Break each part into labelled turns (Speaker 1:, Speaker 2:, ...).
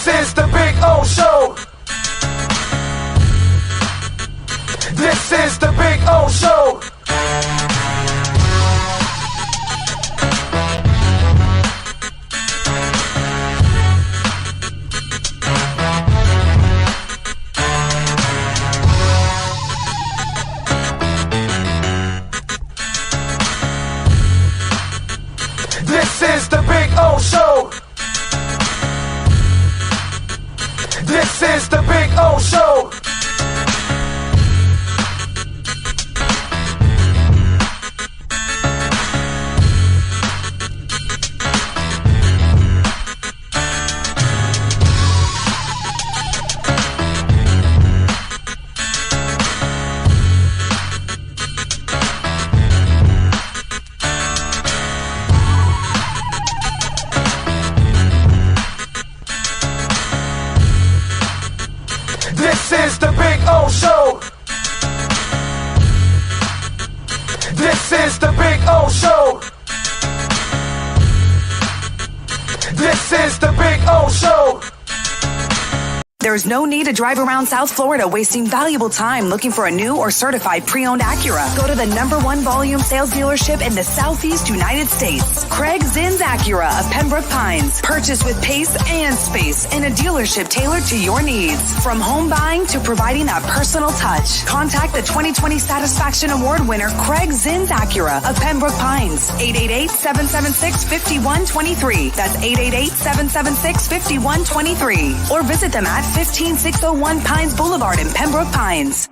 Speaker 1: This is the Big O Show. This is the Big O Show. This is the Big O Show. This is the Big O Show. This is the Big O Show. This is the Big O Show. This is the Big O Show.
Speaker 2: There's no need to drive around South Florida wasting valuable time looking for a new or certified pre-owned Acura. Go to the #1 volume sales dealership in the Southeast United States. Craig Zins Acura of Pembroke Pines. Purchase with pace and space in a dealership tailored to your needs. From home buying to providing that personal touch. Contact the 2020 Satisfaction Award winner Craig Zins Acura of Pembroke Pines. 888-776-5123. That's 888-776-5123. Or visit them at 15601 Pines Boulevard in Pembroke Pines.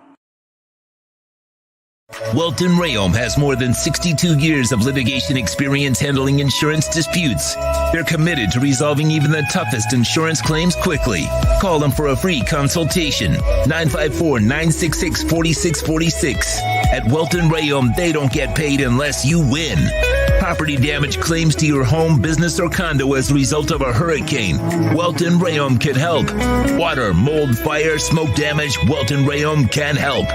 Speaker 3: Welton Rayom has more than 62 years of litigation experience handling insurance disputes. They're committed to resolving even the toughest insurance claims quickly. Call them for a free consultation. 954-966-4646. At Welton Rayom, they don't get paid unless you win. Property damage claims to your home, business, or condo as a result of a hurricane. Welton Rayom can help. Water, mold, fire, smoke damage, Welton Rayom can help.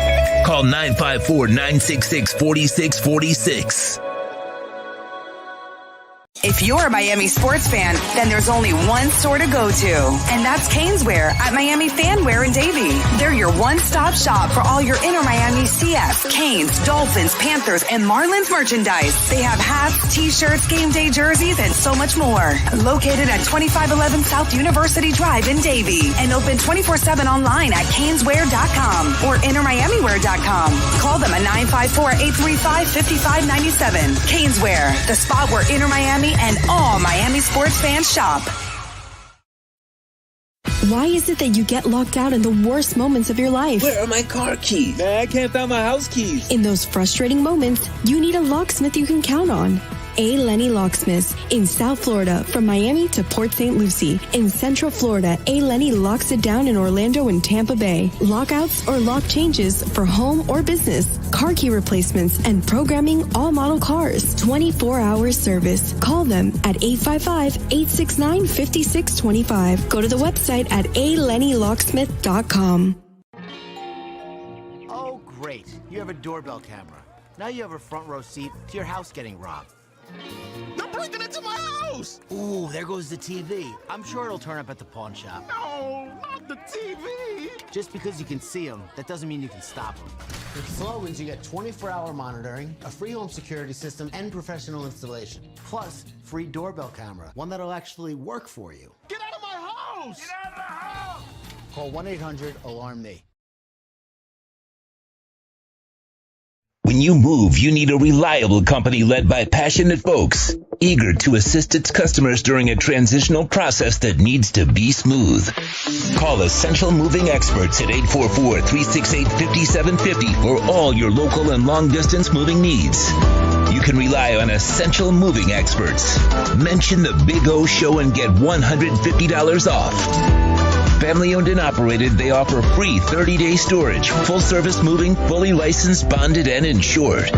Speaker 3: Call 954-966-4646.
Speaker 2: If you're a Miami sports fan, then there's only one store to go to, and that's Caneswear at Miami Fanwear in Davie. They're your one-stop shop for all your Inter Miami CF, Canes, Dolphins, Panthers, and Marlins merchandise. They have hats, t-shirts, game day jerseys, and so much more. Located at 2511 South University Drive in Davie, and open 24/7 online at caneswear.com or intermiamiwear.com. Call them at 954-835-5597. Caneswear, the spot where Inter Miami and all Miami sports fans shop.
Speaker 4: Why is it that you get locked out in the worst moments of your life?
Speaker 5: Where are my car keys? Man, I can't find my house keys.
Speaker 4: In those frustrating moments, you need a locksmith you can count on. A. Lenny Locksmiths in South Florida, from Miami to Port St. Lucie. In Central Florida, A. Lenny locks it down in Orlando and Tampa Bay. Lockouts or lock changes for home or business, car key replacements, and programming all model cars. 24-hour service. Call them at 855-869-5625. Go to the website at alennylocksmith.com.
Speaker 6: Oh, great. You have a doorbell camera. Now you have a front row seat to your house getting robbed.
Speaker 7: They're breaking into my house!
Speaker 6: Ooh, there goes the TV. I'm sure it'll turn up at the pawn shop.
Speaker 7: No, not the TV!
Speaker 6: Just because you can see them, that doesn't mean you can stop them. With Slogans, you get 24-hour monitoring, a free home security system, and professional installation. Plus, free doorbell camera, one that'll actually work for you.
Speaker 7: Get out of my house! Get out of the house!
Speaker 6: Call 1-800-ALARM-ME.
Speaker 3: When you move, you need a reliable company led by passionate folks, eager to assist its customers during a transitional process that needs to be smooth. Call Essential Moving Experts at 844-368-5750 for all your local and long-distance moving needs. You can rely on Essential Moving Experts. Mention the Big O Show and get $150 off. Family owned and operated, they offer free 30-day storage, full-service moving, fully licensed, bonded, and insured.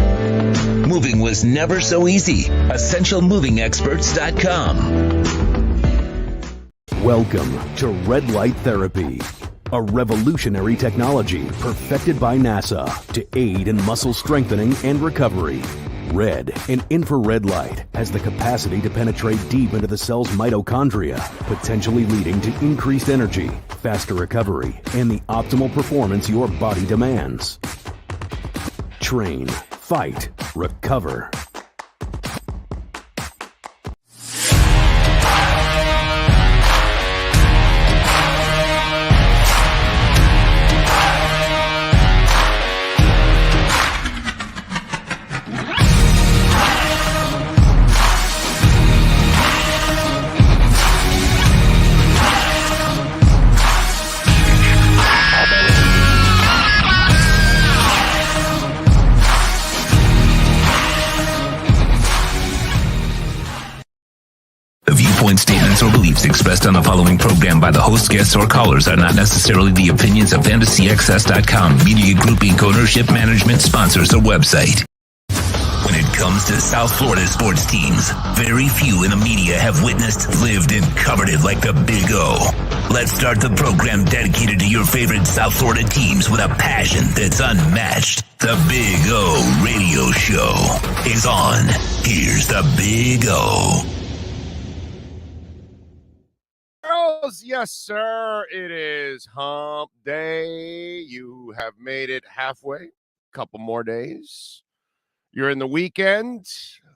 Speaker 3: Moving was never so easy. EssentialMovingExperts.com.
Speaker 8: Welcome to Red Light Therapy, a revolutionary technology perfected by NASA to aid in muscle strengthening and recovery. Red, an infrared light, has the capacity to penetrate deep into the cell's mitochondria, potentially leading to increased energy, faster recovery, and the optimal performance your body demands. Train, fight, recover.
Speaker 3: Statements or beliefs expressed on the following program by the host, guests, or callers are not necessarily the opinions of FantasyXS.com, Media Group Inc. ownership, management, sponsors, or website. When it comes to South Florida sports teams, very few in the media have witnessed, lived, and covered it like the Big O. Let's start the program dedicated to your favorite South Florida teams with a passion that's unmatched. The Big O Radio Show is on. Here's the Big O.
Speaker 9: Yes, sir. It is hump day. You have made it halfway. Couple more days. You're in the weekend.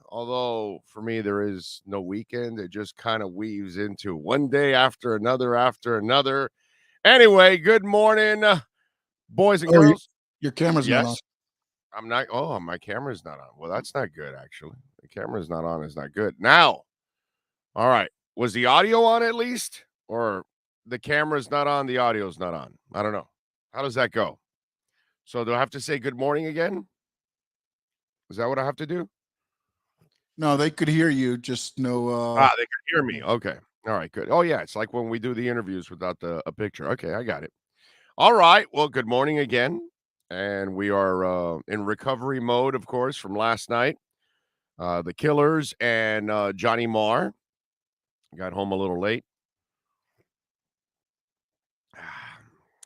Speaker 9: Although for me, there is no weekend. It just kind of weaves into one day after another. Anyway, good morning, boys and girls.
Speaker 10: Your camera's not on.
Speaker 9: I'm not. Oh, my camera's not on. Well, that's not good, actually. The camera's not on is not good. Now, all right. Was the audio on at least? Or the camera's not on, the audio's not on? I don't know. How does that go? So do I have to say good morning again? Is that what I have to do?
Speaker 10: No, they could hear you, just no...
Speaker 9: they could hear me. Okay. All right, good. Oh, yeah, it's like when we do the interviews without a picture. Okay, I got it. All right, well, good morning again. And we are in recovery mode, of course, from last night. The Killers and Johnny Marr got home a little late.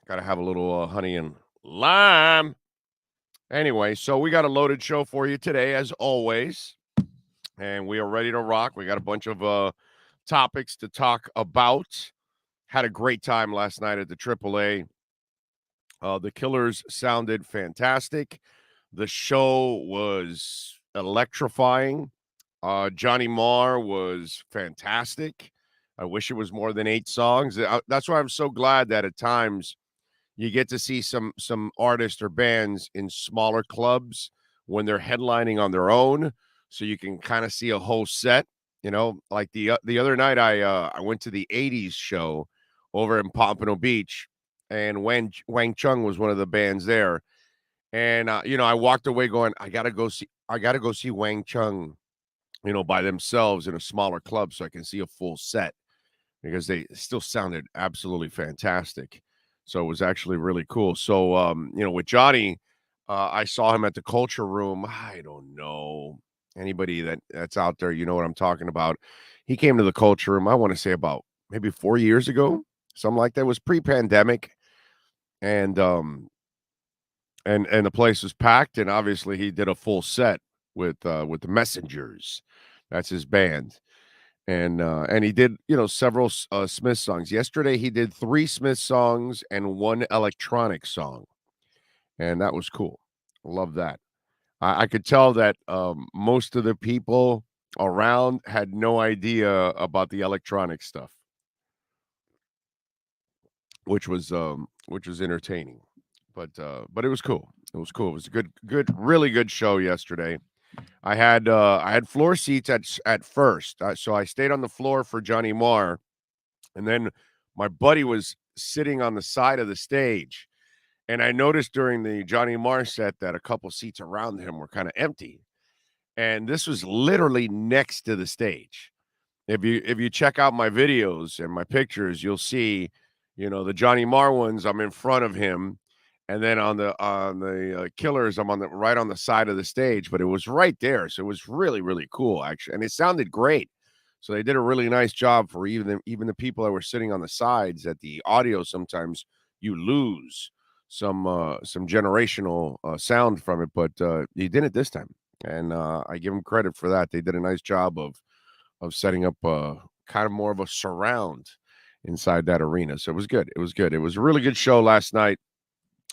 Speaker 9: Got to have a little honey and lime. Anyway, so we got a loaded show for you today, as always. And we are ready to rock. We got a bunch of topics to talk about. Had a great time last night at the AAA. The Killers sounded fantastic. The show was electrifying. Johnny Marr was fantastic. I wish it was more than 8 songs. That's why I'm so glad that at times you get to see some artists or bands in smaller clubs when they're headlining on their own, so you can kind of see a whole set. You know, like the other night, I went to the 80s show over in Pompano Beach, and Wang Chung was one of the bands there. And I walked away going, I gotta go see Wang Chung, by themselves in a smaller club so I can see a full set, because they still sounded absolutely fantastic. So it was actually really cool. So, with Johnny, I saw him at the Culture Room. I don't know. Anybody that's out there, you know what I'm talking about. He came to the Culture Room, I want to say about maybe 4 years ago, something like that. It was pre-pandemic. And the place was packed. And obviously he did a full set with the Messengers. That's his band. And he did, several Smith songs. Yesterday, he did 3 Smith songs and 1 electronic song. And that was cool. Love that. I could tell that most of the people around had no idea about the electronic stuff, which was entertaining. But it was cool. It was cool. It was a really good show yesterday. I had floor seats at first, so I stayed on the floor for Johnny Marr, and then my buddy was sitting on the side of the stage, and I noticed during the Johnny Marr set that a couple seats around him were kind of empty, and this was literally next to the stage. If you check out my videos and my pictures, you'll see, the Johnny Marr ones, I'm in front of him. And then on the Killers, I'm right on the side of the stage, but it was right there. So it was really, really cool, actually. And it sounded great. So they did a really nice job for even the people that were sitting on the sides. At the audio, sometimes you lose some generational sound from it, but he didn't this time. And I give them credit for that. They did a nice job of setting up kind of more of a surround inside that arena. So it was good. It was good. It was a really good show last night.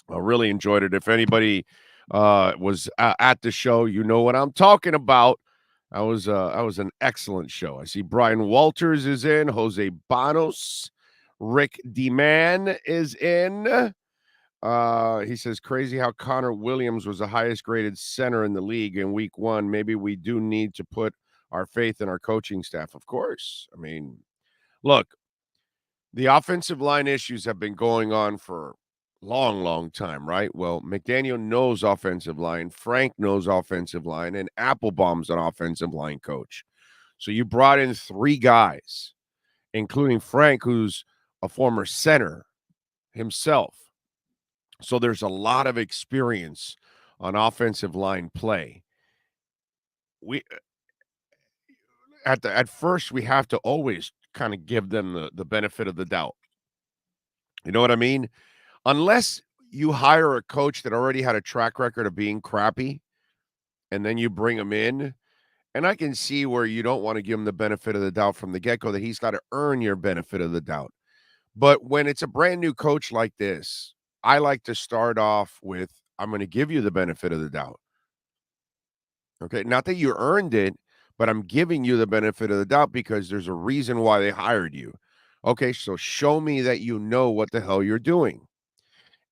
Speaker 9: I really enjoyed it. If anybody was at the show, you know what I'm talking about. I was an excellent show. I see Brian Walters is in, Jose Banos, Rick DeMan is in. He says, crazy how Connor Williams was the highest graded center in the league in week 1. Maybe we do need to put our faith in our coaching staff. Of course. I mean, look, the offensive line issues have been going on for long time, right? Well, McDaniel knows offensive line, Frank knows offensive line, and Applebaum's an offensive line coach. So you brought in 3 guys, including Frank, who's a former center himself. So there's a lot of experience on offensive line play. We at first we have to always kind of give them the benefit of the doubt. You know what I mean? Unless you hire a coach that already had a track record of being crappy, and then you bring him in, and I can see where you don't want to give him the benefit of the doubt from the get-go, that he's got to earn your benefit of the doubt. But when it's a brand new coach like this, I like to start off with, I'm going to give you the benefit of the doubt. Okay, not that you earned it, but I'm giving you the benefit of the doubt because there's a reason why they hired you. Okay, so show me that you know what the hell you're doing.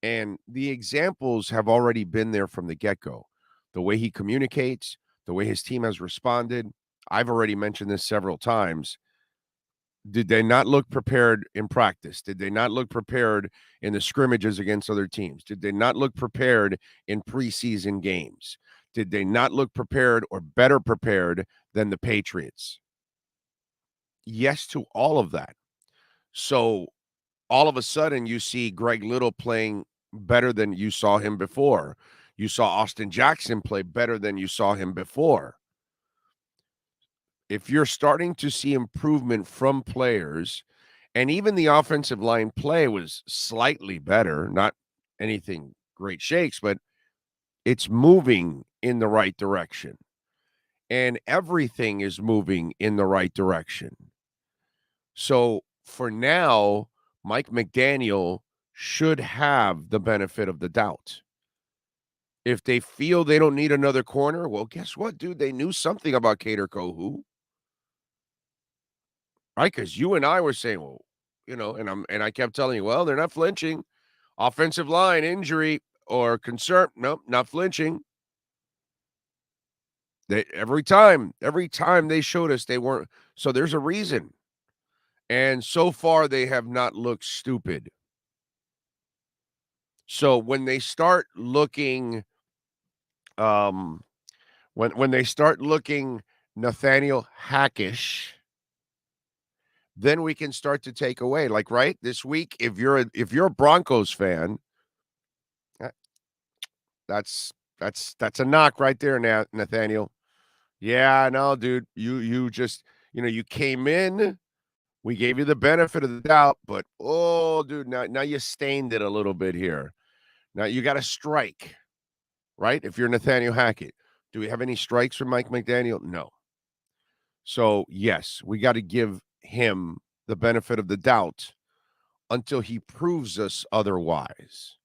Speaker 9: And the examples have already been there from the get-go. The way he communicates, the way his team has responded. I've already mentioned this several times. Did they not look prepared in practice? Did they not look prepared in the scrimmages against other teams? Did they not look prepared in preseason games? Did they not look prepared or better prepared than the Patriots? Yes to all of that. So all of a sudden you see Greg Little playing better than you saw him before. You saw Austin Jackson play better than you saw him before. If you're starting to see improvement from players, and even the offensive line play was slightly better, not anything great shakes, but it's moving in the right direction. And everything is moving in the right direction. So for now, Mike McDaniel should have the benefit of the doubt. If they feel they don't need another corner, well, guess what, dude? They knew something about Kader Kohou. Right? Because you and I were saying, well, you know, and I kept telling you, well, they're not flinching. Offensive line injury or concern. Nope, not flinching. They every time they showed us they weren't. So there's a reason. And so far they have not looked stupid. So when they start looking, when they start looking Nathaniel Hackish, then we can start to take away. Like, right, this week, if you're a Broncos fan, that's a knock right there, Nathaniel. Yeah, no, dude, you just, you came in, we gave you the benefit of the doubt, but dude, now you stained it a little bit here. Now you got to strike, right? If you're Nathaniel Hackett, do we have any strikes from Mike McDaniel? No. So yes, we got to give him the benefit of the doubt until he proves us otherwise.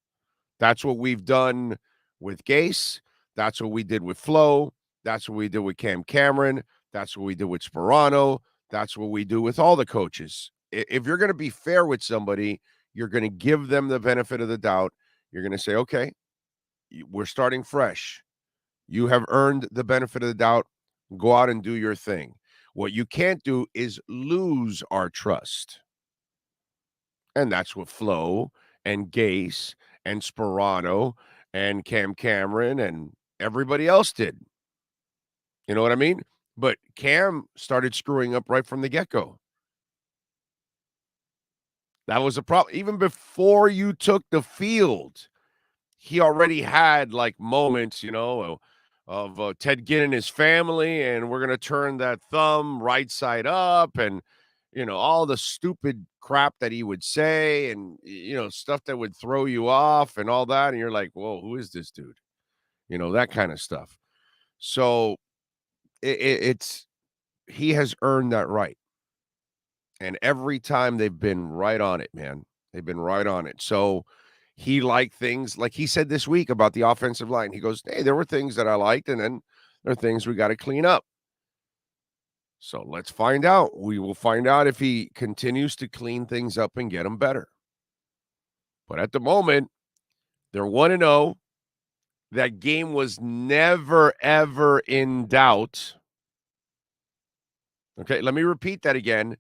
Speaker 9: That's what we've done with Gase. That's what we did with Flo. That's what we did with Cam Cameron. That's what we did with Sperano. That's what we do with all the coaches. If you're going to be fair with somebody, you're going to give them the benefit of the doubt. You're going to say, okay, we're starting fresh. You have earned the benefit of the doubt. Go out and do your thing. What you can't do is lose our trust. And that's what Flo and Gase and Sperano and Cam Cameron and everybody else did. You know what I mean? But Cam started screwing up right from the get-go. That was a problem. Even before you took the field, he already had like moments, of Ted Ginn and his family, and we're going to turn that thumb right side up, and, all the stupid crap that he would say, and, stuff that would throw you off and all that. And you're like, whoa, who is this dude? That kind of stuff. So it's he has earned that right. And every time they've been right on it, man. They've been right on it. So he liked things like he said this week about the offensive line. He goes, hey, there were things that I liked, and then there are things we got to clean up. So let's find out. We will find out if he continues to clean things up and get them better. But at the moment, they're 1-0. That game was never, ever in doubt. Okay, let me repeat that again.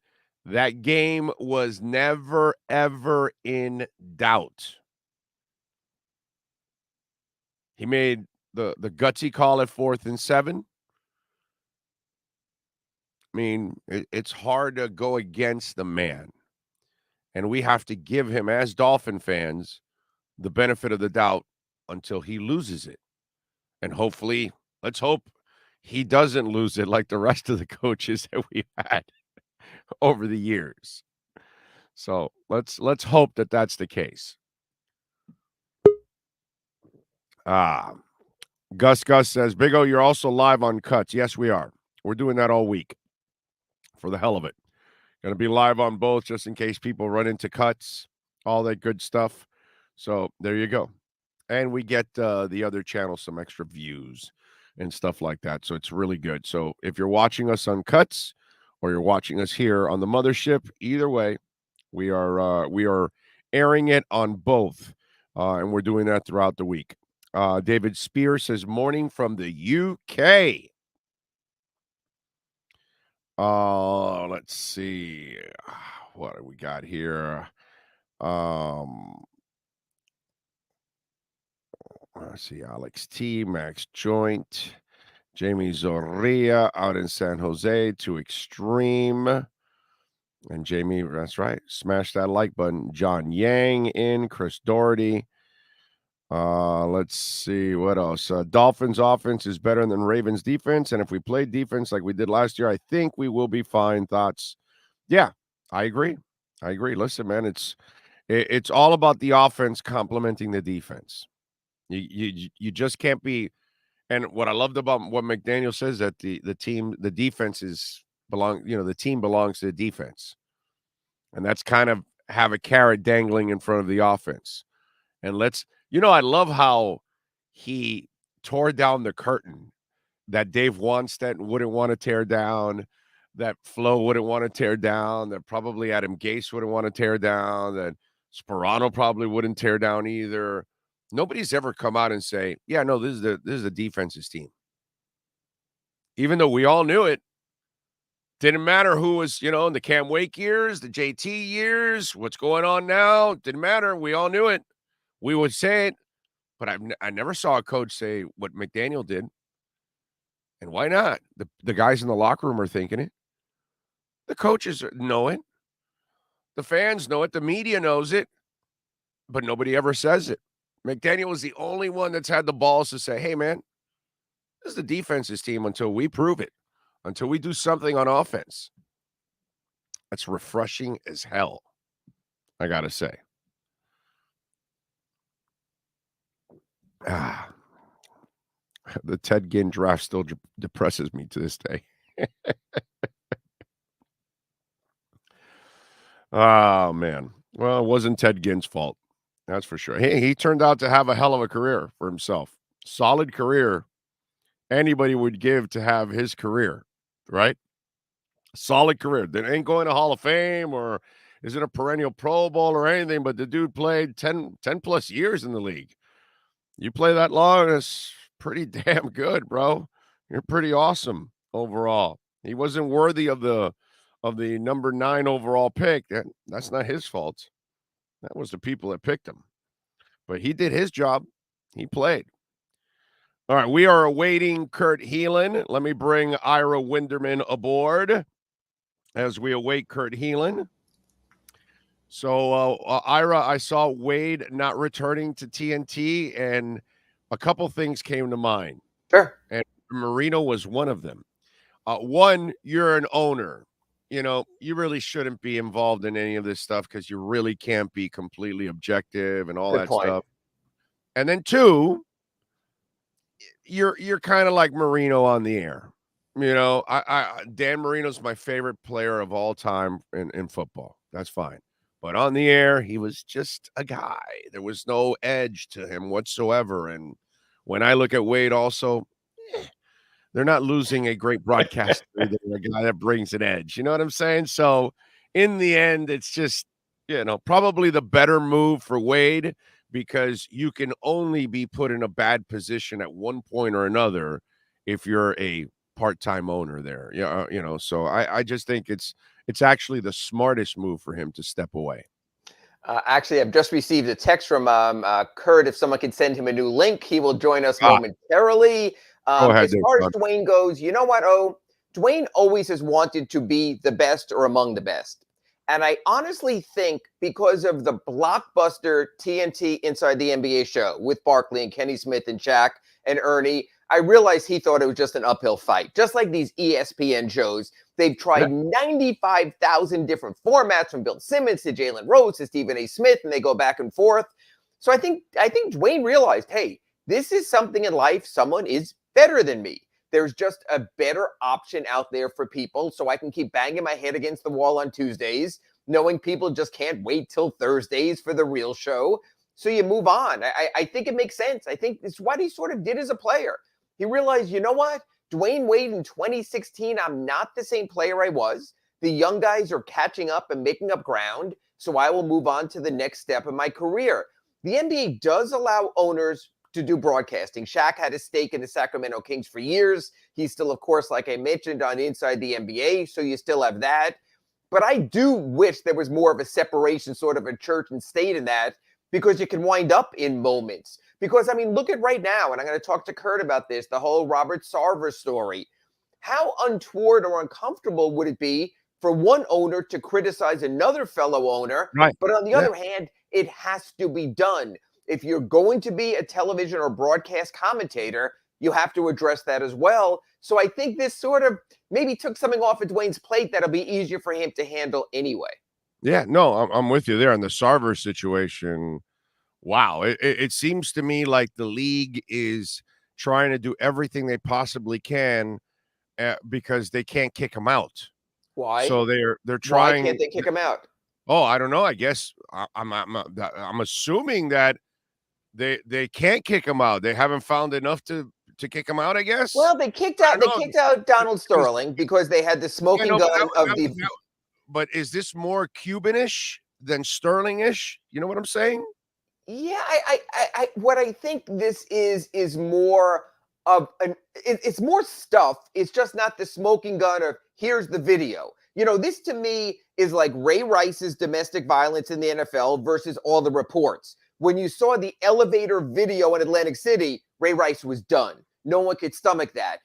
Speaker 9: That game was never, ever in doubt. He made the gutsy call at 4th and 7. I mean, it's hard to go against the man. And we have to give him, as Dolphin fans, the benefit of the doubt until he loses it. And hopefully, let's hope he doesn't lose it like the rest of the coaches that we've had over the years. So let's hope that that's the case. Gus says, Big O, you're also live on Cuts. Yes, we are. We're doing that all week for the hell of it. Going to be live on both just in case people run into Cuts, all that good stuff. So there you go. And we get the other channel some extra views and stuff like that. So it's really good. So if you're watching us on Cuts or you're watching us here on the mothership, either way, we are airing it on both. And we're doing that throughout the week. David Spear says, morning from the UK. Let's see. What do we got here? Let's see. Alex T, Max Joint, Jamie Zorria out in San Jose to Extreme. And Jamie, that's right. Smash that like button. John Yang in, Chris Doherty. Let's see what else. Dolphins offense is better than Ravens defense, and if we play defense like we did last year, I think we will be fine. Thoughts? Yeah, I agree. Listen, man, it's all about the offense complementing the defense. You just can't be. And what I loved about what McDaniel says that the defense the team belongs to the defense, and that's kind of have a carrot dangling in front of the offense, and I love how he tore down the curtain that Dave Wannstedt wouldn't want to tear down, that Flo wouldn't want to tear down, that probably Adam Gase wouldn't want to tear down, that Sperano probably wouldn't tear down either. Nobody's ever come out and say, yeah, no, this is the defense's team. Even though we all knew it. Didn't matter who was, in the Cam Wake years, the JT years, what's going on now. Didn't matter. We all knew it. We would say it, but I never saw a coach say what McDaniel did. And why not? The guys in the locker room are thinking it. The coaches know it. The fans know it. The media knows it. But nobody ever says it. McDaniel was the only one that's had the balls to say, hey, man, this is the defense's team until we prove it, until we do something on offense. That's refreshing as hell, I got to say. The Ted Ginn draft still depresses me to this day. Oh, man. Well, it wasn't Ted Ginn's fault. That's for sure. He turned out to have a hell of a career for himself. Solid career. Anybody would give to have his career, right? Solid career. That ain't going to Hall of Fame or isn't a perennial Pro Bowl or anything, but the dude played 10 plus years in the league. You play that long, it's pretty damn good, bro. You're pretty awesome overall. He wasn't worthy of the number 9 overall pick. That's not his fault. That was the people that picked him. But he did his job. He played. All right, we are awaiting Kurt Helin. Let me bring Ira Winderman aboard as we await Kurt Helin. So, Ira, I saw Wade not returning to TNT, and a couple things came to mind.
Speaker 11: Sure.
Speaker 9: And Marino was one of them. One, you're an owner. You really shouldn't be involved in any of this stuff because you really can't be completely objective and all that stuff. And then two, you're kind of like Marino on the air. You know, Dan Marino's my favorite player of all time in football. That's fine. But on the air, he was just a guy. There was no edge to him whatsoever. And when I look at Wade also, they're not losing a great broadcaster. They're a guy that brings an edge. You know what I'm saying? So in the end, it's just, probably the better move for Wade, because you can only be put in a bad position at one point or another if you're a part-time owner there. So I just think it's actually the smartest move for him to step away.
Speaker 11: Actually, I've just received a text from Kurt. If someone can send him a new link, he will join us momentarily.
Speaker 9: Go ahead,
Speaker 11: as far as Dwayne goes, you know what, Dwayne always has wanted to be the best or among the best. And I honestly think because of the blockbuster TNT Inside the NBA show with Barkley and Kenny Smith and Shaq and Ernie, I realized he thought it was just an uphill fight. Just like these ESPN shows, they've tried 95,000 different formats, from Bill Simmons to Jalen Rose to Stephen A. Smith, and they go back and forth. So I think Dwayne realized, hey, this is something in life. Someone is better than me. There's just a better option out there for people, so I can keep banging my head against the wall on Tuesdays, knowing people just can't wait till Thursdays for the real show. So you move on. I think it makes sense. I think it's what he sort of did as a player. He realized, you know what? Dwayne Wade in 2016, I'm not the same player I was. The young guys are catching up and making up ground, so I will move on to the next step of my career. The NBA does allow owners to do broadcasting. Shaq had a stake in the Sacramento Kings for years. He's still, of course, like I mentioned, on Inside the NBA, so you still have that. But I do wish there was more of a separation, sort of a church and state in that, because you can wind up in moments. Because, I mean, look at right now, and I'm going to talk to Kurt about this, the whole Robert Sarver story. How untoward or uncomfortable would it be for one owner to criticize another fellow owner?
Speaker 9: Right.
Speaker 11: But on the other hand, it has to be done. If you're going to be a television or broadcast commentator, you have to address that as well. So I think this sort of maybe took something off of Dwayne's plate that'll be easier for him to handle anyway.
Speaker 9: Yeah, no, I'm with you there on the Sarver situation. Wow. It seems to me like the league is trying to do everything they possibly can because they can't kick him out.
Speaker 11: Why?
Speaker 9: So they're trying.
Speaker 11: Why can't they kick him out?
Speaker 9: Oh, I don't know. I guess I'm assuming that they can't kick him out. They haven't found enough to kick him out, I guess.
Speaker 11: Well, they kicked out Donald Sterling because they had the smoking gun of the.
Speaker 9: But is this more Cuban-ish than Sterling-ish? You know what I'm saying?
Speaker 11: Yeah, I what I think this is more of it's more stuff. It's just not the smoking gun of here's the video. You know, this to me is like Ray Rice's domestic violence in the NFL versus all the reports. When you saw the elevator video in Atlantic City, Ray Rice was done. No one could stomach that.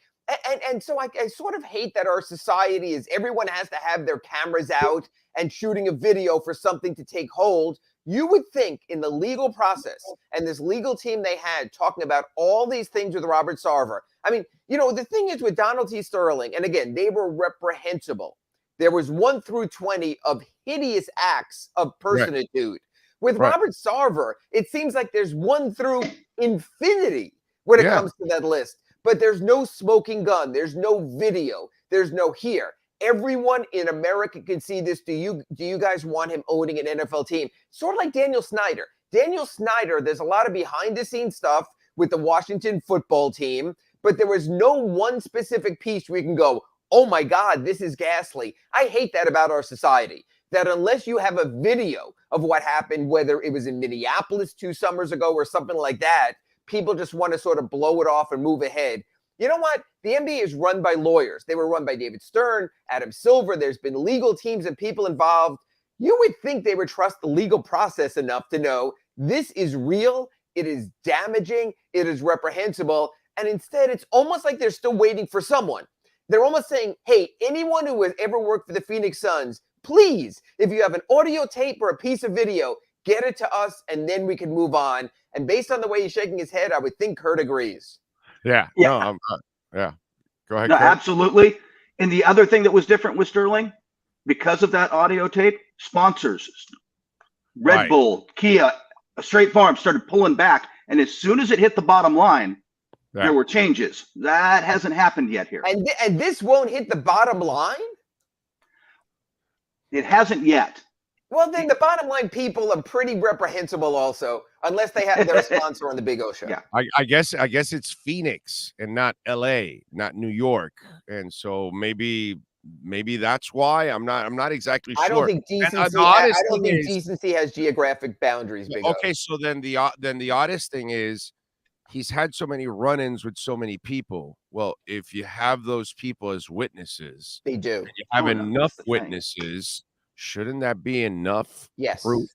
Speaker 11: And so I sort of hate that our society is everyone has to have their cameras out and shooting a video for something to take hold. You would think in the legal process and this legal team they had talking about all these things with Robert Sarver. I mean, you know, the thing is with Donald T. Sterling, and again, they were reprehensible. There was 1 through 20 of hideous acts of personitude. Right. With Robert Sarver, it seems like there's 1 through infinity when it comes to that list. But there's no smoking gun. There's no video. There's no here. Everyone in America can see this. Do you guys want him owning an NFL team? Sort of like Daniel Snyder. Daniel Snyder, there's a lot of behind-the-scenes stuff with the Washington football team, but there was no one specific piece where you can go, oh my God, this is ghastly. I hate that about our society, that unless you have a video of what happened, whether it was in Minneapolis 2 summers ago or something like that, people just want to sort of blow it off and move ahead. You know what? The NBA is run by lawyers. They were run by David Stern, Adam Silver. There's been legal teams and people involved. You would think they would trust the legal process enough to know this is real, it is damaging, it is reprehensible. And instead, it's almost like they're still waiting for someone. They're almost saying, hey, anyone who has ever worked for the Phoenix Suns, please, if you have an audio tape or a piece of video, get it to us, and then we can move on. And based on the way he's shaking his head, I would think Kurt agrees.
Speaker 9: Yeah. No, yeah. Go ahead.
Speaker 12: No,
Speaker 9: Kurt.
Speaker 12: Absolutely. And the other thing that was different with Sterling, because of that audio tape, sponsors, Red Bull, Kia, Straight Farm started pulling back. And as soon as it hit the bottom line,
Speaker 9: Yeah.
Speaker 12: There were changes. That hasn't happened yet here.
Speaker 11: And this won't hit the bottom line?
Speaker 12: It hasn't yet.
Speaker 11: Well, then the bottom line people are pretty reprehensible also, unless they have their sponsor on the Big O Show.
Speaker 12: Yeah.
Speaker 9: I guess it's Phoenix and not LA, not New York. And so maybe that's why. I'm not exactly sure.
Speaker 11: I don't think decency has geographic boundaries, Big O.
Speaker 9: Okay, so then the oddest thing is he's had so many run-ins with so many people. Well, if you have those people as witnesses,
Speaker 11: they do.
Speaker 9: And you have enough witnesses, shouldn't that be enough proof?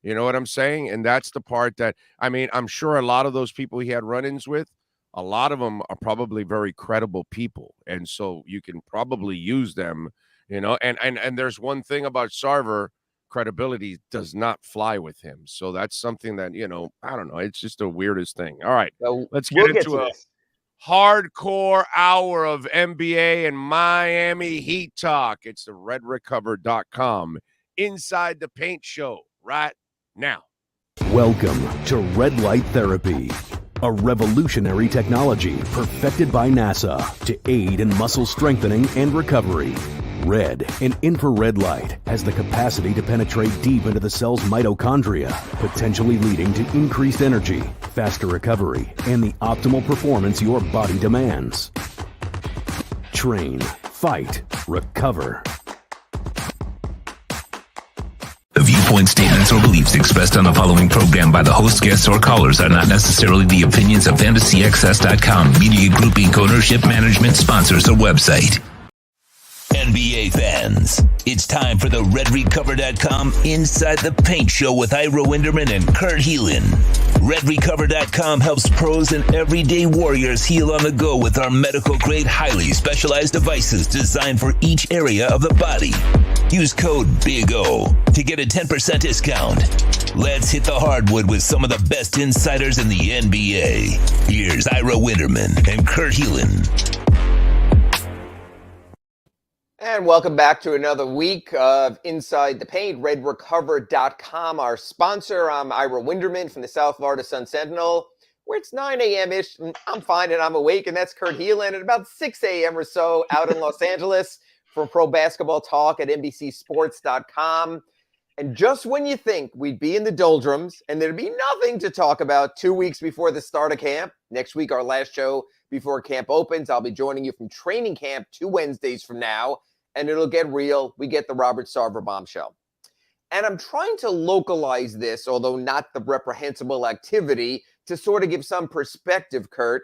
Speaker 9: You know what I'm saying? And that's the part that, I mean, I'm sure a lot of those people he had run-ins with, a lot of them are probably very credible people. And so you can probably use them, you know, and there's one thing about Sarver, credibility does not fly with him. So that's something that, you know, I don't know. It's just the weirdest thing. All right,
Speaker 11: so
Speaker 9: let's get into a hardcore hour of NBA and Miami Heat talk. It's the redrecover.com Inside the Paint show right now.
Speaker 8: Welcome to Red Light Therapy, a revolutionary technology perfected by NASA to aid in muscle strengthening and recovery. Red and infrared light has the capacity to penetrate deep into the cell's mitochondria, potentially leading to increased energy, faster recovery, and the optimal performance your body demands. Train, fight, recover.
Speaker 3: The viewpoint, statements, or beliefs expressed on the following program by the host, guests, or callers are not necessarily the opinions of FantasyAccess.com, Media Group Inc., ownership, management, sponsors, or website. NBA fans, it's time for the RedRecover.com Inside the Paint show with Ira Winderman and Kurt Helin. RedRecover.com helps pros and everyday warriors heal on the go with our medical-grade, highly specialized devices designed for each area of the body. Use code BIG-O to get a 10% discount. Let's hit the hardwood with some of the best insiders in the NBA. Here's Ira Winderman and Kurt Helin.
Speaker 11: And welcome back to another week of Inside the Paint, RedRecover.com, our sponsor. I'm Ira Winderman from the South Florida Sun-Sentinel, where it's 9 a.m.-ish, and I'm fine and I'm awake, and that's Kurt Helin at about 6 a.m. or so out in Los Angeles for Pro Basketball Talk at NBCSports.com. And just when you think we'd be in the doldrums and there'd be nothing to talk about 2 weeks before the start of camp, next week, our last show before camp opens, I'll be joining you from training camp 2 Wednesdays from now, and it'll get real. We get the Robert Sarver bombshell. And I'm trying to localize this, although not the reprehensible activity, to sort of give some perspective, Kurt.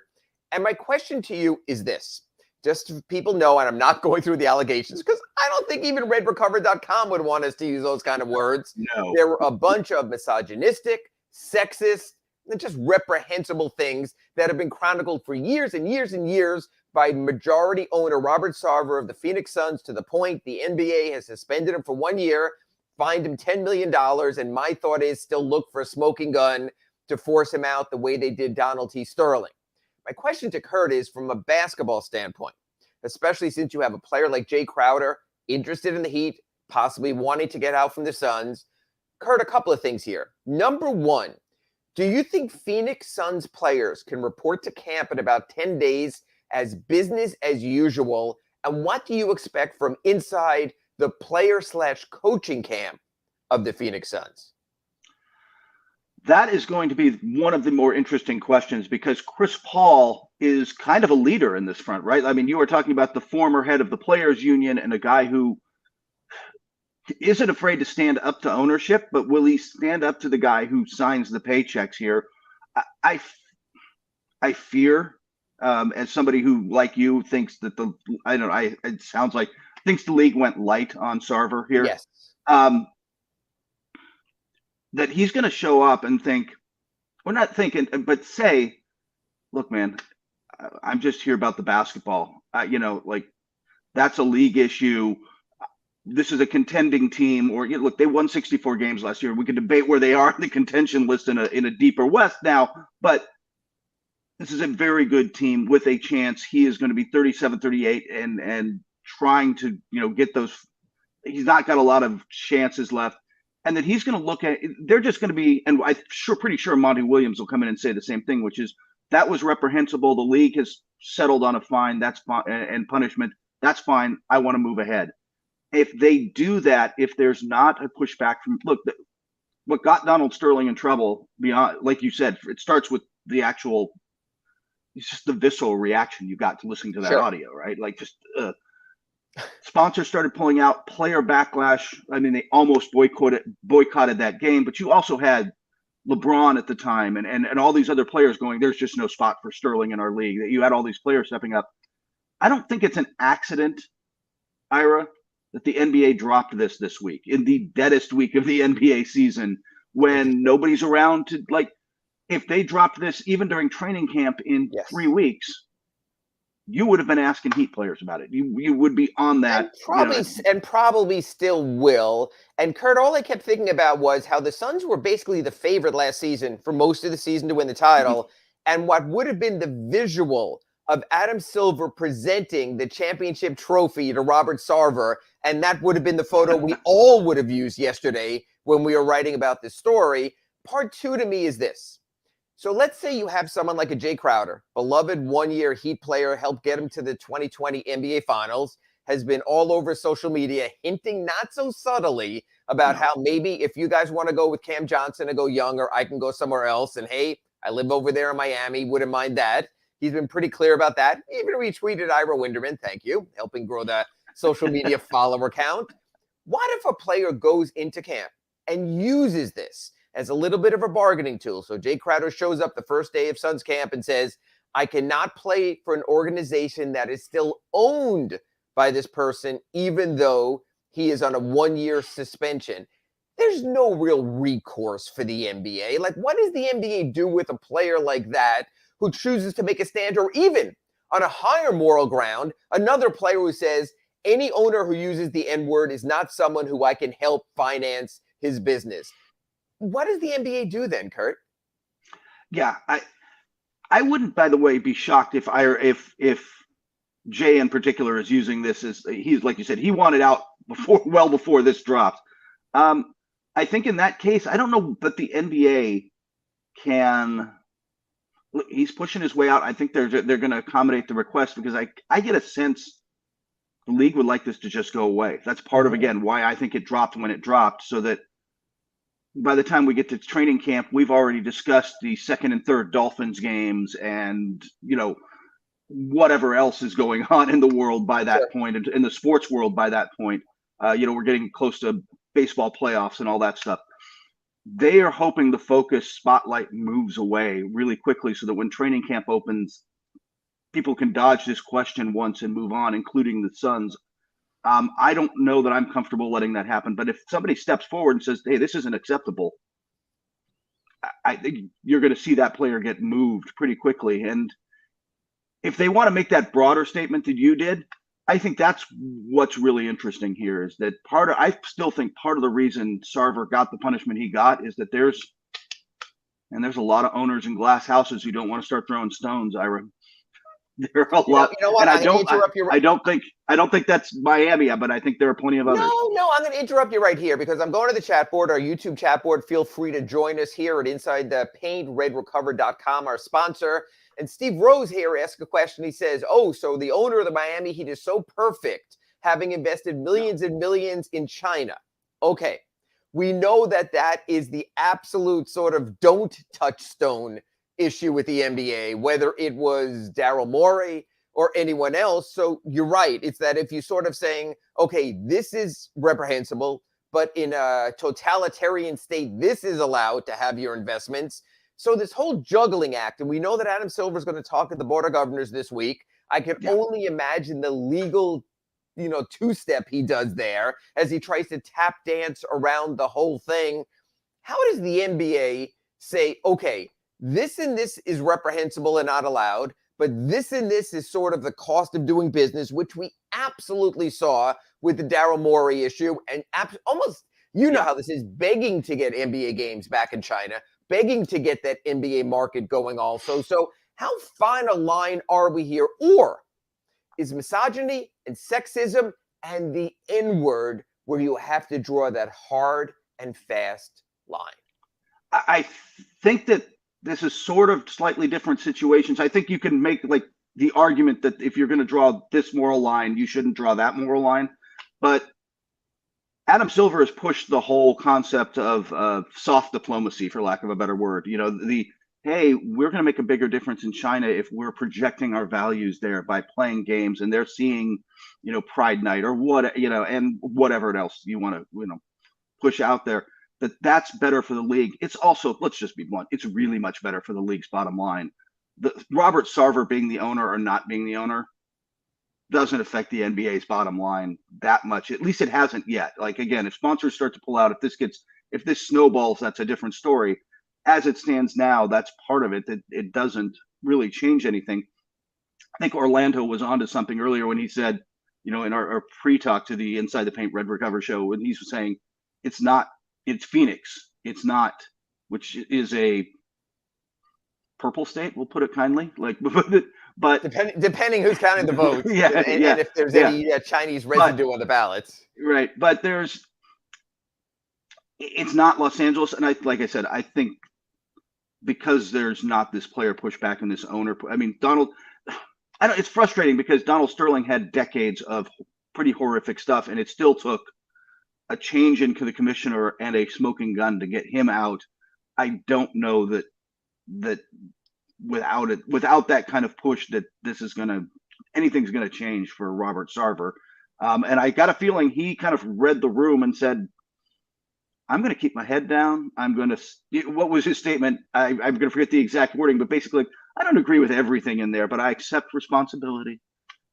Speaker 11: And my question to you is this, just so people know, and I'm not going through the allegations, because I don't think even RedRecover.com would want us to use those kind of words.
Speaker 12: No.
Speaker 11: There were a bunch of misogynistic, sexist, and just reprehensible things that have been chronicled for years and years and years by majority owner Robert Sarver of the Phoenix Suns, to the point the NBA has suspended him for 1 year, fined him $10 million, and my thought is still look for a smoking gun to force him out the way they did Donald T. Sterling. My question to Kurt is, from a basketball standpoint, especially since you have a player like Jay Crowder interested in the Heat, possibly wanting to get out from the Suns. Kurt, a couple of things here. Number one, do you think Phoenix Suns players can report to camp in about 10 days as business as usual? And what do you expect from inside the player/coaching camp of the Phoenix Suns?
Speaker 12: That is going to be one of the more interesting questions, because Chris Paul is kind of a leader in this front, right? I mean, you were talking about the former head of the Players Union and a guy who isn't afraid to stand up to ownership, but will he stand up to the guy who signs the paychecks here? I fear, as somebody who, like you, thinks that it sounds like thinks the league went light on Sarver here.
Speaker 11: Yes.
Speaker 12: That he's going to show up and think, we're not thinking, but say, look, man, I'm just here about the basketball. That's a league issue. This is a contending team, or look, they won 64 games last year. We can debate where they are in the contention list in a deeper West now, but this is a very good team with a chance. He is going to be 37, 38 and trying to, get those. He's not got a lot of chances left. And that he's going to look at, they're just going to be, and I'm pretty sure Monty Williams will come in and say the same thing, which is that was reprehensible. The league has settled on a fine. That's fine, and punishment. That's fine. I want to move ahead. If they do that, if there's not a pushback from what got Donald Sterling in trouble, beyond, like you said, it starts with the actual, it's just the visceral reaction you got to listening to that audio, right? Like just sponsors started pulling out, player backlash. I mean, they almost boycotted that game, but you also had LeBron at the time and all these other players going, there's just no spot for Sterling in our league. That you had all these players stepping up. I don't think it's an accident, Ira, that the NBA dropped this week, in the deadest week of the NBA season, when nobody's around to, like, if they dropped this even during training camp in 3 weeks, you would have been asking Heat players about it. You would be on that.
Speaker 11: And probably still will. And Kurt, all I kept thinking about was how the Suns were basically the favorite last season for most of the season to win the title. And what would have been the visual of Adam Silver presenting the championship trophy to Robert Sarver, and that would have been the photo we all would have used yesterday when we were writing about this story. Part two to me is this. So let's say you have someone like a Jay Crowder, beloved one-year Heat player, helped get him to the 2020 NBA Finals, has been all over social media hinting not so subtly about how maybe if you guys want to go with Cam Johnson and go younger, I can go somewhere else. And hey, I live over there in Miami, wouldn't mind that. He's been pretty clear about that. Even retweeted Ira Winderman, thank you, helping grow the social media follower count. What if a player goes into camp and uses this as a little bit of a bargaining tool? So Jay Crowder shows up the first day of Suns camp and says, I cannot play for an organization that is still owned by this person, even though he is on a 1-year suspension. There's no real recourse for the NBA. Like, what does the NBA do with a player like that who chooses to make a stand, or even on a higher moral ground, another player who says any owner who uses the N-word is not someone who I can help finance his business? What does the NBA do then, Kurt?
Speaker 12: Yeah, I wouldn't, by the way, be shocked if Jay in particular is using this as, he's, like you said, he wanted out well before this dropped. I think in that case, I don't know that the NBA can. He's pushing his way out. I think they're going to accommodate the request, because I get a sense the league would like this to just go away. That's part of, again, why I think it dropped when it dropped, so that by the time we get to training camp, we've already discussed the second and third Dolphins games and, whatever else is going on in the world by that point, and in the sports world by that point. We're getting close to baseball playoffs and all that stuff. They are hoping the focus spotlight moves away really quickly, so that when training camp opens, people can dodge this question once and move on, including the Suns. I don't know that I'm comfortable letting that happen, but if somebody steps forward and says, hey, this isn't acceptable, I think you're going to see that player get moved pretty quickly. And if they want to make that broader statement that you did, I think that's what's really interesting here, is that I still think part of the reason Sarver got the punishment he got is that there's a lot of owners in glass houses who don't want to start throwing stones, Ira. There are a lot.
Speaker 11: You know what?
Speaker 12: I don't think that's Miami, but I think there are plenty of others.
Speaker 11: No, I'm going to interrupt you right here, because I'm going to the chat board, our YouTube chat board. Feel free to join us here at Inside the Paint, RedRecover.com, our sponsor. And Steve Rose here asked a question. He says, so the owner of the Miami Heat is so perfect, having invested millions and millions in China. Okay, we know that is the absolute sort of don't touchstone issue with the NBA, whether it was Daryl Morey or anyone else. So you're right. It's that if you sort of saying, okay, this is reprehensible, but in a totalitarian state, this is allowed to have your investments. So this whole juggling act, and we know that Adam Silver is going to talk at the Board of Governors this week. I can only imagine the legal, two-step he does there as he tries to tap dance around the whole thing. How does the NBA say, okay, this and this is reprehensible and not allowed, but this and this is sort of the cost of doing business, which we absolutely saw with the Daryl Morey issue, and almost, how this is, begging to get NBA games back in China, begging to get that NBA market going also. So how fine a line are we here? Or is misogyny and sexism and the N-word where you have to draw that hard and fast line?
Speaker 12: I think that this is sort of slightly different situations. I think you can make like the argument that if you're going to draw this moral line, you shouldn't draw that moral line. But Adam Silver has pushed the whole concept of soft diplomacy, for lack of a better word. You know, hey, we're going to make a bigger difference in China if we're projecting our values there by playing games, and they're seeing, you know, Pride Night or what, you know, and whatever else you want to, you know, push out there. That's better for the league. It's also, let's just be blunt, it's really much better for the league's bottom line. Robert Sarver being the owner or not being the owner doesn't affect the NBA's bottom line that much. At least it hasn't yet. Like, again, if sponsors start to pull out, if this snowballs, that's a different story. As it stands now, that's part of it. That it doesn't really change anything. I think Orlando was onto something earlier when he said, you know, in our pre-talk to the Inside the Paint Red Recover show, when he was saying it's Phoenix. It's not, which is a purple state, we'll put it kindly. Like, but
Speaker 11: depending who's counting the votes,
Speaker 12: and
Speaker 11: if there's any Chinese residue on the ballots,
Speaker 12: right? But it's not Los Angeles, and like I said, I think because there's not this player pushback and this owner. I mean, it's frustrating because Donald Sterling had decades of pretty horrific stuff, and it still took a change in the commissioner and a smoking gun to get him out. I don't know that without that kind of push that anything's gonna change for Robert Sarver. And I got a feeling he kind of read the room and said, I'm going to keep my head down. What was his statement? I'm going to forget the exact wording, but basically, I don't agree with everything in there, but I accept responsibility.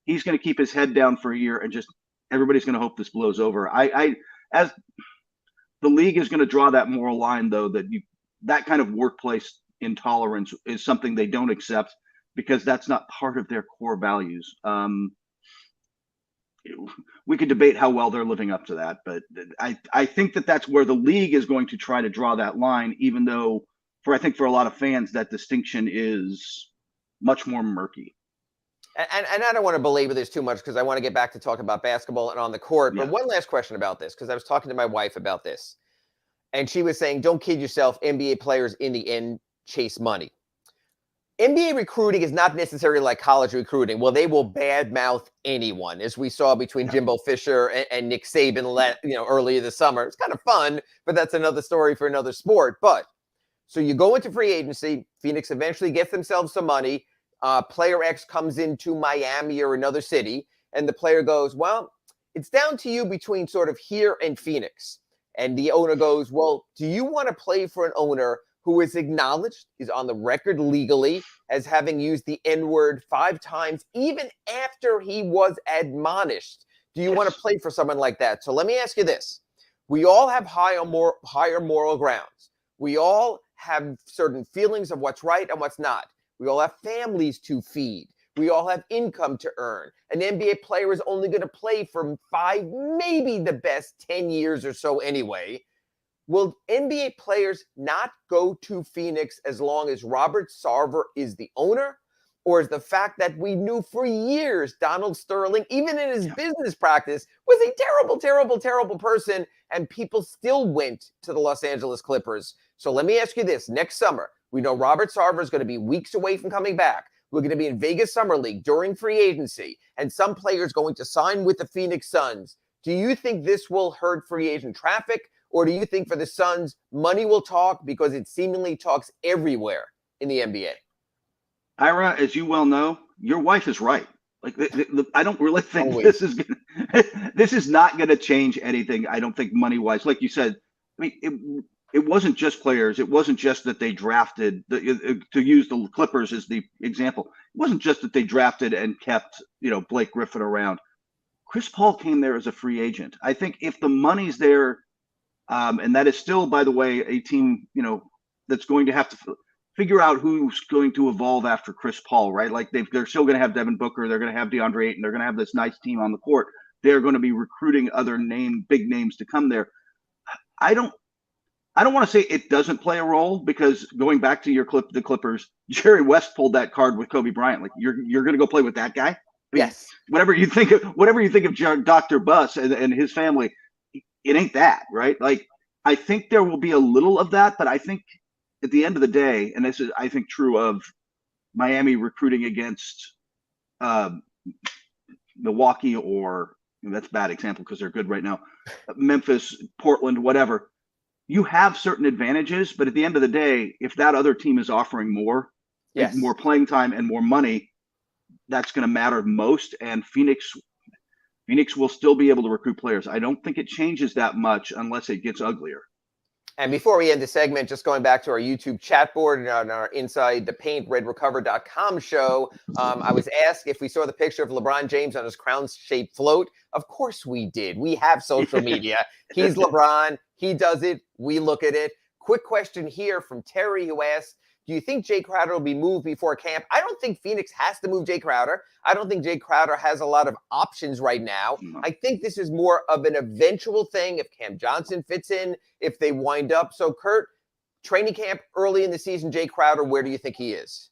Speaker 12: He's going to keep his head down for a year and just everybody's going to hope this blows over. As the league is going to draw that moral line, though, that kind of workplace intolerance is something they don't accept because that's not part of their core values. We could debate how well they're living up to that, but I think that's where the league is going to try to draw that line, even though I think for a lot of fans, that distinction is much more murky.
Speaker 11: And I don't want to belabor this too much because I want to get back to talk about basketball and on the court. But one last question about this, because I was talking to my wife about this, and she was saying, don't kid yourself, NBA players in the end chase money. NBA recruiting is not necessarily like college recruiting. Well, they will badmouth anyone, as we saw between Jimbo Fisher and Nick Saban, earlier this summer. It's kind of fun, but that's another story for another sport. But so you go into free agency, Phoenix eventually gets themselves some money. Player X comes into Miami or another city, and the player goes, well, it's down to you between sort of here and Phoenix. And the owner goes, well, do you want to play for an owner who is acknowledged, is on the record legally as having used the N-word 5 times, even after he was admonished? Do you want to play for someone like that? So let me ask you this. We all have higher moral grounds. We all have certain feelings of what's right and what's not. We all have families to feed. We all have income to earn. An NBA player is only going to play for 5, maybe the best 10 years or so anyway. Will NBA players not go to Phoenix as long as Robert Sarver is the owner? Or is the fact that we knew for years Donald Sterling, even in his business practice, was a terrible, terrible, terrible person, and people still went to the Los Angeles Clippers? So let me ask you this. Next summer, we know Robert Sarver is going to be weeks away from coming back. We're going to be in Vegas Summer League during free agency, and some players going to sign with the Phoenix Suns. Do you think this will hurt free agent traffic? Or do you think for the Suns, money will talk because it seemingly talks everywhere in the NBA?
Speaker 12: Ira, as you well know, your wife is right. Like, I don't really think this is not going to change anything. I don't think money-wise. Like you said, I mean, it wasn't just players. It wasn't just that they drafted, to use the Clippers as the example. It wasn't just that they drafted and kept, Blake Griffin around. Chris Paul came there as a free agent. I think if the money's there, and that is still, by the way, a team, that's going to have to figure out who's going to evolve after Chris Paul, right? Like they're still going to have Devin Booker, they're going to have DeAndre Ayton, they're going to have this nice team on the court. They're going to be recruiting other big names to come there. I don't want to say it doesn't play a role, because going back to the Clippers, Jerry West pulled that card with Kobe Bryant. Like you're going to go play with that guy? I mean,
Speaker 11: yes.
Speaker 12: Whatever you think of Dr. Buss and his family, it ain't that, right? Like, I think there will be a little of that, but I think at the end of the day, and this is, I think, true of Miami recruiting against Milwaukee, or that's a bad example because they're good right now, Memphis, Portland, whatever. You have certain advantages, but at the end of the day, if that other team is offering more, more playing time and more money, that's going to matter most. And Phoenix will still be able to recruit players. I don't think it changes that much unless it gets uglier.
Speaker 11: And before we end the segment, just going back to our YouTube chat board and on our Inside the Paint, redrecover.com show, I was asked if we saw the picture of LeBron James on his crown-shaped float. Of course we did. We have social media. He's LeBron. He does it. We look at it. Quick question here from Terry, who asked, do you think Jay Crowder will be moved before camp? I don't think Phoenix has to move Jay Crowder. I don't think Jay Crowder has a lot of options right now. I think this is more of an eventual thing if Cam Johnson fits in, if they wind up. So, Kurt, training camp early in the season, Jay Crowder, where do you think he is?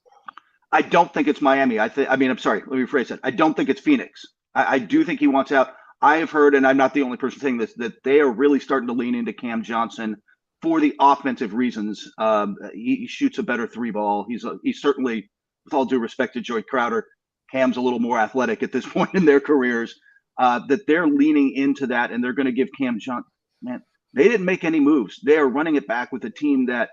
Speaker 12: I don't think it's Miami. I'm sorry, let me rephrase that. I don't think it's Phoenix. I do think he wants out. I have heard, and I'm not the only person saying this, that they are really starting to lean into Cam Johnson for the offensive reasons. He shoots a better three ball. He's certainly, with all due respect to Jay Crowder, Cam's a little more athletic at this point in their careers. That they're leaning into that, and they're going to give Cam Johnson. Man, they didn't make any moves. They are running it back with a team that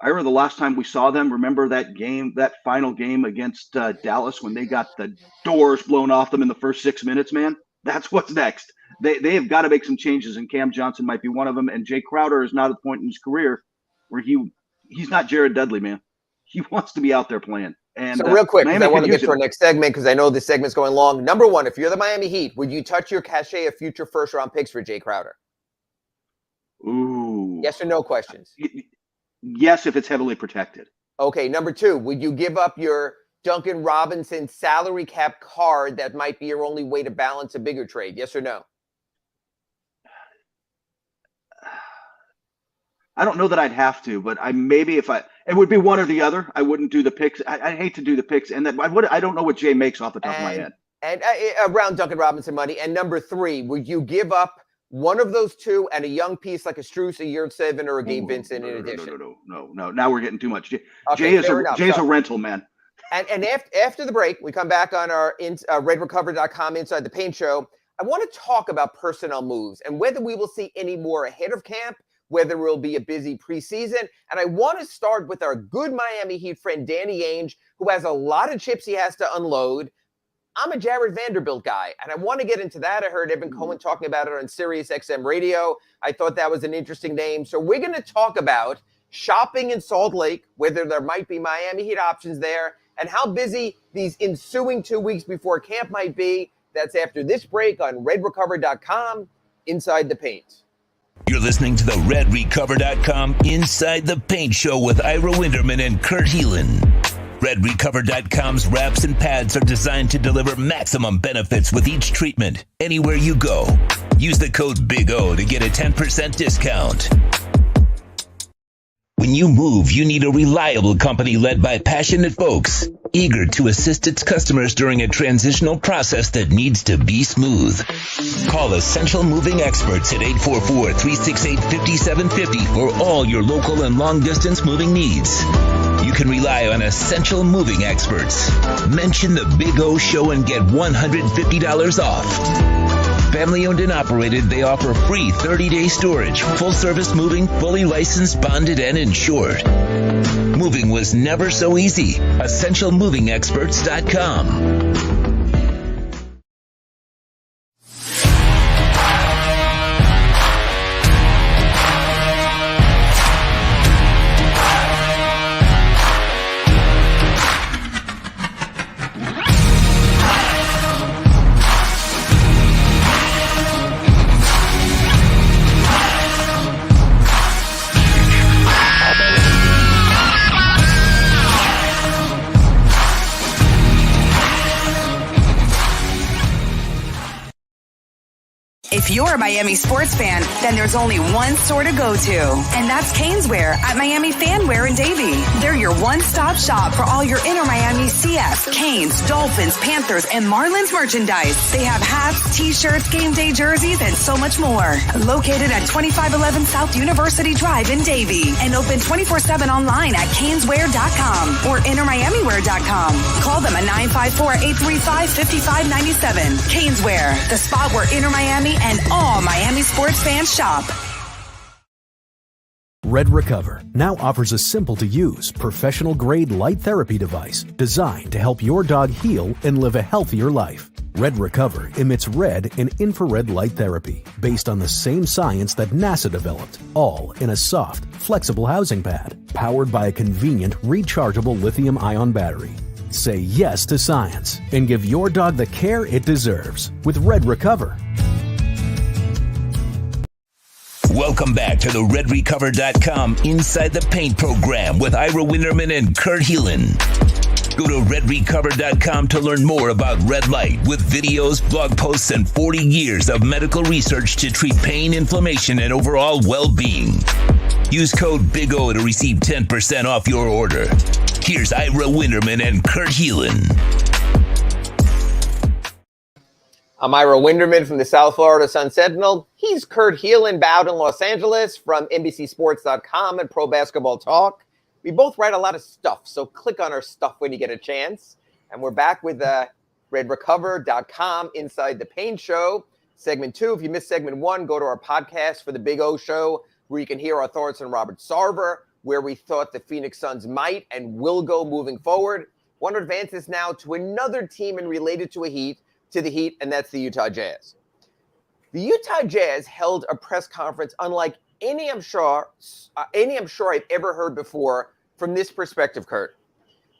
Speaker 12: I remember the last time we saw them. Remember that game, that final game against Dallas when they got the doors blown off them in the first 6 minutes. Man, that's what's next. They have got to make some changes, and Cam Johnson might be one of them. And Jay Crowder is not at the point in his career where he's not Jared Dudley, man. He wants to be out there playing. And
Speaker 11: so real quick, because I want to get to our next segment because I know this segment's going long. Number one, if you're the Miami Heat, would you touch your cachet of future first-round picks for Jay Crowder?
Speaker 12: Ooh.
Speaker 11: Yes or no questions?
Speaker 12: Yes, if it's heavily protected.
Speaker 11: Okay, number two, would you give up your Duncan Robinson salary cap card that might be your only way to balance a bigger trade? Yes or no?
Speaker 12: I don't know that I'd have to, but it would be one or the other. I wouldn't do the picks. I hate to do the picks, and I don't know what Jay makes off the top of my head.
Speaker 11: And around Duncan Robinson money. And number three, would you give up one of those two and a young piece like a Strus, a Yurtseven, or a Gabe Vincent in addition?
Speaker 12: No. Now we're getting too much. Jay's a rental, man.
Speaker 11: And after the break, we come back on our redrecover.com Inside the Paint show. I want to talk about personnel moves and whether we will see any more ahead of camp, whether it will be a busy preseason. And I want to start with our good Miami Heat friend, Danny Ainge, who has a lot of chips he has to unload. I'm a Jared Vanderbilt guy, and I want to get into that. I heard Evan Cohen talking about it on Sirius XM Radio. I thought that was an interesting name. So we're going to talk about shopping in Salt Lake, whether there might be Miami Heat options there, and how busy these ensuing 2 weeks before camp might be. That's after this break on redrecover.com, Inside the Paint.
Speaker 3: You're listening to the redrecover.com Inside the Paint show with Ira Winderman and Kurt Heelan. RedRecover.com's wraps and pads are designed to deliver maximum benefits with each treatment, anywhere you go. Use the code Big O to get a 10% discount. When you move, you need a reliable company led by passionate folks, eager to assist its customers during a transitional process that needs to be smooth. Call Essential Moving Experts at 844-368-5750 for all your local and long-distance moving needs. You can rely on Essential Moving Experts. Mention the Big O Show and get $150 off. Family owned and operated, they offer free 30-day storage, full-service moving, fully licensed, bonded, and insured. Moving was never so easy. EssentialMovingExperts.com.
Speaker 2: If you're a Miami sports fan, then there's only one store to go to, and that's Caneswear at Miami Fanwear in Davie. They're your one-stop shop for all your Inter Miami CS, Canes, Dolphins, Panthers, and Marlins merchandise. They have hats, t-shirts, game day jerseys, and so much more. Located at 2511 South University Drive in Davie, and open 24/7 online at caneswear.com or intermiamiwear.com. Call them at 954-835-5597. Caneswear, the spot where Inter Miami and all Miami sports fans shop.
Speaker 8: Red Recover now offers a simple-to-use, professional-grade light therapy device designed to help your dog heal and live a healthier life. Red Recover emits red and infrared light therapy based on the same science that NASA developed, all in a soft, flexible housing pad powered by a convenient, rechargeable lithium-ion battery. Say yes to science and give your dog the care it deserves with Red Recover.
Speaker 3: Welcome back to the RedRecover.com Inside the Paint program with Ira Winterman and Kurt Heelan. Go to RedRecover.com to learn more about red light with videos, blog posts, and 40 years of medical research to treat pain, inflammation, and overall well-being. Use code Big O to receive 10% off your order. Here's Ira Winterman and Kurt Heelan.
Speaker 11: I'm Ira Winderman from the South Florida Sun Sentinel. He's Kurt Heelan, out in Los Angeles from NBCSports.com and Pro Basketball Talk. We both write a lot of stuff, so click on our stuff when you get a chance. And we're back with RedRecover.com Inside the Pain Show. Segment 2, if you missed segment 1, go to our podcast for the Big O Show, where you can hear our thoughts on Robert Sarver, where we thought the Phoenix Suns might and will go moving forward. Want to advance this now to another team and related to the Heat, and that's the Utah Jazz. The Utah Jazz held a press conference unlike any I'm sure I've ever heard before from this perspective, Kurt.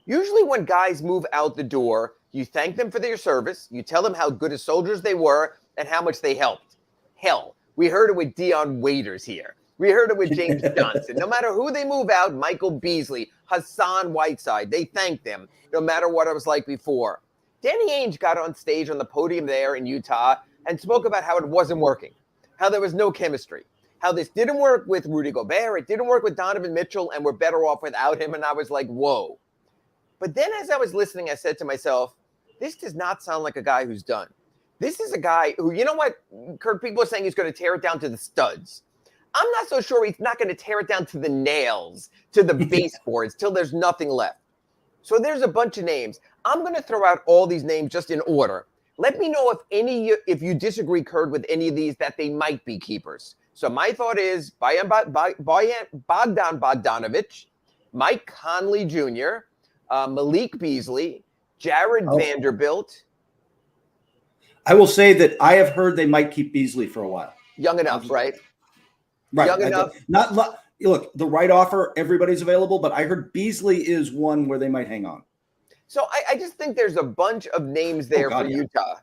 Speaker 11: Usually when guys move out the door, you thank them for their service, you tell them how good as soldiers they were and how much they helped. Hell, we heard it with Dion Waiters here. We heard it with James Johnson. No matter who they move out, Michael Beasley, Hassan Whiteside, they thank them no matter what it was like before. Danny Ainge got on stage on the podium there in Utah and spoke about how it wasn't working, how there was no chemistry, how this didn't work with Rudy Gobert, it didn't work with Donovan Mitchell, and we're better off without him. And I was like, whoa. But then as I was listening, I said to myself, this does not sound like a guy who's done. This is a guy who, you know what, Kurt, people are saying he's going to tear it down to the studs. I'm not so sure he's not going to tear it down to the nails, to the baseboards, till there's nothing left. So there's a bunch of names. I'm going to throw out all these names just in order. Let me know if you disagree, Kurt, with any of these, that they might be keepers. So my thought is Bogdan Bogdanovic, Mike Conley Jr., Malik Beasley, Jared Vanderbilt.
Speaker 13: I will say that I have heard they might keep Beasley for a while.
Speaker 11: Young enough, right?
Speaker 13: Right.
Speaker 11: Young enough.
Speaker 13: Look, the right offer, everybody's available, but I heard Beasley is one where they might hang on.
Speaker 11: So I just think there's a bunch of names there for Utah.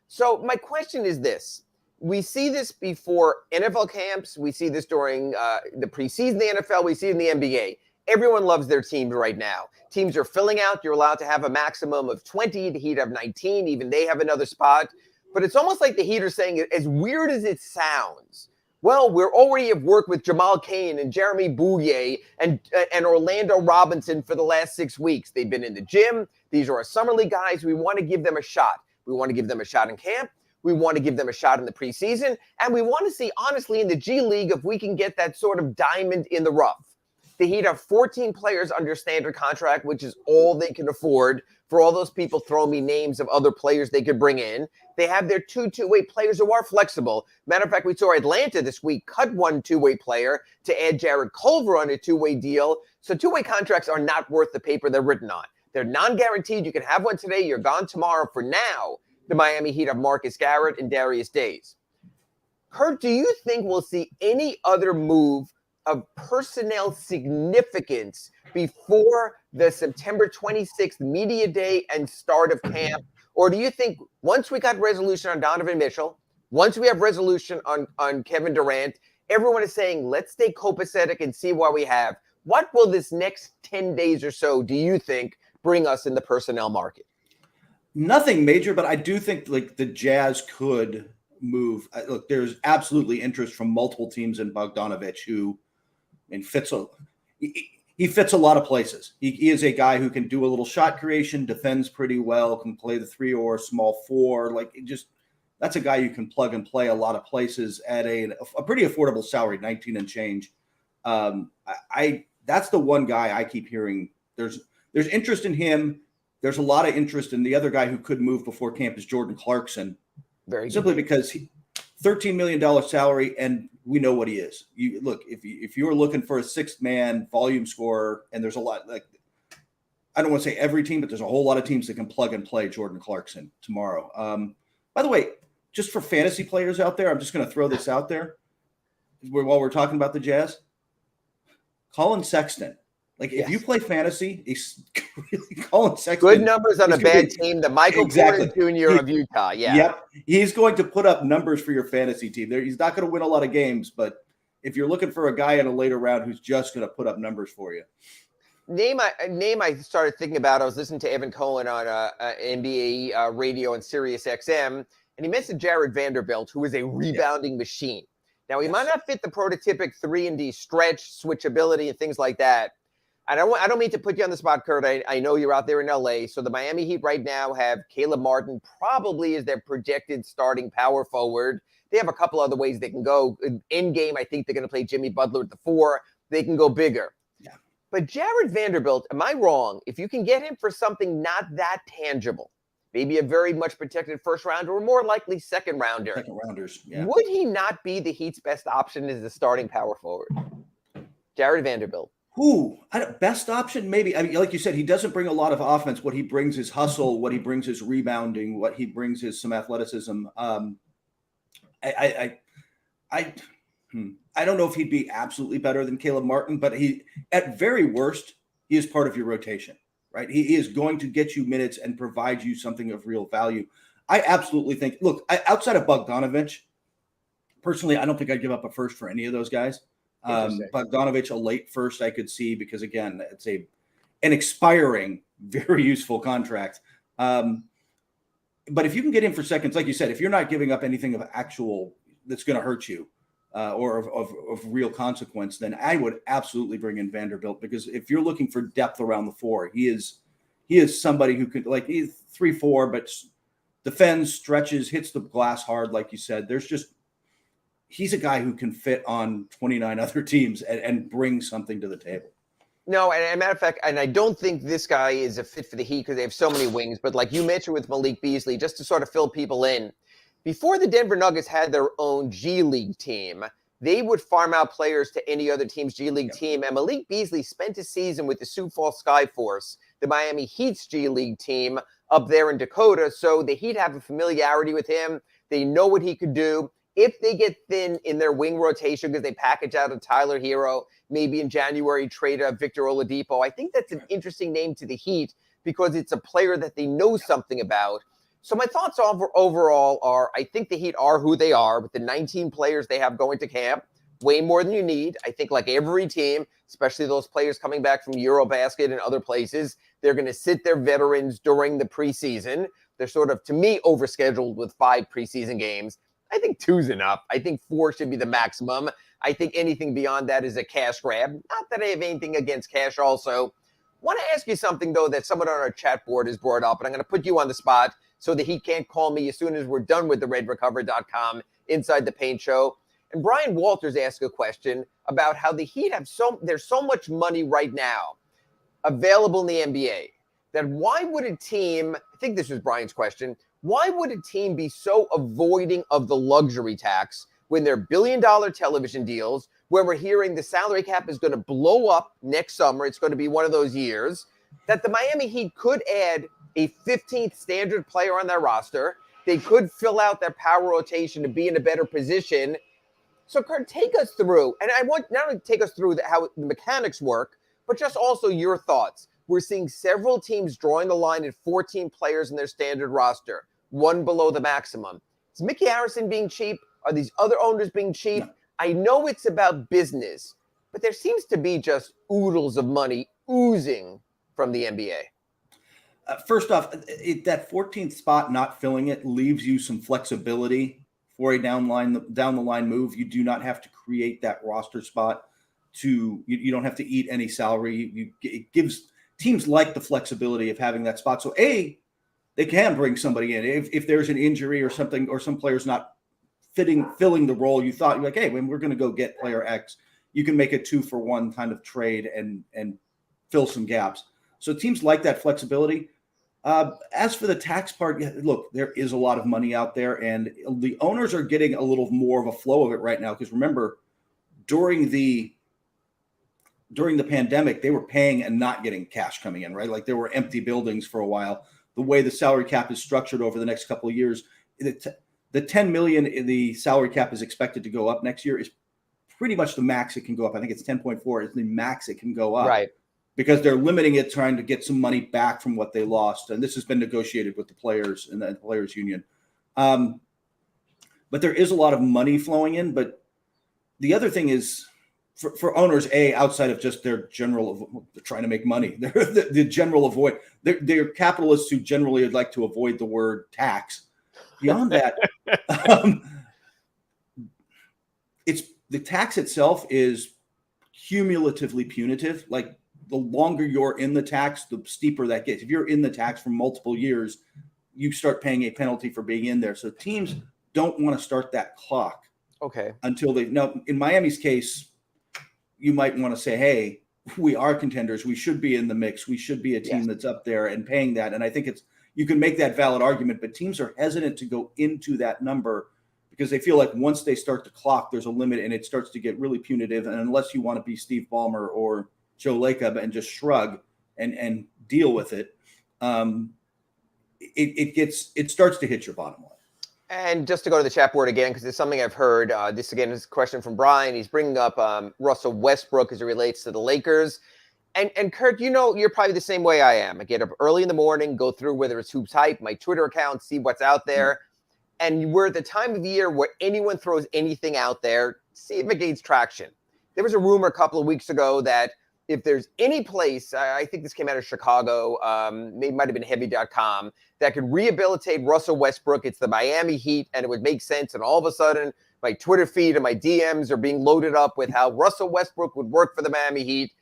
Speaker 11: So my question is this. We see this before NFL camps. We see this during the preseason of the NFL. We see it in the NBA. Everyone loves their teams right now. Teams are filling out. You're allowed to have a maximum of 20. The Heat have 19. Even they have another spot. But it's almost like the Heat are saying, as weird as it sounds, well, we're already have worked with Jamal Cain and Jeremy Bouye and Orlando Robinson for the last 6 weeks. They've been in the gym. These are our summer league guys. We want to give them a shot. We want to give them a shot in camp. We want to give them a shot in the preseason. And we want to see, honestly, in the G League, if we can get that sort of diamond in the rough. The Heat have 14 players under standard contract, which is all they can afford for all those people throwing me names of other players they could bring in. They have their two-way players who are flexible. Matter of fact, we saw Atlanta this week cut one two-way player to add Jared Culver on a two-way deal. So two-way contracts are not worth the paper they're written on. They're non-guaranteed. You can have one today. You're gone tomorrow. For now, the Miami Heat have Marcus Garrett and Darius Days. Kurt, do you think we'll see any other move of personnel significance before the September 26th media day and start of camp? Or do you think once we got resolution on Donovan Mitchell, once we have resolution on Kevin Durant, everyone is saying, let's stay copacetic and see what we have. What will this next 10 days or so, do you think, bring us in the personnel market?
Speaker 13: Nothing major, but I do think like the Jazz could move. Look, there's absolutely interest from multiple teams in Bogdanovich, who he fits a lot of places. He is a guy who can do a little shot creation, defends pretty well, can play the 3 or small 4. That's a guy you can plug and play a lot of places at a pretty affordable salary, 19 and change. That's the one guy I keep hearing. There's interest in him. There's a lot of interest in the other guy who could move before camp is Jordan Clarkson. Simply because $13 million salary, and we know what he is. You look, if you're looking for a 6-man volume scorer, and there's a lot, I don't want to say every team, but there's a whole lot of teams that can plug and play Jordan Clarkson tomorrow. By the way, just for fantasy players out there, I'm just going to throw this out there while we're talking about the Jazz. Colin Sexton. If you play fantasy, he's really Colin Sexton.
Speaker 11: Good numbers on a bad team. The Michael Porter Jr. of Utah. Yeah.
Speaker 13: Yep. He's going to put up numbers for your fantasy team. He's not going to win a lot of games, but if you're looking for a guy in a later round who's just going to put up numbers for you.
Speaker 11: Name I started thinking about, I was listening to Evan Cohen on NBA radio and Sirius XM, and he mentioned Jared Vanderbilt, who is a rebounding machine. Now, he might not fit the prototypic 3-and-D stretch, switchability, and things like that. I don't mean to put you on the spot, Kurt. I know you're out there in LA. So the Miami Heat right now have Caleb Martin probably as their projected starting power forward. They have a couple other ways they can go. In game, I think they're going to play Jimmy Butler at the 4. They can go bigger.
Speaker 13: Yeah.
Speaker 11: But Jared Vanderbilt, am I wrong? If you can get him for something not that tangible, maybe a very much protected first rounder or more likely second rounders,
Speaker 13: yeah.
Speaker 11: Would he not be the Heat's best option as the starting power forward? Jared Vanderbilt.
Speaker 13: Best option, maybe. I mean, like you said, he doesn't bring a lot of offense. What he brings is hustle. What he brings is rebounding. What he brings is some athleticism. I don't know if he'd be absolutely better than Caleb Martin, but he, at very worst, he is part of your rotation, right? He is going to get you minutes and provide you something of real value. I absolutely think, outside of Bogdanovich, personally, I don't think I'd give up a first for any of those guys. Bogdanovich, a late first, I could see, because again, it's an expiring, very useful contract. But if you can get him for seconds, like you said, if you're not giving up anything of actual that's going to hurt you or of real consequence, then I would absolutely bring in Vanderbilt, because if you're looking for depth around the 4, he is somebody who could, he's 3-4, but defends, stretches, hits the glass hard, like you said. He's a guy who can fit on 29 other teams and bring something to the table.
Speaker 11: No, and as a matter of fact, and I don't think this guy is a fit for the Heat because they have so many wings, but like you mentioned with Malik Beasley, just to sort of fill people in, before the Denver Nuggets had their own G League team, they would farm out players to any other team's G League team, and Malik Beasley spent a season with the Sioux Falls Skyforce, the Miami Heat's G League team up there in Dakota, so the Heat have a familiarity with him. They know what he could do. If they get thin in their wing rotation because they package out a Tyler Hero, maybe in January trade Victor Oladipo, I think that's an interesting name to the Heat because it's a player that they know something about. So my thoughts overall are, I think the Heat are who they are with the 19 players they have going to camp, way more than you need. I think like every team, especially those players coming back from Eurobasket and other places, they're going to sit their veterans during the preseason. They're sort of, to me, overscheduled with 5 preseason games. I think 2's enough. I think 4 should be the maximum. I think anything beyond that is a cash grab. Not that I have anything against cash also. Want to ask you something, though, that someone on our chat board has brought up, and I'm going to put you on the spot so that he can't call me as soon as we're done with the RedRecover.com Inside the Paint show. And Brian Walters asked a question about how the Heat have there's so much money right now available in the NBA that why would a team, I think this was Brian's question, why would a team be so avoiding of the luxury tax when they're billion-dollar television deals, where we're hearing the salary cap is going to blow up next summer, it's going to be one of those years, that the Miami Heat could add a 15th standard player on their roster. They could fill out their power rotation to be in a better position. So, Kurt, take us through, and I want not only take us through how the mechanics work, but just also your thoughts. We're seeing several teams drawing the line at 14 players in their standard roster, one below the maximum. Is Mickey Harrison being cheap? Are these other owners being cheap? No. I know it's about business, but there seems to be just oodles of money oozing from the NBA.
Speaker 13: First off, that 14th spot, not filling it, leaves you some flexibility for a down the line move. You do not have to create that roster spot. You don't have to eat any salary. It gives teams like the flexibility of having that spot. So they can bring somebody in if there's an injury or something, or some player's not filling the role you thought. You're like, hey, when we're going to go get player X, you can make a 2-for-1 kind of trade and fill some gaps. So teams like that flexibility. As for the tax part, look, there is a lot of money out there, and the owners are getting a little more of a flow of it right now. Because remember, during the pandemic, they were paying and not getting cash coming in, right? Like there were empty buildings for a while. The way the salary cap is structured over the next couple of years, the 10 million in the salary cap is expected to go up next year is pretty much the max it can go up. I think it's 10.4 is the max it can go up.
Speaker 11: Right.
Speaker 13: Because they're limiting it, trying to get some money back from what they lost. And this has been negotiated with the players and the players union. But there is a lot of money flowing in. But the other thing is for owners, outside of just their general, they're trying to make money. They're the general avoid. They're capitalists who generally would like to avoid the word tax. Beyond that, it's the tax itself is cumulatively punitive. Like the longer you're in the tax, the steeper that gets. If you're in the tax for multiple years, you start paying a penalty for being in there. So teams don't want to start that clock.
Speaker 11: Okay.
Speaker 13: Until now, in Miami's case, you might want to say, hey, we are contenders. We should be in the mix. We should be a team that's up there and paying that. And I think you can make that valid argument, but teams are hesitant to go into that number because they feel like once they start to clock, there's a limit and it starts to get really punitive. And unless you want to be Steve Ballmer or Joe Lacob and just shrug and deal with it, it starts to hit your bottom line.
Speaker 11: And just to go to the chat board again, because it's something I've heard. This again is a question from Brian. He's bringing up Russell Westbrook as it relates to the Lakers. And Kurt, you're probably the same way I am. I get up early in the morning, go through whether it's Hoops Hype, my Twitter account, see what's out there. And we're at the time of year where anyone throws anything out there, see if it gains traction. There was a rumor a couple of weeks ago that if there's any place, I think this came out of Chicago, it might have been heavy.com, that could rehabilitate Russell Westbrook, it's the Miami Heat, and it would make sense. And all of a sudden, my Twitter feed and my DMs are being loaded up with how Russell Westbrook would work for the Miami Heat.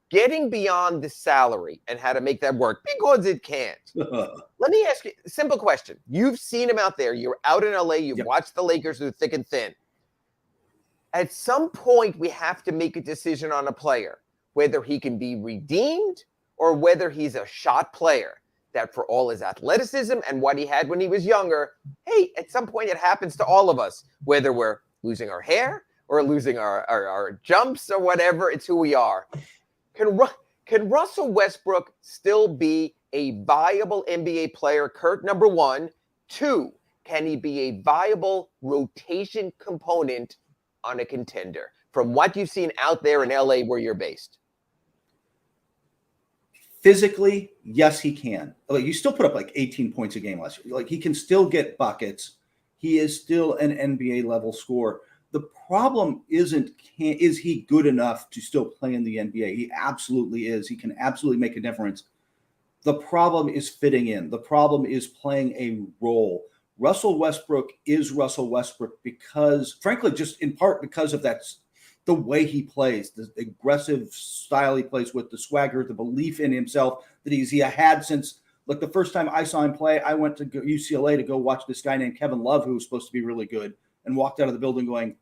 Speaker 11: Getting beyond the salary and how to make that work, because it can't. Let me ask you a simple question. You've seen him out there. You're out in LA. You've watched the Lakers through thick and thin. At some point, we have to make a decision on a player, whether he can be redeemed or whether he's a shot player that for all his athleticism and what he had when he was younger, hey, at some point it happens to all of us, whether we're losing our hair or losing our jumps or whatever, it's who we are. Can Russell Westbrook still be a viable NBA player, Kurt, number one? Two, can he be a viable rotation component on a contender from what you've seen out there in LA where you're based?
Speaker 13: Physically, yes, he can. Like, you still put up like 18 points a game last year. Like, he can still get buckets. He is still an NBA level scorer. The problem isn't, is he good enough to still play in the NBA? He absolutely is. He can absolutely make a difference. The problem is fitting in. The problem is playing a role. Russell Westbrook is Russell Westbrook because, frankly, just in part because of the way he plays, the aggressive style he plays with, the swagger, the belief in himself that he had since, like, the first time I saw him play, I went to UCLA to go watch this guy named Kevin Love, who was supposed to be really good, and walked out of the building going,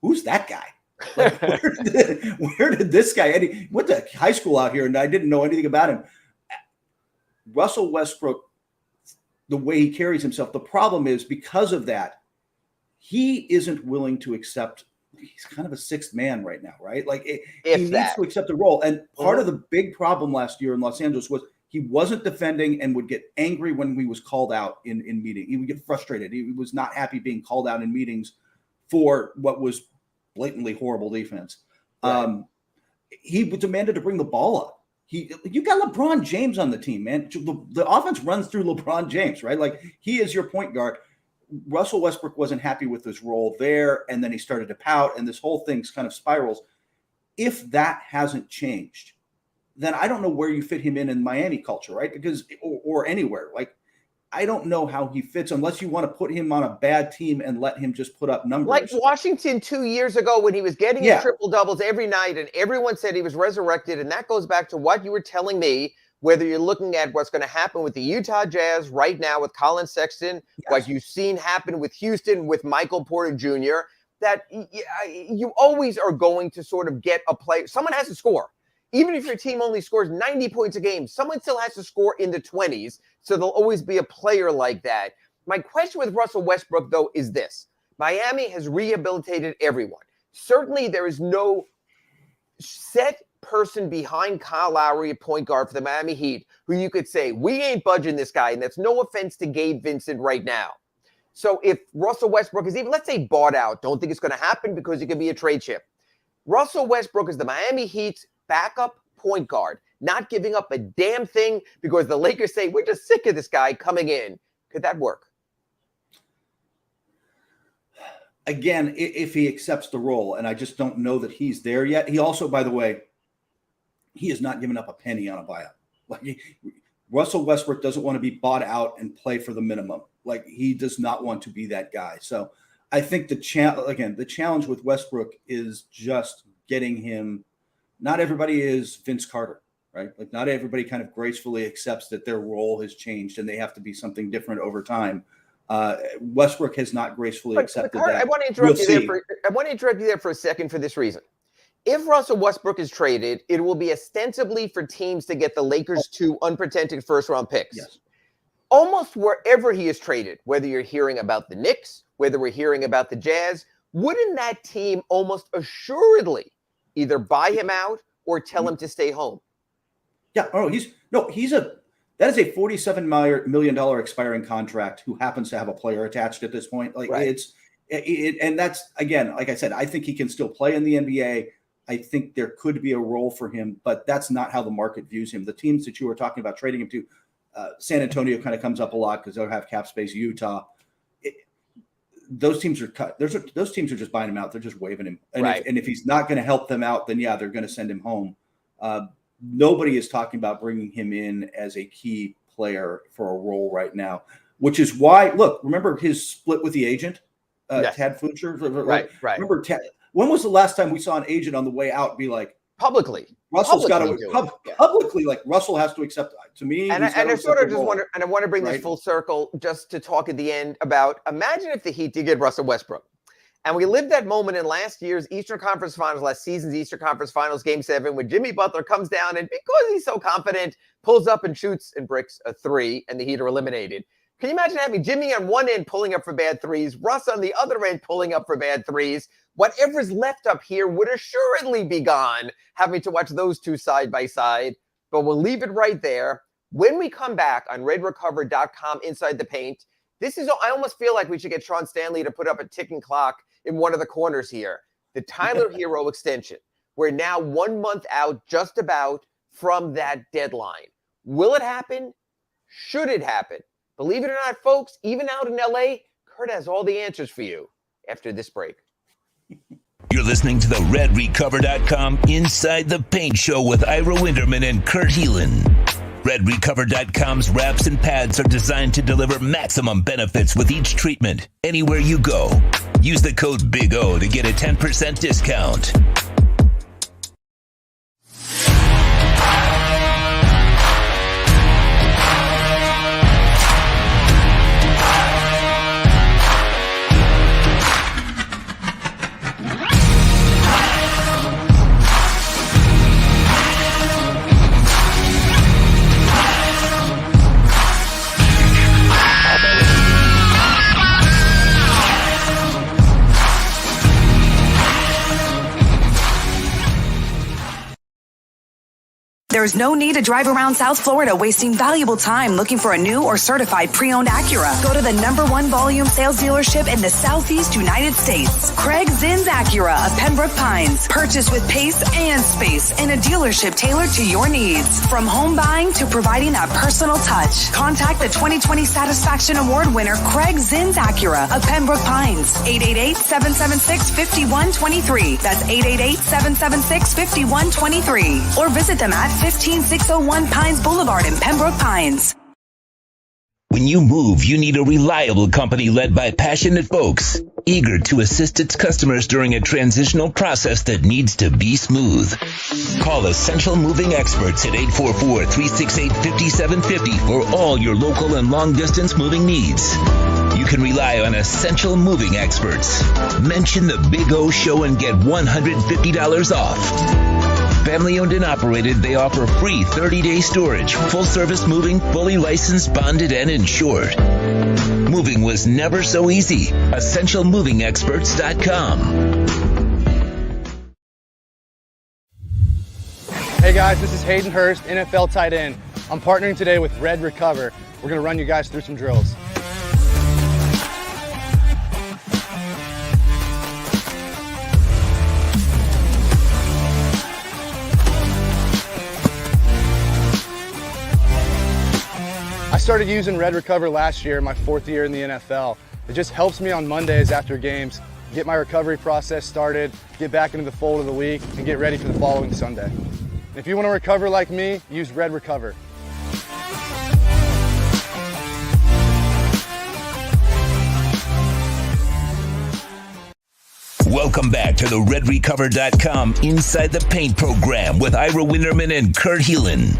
Speaker 13: who's that guy? Like, where did this guy? And he went to high school out here, and I didn't know anything about him. Russell Westbrook, the way he carries himself, the problem is because of that, he isn't willing to accept. He's kind of a sixth man right now, right? Like he needs to accept a role. And part of the big problem last year in Los Angeles was he wasn't defending and would get angry when he was called out in meeting. He would get frustrated. He was not happy being called out in meetings for what was blatantly horrible defense. Right. He demanded to bring the ball up. You got LeBron James on the team, man. The offense runs through LeBron James, right? Like, he is your point guard. Russell Westbrook wasn't happy with his role there, and then he started to pout, and this whole thing's kind of spirals. If that hasn't changed, then I don't know where you fit him in Miami culture, right? Because or anywhere. Like, I don't know how he fits unless you want to put him on a bad team and let him just put up numbers.
Speaker 11: Like Washington 2 years ago when he was getting his triple doubles every night and everyone said he was resurrected. And that goes back to what you were telling me, whether you're looking at what's going to happen with the Utah Jazz right now with Colin Sexton, what you've seen happen with Houston with Michael Porter Jr., that you always are going to sort of get a play. Someone has to score. Even if your team only scores 90 points a game, someone still has to score in the 20s. So there'll always be a player like that. My question with Russell Westbrook, though, is this. Miami has rehabilitated everyone. Certainly there is no set person behind Kyle Lowry at point guard for the Miami Heat who you could say, we ain't budging this guy. And that's no offense to Gabe Vincent right now. So if Russell Westbrook is even, let's say, bought out, don't think it's going to happen because it could be a trade chip. Russell Westbrook is the Miami Heat's backup point guard, not giving up a damn thing because the Lakers say, we're just sick of this guy coming in. Could that work?
Speaker 13: Again, if he accepts the role, and I just don't know that he's there yet. He also, by the way, he has not given up a penny on a buyout. Like Russell Westbrook doesn't want to be bought out and play for the minimum. Like he does not want to be that guy. So I think the challenge with Westbrook is just getting him. Not everybody is Vince Carter, right? Like not everybody kind of gracefully accepts that their role has changed and they have to be something different over time. Westbrook has not gracefully accepted that.
Speaker 11: I want to interrupt you there for a second for this reason. If Russell Westbrook is traded, it will be ostensibly for teams to get the Lakers 2 unprotected first-round picks.
Speaker 13: Yes.
Speaker 11: Almost wherever he is traded, whether you're hearing about the Knicks, whether we're hearing about the Jazz, wouldn't that team almost assuredly either buy him out or tell him to stay home?
Speaker 13: Yeah. Oh, that is a $47 million expiring contract who happens to have a player attached at this point. Like and that's, again, like I said, I think he can still play in the NBA. I think there could be a role for him, but that's not how the market views him. The teams that you were talking about trading him to, San Antonio kind of comes up a lot because they'll have cap space. Utah, those teams are cut. Those teams are just buying him out. They're just waving him. And if he's not going to help them out, then they're going to send him home. Nobody is talking about bringing him in as a key player for a role right now, which is why, look, remember his split with the agent, Tad Fletcher?
Speaker 11: Right.
Speaker 13: Remember Tad? When was the last time we saw an agent on the way out be like,
Speaker 11: publicly?
Speaker 13: Russell's got to publicly, like Russell has to accept. To me,
Speaker 11: and I sort of just wonder, and I want to bring this full circle just to talk at the end about. Imagine if the Heat did get Russell Westbrook, and we lived that moment in last season's Eastern Conference Finals, Game 7, when Jimmy Butler comes down and because he's so confident, pulls up and shoots and bricks a 3, and the Heat are eliminated. Can you imagine having Jimmy on one end pulling up for bad threes, Russ on the other end pulling up for bad threes? Whatever's left up here would assuredly be gone, having to watch those two side by side. But we'll leave it right there. When we come back on RedRecover.com Inside the Paint, I almost feel like we should get Sean Stanley to put up a ticking clock in one of the corners here. The Tyler Hero extension. We're now 1 month out just about from that deadline. Will it happen? Should it happen? Believe it or not, folks, even out in LA, Kurt has all the answers for you after this break.
Speaker 3: You're listening to the RedRecover.com Inside the Paint Show with Ira Winderman and Kurt Heelan. RedRecover.com's wraps and pads are designed to deliver maximum benefits with each treatment, anywhere you go. Use the code Big O to get a 10% discount.
Speaker 2: There's no need to drive around South Florida wasting valuable time looking for a new or certified pre-owned Acura. Go to the #1 volume sales dealership in the Southeast United States. Craig Zinn's Acura of Pembroke Pines. Purchase with pace and space in a dealership tailored to your needs. From home buying to providing that personal touch. Contact the 2020 Satisfaction Award winner Craig Zinn's Acura of Pembroke Pines. 888-776-5123. That's 888-776-5123. Or visit them at 15601 Pines Boulevard in Pembroke Pines.
Speaker 3: When you move, you need a reliable company led by passionate folks, eager to assist its customers during a transitional process that needs to be smooth. Call Essential Moving Experts at 844-368-5750 for all your local and long-distance moving needs. You can rely on Essential Moving Experts. Mention the Big O Show and get $150 off. Family owned and operated, they offer free 30-day storage, full-service moving, fully licensed, bonded, and insured. Moving was never so easy. EssentialMovingExperts.com.
Speaker 14: Hey guys, this is Hayden Hurst, NFL tight end. I'm partnering today with Red Recover. We're going to run you guys through some drills. I started using Red Recover last year, my 4th year in the NFL. It just helps me on Mondays after games, get my recovery process started, get back into the fold of the week, and get ready for the following Sunday. And if you want to recover like me, use Red Recover.
Speaker 3: Welcome back to the RedRecover.com Inside the Paint program with Ira Winderman and Kurt Heelan.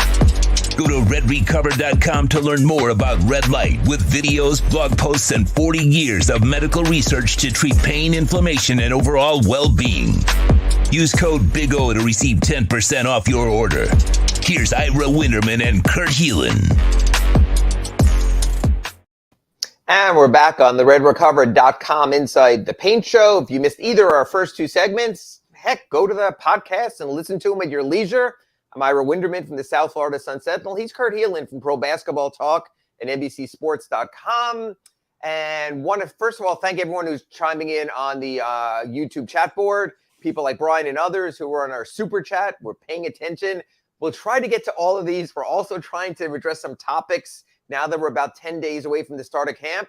Speaker 3: Go to RedRecover.com to learn more about red light with videos, blog posts, and 40 years of medical research to treat pain, inflammation, and overall well-being. Use code Big O to receive 10% off your order. Here's Ira Winderman and Kurt Heelan.
Speaker 11: And we're back on the RedRecover.com Inside the Paint Show. If you missed either of our first two segments, heck, go to the podcast and listen to them at your leisure. I'm Ira Winderman from the South Florida Sun Sentinel. He's Kurt Heelan from Pro Basketball Talk and NBCSports.com. And want to, first of all, thank everyone who's chiming in on the YouTube chat board. People like Brian and others who were on our super chat. We're paying attention. We'll try to get to all of these. We're also trying to address some topics now that we're about 10 days away from the start of camp.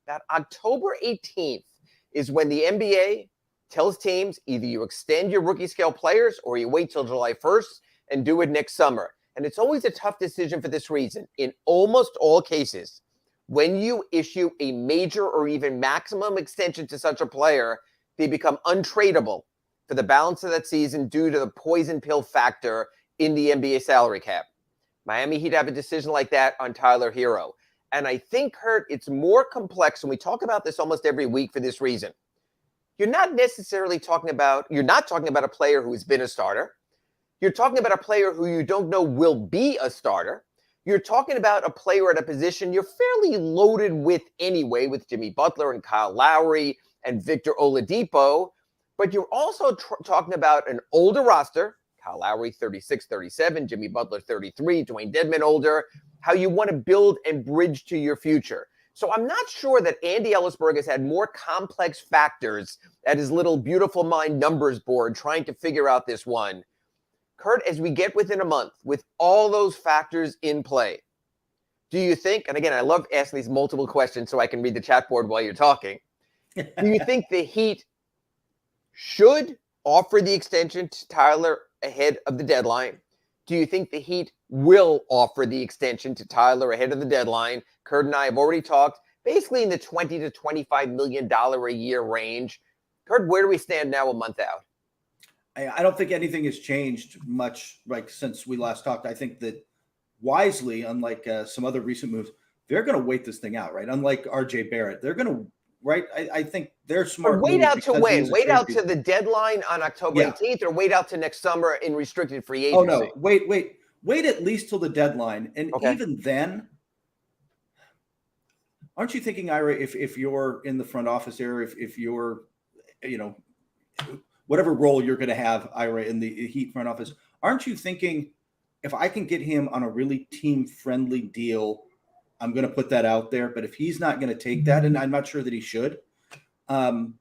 Speaker 11: That October 18th is when the NBA tells teams either you extend your rookie scale players or you wait till July 1st and do it next summer. And it's always a tough decision for this reason. In almost all cases, when you issue a major or even maximum extension to such a player, they become untradeable for the balance of that season due to the poison pill factor in the NBA salary cap. Miami Heat have a decision like that on Tyler Hero. And I think, Kurt, it's more complex, and we talk about this almost every week for this reason. You're not talking about a player who has been a starter. You're talking about a player who you don't know will be a starter. You're talking about a player at a position you're fairly loaded with anyway, with Jimmy Butler and Kyle Lowry and Victor Oladipo. But you're also talking about an older roster, Kyle Lowry 36, 37, Jimmy Butler 33, Dwayne Dedmon older, how you want to build and bridge to your future. So I'm not sure that Andy Ellisberg has had more complex factors at his little beautiful mind numbers board trying to figure out this one. Kurt, as we get within a month, with all those factors in play, do you think, and again, I love asking these multiple questions so I can read the chat board while you're talking. Do you think the Heat should offer the extension to Tyler ahead of the deadline? Do you think the Heat will offer the extension to Tyler ahead of the deadline? Kurt and I have already talked basically in the $20 to $25 million a year range. Kurt, where do we stand now a month out?
Speaker 13: I don't think anything has changed much since we last talked. I think that wisely, unlike some other recent moves, they're going to wait this thing out, right? Unlike RJ Barrett, they're going to, right? I think they're smart.
Speaker 11: But wait out to when? Wait out to the deadline on October 18th or wait out to next summer in restricted free agency?
Speaker 13: Oh, no. Wait at least till the deadline. And even then, aren't you thinking, Ira, if you're in the front office area, if you're, whatever role you're going to have, Ira, in the Heat front office, aren't you thinking, if I can get him on a really team-friendly deal, I'm going to put that out there. But if he's not going to take that, and I'm not sure that he should, I'm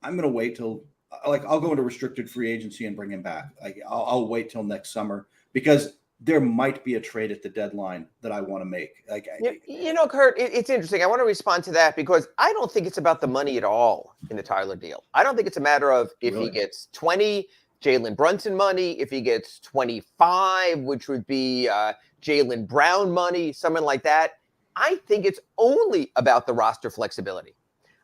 Speaker 13: going to wait till, I'll go into restricted free agency and bring him back. I'll wait till next summer because there might be a trade at the deadline that I want to make.
Speaker 11: Kurt, it's interesting. I want to respond to that because I don't think it's about the money at all in the Tyler deal. I don't think it's a matter of if he gets 20, Jalen Brunson money, if he gets 25, which would be Jaylen Brown money, something like that. I think it's only about the roster flexibility.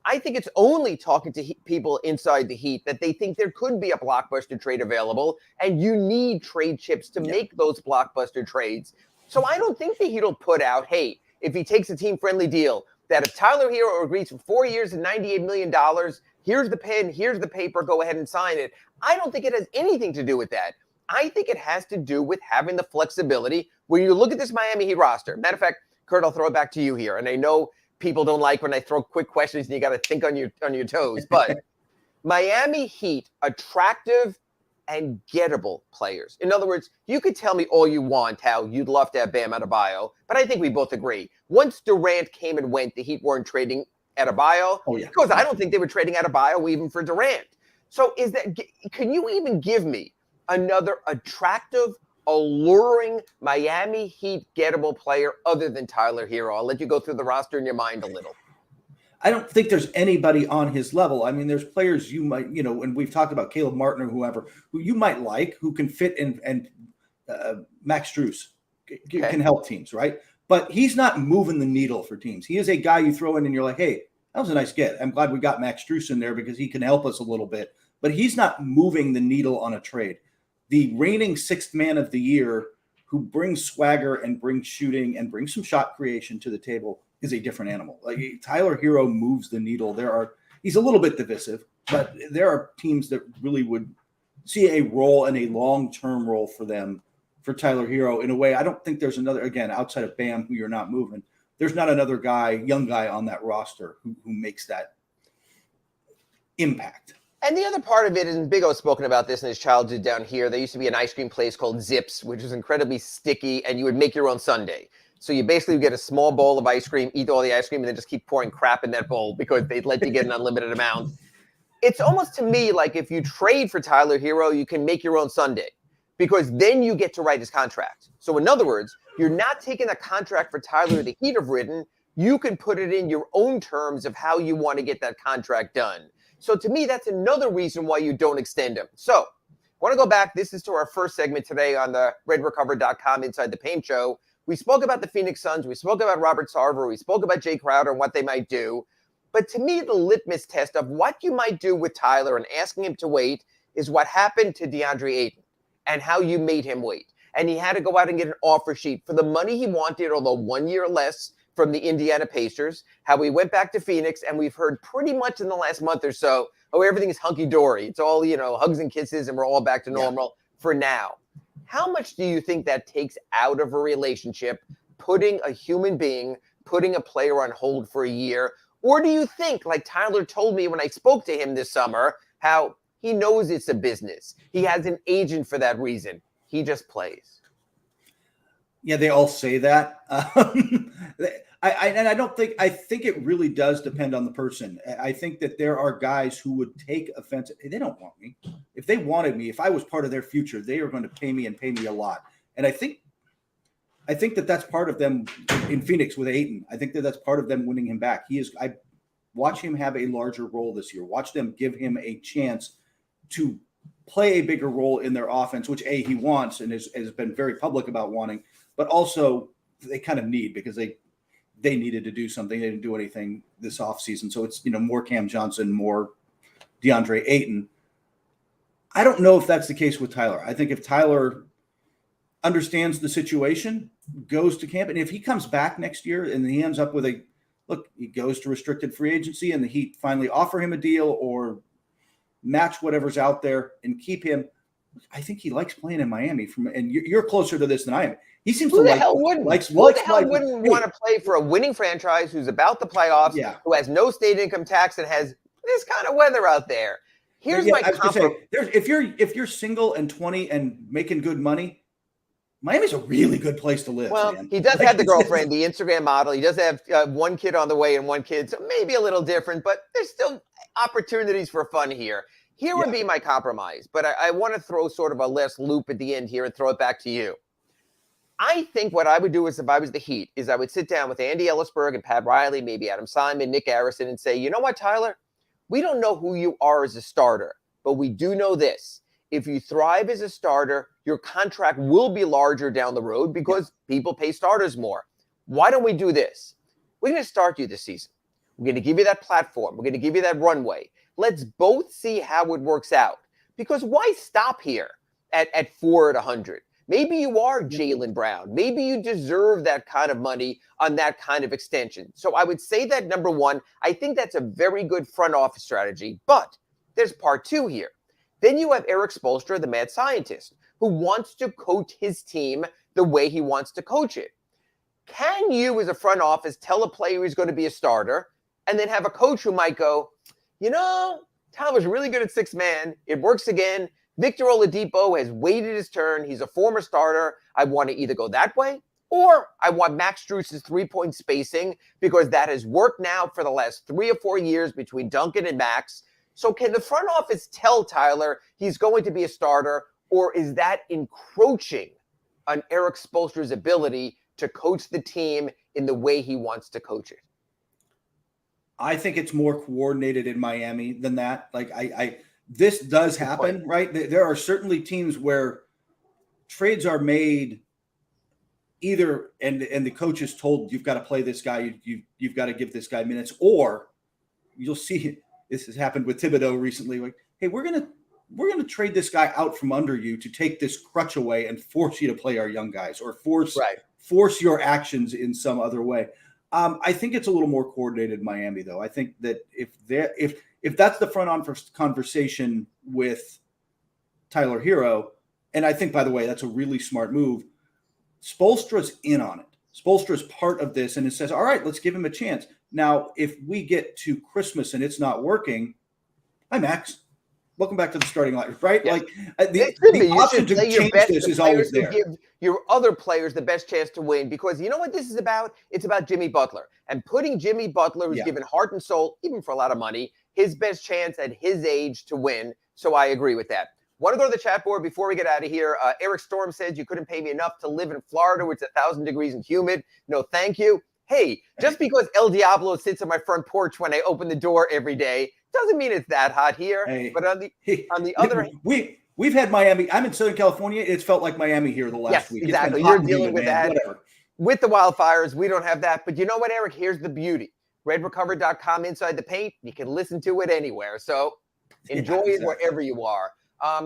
Speaker 11: I think it's only talking to people inside the Heat that they think there could be a blockbuster trade available, and you need trade chips to make those blockbuster trades. So I don't think the Heat will put out, hey, if he takes a team-friendly deal, that if Tyler Hero agrees for 4 years and $98 million, here's the pen, here's the paper, go ahead and sign it. I don't think it has anything to do with that. I think it has to do with having the flexibility. When you look at this Miami Heat roster, matter of fact, Kurt, I'll throw it back to you here. And I know people don't like when I throw quick questions and you got to think on your toes. But Miami Heat, attractive and gettable players. In other words, you could tell me all you want how you'd love to have Bam Adebayo, but I think we both agree. Once Durant came and went, the Heat weren't trading Adebayo. Because I don't think they were trading Adebayo even for Durant. So can you even give me another attractive, alluring Miami Heat gettable player other than Tyler Hero? I'll let you go through the roster in your mind a little.
Speaker 13: I don't think there's anybody on his level. I mean, there's players you might, and we've talked about Caleb Martin or whoever, who you might like, who can fit in, and Max Strus can help teams, right? But he's not moving the needle for teams. He is a guy you throw in and you're like, hey, that was a nice get. I'm glad we got Max Strus in there because he can help us a little bit. But he's not moving the needle on a trade. The reigning sixth man of the year, who brings swagger and brings shooting and brings some shot creation to the table, is a different animal. Like Tyler Hero moves the needle. He's a little bit divisive, but there are teams that really would see a role and a long-term role for them, for Tyler Hero, in a way. I don't think there's another, again, outside of Bam, who you're not moving. There's not another young guy on that roster who makes that impact.
Speaker 11: And the other part of it, and Big O's spoken about this in his childhood down here, there used to be an ice cream place called Zips, which was incredibly sticky, and you would make your own sundae. So you basically get a small bowl of ice cream, eat all the ice cream, and then just keep pouring crap in that bowl because they'd let you get an unlimited amount. It's almost to me like if you trade for Tyler Hero, you can make your own sundae because then you get to write his contract. So in other words, you're not taking a contract for Tyler the Heat have written. You can put it in your own terms of how you want to get that contract done. So to me, that's another reason why you don't extend him. So I want to go back. This is to our first segment today on the RedRecover.com Inside the Paint Show. We spoke about the Phoenix Suns. We spoke about Robert Sarver. We spoke about Jay Crowder and what they might do. But to me, the litmus test of what you might do with Tyler and asking him to wait is what happened to DeAndre Ayton and how you made him wait. And he had to go out and get an offer sheet for the money he wanted, although 1 year less, from the Indiana Pacers, how we went back to Phoenix, and we've heard pretty much in the last month or so, everything is hunky-dory. It's all, hugs and kisses, and we're all back to normal for now. How much do you think that takes out of a relationship, putting a human being, putting a player on hold for a year? Or do you think, like Tyler told me when I spoke to him this summer, how he knows it's a business. He has an agent for that reason. He just plays.
Speaker 13: Yeah, they all say that. I think it really does depend on the person. I think that there are guys who would take offense. They don't want me. If they wanted me, if I was part of their future, they are going to pay me and pay me a lot. And I think that that's part of them in Phoenix with Ayton. I think that that's part of them winning him back. I watch him have a larger role this year. Watch them give him a chance to play a bigger role in their offense, which he wants and has been very public about wanting, but also they kind of need, because they needed to do something. They didn't do anything this offseason. So it's, more Cam Johnson, more DeAndre Ayton. I don't know if that's the case with Tyler. I think if Tyler understands the situation, goes to camp, and if he comes back next year and he ends up with he goes to restricted free agency and the Heat finally offer him a deal or match whatever's out there and keep him, I think he likes playing in Miami. And you're closer to this than I am. He seems
Speaker 11: Who
Speaker 13: to
Speaker 11: the hell wouldn't want to play for a winning franchise who's about the playoffs, who has no state income tax and has this kind of weather out there? Here's my compromise.
Speaker 13: If you're single and 20 and making good money, Miami's a really good place to live.
Speaker 11: Well,
Speaker 13: man.
Speaker 11: He does have the girlfriend, the Instagram model. He does have one kid on the way and one kid, so maybe a little different, but there's still opportunities for fun here. Here would be my compromise, but I want to throw sort of a last loop at the end here and throw it back to you. I think what I would do is, if I was the Heat, is I would sit down with Andy Ellisberg and Pat Riley, maybe Adam Simon, Nick Harrison, and say, you know what, Tyler? We don't know who you are as a starter, but we do know this. If you thrive as a starter, your contract will be larger down the road because people pay starters more. Why don't we do this? we're going to start you this season. We're going to give you that platform. We're going to give you that runway. Let's both see how it works out. Because why stop here at 4 at 100? Maybe you are Jaylen Brown. Maybe you deserve that kind of money on that kind of extension. So I would say that, number one, I think that's a very good front office strategy. But there's part two here. Then you have Erik Spoelstra, the mad scientist, who wants to coach his team the way he wants to coach it. Can you, as a front office, tell a player he's going to be a starter and then have a coach who might go, you know, Tyler's really good at six-man. It works again. Victor Oladipo has waited his turn. He's a former starter. I want to either go that way or I want Max Strus's three-point spacing because that has worked now for the last 3 or 4 years between Duncan and Max. So can the front office tell Tyler he's going to be a starter, or is that encroaching on Erik Spoelstra's ability to coach the team in the way he wants to coach it?
Speaker 13: I think it's more coordinated in Miami than that. Like this does happen, right? There are certainly teams where trades are made either, and the coach is told you've got to play this guy, you've got to give this guy minutes, or you'll see this has happened with Thibodeau recently. Like, hey, we're gonna trade this guy out from under you to take this crutch away and force you to play our young guys, or force your actions in some other way. I think it's a little more coordinated in Miami, though. I think that if that's the front on conversation with Tyler Hero, and I think, by the way, that's a really smart move. Spoelstra's in on it. Spoelstra's part of this, and it says, all right, let's give him a chance. Now, if we get to Christmas and it's not working, hi, Max. Welcome back to the starting line, right?
Speaker 11: Yeah.
Speaker 13: Like the option to change this is always there.
Speaker 11: Give your other players the best chance to win, because you know what this is about? It's about Jimmy Butler. And putting Jimmy Butler, who's given heart and soul, even for a lot of money, his best chance at his age to win. So I agree with that. Want to go to the chat board before we get out of here. Eric Storm says, you couldn't pay me enough to live in Florida where it's 1,000 degrees and humid. No, thank you. Hey, just because El Diablo sits on my front porch when I open the door every day doesn't mean it's that hot here.
Speaker 13: Hey,
Speaker 11: but on the other hand,
Speaker 13: we've had Miami. I'm in Southern California. It's felt like Miami here the last week.
Speaker 11: Exactly. You're dealing with that. Whatever. With the wildfires, we don't have that. But you know what, Eric? Here's the beauty. RedRecover.com inside the paint. You can listen to it anywhere. So enjoy it wherever you are.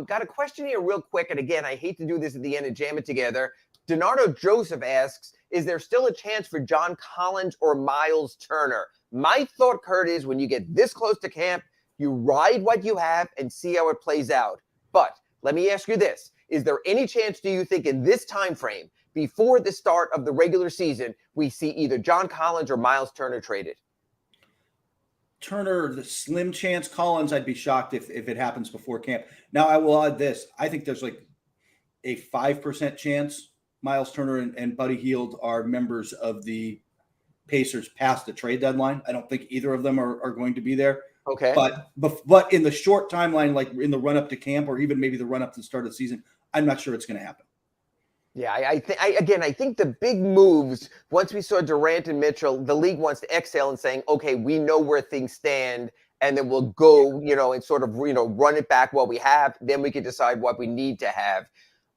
Speaker 11: Got a question here real quick. And again, I hate to do this at the end and jam it together. Donardo Joseph asks, is there still a chance for John Collins or Miles Turner? My thought, Kurt, is when you get this close to camp, you ride what you have and see how it plays out. But let me ask you this. Is there any chance, do you think, in this time frame, before the start of the regular season, we see either John Collins or Miles Turner traded?
Speaker 13: Turner, the slim chance. Collins, I'd be shocked if it happens before camp. Now, I will add this. I think there's like a 5% chance Miles Turner and Buddy Hield are members of the Pacers past the trade deadline. I don't think either of them are going to be there.
Speaker 11: Okay.
Speaker 13: But in the short timeline, like in the run-up to camp or even maybe the run-up to the start of the season, I'm not sure it's going to happen.
Speaker 11: Yeah, I think the big moves, once we saw Durant and Mitchell, the league wants to exhale and saying, okay, we know where things stand, and then we'll go, and sort of, run it back what we have. Then we can decide what we need to have.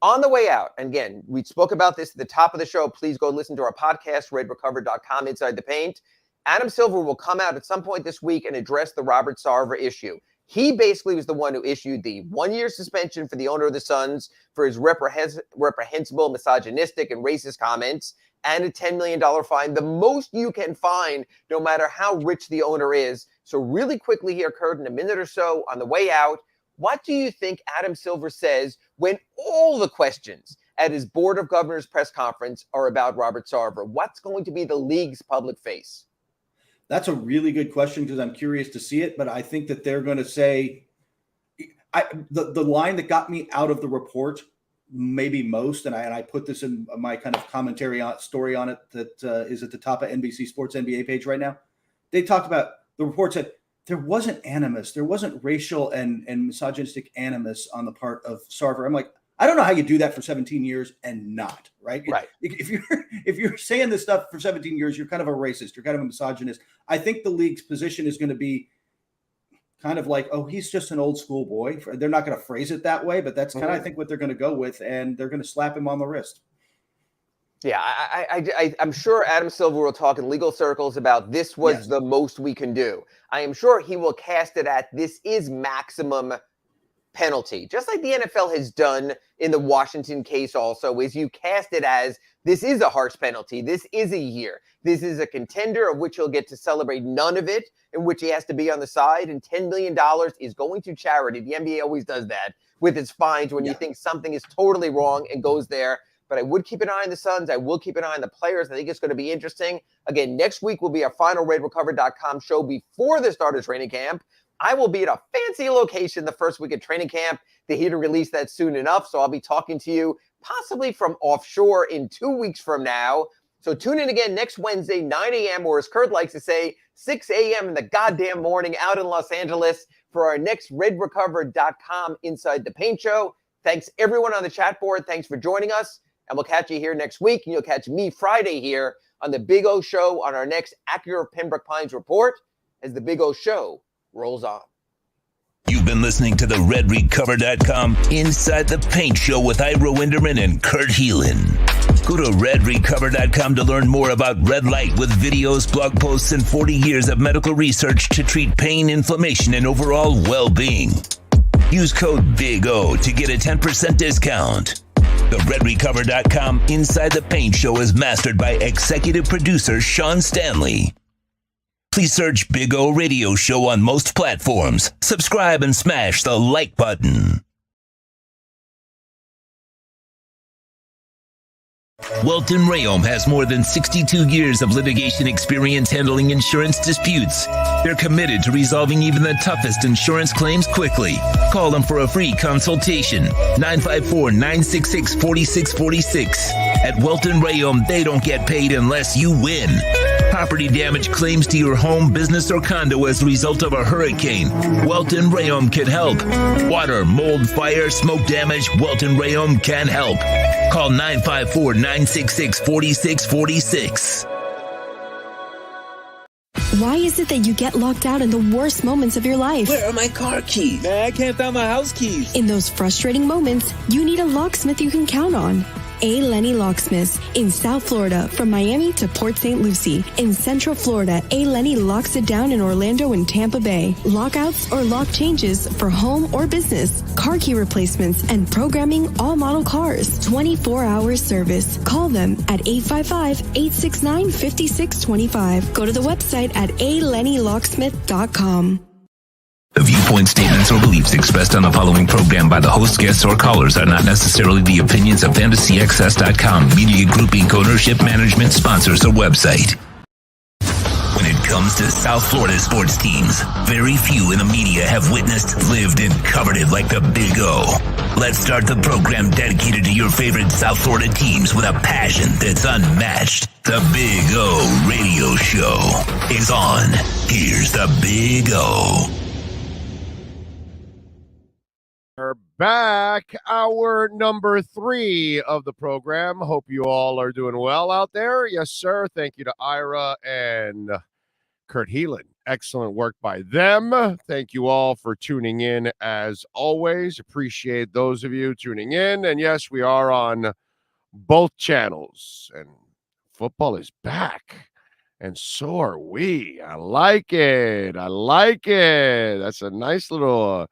Speaker 11: On the way out, and again, we spoke about this at the top of the show. Please go listen to our podcast, RedRecover.com, Inside the Paint. Adam Silver will come out at some point this week and address the Robert Sarver issue. He basically was the one who issued the 1-year suspension for the owner of the Suns for his reprehensible, misogynistic, and racist comments, and a $10 million fine, the most you can fine, no matter how rich the owner is. So really quickly here, Kurt, in a minute or so on the way out, what do you think Adam Silver says when all the questions at his Board of Governors press conference are about Robert Sarver? What's going to be the league's public face?
Speaker 13: That's a really good question because I'm curious to see it, but I think that they're going to say the line that got me out of the report maybe most, and I put this in my kind of commentary story on it that is at the top of NBC Sports NBA page right now. They talked about, the report said there wasn't animus, there wasn't racial and misogynistic animus on the part of Sarver. I'm like, I don't know how you do that for 17 years and not, right?
Speaker 11: Right.
Speaker 13: If you're saying this stuff for 17 years, you're kind of a racist, you're kind of a misogynist. I think the league's position is going to be kind of like, oh, he's just an old school boy. They're not going to phrase it that way, but that's kind of, I think, what they're going to go with, and they're going to slap him on the wrist.
Speaker 11: Yeah, I'm sure Adam Silver will talk in legal circles about this was
Speaker 13: Yes.
Speaker 11: the most we can do. I am sure he will cast it at this is maximum penalty, just like the NFL has done in the Washington case also, is you cast it as this is a harsh penalty. This is a year. This is a contender of which he'll get to celebrate none of it, in which he has to be on the side, and $10 million is going to charity. The NBA always does that with its fines when you think something is totally wrong and goes there. But I would keep an eye on the Suns. I will keep an eye on the players. I think it's going to be interesting. Again, next week will be our final RedRecover.com show before the start of training camp. I will be at a fancy location the first week of training camp. The Heat will release that soon enough, so I'll be talking to you possibly from offshore in 2 weeks from now. So tune in again next Wednesday, 9 a.m., or as Kurt likes to say, 6 a.m. in the goddamn morning out in Los Angeles for our next RedRecover.com Inside the Paint show. Thanks, everyone on the chat board. Thanks for joining us. And we'll catch you here next week. And you'll catch me Friday here on the Big O Show on our next Acura Pembroke Pines report as the Big O Show rolls on.
Speaker 3: You've been listening to the RedRecover.com Inside the Paint Show with Ira Winderman and Kurt Heelan. Go to RedRecover.com to learn more about Red Light with videos, blog posts, and 40 years of medical research to treat pain, inflammation, and overall well-being. Use code BIG-O to get a 10% discount. The RedRecover.com Inside the Paint Show is mastered by executive producer Sean Stanley. Please search Big O Radio Show on most platforms. Subscribe and smash the like button. Welton Rayom has more than 62 years of litigation experience handling insurance disputes. They're committed to resolving even the toughest insurance claims quickly. Call them for a free consultation. 954-966-4646. At Welton Rayom, they don't get paid unless you win. Property damage claims to your home, business, or condo as a result of a hurricane. Welton Rayom can help. Water, mold, fire, smoke damage, Welton Rayom can help. Call 954-966-4646.
Speaker 4: Why is it that you get locked out in the worst moments of your life?
Speaker 5: Where are my car keys? Man, I can't find my house keys.
Speaker 4: In those frustrating moments, you need a locksmith you can count on. A. Lenny Locksmiths in South Florida, from Miami to Port St. Lucie. In Central Florida, A. Lenny locks it down in Orlando and Tampa Bay. Lockouts or lock changes for home or business. Car key replacements and programming all model cars. 24-hour service. Call them at 855-869-5625. Go to the website at alennylocksmith.com.
Speaker 3: The viewpoint, statements, or beliefs expressed on the following program by the host, guests, or callers are not necessarily the opinions of FantasyAccess.com, Media Group Inc., ownership, management, sponsors, or website. When it comes to South Florida sports teams, very few in the media have witnessed, lived, and covered it like the Big O. Let's start the program dedicated to your favorite South Florida teams with a passion that's unmatched. The Big O Radio Show is on. Here's the Big O.
Speaker 9: We're back, hour number 3 of the program. Hope you all are doing well out there. Yes, sir. Thank you to Ira and Kurt Heelan. Excellent work by them. Thank you all for tuning in as always. Appreciate those of you tuning in. And yes, we are on both channels. And football is back. And so are we. I like it. I like it. That's a nice little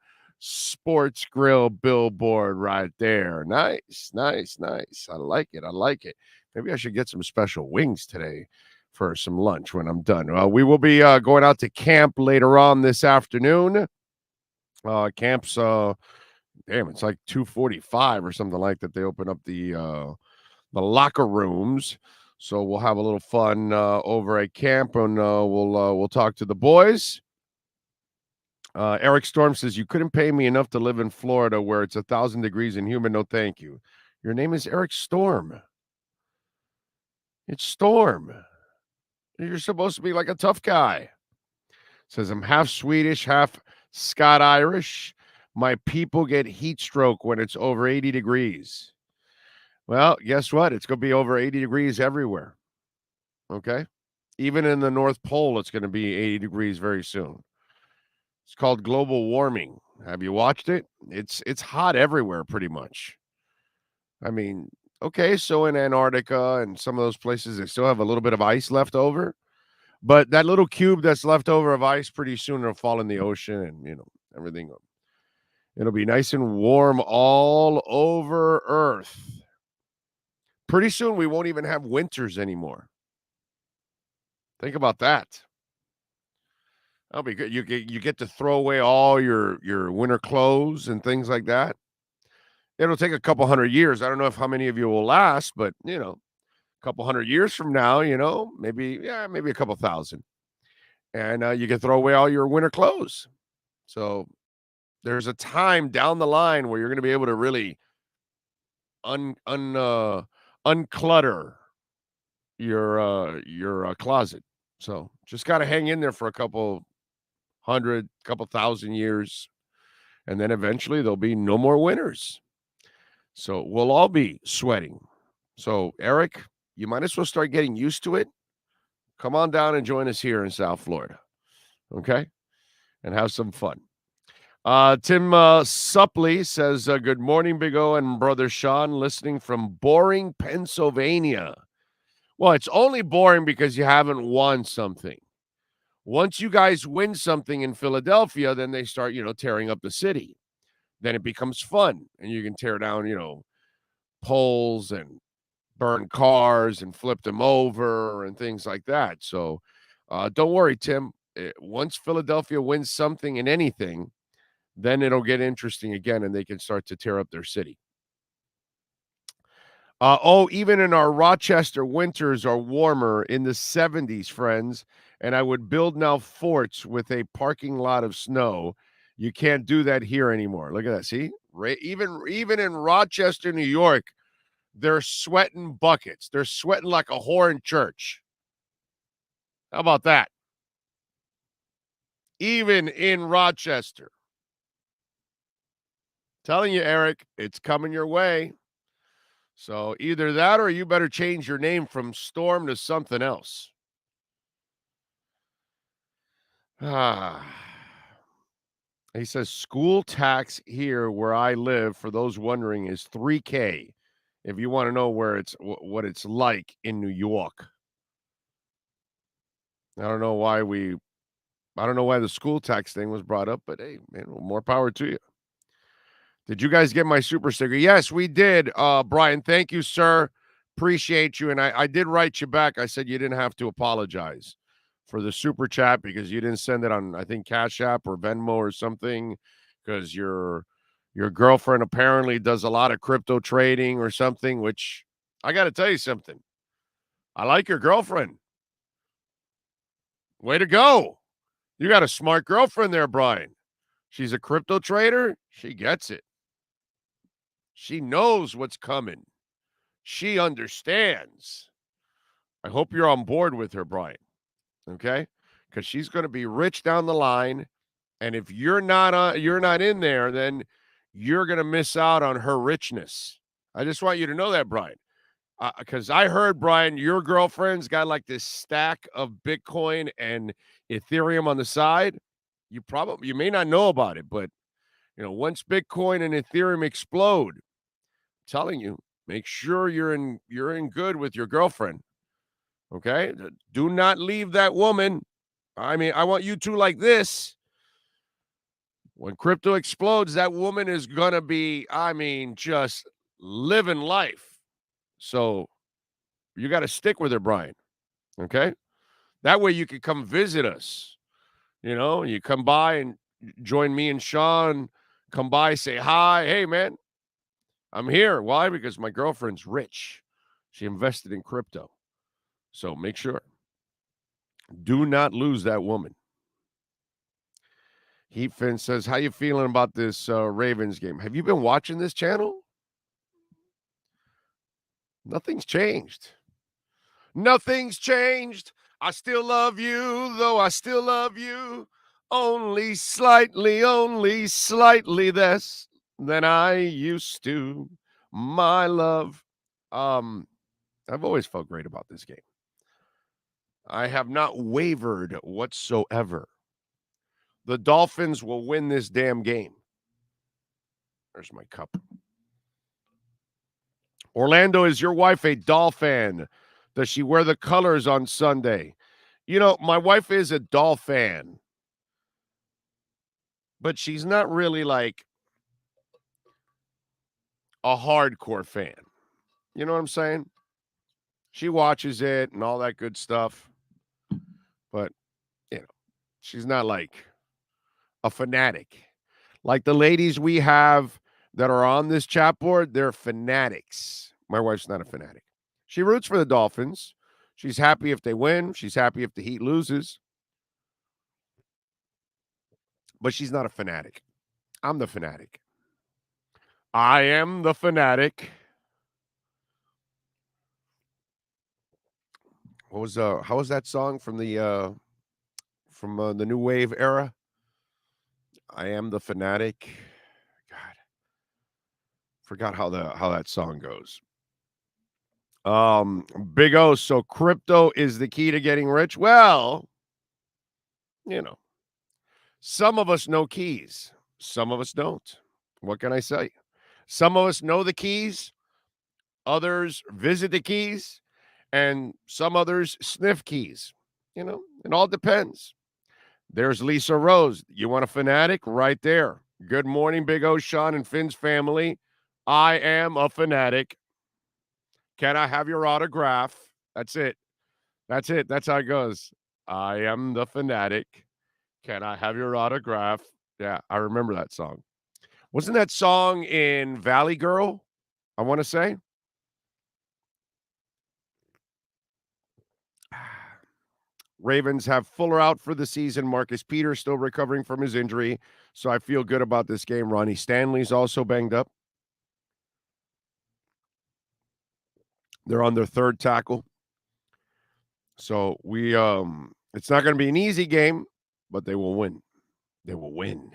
Speaker 9: sports grill billboard right there. Nice, nice, nice. I like it. I like it. Maybe I should get some special wings today for some lunch when I'm done. We will be going out to camp later on this afternoon. Camp's it's like 2:45 or something like that. They open up the locker rooms, so we'll have a little fun over at camp, and we'll talk to the boys. Eric Storm says, you couldn't pay me enough to live in Florida where it's 1,000 degrees and humid. No, thank you. Your name is Eric Storm. It's Storm. You're supposed to be like a tough guy. Says, I'm half Swedish, half Scot-Irish. My people get heat stroke when it's over 80 degrees. Well, guess what? It's going to be over 80 degrees everywhere. Okay? Even in the North Pole, it's going to be 80 degrees very soon. It's called global warming. Have you watched it? It's hot everywhere pretty much. I mean, Okay, so in Antarctica and some of those places, they still have a little bit of ice left over. But that little cube that's left over of ice, pretty soon it'll fall in the ocean and, everything. It'll be nice and warm all over Earth. Pretty soon we won't even have winters anymore. Think about that. That'll be good. You get to throw away all your winter clothes and things like that. It'll take a couple hundred years. I don't know how many of you will last, but a couple hundred years from now, maybe a couple thousand. And you can throw away all your winter clothes. So there's a time down the line where you're going to be able to really unclutter your closet. So just got to hang in there for a couple thousand years, and then eventually there'll be no more winters. So we'll all be sweating. So Eric, you might as well start getting used to it. Come on down and join us here in South Florida, okay? And have some fun. Tim Supley says, good morning, Big O and Brother Sean, listening from Boring, Pennsylvania. Well, it's only boring because you haven't won something. Once you guys win something in Philadelphia, then they start, tearing up the city. Then it becomes fun, and you can tear down, poles and burn cars and flip them over and things like that. So don't worry, Tim. Once Philadelphia wins something in anything, then it'll get interesting again, and they can start to tear up their city. Even in our Rochester winters are warmer in the 70s, friends, and I would build now forts with a parking lot of snow. You can't do that here anymore. Look at that. See? Even in Rochester, New York, they're sweating buckets. They're sweating like a whore in church. How about that? Even in Rochester. Telling you, Eric, it's coming your way. So either that or you better change your name from Storm to something else. He says school tax here where I live, for those wondering, is $3,000. If you want to know what it's like in New York. I don't know why the school tax thing was brought up, but hey, man, more power to you. Did you guys get my super sticker? Yes, we did. Brian, thank you, sir. Appreciate you. And I did write you back. I said you didn't have to apologize for the super chat because you didn't send it on, I think, Cash App or Venmo or something, because your girlfriend apparently does a lot of crypto trading or something, which I got to tell you something. I like your girlfriend. Way to go. You got a smart girlfriend there, Brian. She's a crypto trader. She gets it. She knows what's coming. She understands. I hope you're on board with her, Brian. Okay? Because she's going to be rich down the line. And if you're not in there, then you're going to miss out on her richness. I just want you to know that, Brian. Because I heard, Brian, your girlfriend's got like this stack of Bitcoin and Ethereum on the side. You may not know about it, but once Bitcoin and Ethereum explode, I'm telling you, make sure you're in good with your girlfriend. Okay? Do not leave that woman. I mean, I want you two like this. When crypto explodes, that woman is gonna be, just living life. So you got to stick with her, Brian. Okay? That way you can come visit us. You come by and join me and Sean. Come by, say hi. Hey, man, I'm here. Why? Because my girlfriend's rich. She invested in crypto. So make sure. Do not lose that woman. Heatfin says, how you feeling about this Ravens game? Have you been watching this channel? Nothing's changed. Nothing's changed. I still love you, though I still love you. Only slightly less than I used to. My love. I've always felt great about this game. I have not wavered whatsoever. The Dolphins will win this damn game. There's my cup. Orlando, is your wife a doll fan? Does she wear the colors on Sunday? You know, my wife is a doll fan, but she's not really like a hardcore fan. You know what I'm saying? She watches it and all that good stuff, but, you know, she's not like a fanatic. Like the ladies we have that are on this chat board, they're fanatics. My wife's not a fanatic. She roots for the Dolphins. She's happy if they win. She's happy if the Heat loses. But she's not a fanatic. I'm the fanatic. I am the fanatic. How was that song from the new wave era? I am the fanatic. God, forgot how that song goes. Big O. So crypto is the key to getting rich. Well, you know, some of us know keys, some of us don't. What can I say? Some of us know the keys, others visit the keys, and some others sniff keys. You know, it all depends. There's Lisa Rose. You want a fanatic? Right there. Good morning, Big O, Sean, and Finn's family. I am a fanatic. Can I have your autograph? That's it. That's it. That's how it goes. I am the fanatic. Can I have your autograph? Yeah, I remember that song. Wasn't that song in Valley Girl, I want to say? Ravens have Fuller out for the season. Marcus Peters still recovering from his injury. So I feel good about this game. Ronnie Stanley's also banged up. They're on their third tackle. So it's not going to be an easy game, but they will win. They will win.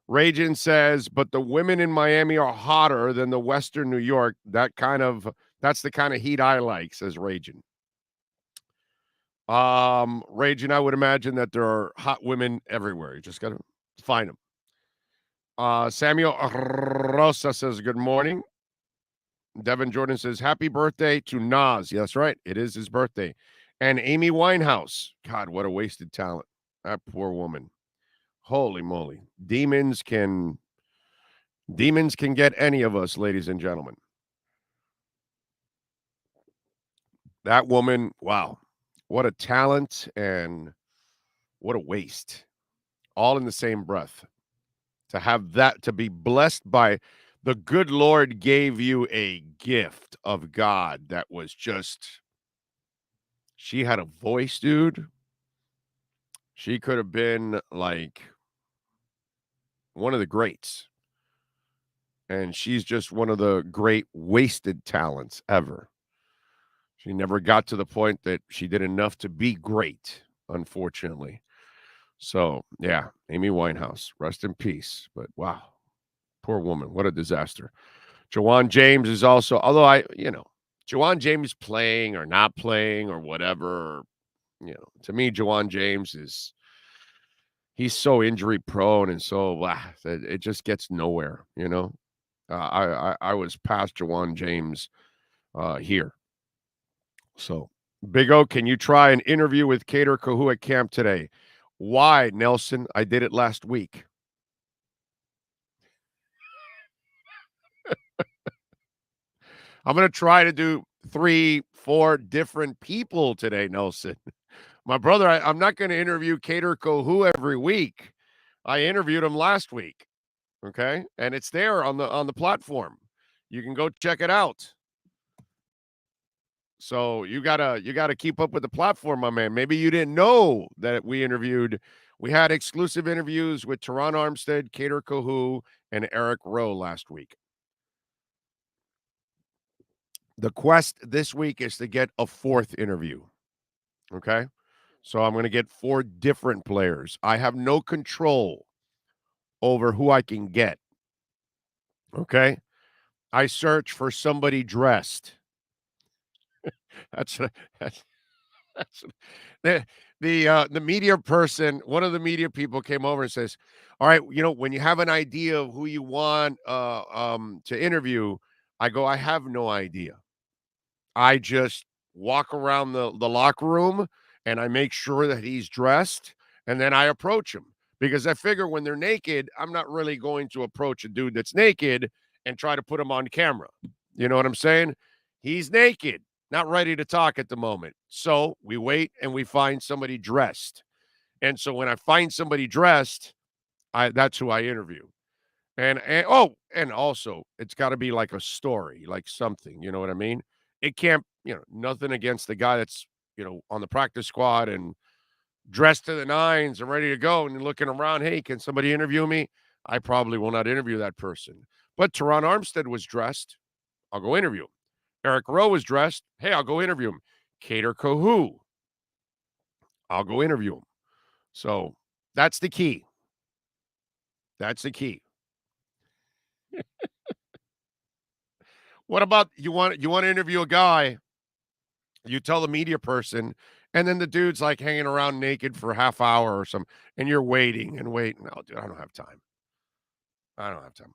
Speaker 9: Ragin says, but the women in Miami are hotter than the Western New York. That's the kind of heat I like, says Ragin. Ragin, I would imagine that there are hot women everywhere. You just got to find them. Samuel Rosa says, good morning. Devin Jordan says, happy birthday to Nas. Yeah, that's right. It is his birthday. And Amy Winehouse. God, what a wasted talent. That poor woman. Holy moly. Demons can get any of us, ladies and gentlemen. That woman, wow. What a talent and what a waste. All in the same breath. To have that, to be blessed by the good Lord gave you a gift of God that was just, she had a voice, dude. She could have been like one of the greats. And she's just one of the great wasted talents ever. She never got to the point that she did enough to be great, unfortunately. So, yeah, Amy Winehouse, rest in peace. But wow, poor woman. What a disaster. Jawan James is also, although Jawan James playing or not playing or whatever, to me, Jawan James he's so injury prone and so it just gets nowhere, I was past Jawan James here. So, Big O, can you try an interview with Kader Kohou at camp today? Why, Nelson? I did it last week. I'm going to try to do 3-4 different people today, Nelson. My brother, I'm not going to interview Kader Kohou every week. I interviewed him last week. Okay? And it's there on the platform. You can go check it out. So you gotta keep up with the platform, my man. Maybe you didn't know that we had exclusive interviews with Teron Armstead, Kader Kohou, and Eric Rowe last week. The quest this week is to get a fourth interview. Okay? So I'm going to get 4 different players. I have no control over who I can get. Okay? I search for somebody dressed. That's the media person. One of the media people came over and says, all right, when you have an idea of who you want to interview, I go, I have no idea. I just walk around the locker room and I make sure that he's dressed, and then I approach him because I figure when they're naked, I'm not really going to approach a dude that's naked and try to put him on camera. You know what I'm saying? He's naked, not ready to talk at the moment. So we wait and we find somebody dressed. And so when I find somebody dressed, that's who I interview. And also it's got to be like a story, like something, you know what I mean? It can't, nothing against the guy that's, on the practice squad and dressed to the nines and ready to go and looking around, hey, can somebody interview me? I probably will not interview that person. But Teron Armstead was dressed. I'll go interview him. Eric Rowe was dressed. Hey, I'll go interview him. Kader Kohou. I'll go interview him. So that's the key. That's the key. What about you want to interview a guy, you tell the media person, and then the dude's like hanging around naked for a half hour or something, and you're waiting and waiting. No, dude, I don't have time. I don't have time.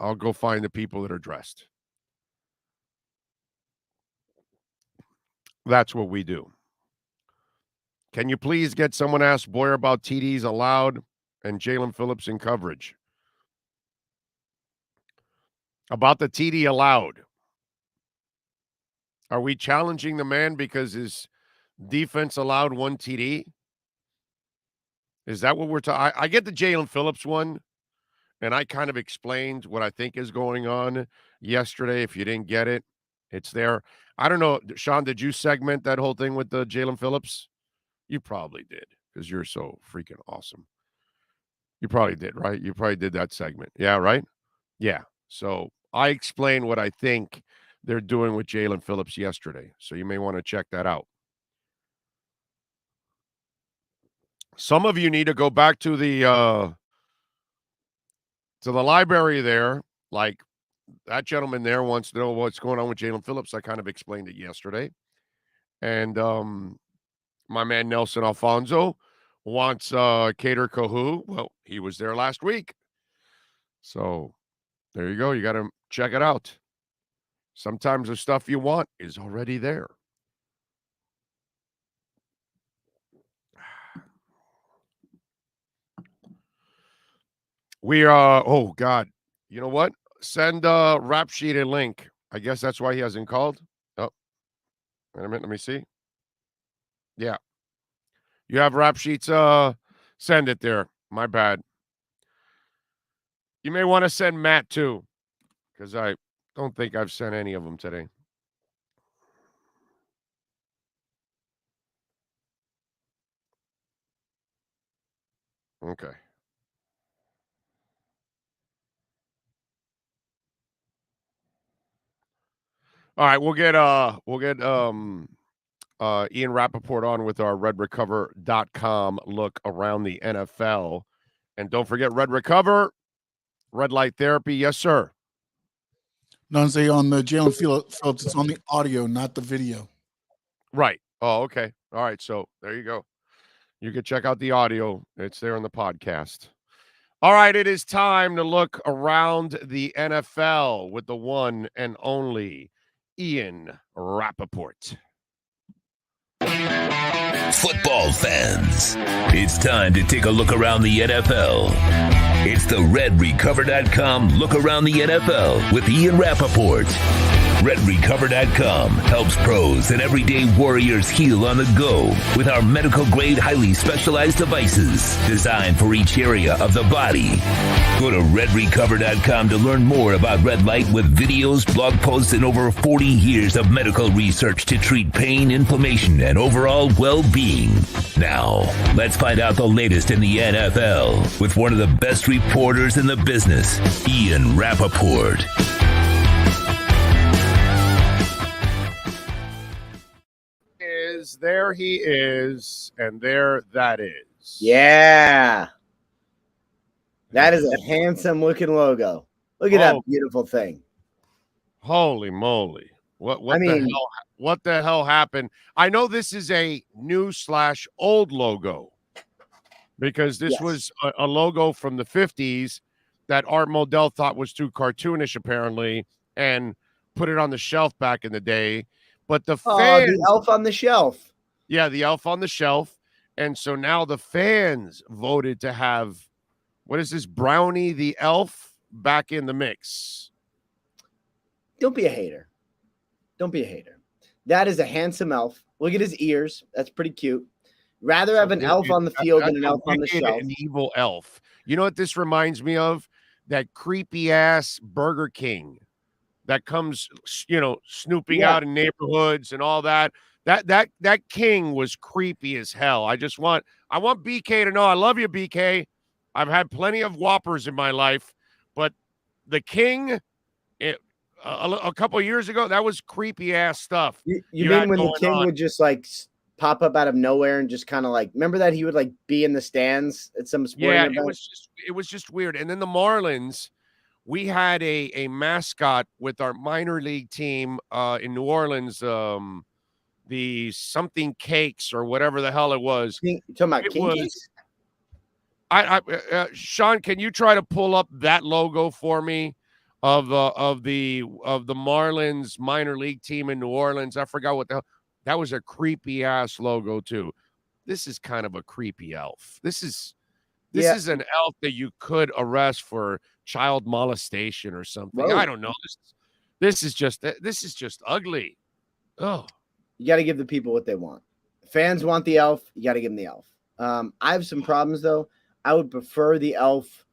Speaker 9: I'll go find the people that are dressed. That's what we do. Can you please get someone ask Boyer about TDs allowed and Jaelan Phillips in coverage? About the TD allowed. Are we challenging the man because his defense allowed one TD? Is that what we're talking? I get the Jaelan Phillips one, and I kind of explained what I think is going on yesterday. If you didn't get it, it's there. I don't know, Sean, did you segment that whole thing with the Jaelan Phillips? You probably did because you're so freaking awesome. You probably did, right? You probably did that segment. Yeah, right? Yeah. So I explained what I think they're doing with Jaelan Phillips yesterday. So you may want to check that out. Some of you need to go back to the library there. Like that gentleman there wants to know what's going on with Jaelan Phillips. I kind of explained it yesterday. And my man Nelson Alfonso wants Kader Kohou. Well, he was there last week. So there you go. You got to check it out. Sometimes the stuff you want is already there. We are, oh, God. You know what? Send Rap Sheet a link. I guess that's why he hasn't called. Oh, wait a minute. Let me see. Yeah. You have Rap Sheets. Send it there. My bad. You may want to send Matt, too, because I don't think I've sent any of them today. Okay. All right, we'll get Ian Rappaport on with our redrecover.com look around the NFL. And don't forget Red Recover, red light therapy. Yes, sir.
Speaker 10: Nunze, on the Jaelan Phillips, it's on the audio, not the video.
Speaker 9: Right. Oh, okay. All right. So there you go. You can check out the audio. It's there on the podcast. All right. It is time to look around the NFL with the one and only Ian Rappaport.
Speaker 3: Football fans, it's time to take a look around the NFL. It's the RedRecover.com look around the NFL with Ian Rappaport. RedRecover.com helps pros and everyday warriors heal on the go with our medical-grade, highly specialized devices designed for each area of the body. Go to RedRecover.com to learn more about red light with videos, blog posts, and over 40 years of medical research to treat pain, inflammation, and overall well-being. Now, let's find out the latest in the NFL with one of the best reporters in the business, Ian Rappaport.
Speaker 9: There he is, and there that is.
Speaker 15: Yeah. That is a handsome looking logo. Look at that beautiful thing.
Speaker 9: Holy moly. What the hell happened? I know this is a new / old logo because this was a logo from the 50s that Art Modell thought was too cartoonish, apparently. And put it on the shelf back in the day. But the
Speaker 15: Oh,
Speaker 9: fans,
Speaker 15: the elf on the shelf.
Speaker 9: yeah, the elf on the shelf. And so now the fans voted to have, what is this, Brownie the elf back in the mix.
Speaker 15: Don't be a hater. Don't be a hater. That is a handsome elf. Look at his ears. That's pretty cute. Rather have an elf on the field than an elf on the shelf.
Speaker 9: An evil elf. You know what this reminds me of? That creepy ass Burger King that comes, snooping out in neighborhoods and all that. That king was creepy as hell. I want BK to know I love you, BK. I've had plenty of Whoppers in my life, but the king, a couple of years ago, that was creepy ass stuff.
Speaker 15: You mean when the king would just like pop up out of nowhere and just kind of like, remember that he would like be in the stands at some sporting event?
Speaker 9: It was just weird. And then the Marlins, we had a mascot with our minor league team in New Orleans, the something cakes or whatever the hell it was.
Speaker 15: You talking about king cakes?
Speaker 9: Sean, can you try to pull up that logo for me of the Marlins minor league team in New Orleans? I forgot what the hell. That was a creepy ass logo too. This is kind of a creepy elf. This is an elf that you could arrest for child molestation or something.
Speaker 15: Whoa.
Speaker 9: I don't know. This is just ugly. Oh,
Speaker 15: you got to give the people what they want. Fans want the elf. You got to give them the elf. I have some problems though. I would prefer the elf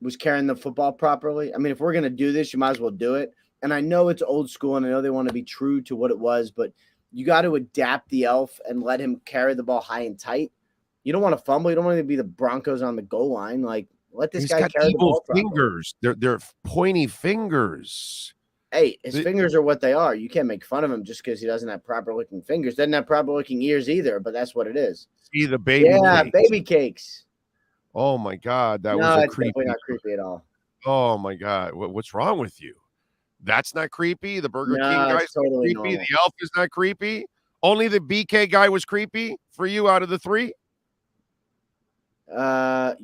Speaker 15: was carrying the football properly. I mean, if we're going to do this, you might as well do it. And I know it's old school and I know they want to be true to what it was, but you got to adapt the elf and let him carry the ball high and tight. You don't want to fumble. You don't want to be the Broncos on the goal line. Like, let this guy carry the ball properly.
Speaker 9: Fingers. They're pointy fingers.
Speaker 15: Hey, his fingers are what they are. You can't make fun of him just because he doesn't have proper looking fingers. Doesn't have proper looking ears either, but that's what it is.
Speaker 9: See the baby cakes.
Speaker 15: Baby cakes.
Speaker 9: Oh my God, that was
Speaker 15: definitely not creepy at all.
Speaker 9: Oh my God, what's wrong with you? That's not creepy. The Burger King guy's
Speaker 15: totally
Speaker 9: creepy.
Speaker 15: normal.
Speaker 9: The elf is not creepy. Only the BK guy was creepy for you out of the three.
Speaker 15: Yeah.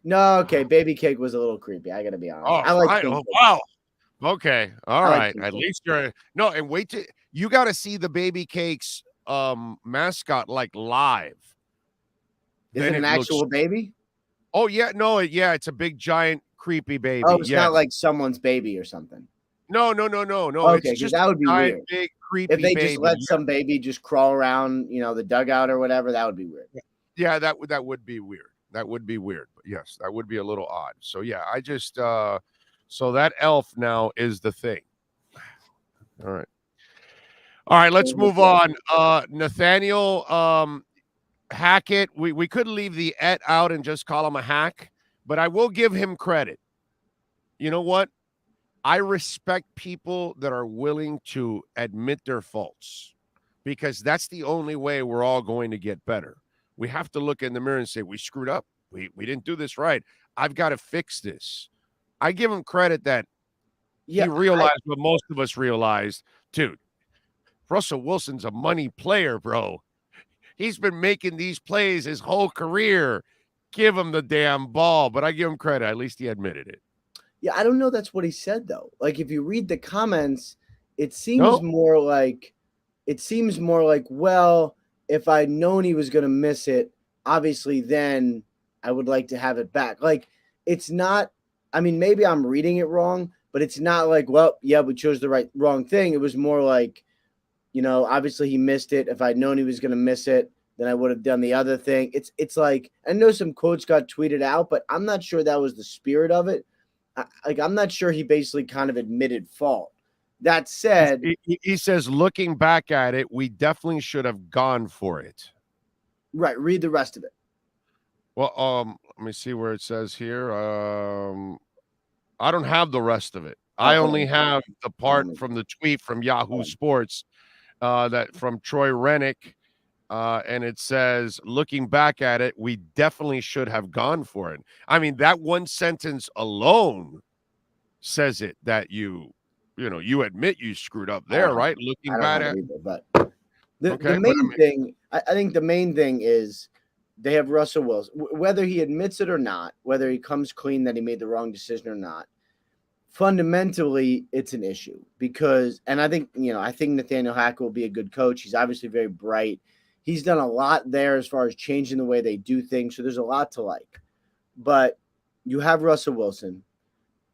Speaker 15: No, okay. Baby cake was a little creepy. I gotta be honest. I like.
Speaker 9: Wow. Okay. All right. At least you're no. And wait till you got to see the Baby Cakes mascot like live.
Speaker 15: Is it an actual baby?
Speaker 9: Oh yeah. No. Yeah. It's a big giant creepy baby.
Speaker 15: Oh, it's not like someone's baby or something.
Speaker 9: No.
Speaker 15: Okay,
Speaker 9: it's just
Speaker 15: that would be
Speaker 9: giant,
Speaker 15: weird.
Speaker 9: big creepy.
Speaker 15: If they
Speaker 9: baby.
Speaker 15: just let some baby just crawl around, the dugout or whatever, that would be weird.
Speaker 9: Yeah, that would be weird. That would be weird. But yes, that would be a little odd. So yeah, I just so that elf now is the thing. All right, let's move on. Nathaniel Hackett. We could leave the et out and just call him a hack, but I will give him credit. You know what? I respect people that are willing to admit their faults because that's the only way we're all going to get better. We have to look in the mirror and say, we screwed up. We didn't do this right. I've got to fix this. I give him credit that he realized what most of us realized. Dude, Russell Wilson's a money player, bro. He's been making these plays his whole career. Give him the damn ball. But I give him credit. At least he admitted it.
Speaker 15: Yeah, I don't know that's what he said, though. Like, if you read the comments, it seems more like, well, if I'd known he was going to miss it, obviously then I would like to have it back. Like, it's not, I mean, maybe I'm reading it wrong, but it's not like, well, yeah, we chose the wrong thing. It was more like, obviously he missed it. If I'd known he was going to miss it, then I would have done the other thing. It's like, I know some quotes got tweeted out, but I'm not sure that was the spirit of it. I'm not sure he basically kind of admitted fault. That said,
Speaker 9: he says, looking back at it, we definitely should have gone for it.
Speaker 15: Right. Read the rest of it.
Speaker 9: Well, let me see where it says here. I don't have the rest of it. I only have the part from the tweet from Yahoo Sports that from Troy Rennick. And it says, looking back at it, we definitely should have gone for it. I mean, that one sentence alone says it, that you admit you screwed up there, right? Looking back at it.
Speaker 15: But the main thing, I think the main thing is they have Russell Wilson, whether he admits it or not, whether he comes clean that he made the wrong decision or not. fundamentally it's an issue because, and I think Nathaniel Hackett will be a good coach. He's obviously very bright. He's done a lot there as far as changing the way they do things. So there's a lot to like. But you have Russell Wilson.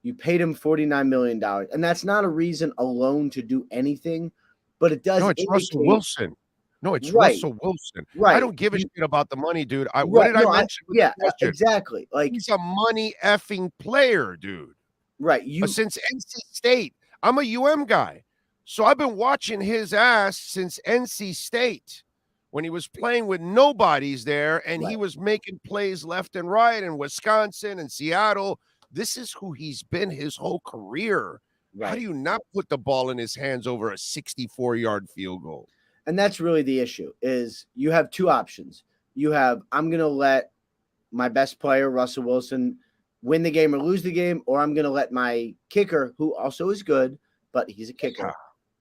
Speaker 15: You paid him $49 million. And that's not a reason alone to do anything, but it does.
Speaker 9: No, it's Russell Wilson. No, it's
Speaker 15: Right.
Speaker 9: Russell Wilson.
Speaker 15: Right.
Speaker 9: I don't give a shit about the money, dude. What
Speaker 15: Right.
Speaker 9: did I
Speaker 15: No,
Speaker 9: mention? with
Speaker 15: yeah,
Speaker 9: the question?
Speaker 15: exactly. Like,
Speaker 9: He's a money effing player, dude.
Speaker 15: right.
Speaker 9: Since NC State. I'm a UM guy. So I've been watching his ass since NC State when he was playing with nobodies there and he was making plays left and right in Wisconsin and Seattle. This is who he's been his whole career. How
Speaker 15: Right.
Speaker 9: do you not put the ball in his hands over a 64-yard field goal?
Speaker 15: And that's really the issue is you have two options. You have, I'm going to let my best player, Russell Wilson, win the game or lose the game, or I'm going to let my kicker, who also is good, but he's a kicker.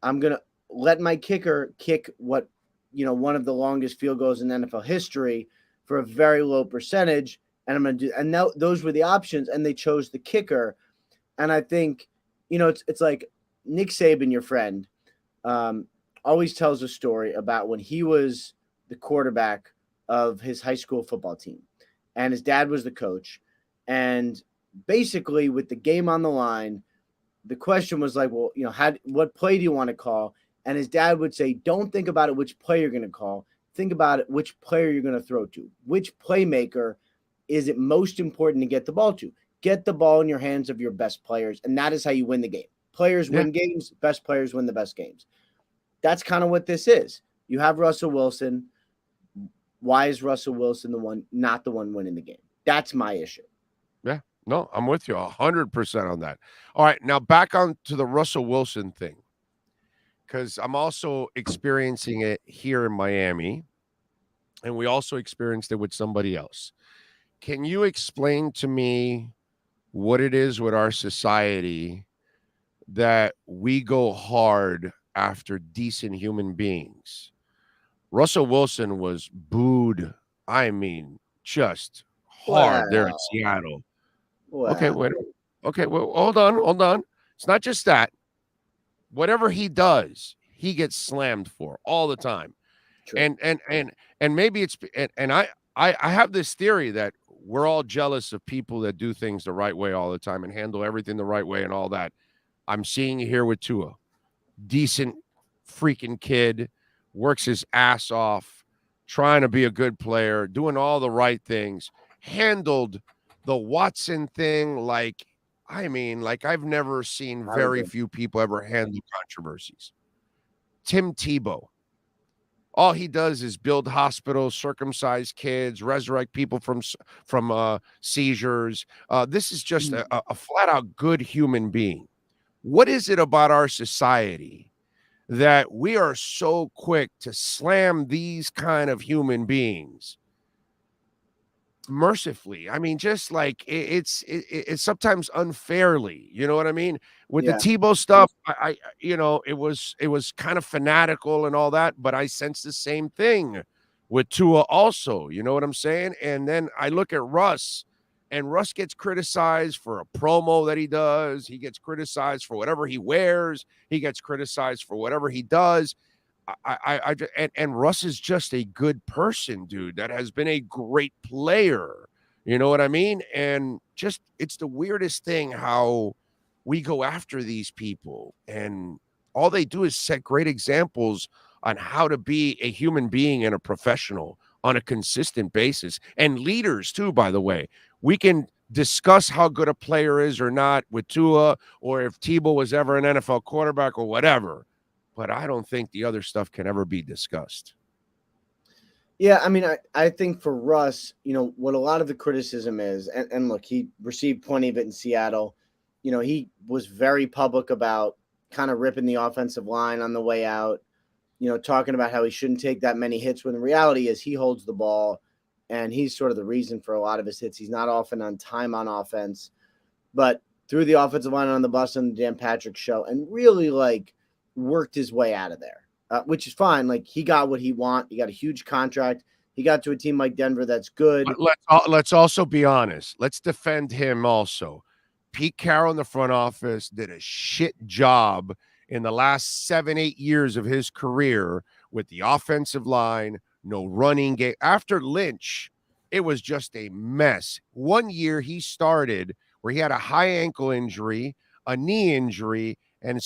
Speaker 15: I'm going to let my kicker kick what, one of the longest field goals in NFL history for a very low percentage. And I'm going to do, and now those were the options, and they chose the kicker. And I think, it's like Nick Saban, your friend, always tells a story about when he was the quarterback of his high school football team and his dad was the coach. And basically with the game on the line, the question was like, well, what play do you want to call? And his dad would say, don't think about it, which play you're going to call. Think about it, which player you're going to throw to. Which playmaker is it most important to get the ball to? Get the ball in your hands of your best players. And that is how you win the game. Players win games. Best players win the best games. That's kind of what this is. You have Russell Wilson. Why is Russell Wilson not the one winning the game? That's my issue.
Speaker 9: Yeah, no, I'm with you 100% on that. All right, now back on to the Russell Wilson thing, because I'm also experiencing it here in Miami, and we also experienced it with somebody else. Can you explain to me what it is with our society that we go hard after decent human beings? Russell Wilson was booed. I mean, just hard there in Seattle. Okay, wait. Okay, well, hold on. It's not just that. Whatever he does, he gets slammed for all the time. True. And maybe it's and I have this theory that we're all jealous of people that do things the right way all the time and handle everything the right way and all that. I'm seeing it here with Tua. Decent freaking kid, works his ass off, trying to be a good player, doing all the right things, handled the Watson thing like I've never seen very few people ever handle controversies. Tim Tebow, all he does is build hospitals, circumcise kids, resurrect people from seizures. This is just a flat out good human being. What is it about our society that we are so quick to slam these kind of human beings mercifully? I mean, just like it's sometimes unfairly, you know what I mean? With the Tebow stuff, I it was kind of fanatical and all that, but I sense the same thing with Tua also, you know what I'm saying? And then I look at Russ, and Russ gets criticized for a promo that he does. He gets criticized for whatever he wears. He gets criticized for whatever he does. And Russ is just a good person, dude, that has been a great player. You know what I mean? And just, it's the weirdest thing how we go after these people, and all they do is set great examples on how to be a human being and a professional on a consistent basis. And leaders too, by the way. We can discuss how good a player is or not with Tua, or if Tebow was ever an NFL quarterback or whatever, but I don't think the other stuff can ever be discussed.
Speaker 15: Yeah, I mean, I think for Russ, what a lot of the criticism is, and look, he received plenty of it in Seattle. He was very public about kind of ripping the offensive line on the way out, talking about how he shouldn't take that many hits, when the reality is he holds the ball, and he's sort of the reason for a lot of his hits. He's not often on time on offense, but threw the offensive line on the bus on the Dan Patrick show and really worked his way out of there, which is fine. He got what he wanted. He got a huge contract. He got to a team like Denver that's good.
Speaker 9: But let's also be honest. Let's defend him also. Pete Carroll in the front office did a shit job in the last 7-8 years of his career with the offensive line, no running game. After Lynch, it was just a mess. One year he started where he had a high ankle injury, a knee injury, and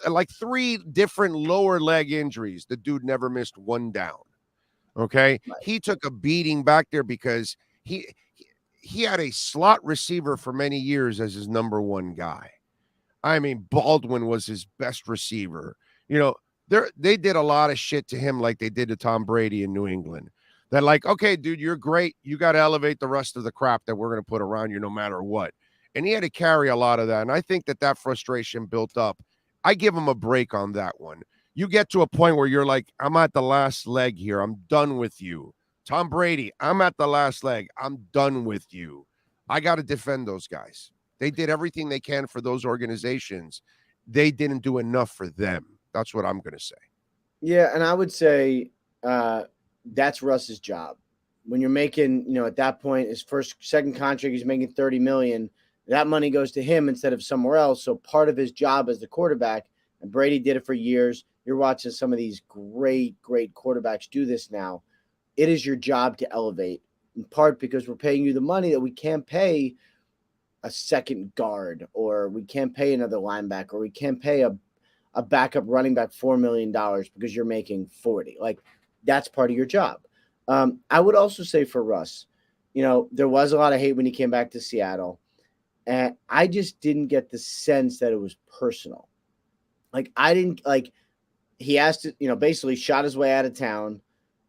Speaker 9: like 3 different lower leg injuries. The dude never missed one down. Okay. He took a beating back there because he had a slot receiver for many years as his number one guy. I mean, Baldwin was his best receiver. You know, they did a lot of shit to him like they did to Tom Brady in New England. They're like, okay, dude, you're great. You got to elevate the rest of the crap that we're going to put around you no matter what. And he had to carry a lot of that. And I think that frustration built up. I give him a break on that one. You get to a point where you're like, I'm at the last leg here. I'm done with you. Tom Brady, I'm at the last leg. I'm done with you. I got to defend those guys. They did everything they can for those organizations. They didn't do enough for them. That's what I'm going to say.
Speaker 15: Yeah, and I would say that's Russ's job. When you're making, you know, at that point, his second contract, he's making $30 million. That money goes to him instead of somewhere else. So part of his job as the quarterback, and Brady did it for years. You're watching some of these great quarterbacks do this now. It is your job to elevate, in part because we're paying you the money that we can't pay a second guard, or we can't pay another linebacker, or we can't pay a backup running back $4 million because you're making 40. Like, that's part of your job. I would also say for Russ, you know, there was a lot of hate when he came back to Seattle, and I just didn't get the sense that it was personal. Like, he asked to, you know, basically shot his way out of town,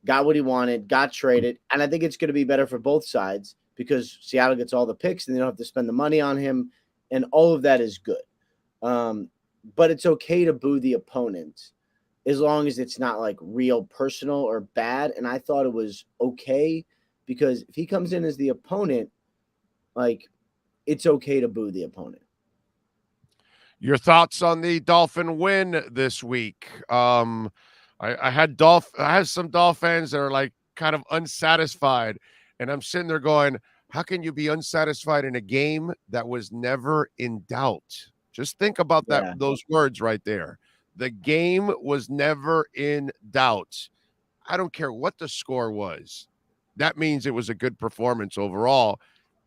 Speaker 15: got what he wanted, got traded. And I think it's going to be better for both sides because Seattle gets all the picks and they don't have to spend the money on him. And all of that is good. But it's okay to boo the opponent as long as it's not like real personal or bad. And I thought it was okay because if he comes in as the opponent, like, it's okay to boo the opponent.
Speaker 9: Your thoughts on the Dolphin win this week? I have some Dolphin fans that are like kind of unsatisfied, and I'm sitting there going, how can you be unsatisfied in a game that was never in doubt? Just think about that, those words right there. The game was never in doubt. I don't care what the score was. That means it was a good performance overall.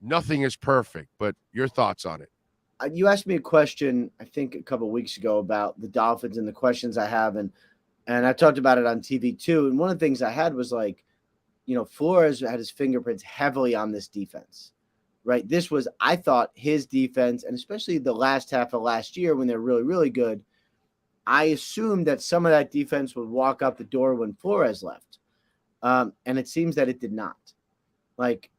Speaker 9: Nothing is perfect, but your thoughts on it?
Speaker 15: You asked me a question, I think a couple of weeks ago, about the Dolphins and the questions I have. And I talked about it on TV too. And one of the things I had was like, you know, Flores had his fingerprints heavily on this defense, right? This was, I thought, his defense, and especially the last half of last year when they're really, really good. I assumed that some of that defense would walk out the door when Flores left. And it seems that it did not. Like,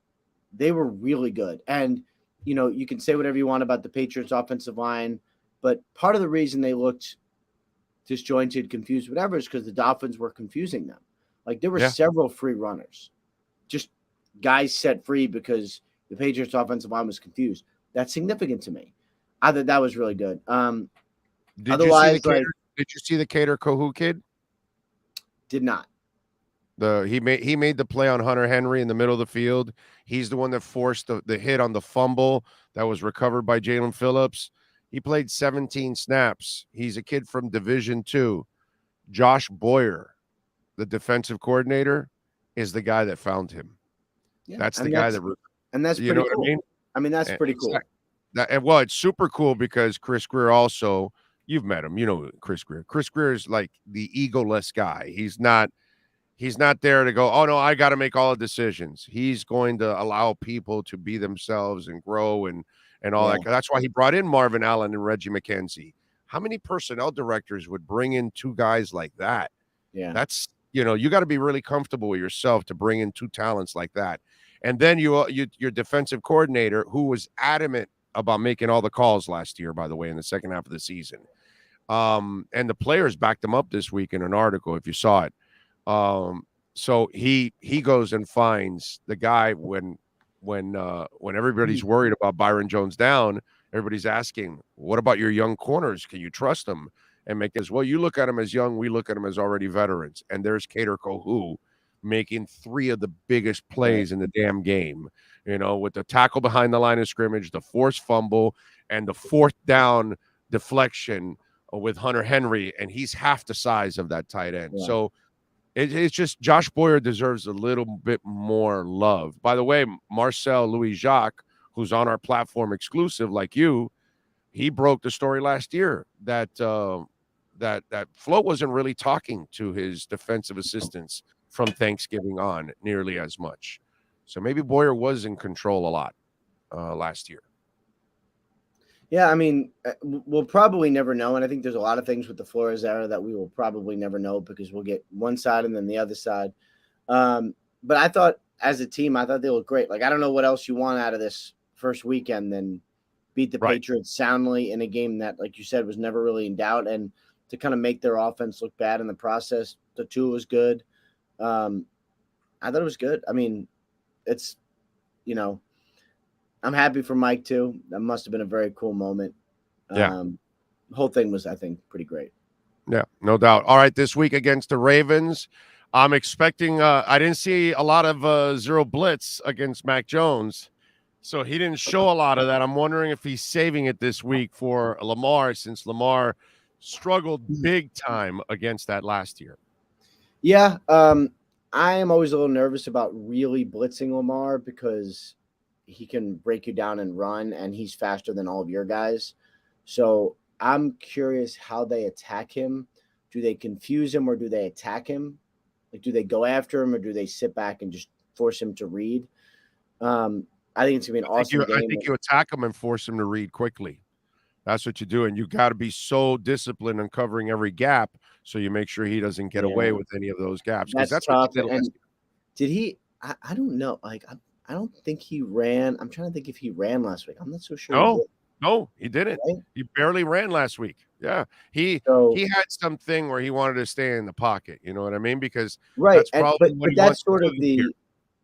Speaker 15: they were really good. And, you know, you can say whatever you want about the Patriots offensive line, but part of the reason they looked disjointed, confused, whatever, is because the Dolphins were confusing them. Like, there were several free runners, just guys set free because the Patriots offensive line was confused. That's significant to me. I thought that was really good.
Speaker 9: Did you see the Cater Kohu kid?
Speaker 15: Did not.
Speaker 9: He made the play on Hunter Henry in the middle of the field. He's the one that forced the hit on the fumble that was recovered by Jalen Phillips. He played 17 snaps. He's a kid from Division II. Josh Boyer, the defensive coordinator, is the guy that found him. Yeah, that's the guy that.
Speaker 15: And that's pretty cool. I mean, that's pretty cool.
Speaker 9: Well, it's super cool because Chris Grier also, you've met him. You know Chris Grier. Chris Grier is like the egoless guy. He's not there to go, oh, no, I got to make all the decisions. He's going to allow people to be themselves and grow and all that. That's why he brought in Marvin Allen and Reggie McKenzie. How many personnel directors would bring in two guys like that?
Speaker 15: Yeah.
Speaker 9: That's, you know, you got to be really comfortable with yourself to bring in two talents like that. And then your defensive coordinator, who was adamant about making all the calls last year, by the way, in the second half of the season. And the players backed him up this week in an article, if you saw it. So he goes and finds the guy when everybody's worried about Byron Jones down, everybody's asking, what about your young corners? Can you trust them? And make as well, you look at him as young, we look at him as already veterans. And there's Cater Kohu making 3 of the biggest plays in the damn game, you know, with the tackle behind the line of scrimmage, the forced fumble, and the fourth down deflection with Hunter Henry, and he's half the size of that tight end.
Speaker 15: Yeah.
Speaker 9: So it's just Josh Boyer deserves a little bit more love. By the way, Marcel Louis-Jacques, who's on our platform exclusive like you, he broke the story last year that that Flo wasn't really talking to his defensive assistants from Thanksgiving on nearly as much. So maybe Boyer was in control a lot last year.
Speaker 15: Yeah, I mean, we'll probably never know. And I think there's a lot of things with the Flores era that we will probably never know because we'll get one side and then the other side. But I thought as a team, I thought they looked great. Like, I don't know what else you want out of this first weekend than beat the Patriots soundly in a game that, like you said, was never really in doubt. And to kind of make their offense look bad in the process, the two was good. I thought it was good. I mean, it's, you know, I'm happy for Mike too. That must have been a very cool moment.
Speaker 9: Yeah.
Speaker 15: The whole thing was, I think, pretty great.
Speaker 9: Yeah, no doubt. All right, this week against the Ravens, I'm expecting I didn't see a lot of zero blitz against Mac Jones. So he didn't show a lot of that. I'm wondering if he's saving it this week for Lamar, since Lamar struggled big time against that last year.
Speaker 15: Yeah, I am always a little nervous about really blitzing Lamar because he can break you down and run, and he's faster than all of your guys. So I'm curious how they attack him. Do they confuse him or do they attack him? Like, do they go after him or do they sit back and just force him to read? I think it's going to be an awesome game.
Speaker 9: I think you attack him and force him to read quickly. That's what you do. And you got to be so disciplined on covering every gap so you make sure he doesn't get away with any of those gaps. That's
Speaker 15: tough.
Speaker 9: what he did last year.
Speaker 15: Did he? I don't know. Like, I don't think he ran. I'm trying to think if he ran last week. I'm not so sure.
Speaker 9: No, he didn't. Right? He barely ran last week. Yeah, he had something where he wanted to stay in the pocket. You know what I mean? Because that's probably what he wants to do here.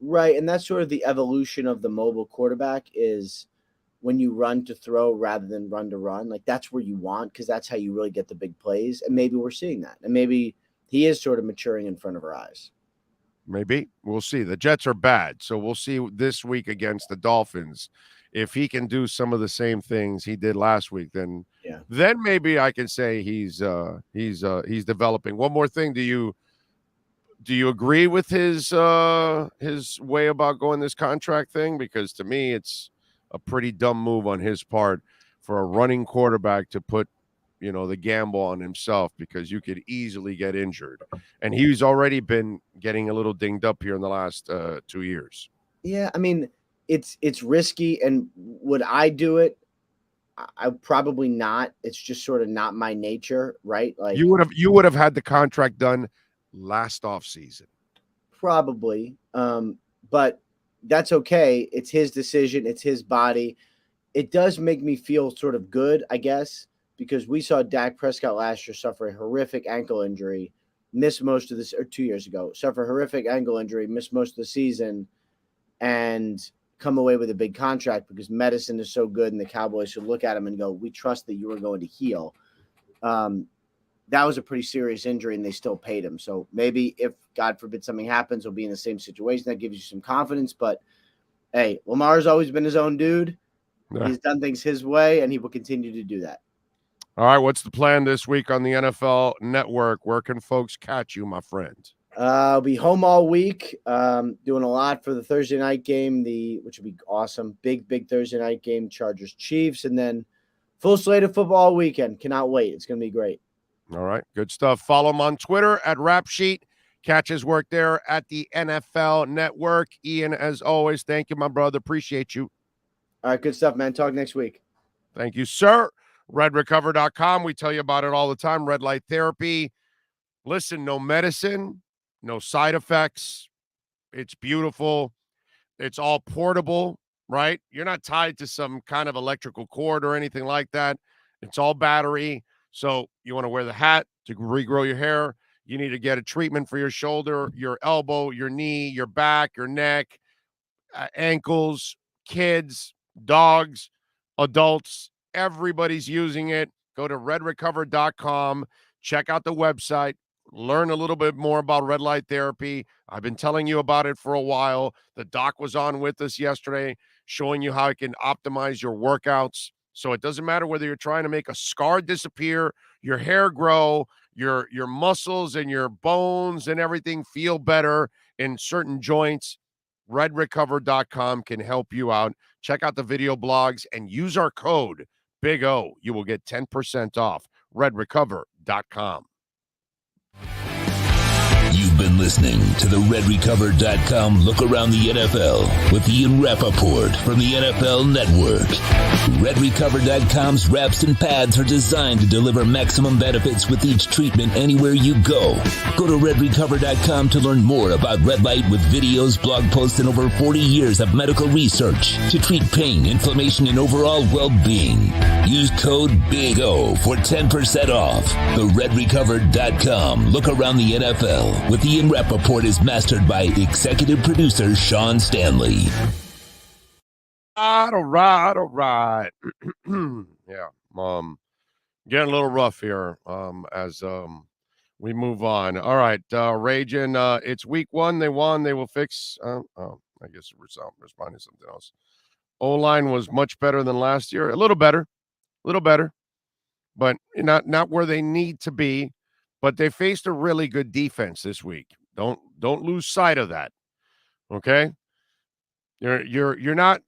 Speaker 15: Right, and that's sort of the evolution of the mobile quarterback is when you run to throw rather than run to run. Like, that's where you want, because that's how you really get the big plays. And maybe we're seeing that, and maybe he is sort of maturing in front of our eyes.
Speaker 9: Maybe. We'll see. The Jets are bad, so we'll see this week against the Dolphins. If he can do some of the same things he did last week, then maybe I can say he's developing. One more thing, do you agree with his way about going this contract thing? Because to me, it's a pretty dumb move on his part for a running quarterback to put the gamble on himself, because you could easily get injured. And he's already been getting a little dinged up here in the last 2 years.
Speaker 15: Yeah, I mean, it's risky. And would I do it? I probably not. It's just sort of not my nature, right? Like,
Speaker 9: you would have had the contract done last offseason.
Speaker 15: Probably. But that's okay. It's his decision. It's his body. It does make me feel sort of good, I guess, because we saw Dak Prescott last year suffer a horrific ankle injury, miss most of this, or 2 years ago, suffer a horrific ankle injury, miss most of the season, and come away with a big contract because medicine is so good and the Cowboys should look at him and go, we trust that you are going to heal. That was a pretty serious injury and they still paid him. So maybe if, God forbid, something happens, he'll be in the same situation. That gives you some confidence. But, hey, Lamar's always been his own dude. Yeah. He's done things his way, and he will continue to do that.
Speaker 9: All right, what's the plan this week on the NFL Network? Where can folks catch you, my friend?
Speaker 15: I'll be home all week, doing a lot for the Thursday night game, which will be awesome. Big Thursday night game, Chargers-Chiefs, and then full slate of football all weekend. Cannot wait. It's going to be great.
Speaker 9: All right, good stuff. Follow him on Twitter at Rap Sheet. Catch his work there at the NFL Network. Ian, as always, thank you, my brother. Appreciate you.
Speaker 15: All right, good stuff, man. Talk next week.
Speaker 9: Thank you, sir. RedRecover.com. We tell you about it all the time. Red light therapy. Listen, no medicine, no side effects. It's beautiful. It's all portable, right? You're not tied to some kind of electrical cord or anything like that. It's all battery. So you want to wear the hat to regrow your hair. You need to get a treatment for your shoulder, your elbow, your knee, your back, your neck, ankles, kids, dogs, adults. Everybody's using it. Go to redrecover.com. Check out the website. Learn a little bit more about red light therapy. I've been telling you about it for a while. The doc was on with us yesterday, showing you how it can optimize your workouts. So it doesn't matter whether you're trying to make a scar disappear, your hair grow, your muscles and your bones and everything feel better in certain joints. RedRecover.com can help you out. Check out the video blogs and use our code Big O. You will get 10% off. RedRecover.com.
Speaker 3: You've been listening to the RedRecover.com Look Around the NFL with Ian Rappaport from the NFL Network. RedRecover.com's wraps and pads are designed to deliver maximum benefits with each treatment anywhere you go. Go to RedRecover.com to learn more about Red Light with videos, blog posts, and over 40 years of medical research to treat pain, inflammation, and overall well-being. Use code Big O for 10% off. The RedRecover.com Look Around the NFL with Ian Rappaport is mastered by executive producer Sean Stanley.
Speaker 9: All right. Yeah, getting a little rough here as we move on. All right, Raging, it's week 1. They won. They will fix. I guess responding to something else. O-line was much better than last year. A little better, but not where they need to be. But they faced a really good defense this week. Don't lose sight of that. Okay? You're not,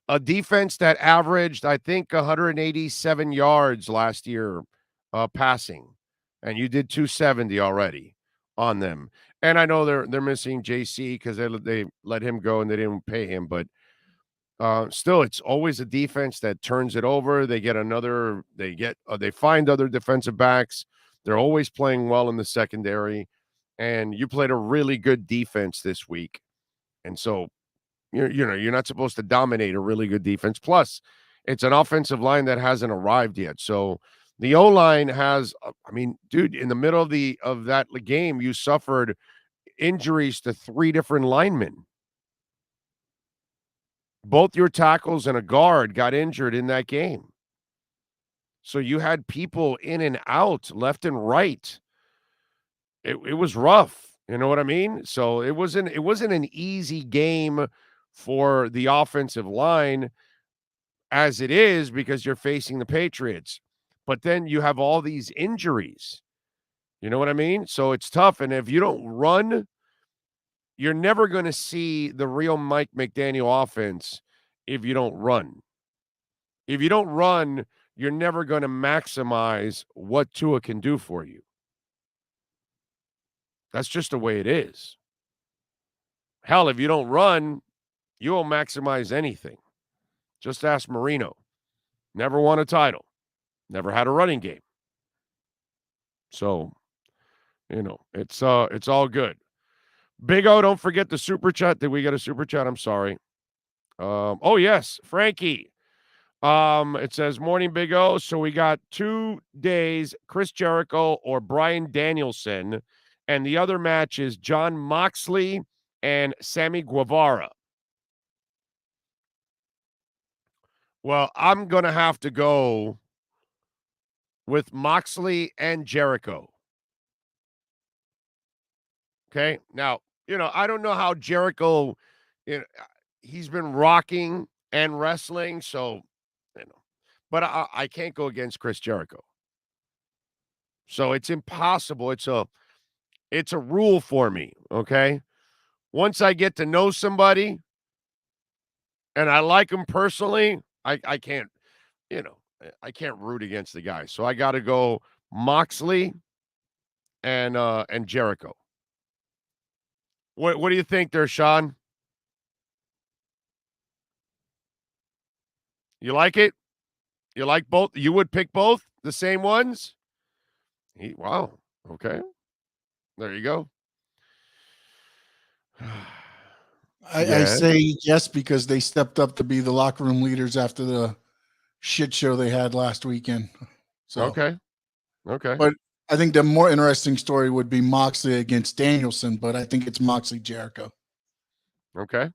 Speaker 9: a defense that averaged, I think, 187 yards last year passing, and you did 270 already on them. And I know they're missing JC because they let him go and they didn't pay him, but still, it's always a defense that turns it over. They find other defensive backs. They're always playing well in the secondary, and you played a really good defense this week. And so, you're not supposed to dominate a really good defense. Plus, it's an offensive line that hasn't arrived yet. So the O-line has, dude, in the middle of that game, you suffered injuries to 3 different linemen. Both your tackles and a guard got injured in that game. So you had people in and out, left and right. It was rough. You know what I mean? So it wasn't an easy game for the offensive line as it is because you're facing the Patriots. But then you have all these injuries. You know what I mean? So it's tough. And if you don't run, you're never going to see the real Mike McDaniel offense if you don't run. If you don't run, you're never going to maximize what Tua can do for you. That's just the way it is. Hell, if you don't run, you won't maximize anything. Just ask Marino. Never won a title. Never had a running game. So, it's all good. Big O, don't forget the super chat. Did we get a super chat? I'm sorry. Oh, yes, Frankie. It says, morning, Big O. So we got 2 days, Chris Jericho or Bryan Danielson, and the other match is Jon Moxley and Sammy Guevara. Well, I'm going to have to go with Moxley and Jericho. Okay? Now, I don't know how Jericho, he's been rocking and wrestling, so, but I can't go against Chris Jericho. So it's impossible. It's a rule for me, okay? Once I get to know somebody and I like him personally, I can't, I can't root against the guy. So I got to go Moxley and Jericho. What do you think there, Sean? You like it? You like both? You would pick both the same ones? Wow. Okay. There you go.
Speaker 10: I say yes because they stepped up to be the locker room leaders after the shit show they had last weekend. So
Speaker 9: okay.
Speaker 10: But I think the more interesting story would be Moxley against Danielson, but I think it's Moxley Jericho.
Speaker 9: Okay.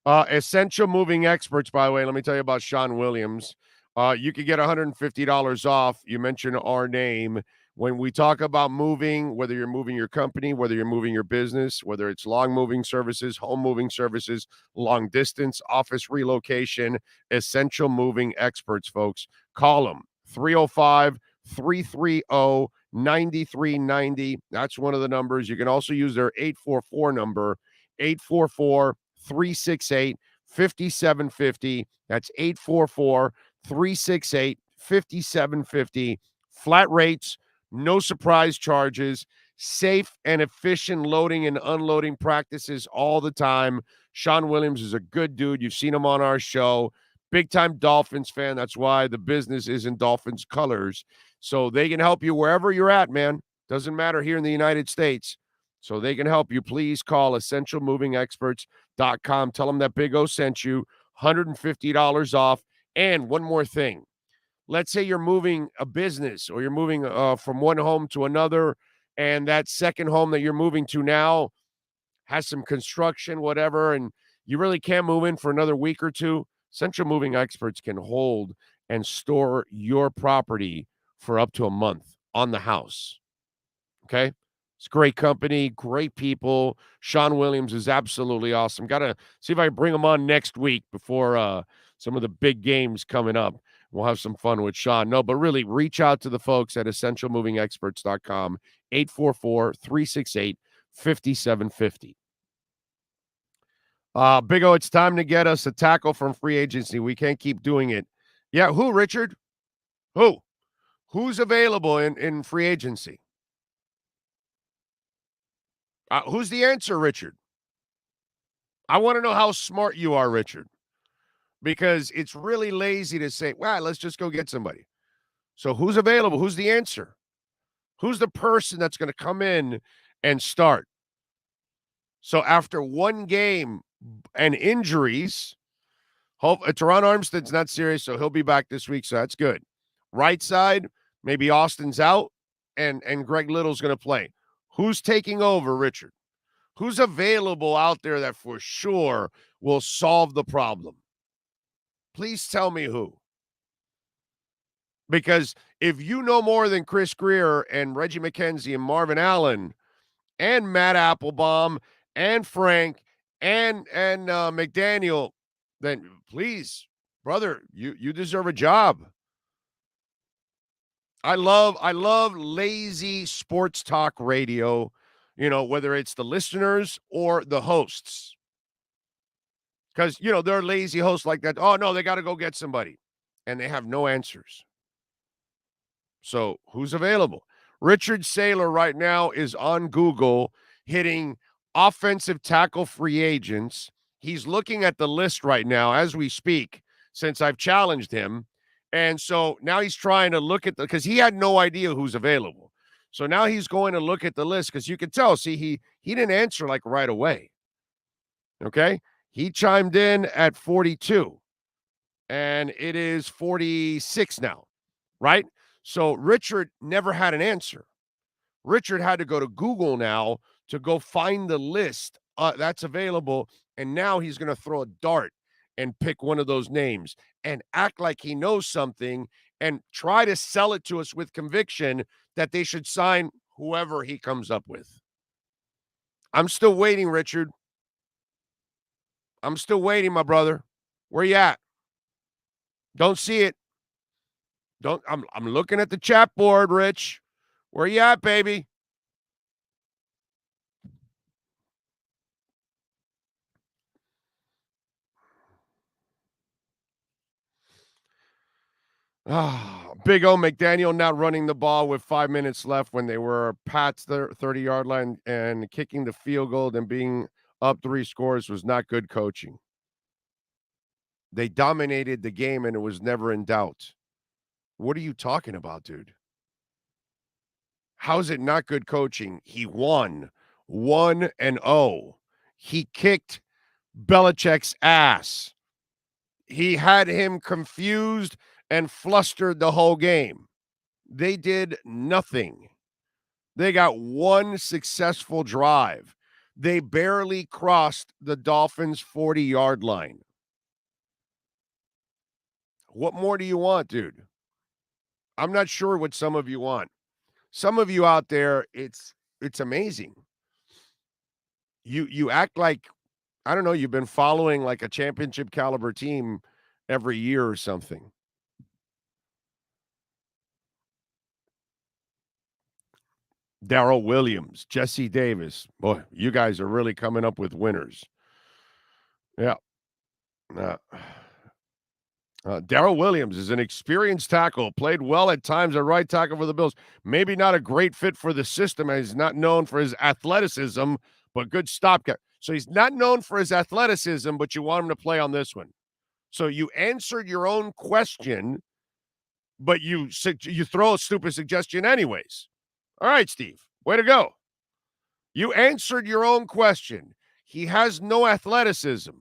Speaker 9: Essential Moving Experts, by the way, let me tell you about Sean Williams. You could get $150 off. You mentioned our name When we talk about moving, whether you're moving your company, whether you're moving your business, whether it's long moving services, home moving services, long distance, office relocation, Essential Moving Experts, folks. Call them 305-330-9390. That's one of the numbers. You can also use their 844 number, 844-368-5750. That's 844-368-5750. Flat rates, no surprise charges, safe and efficient loading and unloading practices all the time. Sean Williams is a good dude. You've seen him on our show. Big-time Dolphins fan. That's why the business is in Dolphins colors. So they can help you wherever you're at, man. Doesn't matter here in the United States. So they can help you. Please call EssentialMovingExperts.com. Tell them that Big O sent you. $150 off. And one more thing. Let's say you're moving a business or you're moving from one home to another, and that second home that you're moving to now has some construction, whatever, and you really can't move in for another week or two. Essential Moving Experts can hold and store your property for up to a month on the house. Okay? It's great company, great people. Sean Williams is absolutely awesome. Got to see if I can bring him on next week before some of the big games coming up. We'll have some fun with Sean. No, but really reach out to the folks at EssentialMovingExperts.com, 844-368-5750. Big O, it's time to get us a tackle from free agency. We can't keep doing it. Yeah, who, Richard? Who? Who's available in free agency? Who's the answer, Richard? I want to know how smart you are, Richard. Because it's really lazy to say, well, let's just go get somebody. So who's available? Who's the answer? Who's the person that's going to come in and start? So after one game and injuries, Teron Armstead's not serious, so he'll be back this week, so that's good. Right side, maybe Austin's out, and Greg Little's going to play. Who's taking over, Richard? Who's available out there that for sure will solve the problem? Please tell me who. Because if you know more than Chris Greer and Reggie McKenzie and Marvin Allen and Matt Applebaum and Frank and McDaniel, then please, brother, you deserve a job. I love lazy sports talk radio, whether it's the listeners or the hosts. Because, there are lazy hosts like that. Oh, no, they got to go get somebody. And they have no answers. So who's available? Richard Saylor right now is on Google hitting offensive tackle free agents. He's looking at the list right now as we speak since I've challenged him. And so now he's trying to look at because he had no idea who's available. So now he's going to look at the list because you can tell, see, he didn't answer like right away. Okay? He chimed in at 42, and it is 46 now, right? So Richard never had an answer. Richard had to go to Google now to go find the list that's available, and now he's going to throw a dart and pick one of those names and act like he knows something and try to sell it to us with conviction that they should sign whoever he comes up with. I'm still waiting, Richard. I'm still waiting, my brother. Where you at? Don't see it. I'm looking at the chat board, Rich. Where you at, baby? Big O McDaniel not running the ball with 5 minutes left when they were Pat's 30-yard line and kicking the field goal and being up 3 scores was not good coaching. They dominated the game and it was never in doubt. What are you talking about, dude? How's it not good coaching? He won 1-0. He kicked Belichick's ass. He had him confused and flustered the whole game. They did nothing. They got one successful drive. They barely crossed the Dolphins' 40-yard line. What more do you want, dude? I'm not sure what some of you want. some of you out there, it's amazing. You act like, I don't know, you've been following like a championship caliber team every year or something. Darrell Williams, Jesse Davis. Boy, you guys are really coming up with winners. Yeah. Darrell Williams is an experienced tackle, played well at times at right tackle for the Bills. Maybe not a great fit for the system, as he's not known for his athleticism, but good stopgap. So he's not known for his athleticism, but you want him to play on this one. So you answered your own question, but you throw a stupid suggestion anyways. All right, Steve, way to go. You answered your own question. He has no athleticism.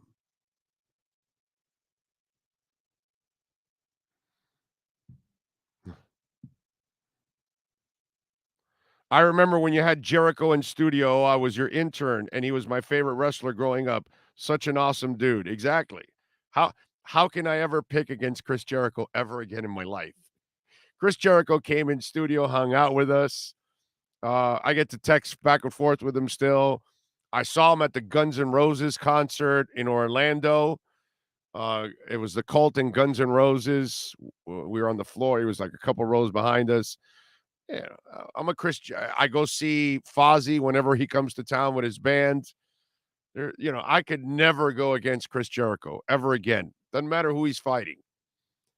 Speaker 9: I remember when you had Jericho in studio, I was your intern, and he was my favorite wrestler growing up. Such an awesome dude. Exactly. How can I ever pick against Chris Jericho ever again in my life? Chris Jericho came in studio, hung out with us. I get to text back and forth with him still. I saw him at the Guns N' Roses concert in Orlando. It was the Cult and Guns N' Roses. We were on the floor. He was like a couple rows behind us. Yeah, I'm a Christian. I go see Fozzy whenever he comes to town with his band. I could never go against Chris Jericho ever again. Doesn't matter who he's fighting.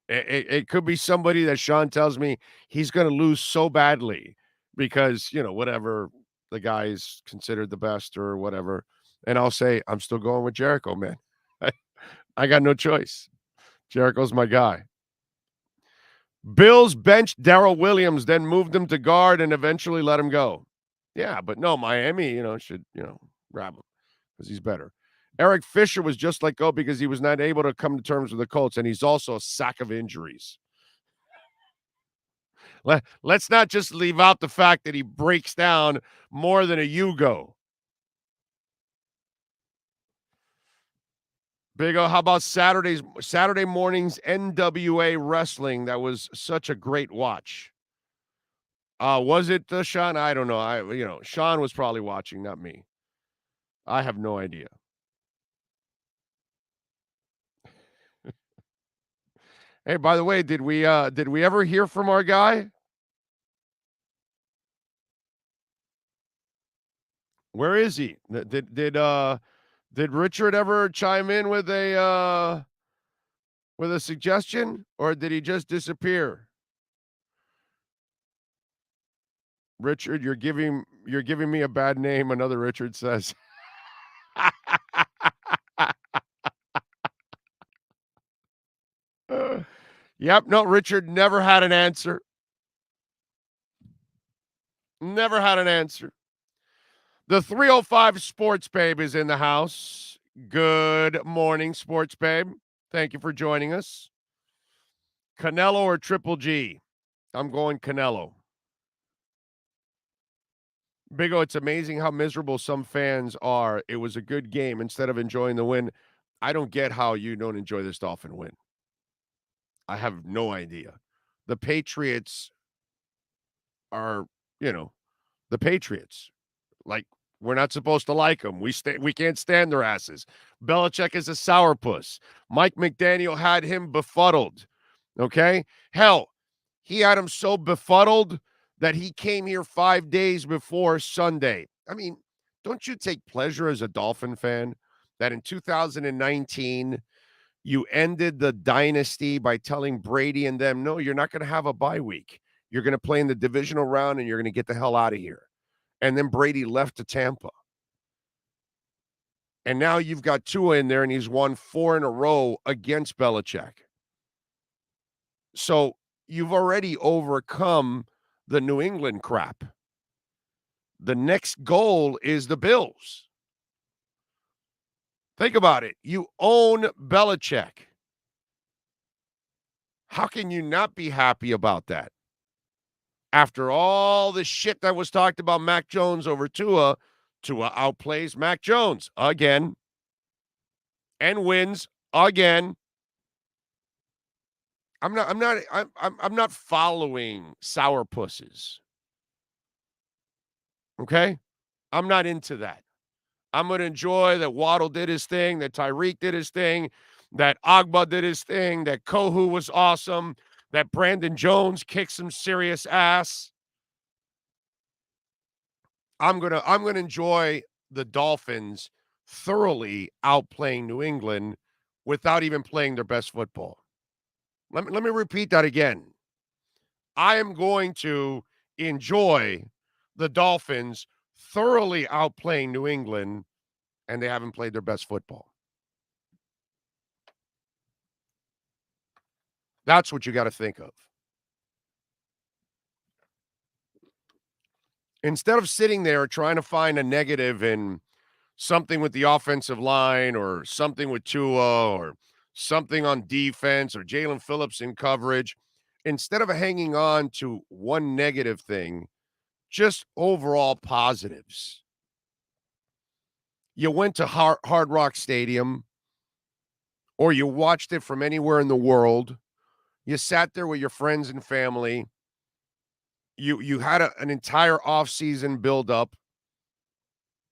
Speaker 9: It could be somebody that Sean tells me he's going to lose so badly because, whatever, the guy is considered the best or whatever. And I'll say, I'm still going with Jericho, man. I got no choice. Jericho's my guy. Bills benched Darrell Williams, then moved him to guard and eventually let him go. Yeah, but no, Miami, should, grab him because he's better. Eric Fisher was just let go because he was not able to come to terms with the Colts, and he's also a sack of injuries. Let's not just leave out the fact that he breaks down more than a Yugo. Big O, how about Saturday morning's NWA wrestling? That was such a great watch. Was it Sean? I don't know. Sean was probably watching, not me. I have no idea. Hey, by the way, did we ever hear from our guy? Where is he? Did Richard ever chime in with a suggestion, or did he just disappear? Richard, you're giving me a bad name, another Richard says. Yep, no, Richard never had an answer. Never had an answer. The 305 Sports Babe is in the house. Good morning, Sports Babe. Thank you for joining us. Canelo or Triple G? I'm going Canelo. Big O, it's amazing how miserable some fans are. It was a good game. Instead of enjoying the win, I don't get how you don't enjoy this Dolphin win. I have no idea. The Patriots are, the Patriots. Like, we're not supposed to like them. We can't stand their asses. Belichick is a sourpuss. Mike McDaniel had him befuddled. Okay? Hell, he had him so befuddled that he came here 5 days before Sunday. I mean, don't you take pleasure as a Dolphin fan that in 2019 you ended the dynasty by telling Brady and them, no, you're not going to have a bye week. You're going to play in the divisional round and you're going to get the hell out of here. And then Brady left to Tampa. And now you've got Tua in there and he's won 4 in a row against Belichick. So you've already overcome the New England crap. The next goal is the Bills. Think about it. You own Belichick. How can you not be happy about that? After all the shit that was talked about Mac Jones over Tua, Tua outplays Mac Jones again and wins again. I'm not following sourpusses. Okay? I'm not into that. I'm going to enjoy that Waddle did his thing, that Tyreek did his thing, that Agba did his thing, that Kohu was awesome, that Brandon Jones kicked some serious ass. I'm gonna enjoy the Dolphins thoroughly outplaying New England without even playing their best football. Let me repeat that again. I am going to enjoy the Dolphins thoroughly outplaying New England, and they haven't played their best football. That's what you got to think of. Instead of sitting there trying to find a negative in something with the offensive line or something with Tua or something on defense or Jalen Phillips in coverage, instead of hanging on to one negative thing, just overall positives. You went to Hard Rock Stadium or you watched it from anywhere in the world. You sat there with your friends and family. You had an entire offseason build-up,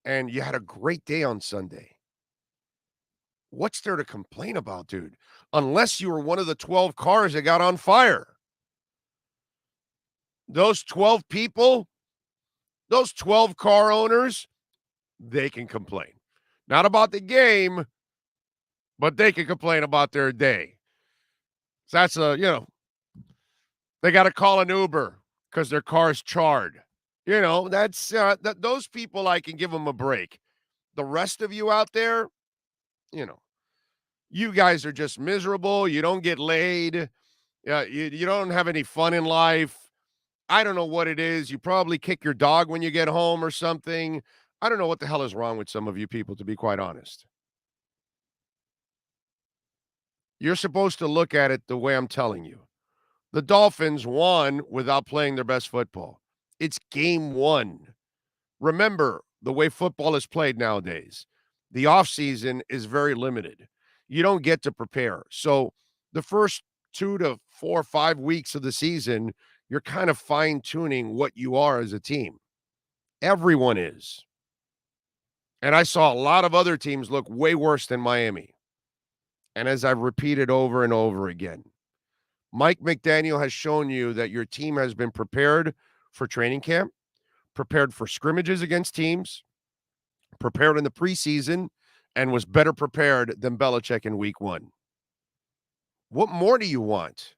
Speaker 9: and you had a great day on Sunday. What's there to complain about, dude? Unless you were one of the 12 cars that got on fire. Those 12 people, those 12 car owners, they can complain. Not about the game, but they can complain about their day. So that's they got to call an Uber because their car's charred. That's those people, I can give them a break. The rest of you out there, you guys are just miserable. You don't get laid. You don't have any fun in life. I don't know what it is. You probably kick your dog when you get home or something. I don't know what the hell is wrong with some of you people, to be quite honest. You're supposed to look at it the way I'm telling you. The Dolphins won without playing their best football. It's game one. Remember, the way football is played nowadays, the offseason is very limited. You don't get to prepare. So the first 2 to 4 or 5 weeks of the season, you're kind of fine-tuning what you are as a team. Everyone is. And I saw a lot of other teams look way worse than Miami. And as I've repeated over and over again, Mike McDaniel has shown you that your team has been prepared for training camp, prepared for scrimmages against teams, prepared in the preseason, and was better prepared than Belichick in week one. What more do you want?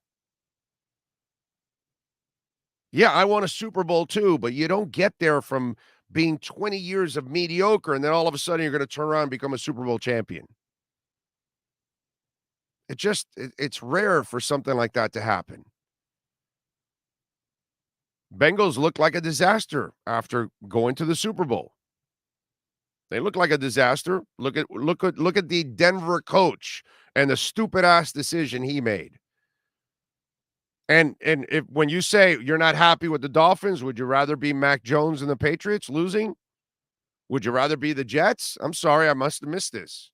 Speaker 9: Yeah, I want a Super Bowl too, but you don't get there from being 20 years of mediocre and then all of a sudden you're going to turn around and become a Super Bowl champion. It's rare for something like that to happen. Bengals look like a disaster after going to the Super Bowl. They look like a disaster. Look at the Denver coach and the stupid ass decision he made. And if when you say you're not happy with the Dolphins, would you rather be Mac Jones and the Patriots losing? Would you rather be the Jets? I'm sorry, I must have missed this.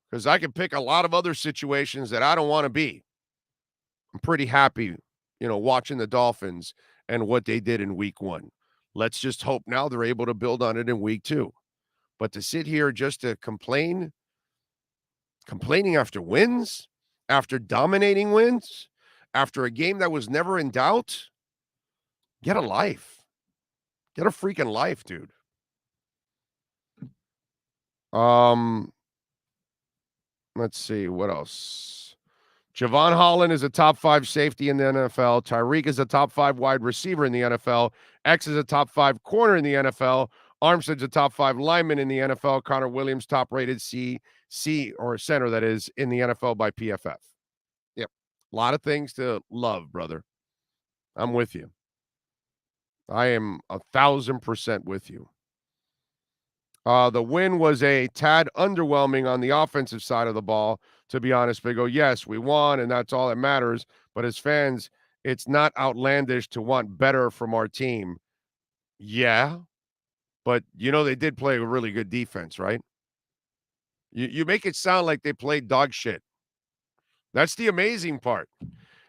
Speaker 9: Because I can pick a lot of other situations that I don't want to be. I'm pretty happy, watching the Dolphins and what they did in week one. Let's just hope now they're able to build on it in week two. But to sit here just to complaining after wins, after dominating wins, after a game that was never in doubt, get a life. Get a freaking life, dude. Let's see, what else? Javon Holland is a top 5 safety in the NFL. Tyreek is a top 5 wide receiver in the NFL. X is a top 5 corner in the NFL. Armstead's a top 5 lineman in the NFL. Connor Williams, top-rated C or center, that is, in the NFL by PFF. Yep. A lot of things to love, brother. I'm with you. I am 1,000% with you. The win was a tad underwhelming on the offensive side of the ball, to be honest, Big O. Yes, we won, and that's all that matters. But as fans, it's not outlandish to want better from our team. Yeah, but, they did play a really good defense, right? You make it sound like they played dog shit. That's the amazing part.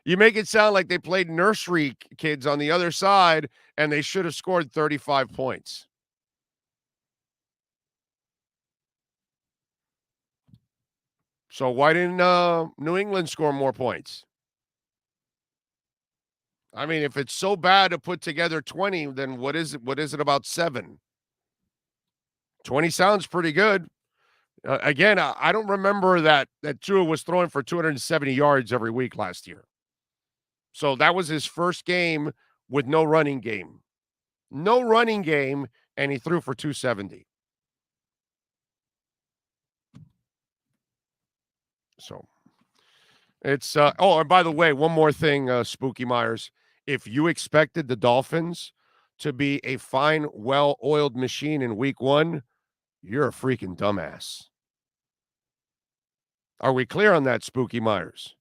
Speaker 9: You make it sound like they played nursery kids on the other side and they should have scored 35 points. So why didn't New England score more points? I mean, if it's so bad to put together 20, then what is it? What is it about 7? 20 sounds pretty good. Again, I don't remember that Tua was throwing for 270 yards every week last year. So that was his first game with no running game. No running game, and he threw for 270. So it's oh, and by the way, one more thing, Spooky Myers. If you expected the Dolphins to be a fine, well-oiled machine in week 1, you're a freaking dumbass. Are we clear on that, Spooky Myers?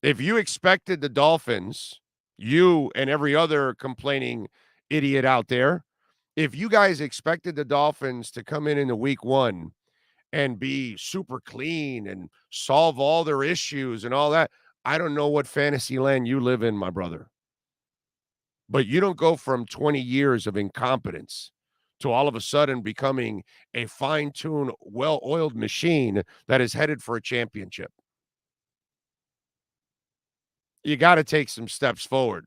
Speaker 9: If you expected the Dolphins, you and every other complaining idiot out there, if you guys expected the Dolphins to come in the week 1 and be super clean and solve all their issues and all that, I don't know what fantasy land you live in, my brother. But you don't go from 20 years of incompetence to all of a sudden becoming a fine-tuned, well-oiled machine that is headed for a championship. You got to take some steps forward,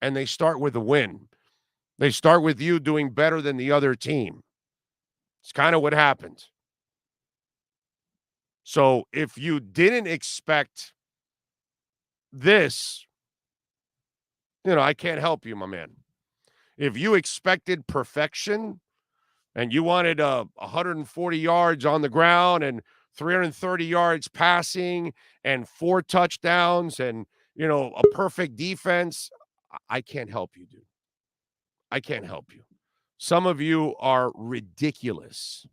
Speaker 9: and they start with a win. They start with you doing better than the other team. It's kind of what happened. So if you didn't expect this, I can't help you, my man. If you expected perfection and you wanted 140 yards on the ground and 330 yards passing and 4 touchdowns and, a perfect defense, I can't help you, dude. I can't help you. Some of you are ridiculous.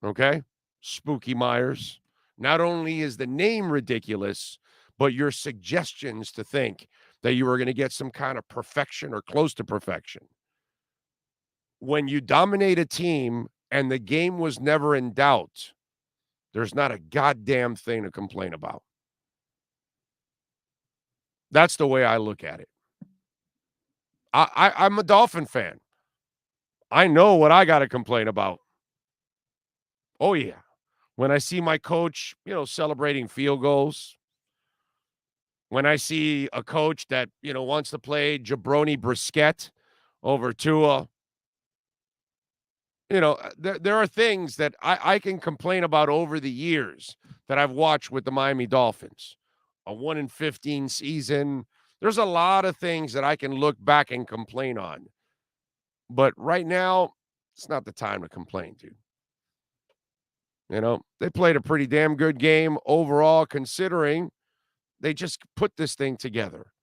Speaker 9: Okay? Spooky Myers. Not only is the name ridiculous, but your suggestions to think that you were going to get some kind of perfection or close to perfection. When you dominate a team and the game was never in doubt, there's not a goddamn thing to complain about. That's the way I look at it. I'm a Dolphin fan. I know what I got to complain about. Oh, yeah. When I see my coach, celebrating field goals, when I see a coach that, wants to play jabroni brisket over Tua, there are things that I can complain about over the years that I've watched with the Miami Dolphins. A 1-15 season. There's a lot of things that I can look back and complain on. But right now, it's not the time to complain, dude. They played a pretty damn good game overall, considering they just put this thing together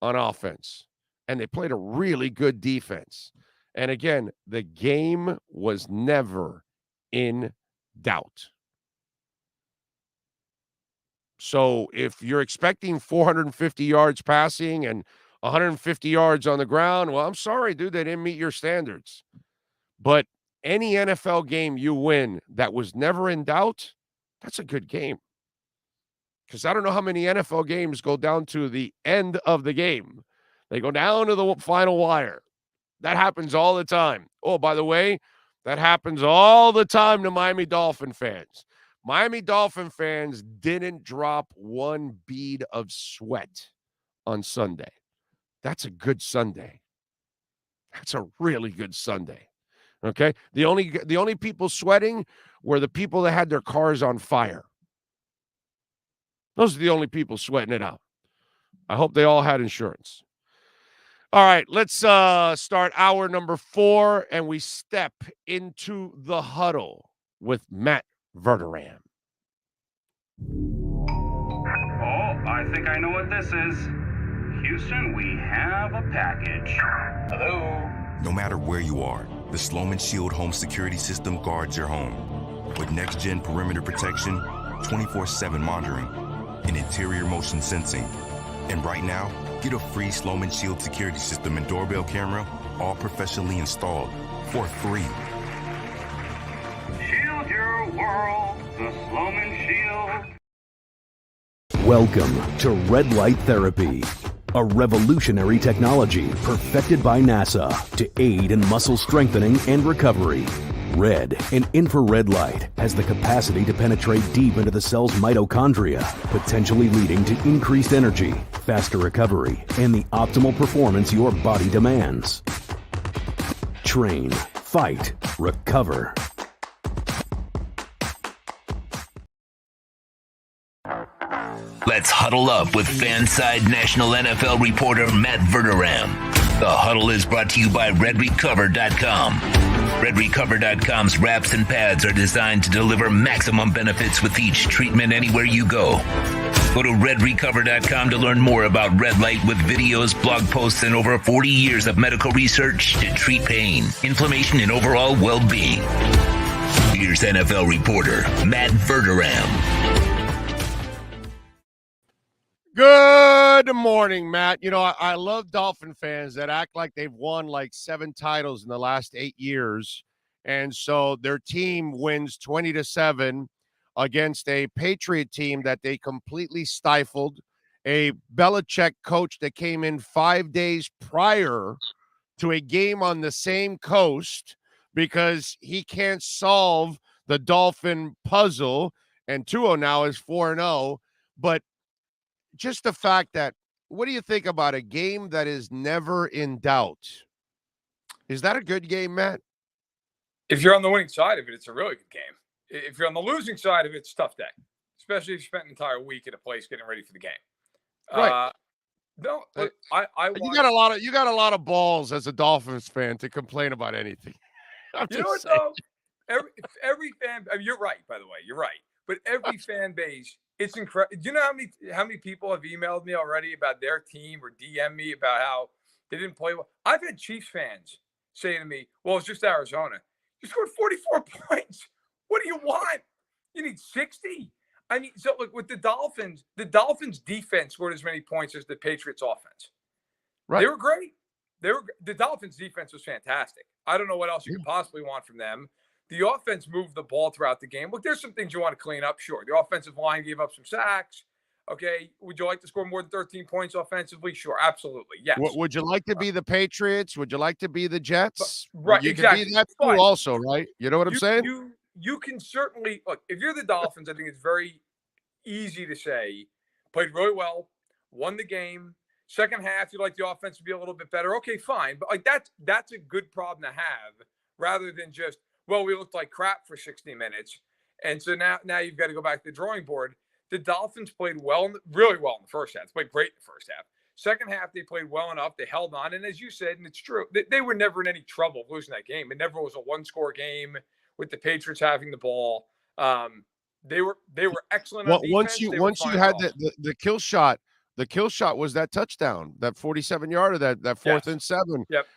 Speaker 9: on offense. And they played a really good defense. And again, the game was never in doubt. So if you're expecting 450 yards passing and 150 yards on the ground, well, I'm sorry, dude, they didn't meet your standards. But any NFL game you win that was never in doubt, that's a good game. Because I don't know how many NFL games go down to the end of the game. They go down to the final wire. That happens all the time. Oh, by the way, that happens all the time to Miami Dolphin fans. Miami Dolphin fans didn't drop one bead of sweat on Sunday. That's a good Sunday. That's a really good Sunday. Okay? The only people sweating were the people that had their cars on fire. Those are the only people sweating it out. I hope they all had insurance. All right, let's start hour number 4, and we step into the huddle with Matt Verderame.
Speaker 16: Oh, I think I know what this is. Houston, we have a package. Hello?
Speaker 17: No matter where you are, the Sloman Shield home security system guards your home. With next-gen perimeter protection, 24/7 monitoring, and interior motion sensing. And right now, get a free Sloman Shield security system and doorbell camera, all professionally installed, for free.
Speaker 16: Shield your world, the Sloman Shield.
Speaker 8: Welcome to Red Light Therapy, a revolutionary technology perfected by NASA to aid in muscle strengthening and recovery. Red and infrared light has the capacity to penetrate deep into the cell's mitochondria, potentially leading to increased energy, faster recovery, and the optimal performance your body demands. Train, fight, recover.
Speaker 3: Let's huddle up with Fanside National NFL reporter Matt Verderam. The huddle is brought to you by RedRecover.com. RedRecover.com's wraps and pads are designed to deliver maximum benefits with each treatment anywhere you go. Go to RedRecover.com to learn more about red light with videos, blog posts, and over 40 years of medical research to treat pain, inflammation, and overall well-being. Here's NFL reporter Matt Verderam.
Speaker 9: Good morning, Matt. You know, I love Dolphin fans that act like they've won like 7 titles in the last 8 years. And so their team wins 20-7 against a Patriot team that they completely stifled, a Belichick coach that came in 5 days prior to a game on the same coast because he can't solve the Dolphin puzzle. And 2-0 now is 4-0. But just the fact that, what do you think about a game that is never in doubt? Is that a good game, Matt?
Speaker 18: If you're on the winning side of it, it's a really good game. If you're on the losing side of it, it's a tough day, especially if you spent an entire week at a place getting ready for the game.
Speaker 9: Right.
Speaker 18: No, look,
Speaker 9: you got a lot of balls as a Dolphins fan to complain about anything.
Speaker 18: You know what, though? Every fan, I mean, you're right, by the way. You're right. But every fan base, it's incredible. Do you know how many people have emailed me already about their team or DM me about how they didn't play well? I've had Chiefs fans say to me, well, it's just Arizona. You scored 44 points. What do you want? You need 60? I mean, so look, with the Dolphins defense scored as many points as the Patriots offense. Right. They were great. The Dolphins defense was fantastic. I don't know what else you could possibly want from them. The offense moved the ball throughout the game. Look, there's some things you want to clean up. Sure. The offensive line gave up some sacks. Okay. Would you like to score more than 13 points offensively? Sure. Absolutely. Yes.
Speaker 9: Would you like to be the Patriots? Would you like to be the Jets?
Speaker 18: Right.
Speaker 9: You
Speaker 18: exactly.
Speaker 9: can be that too also, right? You know what I'm saying?
Speaker 18: You can certainly look, if you're the Dolphins, I think it's very easy to say, played really well, won the game. Second half, you'd like the offense to be a little bit better. Okay, fine. But like that's a good problem to have rather than just, well, we looked like crap for 60 minutes. And so now you've got to go back to the drawing board. The Dolphins played really well in the first half. They played great in the first half. Second half, they played well enough. They held on. And as you said, and it's true, they were never in any trouble losing that game. It never was a one-score game with the Patriots having the ball. They were excellent on defense.
Speaker 9: Once you had the kill shot, the kill shot was that touchdown, that 47-yarder, that fourth and 7.
Speaker 18: Yep.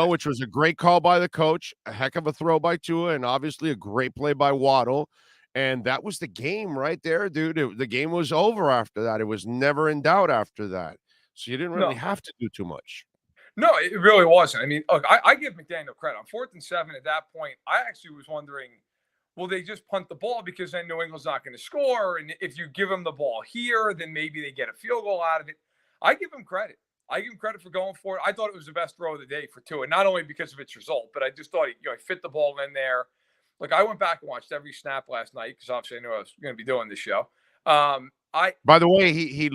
Speaker 9: Which was a great call by the coach, a heck of a throw by Tua, and obviously a great play by Waddle. And that was the game right there, dude. The game was over after that. It was never in doubt after that. So you didn't really have to do too much.
Speaker 18: No, it really wasn't. I mean, look, I give McDaniel credit. On 4th and 7 at that point, I actually was wondering, will they just punt the ball because then New England's not going to score? And if you give them the ball here, then maybe they get a field goal out of it. I give them credit. I give him credit for going for it. I thought it was the best throw of the day for Tua, not only because of its result, but I just thought he fit the ball in there. Like, I went back and watched every snap last night because obviously I knew I was going to be doing this show.
Speaker 9: By the way, he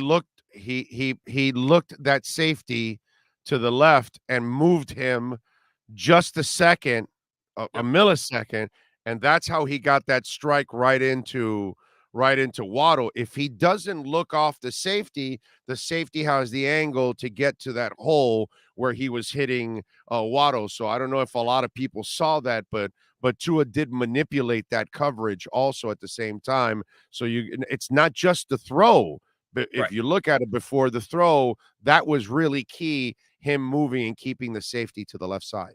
Speaker 9: looked that safety to the left and moved him just a second, a millisecond, and that's how he got that strike right into Waddle. If he doesn't look off the safety has the angle to get to that hole where he was hitting Waddle. So I don't know if a lot of people saw that, but Tua did manipulate that coverage also at the same time. So it's not just the throw, but if you look at it before the throw, that was really key, him moving and keeping the safety to the left side.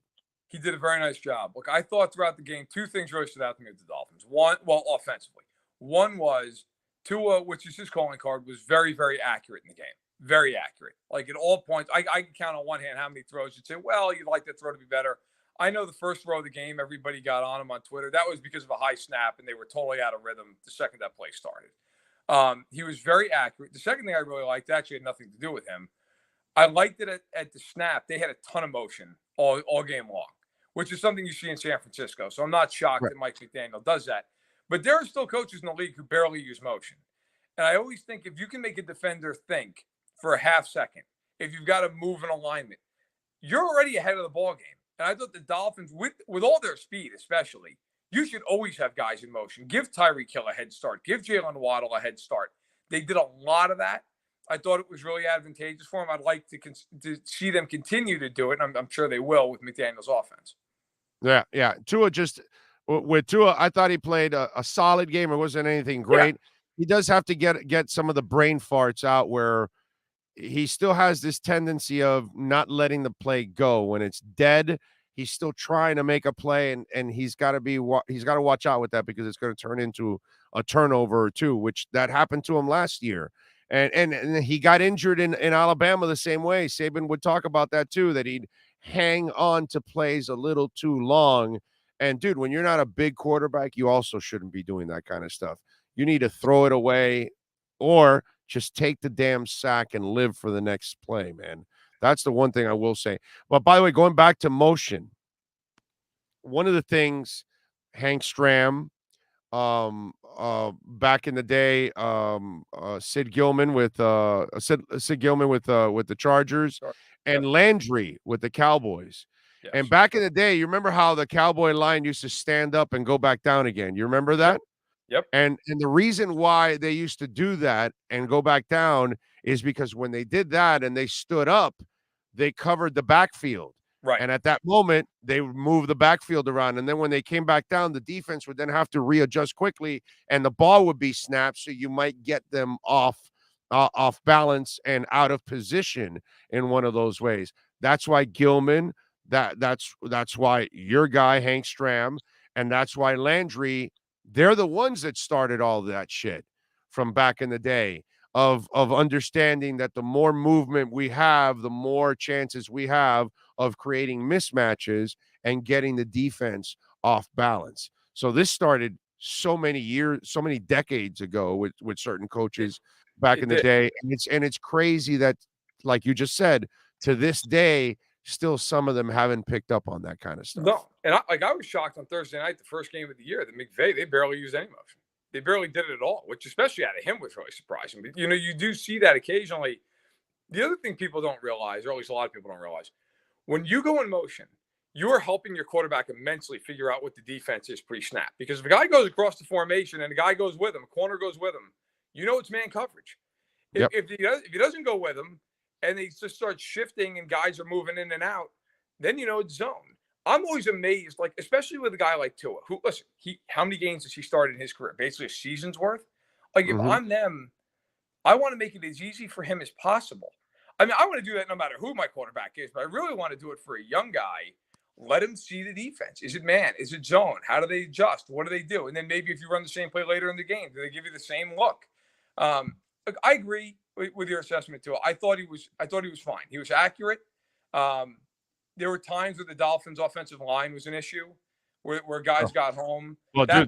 Speaker 18: He did a very nice job. Look, I thought throughout the game, 2 things really stood out to me with the Dolphins. One, well, offensively. One was Tua, which is his calling card, was very, very accurate in the game. Very accurate. Like at all points, I can count on one hand how many throws you'd say, well, you'd like that throw to be better. I know the first throw of the game, everybody got on him on Twitter. That was because of a high snap, and they were totally out of rhythm the second that play started. He was very accurate. The second thing I really liked actually had nothing to do with him. I liked it at the snap. They had a ton of motion all game long, which is something you see in San Francisco. So I'm not shocked that Mike McDaniel does that. But there are still coaches in the league who barely use motion. And I always think if you can make a defender think for a half second, if you've got to move an alignment, you're already ahead of the ball game. And I thought the Dolphins, with all their speed especially, you should always have guys in motion. Give Tyreek Hill a head start. Give Jalen Waddle a head start. They did a lot of that. I thought it was really advantageous for them. I'd like to see them continue to do it, and I'm sure they will with McDaniel's offense.
Speaker 9: Yeah. Tua with Tua, I thought he played a solid game. It wasn't anything great. Yeah. He does have to get some of the brain farts out where he still has this tendency of not letting the play go. When it's dead, he's still trying to make a play, and he's got to watch out with that because it's going to turn into a turnover or two, which that happened to him last year. And he got injured in Alabama the same way. Saban would talk about that too, that he'd hang on to plays a little too long. And dude, when you're not a big quarterback, you also shouldn't be doing that kind of stuff. You need to throw it away or just take the damn sack and live for the next play, man. That's the one thing I will say. But by the way, going back to motion, one of the things Hank Stram, back in the day, Sid Gilman with the Chargers, and Landry with the Cowboys. Yes. And back in the day, you remember how the Cowboy line used to stand up and go back down again? You remember that?
Speaker 18: Yep.
Speaker 9: And the reason why they used to do that and go back down is because when they did that and they stood up, they covered the backfield.
Speaker 18: Right.
Speaker 9: And at that moment, they would move the backfield around. And then when they came back down, the defense would then have to readjust quickly and the ball would be snapped. So you might get them off balance and out of position in one of those ways. That's why Gilman, that's why your guy, Hank Stram, and that's why Landry, they're the ones that started all that shit from back in the day of understanding that the more movement we have, the more chances we have of creating mismatches and getting the defense off balance. So this started so many decades ago with certain coaches back in the day. And it's crazy that, like you just said, to this day, still some of them haven't picked up on that kind of stuff.
Speaker 18: No, and I was shocked on Thursday night, the first game of the year, that McVay, they barely used any motion. They barely did it at all, which especially out of him was really surprising. But, you do see that occasionally. The other thing people don't realize, or at least a lot of people don't realize, when you go in motion, you are helping your quarterback immensely figure out what the defense is pre-snap. Because if a guy goes across the formation and a guy goes with him, a corner goes with him, it's man coverage. If he doesn't go with him, and they just start shifting and guys are moving in and out, then it's zone. I'm always amazed, like, especially with a guy like Tua, who, listen, how many games has he started in his career? Basically a season's worth. Like, if I'm them, I want to make it as easy for him as possible. I mean, I want to do that no matter who my quarterback is, but I really want to do it for a young guy. Let him see the defense. Is it man? Is it zone? How do they adjust? What do they do? And then maybe if you run the same play later in the game, do they give you the same look? Look, I agree with your assessment too. I thought he was fine. He was accurate. There were times where the Dolphins' offensive line was an issue, where guys got home.
Speaker 9: Well, their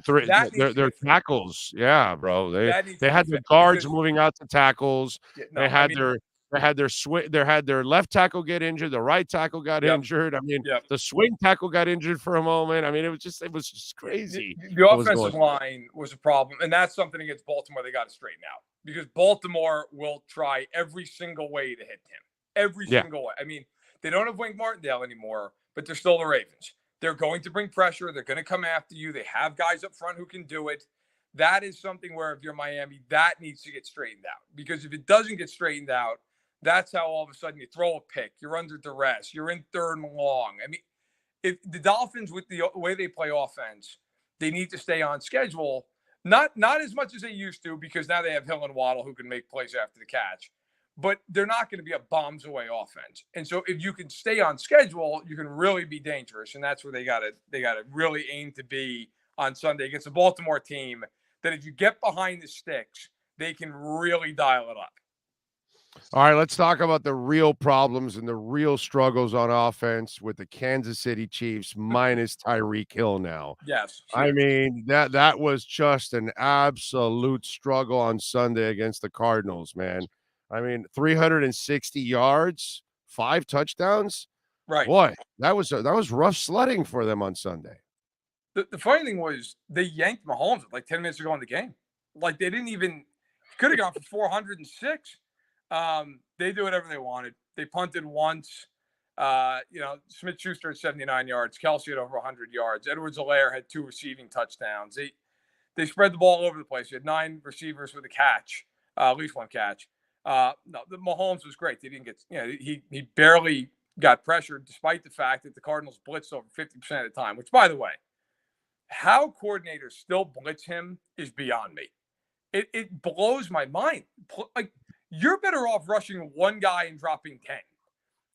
Speaker 9: tackles, yeah, bro. They had their guards moving out to tackles. They had their left tackle get injured. The right tackle got injured. I mean, the swing tackle got injured for a moment. I mean, it was just crazy.
Speaker 18: The offensive line was a problem, and that's something against Baltimore they got to straighten out, because Baltimore will try every single way to hit him. Every single way. I mean, they don't have Wink Martindale anymore, but they're still the Ravens. They're going to bring pressure. They're going to come after you. They have guys up front who can do it. That is something where, if you're Miami, that needs to get straightened out, because if it doesn't get straightened out, that's how all of a sudden you throw a pick, you're under duress, you're in third and long. I mean, if the Dolphins, with the way they play offense, they need to stay on schedule. Not as much as they used to, because now they have Hill and Waddle who can make plays after the catch. But they're not going to be a bombs away offense. And so if you can stay on schedule, you can really be dangerous. And that's where they got to really aim to be on Sunday against a Baltimore team that, if you get behind the sticks, they can really dial it up.
Speaker 9: All right, let's talk about the real problems and the real struggles on offense with the Kansas City Chiefs minus Tyreek Hill now.
Speaker 18: Yes.
Speaker 9: I mean, that was just an absolute struggle on Sunday against the Cardinals, man. I mean, 360 yards, 5 touchdowns.
Speaker 18: Right.
Speaker 9: Boy, that was rough sledding for them on Sunday.
Speaker 18: The funny thing was they yanked Mahomes like 10 minutes ago in the game. Like they didn't even could have gone for 406. They do whatever they wanted. They punted once. Smith-Schuster had 79 yards. Kelsey had over 100 yards. Edwards-Helaire had 2 receiving touchdowns. They spread the ball over the place. You had 9 receivers with a catch, at least 1 catch. The Mahomes was great. They didn't get, he barely got pressured, despite the fact that the Cardinals blitzed over 50% of the time. Which, by the way, how coordinators still blitz him is beyond me. It blows my mind. Like, you're better off rushing 1 guy and dropping 10.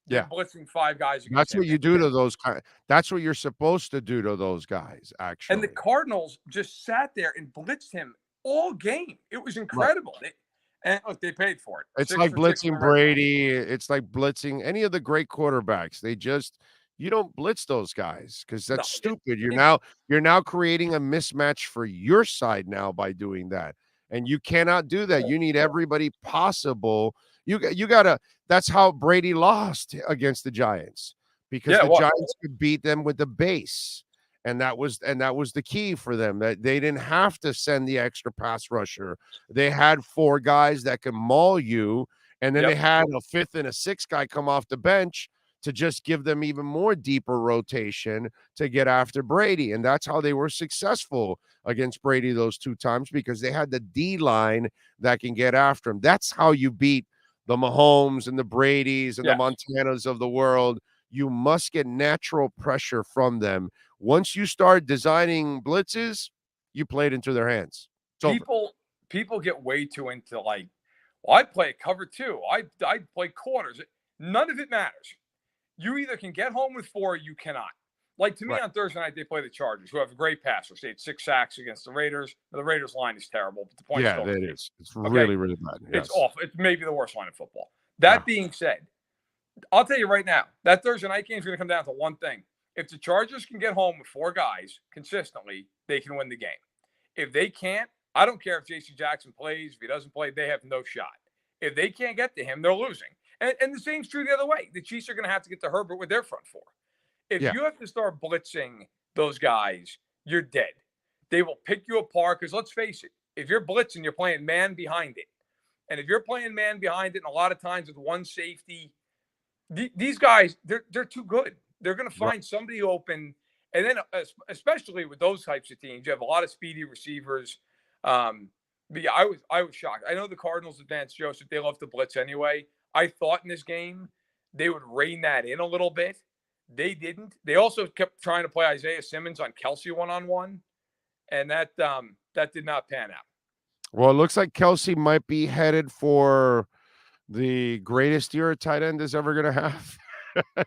Speaker 9: Yeah,
Speaker 18: blitzing 5 guys.
Speaker 9: That's what you do to those guys. That's what you're supposed to do to those guys, actually.
Speaker 18: And the Cardinals just sat there and blitzed him all game. It was incredible. Right. And look, they paid for it.
Speaker 9: It's like blitzing Brady. It's like blitzing any of the great quarterbacks. You don't blitz those guys because that's stupid. You're now creating a mismatch for your side now by doing that. And you cannot do that. You need everybody possible. You gotta. That's how Brady lost against the Giants, because the Giants could beat them with the base, and that was the key for them. That they didn't have to send the extra pass rusher. They had 4 guys that could maul you, and then they had a 5th and a 6th guy come off the bench to just give them even more deeper rotation to get after Brady. And that's how they were successful against Brady those 2 times, because they had the D line that can get after him. That's how you beat the Mahomes and the Bradys and the Montanas of the world. You must get natural pressure from them. Once you start designing blitzes, you play it into their hands.
Speaker 18: People get way too into like, well, I play cover 2. I play quarters. None of it matters. You either can get home with 4 or you cannot. Like, to me, on Thursday night, they play the Chargers, who have a great passer. They had 6 sacks against the Raiders. The Raiders line is terrible, but the point
Speaker 9: it is. It's really, really bad.
Speaker 18: Yes. It's awful. It's maybe the worst line in football. That being said, I'll tell you right now, that Thursday night game is going to come down to one thing. If the Chargers can get home with 4 guys consistently, they can win the game. If they can't, I don't care if J.C. Jackson plays. If he doesn't play, they have no shot. If they can't get to him, they're losing. And the same's true the other way. The Chiefs are going to have to get to Herbert with their front 4. If you have to start blitzing those guys, you're dead. They will pick you apart because, let's face it, if you're blitzing, you're playing man behind it. And if you're playing man behind it, and a lot of times with 1 safety, these guys, they're too good. They're going to find somebody open. And then especially with those types of teams, you have a lot of speedy receivers. But yeah, I was shocked. I know the Cardinals advanced Joseph. They love to blitz anyway. I thought in this game they would rein that in a little bit. They didn't. They also kept trying to play Isaiah Simmons on Kelsey one-on-one, and that did not pan out.
Speaker 9: Well, it looks like Kelsey might be headed for the greatest year a tight end is ever going to have.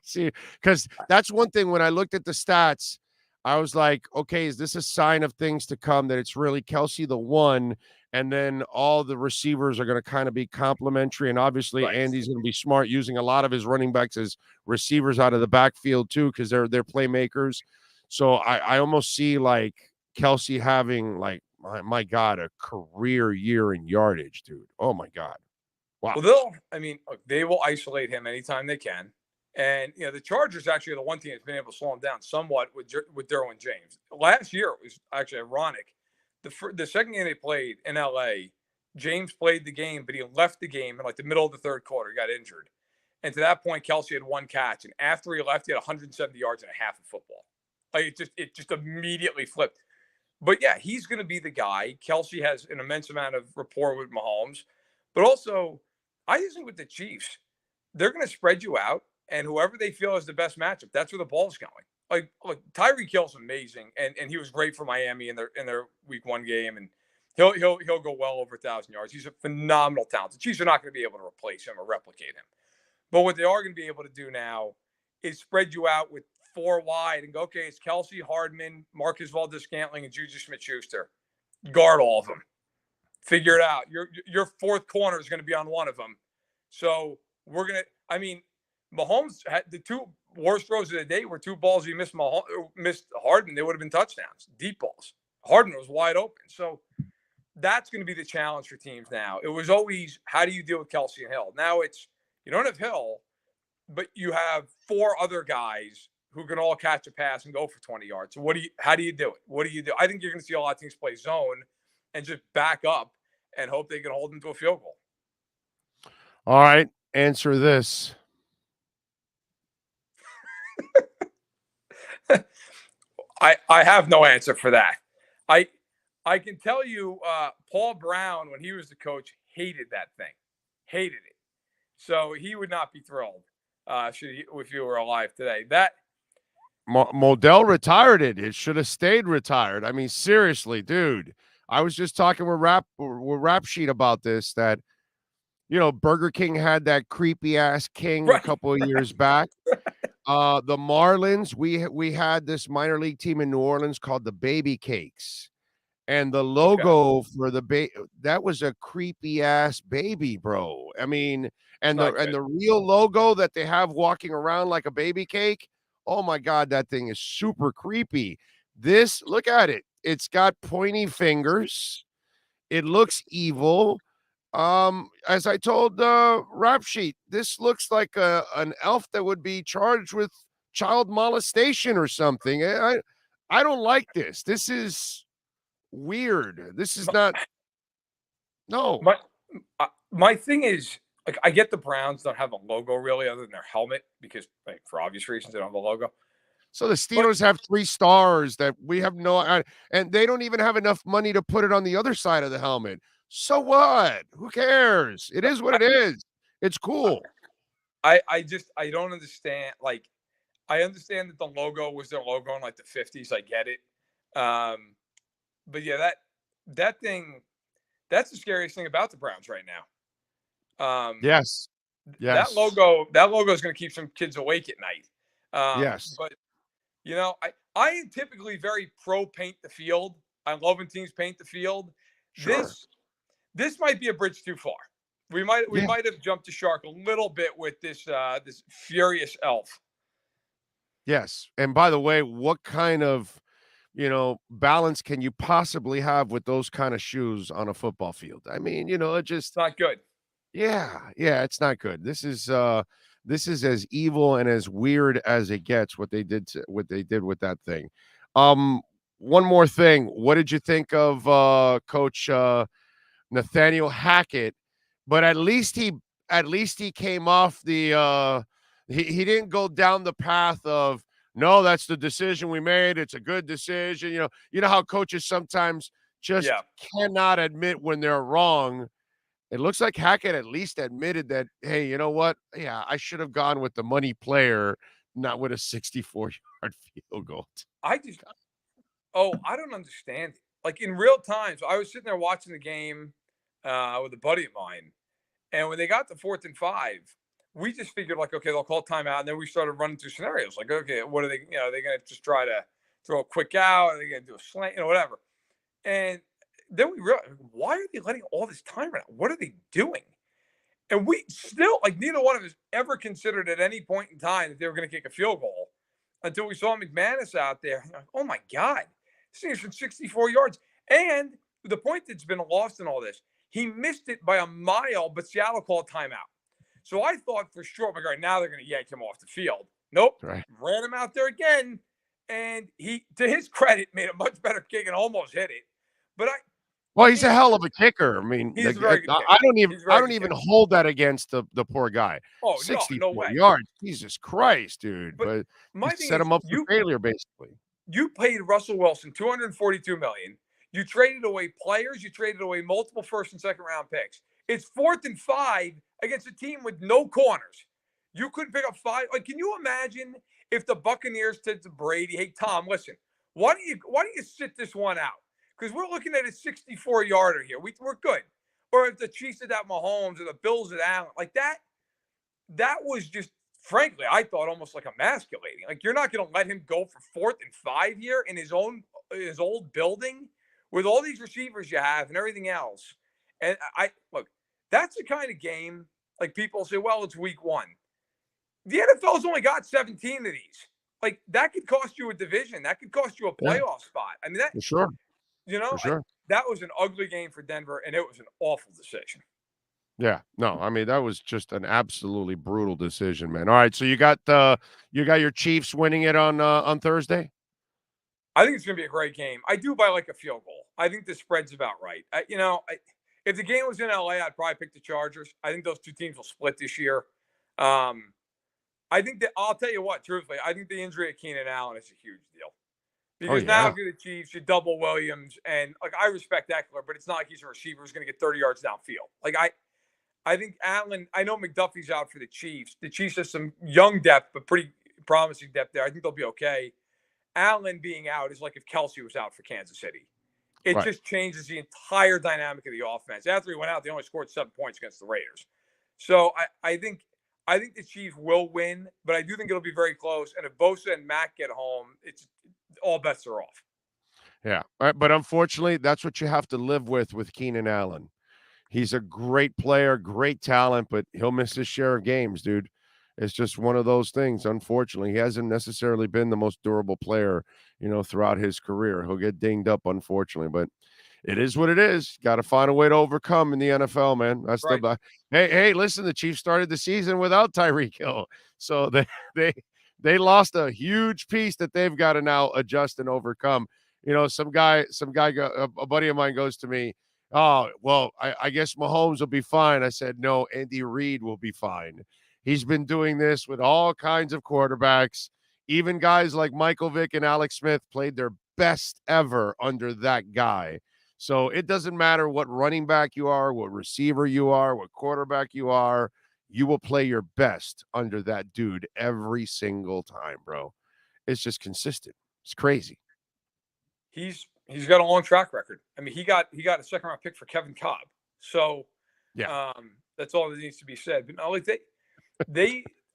Speaker 9: See, because that's one thing. When I looked at the stats, I was like, okay, is this a sign of things to come, that it's really Kelsey the one, and then all the receivers are going to kind of be complimentary, and obviously Andy's going to be smart using a lot of his running backs as receivers out of the backfield too, because they're playmakers. So I almost see like Kelsey having, like, my God, a career year in yardage, dude. Oh my God. Wow.
Speaker 18: Well, they will isolate him anytime they can. And, the Chargers actually are the one team that's been able to slow him down somewhat with Derwin James. Last year, it was actually ironic. The second game they played in L.A., James played the game, but he left the game in like the middle of the third quarter. He got injured. And to that point, Kelsey had 1 catch. And after he left, he had 170 yards and a half of football. Like, it just immediately flipped. But, yeah, he's going to be the guy. Kelsey has an immense amount of rapport with Mahomes. But also, I just think with the Chiefs, they're going to spread you out. And whoever they feel is the best matchup, that's where the ball's going. Like, look, Tyreek Hill's amazing, and he was great for Miami in their Week 1 game, and he'll go well over 1,000 yards. He's a phenomenal talent. The Chiefs are not going to be able to replace him or replicate him. But what they are going to be able to do now is spread you out with 4 wide and go, okay, it's Kelsey, Hardman, Marcus Valdes-Scantling, and Juju Smith-Schuster. Guard all of them. Figure it out. Your 4th corner is going to be on one of them. So I mean, Mahomes had the two worst throws of the day were two balls he missed Harden. They would have been touchdowns, deep balls. Harden was wide open. So that's going to be the challenge for teams now. It was always, how do you deal with Kelsey and Hill? Now it's, you don't have Hill, but you have four other guys who can all catch a pass and go for 20 yards. So how do you do it? What do you do? I think you're going to see a lot of teams play zone and just back up and hope they can hold them to a field goal.
Speaker 9: All right. Answer this.
Speaker 18: I have no answer for that. I can tell you, Paul Brown, when he was the coach, hated that thing. Hated it. So he would not be thrilled if you were alive today. That
Speaker 9: Modell retired it. It should have stayed retired. I mean, seriously, dude. I was just talking with Rap Sheet about this, that, you know, Burger King had that creepy ass king a couple of years back. The Marlins, we had this minor league team in New Orleans called the Baby Cakes. And the logo for that was a creepy ass baby, bro. I mean, and the real logo that they have walking around like a baby cake. Oh my God, that thing is super creepy. This, look at it. It's got pointy fingers. It looks evil. As I told Rap Sheet, this looks like an elf that would be charged with child molestation or something. I don't like this. This is weird. This is not. No.
Speaker 18: My thing is, like, I get the Browns don't have a logo really other than their helmet because, like, for obvious reasons, they don't have a logo.
Speaker 9: So the Steelers have 3 stars that we have and they don't even have enough money to put it on the other side of the helmet. So what? Who cares? It is what it is. It's cool.
Speaker 18: I don't understand. Like, I understand that the logo was their logo in like the 50s. I get it. But yeah, that thing, that's the scariest thing about the Browns right now.
Speaker 9: Yes.
Speaker 18: That logo is going to keep some kids awake at night.
Speaker 9: Yes.
Speaker 18: But, you know, I am typically very pro paint the field. I love when teams paint the field.
Speaker 9: Sure.
Speaker 18: This might be a bridge too far. We might have jumped the shark a little bit with this this furious elf.
Speaker 9: Yes. And by the way, what kind of, you know, balance can you possibly have with those kind of shoes on a football field? I mean, you know, it's
Speaker 18: not good.
Speaker 9: Yeah, it's not good. This is as evil and as weird as it gets, what they did with that thing. One more thing. What did you think of Coach Nathaniel Hackett? But at least he came off the he didn't go down the path of, no, that's the decision we made. It's a good decision. You know how coaches sometimes just cannot admit when they're wrong. It looks like Hackett at least admitted that, hey, you know what? Yeah, I should have gone with the money player, not with a 64-yard field goal.
Speaker 18: I don't understand. Like, in real time, so I was sitting there watching the game with a buddy of mine, and when they got to 4th and 5, we just figured, like, okay, they'll call timeout, and then we started running through scenarios. Like, okay, what are they? You know, are they going to just try to throw a quick out? Are they going to do a slant? You know, whatever. And then we realized, why are they letting all this time run out? What are they doing? And we still, like, neither one of us ever considered at any point in time that they were going to kick a field goal until we saw McManus out there. Like, oh my God, this thing is from 64 yards. And the point that's been lost in all this, he missed it by a mile, but Seattle called timeout. So I thought for sure, my God, now they're going to yank him off the field. Nope.
Speaker 9: Right.
Speaker 18: Ran him out there again. And he, to his credit, made a much better kick and almost hit it. But
Speaker 9: he's a hell of a kicker. I mean, I don't even hold that against the poor guy.
Speaker 18: Oh,
Speaker 9: 64
Speaker 18: no way.
Speaker 9: yards. Jesus Christ, dude. But
Speaker 18: my
Speaker 9: you set him up for failure, basically.
Speaker 18: You paid Russell Wilson $242 million. You traded away players. You traded away multiple 1st and 2nd round picks. It's 4th and 5 against a team with no corners. You couldn't pick up 5. Like, can you imagine if the Buccaneers said to Brady, "Hey, Tom, listen, why don't you sit this one out? Because we're looking at a 64-yarder here. We're good." Or if the Chiefs had that Mahomes or the Bills at Allen, like that was just, frankly, I thought almost like emasculating. Like, you're not going to let him go for 4th and 5 here in his old building with all these receivers you have and everything else. And look, that's the kind of game like people say, well, it's week 1. The NFL's only got 17 of these. Like, that could cost you a division. That could cost you a playoff spot. I mean, that
Speaker 9: For sure.
Speaker 18: You know,
Speaker 9: For sure.
Speaker 18: that was an ugly game for Denver, and it was an awful decision.
Speaker 9: Yeah, no, I mean that was just an absolutely brutal decision, man. All right, so you got your Chiefs winning it on Thursday.
Speaker 18: I think it's going to be a great game. I do by like a field goal. I think the spread's about right. If the game was in LA, I'd probably pick the Chargers. I think those two teams will split this year. I think that I'll tell you what, truthfully, I think the injury of Keenan Allen is a huge deal. Because now if you're the Chiefs, you double Williams, and like I respect Eckler, but it's not like he's a receiver who's going to get 30 yards downfield. Like I think Allen. I know McDuffie's out for the Chiefs. The Chiefs have some young depth, but pretty promising depth there. I think they'll be okay. Allen being out is like if Kelsey was out for Kansas City. It just changes the entire dynamic of the offense. After he went out, they only scored 7 points against the Raiders. So I think the Chiefs will win, but I do think it'll be very close. And if Bosa and Mack get home, it's all bets are off.
Speaker 9: Yeah, but unfortunately, that's what you have to live with Keenan Allen. He's a great player, great talent, but he'll miss his share of games, dude. It's just one of those things. Unfortunately, he hasn't necessarily been the most durable player, throughout his career. He'll get dinged up, unfortunately, but it is what it is. Got to find a way to overcome in the NFL, man. That's right. Hey, listen, the Chiefs started the season without Tyreek Hill, so they lost a huge piece that they've got to now adjust and overcome. Some guy, a buddy of mine goes to me, oh, well, I guess Mahomes will be fine. I said, no, Andy Reid will be fine. He's been doing this with all kinds of quarterbacks. Even guys like Michael Vick and Alex Smith played their best ever under that guy. So it doesn't matter what running back you are, what receiver you are, what quarterback you are. You will play your best under that dude every single time, bro. It's just consistent. It's crazy.
Speaker 18: He's got a long track record. I mean, he got a second-round pick for Kevin Cobb. So
Speaker 9: yeah,
Speaker 18: that's all that needs to be said. But no, like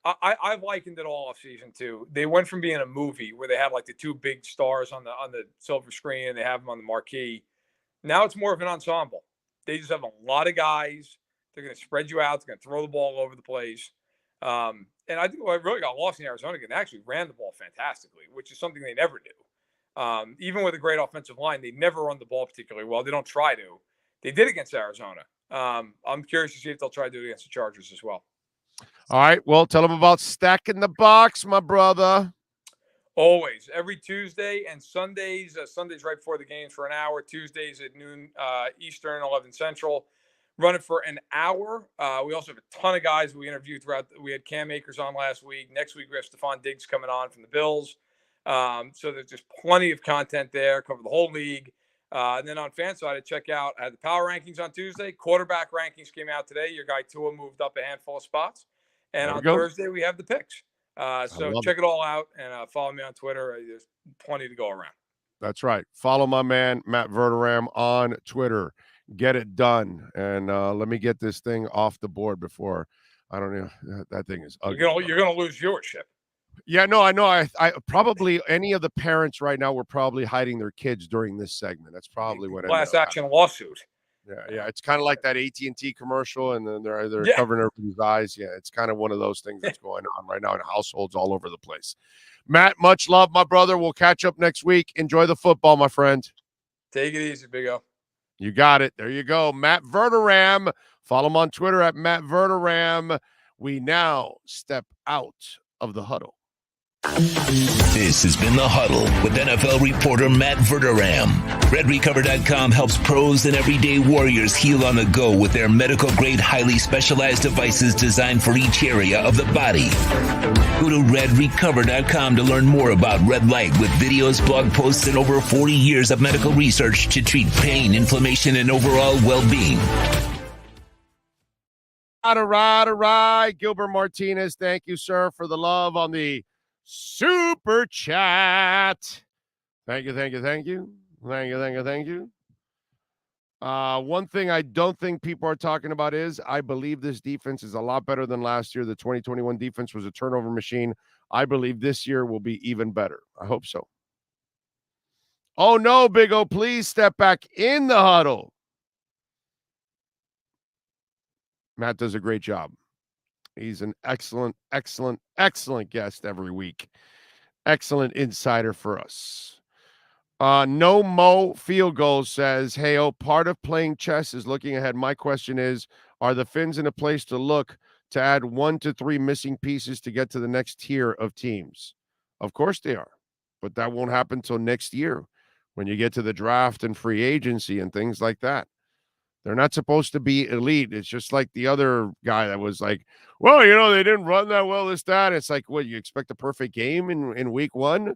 Speaker 18: I've likened it all off season too. They went from being a movie where they had like the two big stars on the silver screen and they have them on the marquee. Now it's more of an ensemble. They just have a lot of guys. They're going to spread you out. They're going to throw the ball all over the place. And I think what really got lost in Arizona again, they actually ran the ball fantastically, which is something they never do. Even with a great offensive line, they never run the ball particularly well. They don't try to. They did against Arizona. I'm curious to see if they'll try to do it against the Chargers as well.
Speaker 9: All right. Well, tell them about Stacking the Box, my brother.
Speaker 18: Always. Every Tuesday and Sundays. Sundays right before the games for an hour. Tuesdays at noon Eastern, 11 Central. Run it for an hour. We also have a ton of guys we interviewed throughout. We had Cam Akers on last week. Next week, we have Stephon Diggs coming on from the Bills. So there's just plenty of content there. Cover the whole league. And then on Fanside, I had the power rankings on Tuesday. Quarterback rankings came out today. Your guy Tua moved up a handful of spots. And on Thursday, we have the picks. So check it all out and follow me on Twitter. There's plenty to go around.
Speaker 9: That's right. Follow my man, Matt Verderam, on Twitter. Get it done. And let me get this thing off the board before I don't know. That thing is ugly.
Speaker 18: You're gonna lose viewership.
Speaker 9: Yeah, no, I know. I probably any of the parents right now were probably hiding their kids during this segment. That's probably what
Speaker 18: class action lawsuit.
Speaker 9: Yeah. It's kind of like that AT&T commercial, and then they're covering everybody's eyes. Yeah, it's kind of one of those things that's going on right now in households all over the place. Matt, much love, my brother. We'll catch up next week. Enjoy the football, my friend.
Speaker 18: Take it easy, Big O.
Speaker 9: You got it. There you go. Matt Verderam. Follow him on Twitter at Matt Verderam. We now step out of the huddle.
Speaker 3: This has been The Huddle with NFL reporter Matt Verderam. RedRecover.com helps pros and everyday warriors heal on the go with their medical-grade, highly specialized devices designed for each area of the body. Go to RedRecover.com to learn more about Red Light with videos, blog posts, and over 40 years of medical research to treat pain, inflammation, and overall well-being.
Speaker 9: All right. Gilbert Martinez, thank you, sir, for the love on the super chat. Thank you. One thing I don't think people are talking about is I believe this defense is a lot better than last year. The 2021 defense was a turnover machine. I believe this year will be even better. I hope so. Oh no, Big O, please step back in the huddle. Matt does a great job. He's an excellent, excellent, excellent guest every week. Excellent insider for us. No Mo Field Goal says, hey, part of playing chess is looking ahead. My question is, are the Finns in a place to look to add 1 to 3 missing pieces to get to the next tier of teams? Of course they are, but that won't happen until next year when you get to the draft and free agency and things like that. They're not supposed to be elite. It's just like the other guy that was like, well, they didn't run that well, this, that. It's like, what, you expect a perfect game in week one?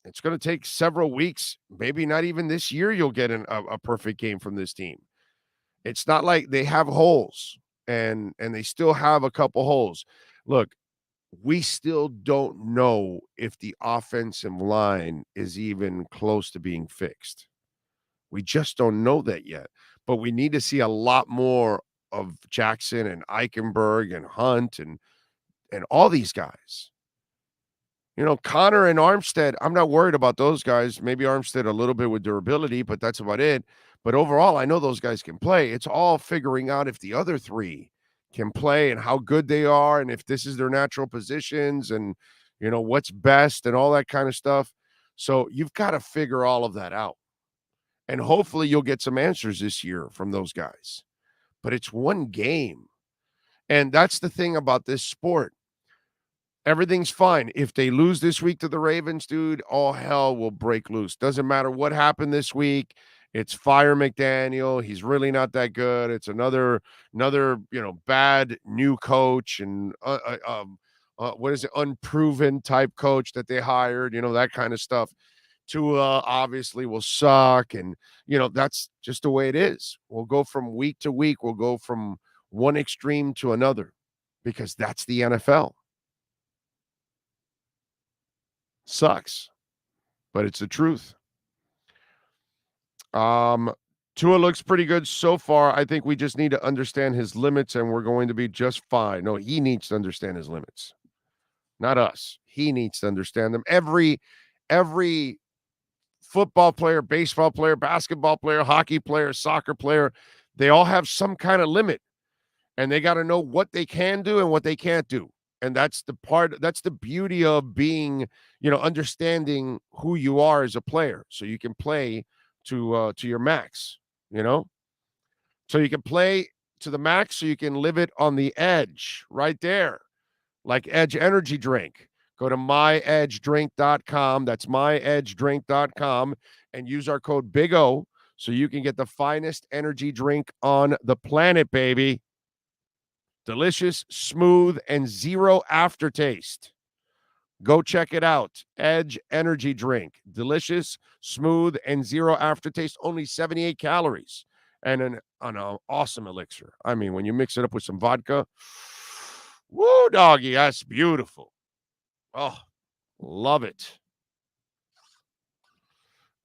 Speaker 9: It's going to take several weeks, maybe not even this year you'll get a perfect game from this team. It's not like they have holes, and they still have a couple holes. Look, we still don't know if the offensive line is even close to being fixed. We just don't know that yet. But we need to see a lot more of Jackson and Eichenberg and Hunt and all these guys. Connor and Armstead, I'm not worried about those guys. Maybe Armstead a little bit with durability, but that's about it. But overall, I know those guys can play. It's all figuring out if the other three can play and how good they are and if this is their natural positions and, what's best and all that kind of stuff. So you've got to figure all of that out. And hopefully you'll get some answers this year from those guys. But it's one game. And that's the thing about this sport. Everything's fine. If they lose this week to the Ravens, dude, all hell will break loose. Doesn't matter what happened this week. It's fire McDaniel. He's really not that good. It's another bad new coach and what is it, unproven type coach that they hired, that kind of stuff. Tua obviously will suck, and that's just the way it is. We'll go from week to week. We'll go from one extreme to another because that's the NFL. Sucks, but it's the truth. Tua looks pretty good so far. I think we just need to understand his limits, and we're going to be just fine. No, he needs to understand his limits, not us. He needs to understand them. Every football player, baseball player, basketball player, hockey player, soccer player, they all have some kind of limit, and they got to know what they can do and what they can't do. And that's the beauty of being, understanding who you are as a player, so you can play to your max, so you can play to the max, so you can live it on the edge right there, like Edge Energy Drink. Go to myedgedrink.com. That's myedgedrink.com and use our code Big O so you can get the finest energy drink on the planet, baby. Delicious, smooth, and zero aftertaste. Go check it out. Edge Energy Drink. Delicious, smooth, and zero aftertaste. Only 78 calories. And an awesome elixir. I mean, when you mix it up with some vodka, woo, doggy, that's beautiful. Oh, love it.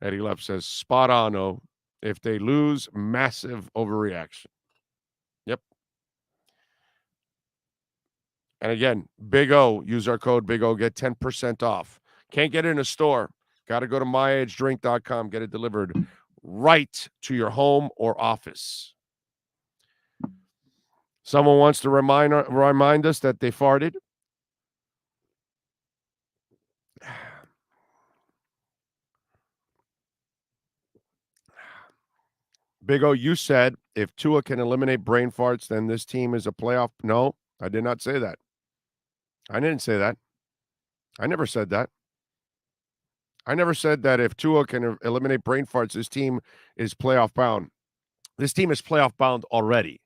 Speaker 9: Eddie Lepp says, spot on, oh. If they lose, massive overreaction. Yep. And again, Big O, use our code Big O, get 10% off. Can't get it in a store. Got to go to myedgedrink.com, get it delivered right to your home or office. Someone wants to remind us that they farted. Big O, you said if Tua can eliminate brain farts, then this team is a playoff. No, I did not say that. I didn't say that. I never said that. I never said that if Tua can eliminate brain farts, this team is playoff bound. This team is playoff bound already.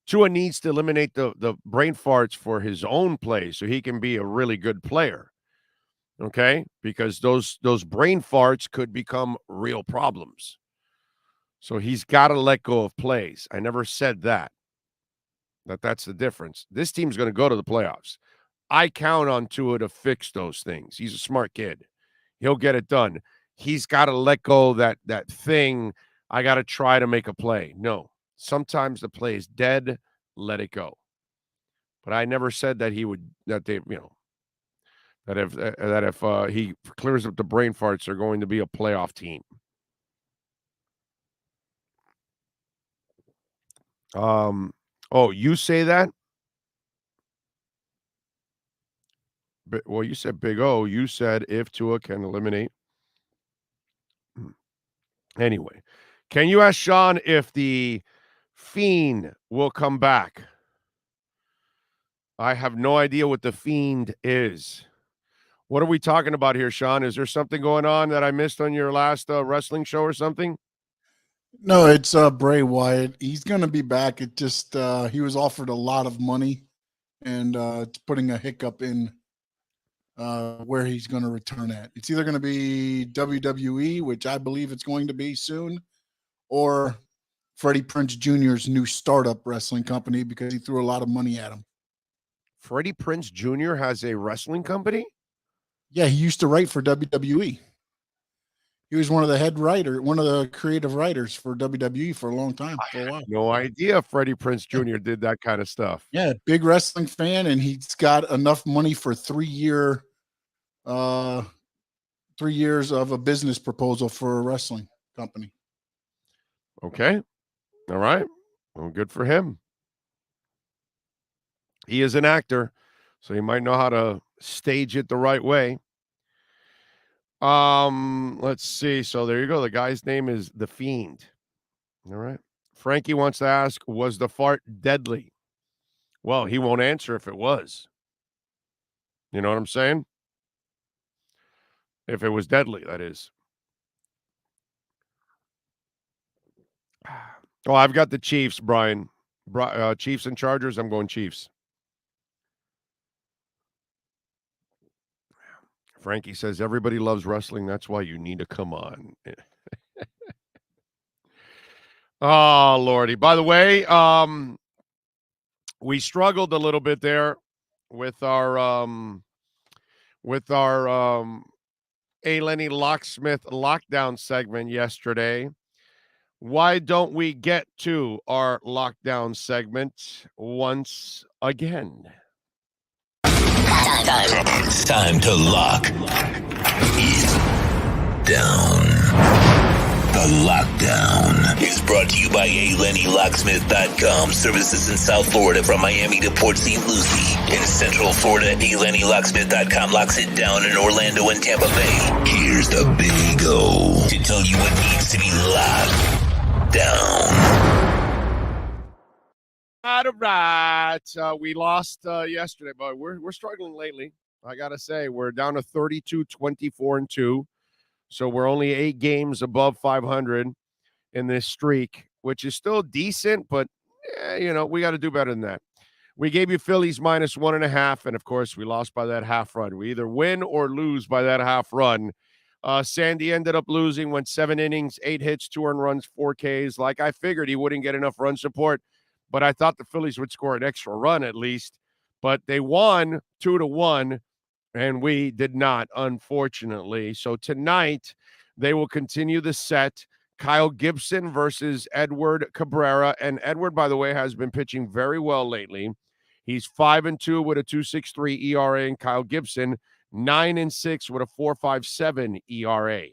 Speaker 9: Tua needs to eliminate the brain farts for his own play so he can be a really good player. Okay? Because those brain farts could become real problems. So he's got to let go of plays. I never said that. That's the difference. This team's going to go to the playoffs. I count on Tua to fix those things. He's a smart kid. He'll get it done. He's got to let go of that thing. I got to try to make a play. No. Sometimes the play is dead. Let it go. But I never said that he would, that if he clears up the brain farts, they're going to be a playoff team. Oh, you say that? Well, you said Big O. You said if Tua can eliminate. Anyway, can you ask Sean if the Fiend will come back? I have no idea what the Fiend is. What are we talking about here, Sean? Is there something going on that I missed on your last wrestling show or something?
Speaker 10: No, it's Bray Wyatt. He's going to be back. It just he was offered a lot of money, and it's putting a hiccup in where he's going to return at. It's either going to be WWE, which I believe it's going to be soon, or Freddie Prinze Jr.'s new startup wrestling company because he threw a lot of money at him.
Speaker 9: Freddie Prinze Jr. has a wrestling company?
Speaker 10: Yeah, he used to write for WWE. He was one of the creative writers for WWE for a long time, for a while.
Speaker 9: No idea Freddie Prinze Jr. did that kind of stuff.
Speaker 10: Yeah, big wrestling fan, and he's got enough money for 3 years of a business proposal for a wrestling company.
Speaker 9: Okay. All right. Well, good for him. He is an actor, so he might know how to stage it the right way. Let's see. So there you go. The guy's name is The Fiend. All right. Frankie wants to ask, was the fart deadly? Well, he won't answer if it was. You know what I'm saying? If it was deadly, that is. Oh, I've got the Chiefs, Brian. Chiefs and Chargers. I'm going Chiefs. Frankie says, everybody loves wrestling. That's why you need to come on. Oh, Lordy. By the way, we struggled a little bit there with our A. Lenny Locksmith lockdown segment yesterday. Why don't we get to our lockdown segment once again?
Speaker 3: Time to lock it down. The Lockdown is brought to you by ALennyLocksmith.com. Services in South Florida from Miami to Port St. Lucie. In Central Florida, ALennyLocksmith.com locks it down in Orlando and Tampa Bay. Here's the Big O to tell you what needs to be locked down.
Speaker 9: All right. We lost yesterday, but we're struggling lately. I got to say, we're down to 32, 24, and 2. So we're only 8 games above 500 in this streak, which is still decent, but, we got to do better than that. We gave you Phillies minus 1.5, and, of course, we lost by that half run. We either win or lose by that half run. Sandy ended up losing, went 7 innings, 8 hits, 2 earned runs, 4 Ks. Like I figured he wouldn't get enough run support. But I thought the Phillies would score an extra run at least. But they won 2-1, and we did not, unfortunately. So tonight, they will continue the set. Kyle Gibson versus Edward Cabrera. And Edward, by the way, has been pitching very well lately. He's 5-2 with a 2.63 ERA, and Kyle Gibson 9-6 with a 4.57 ERA.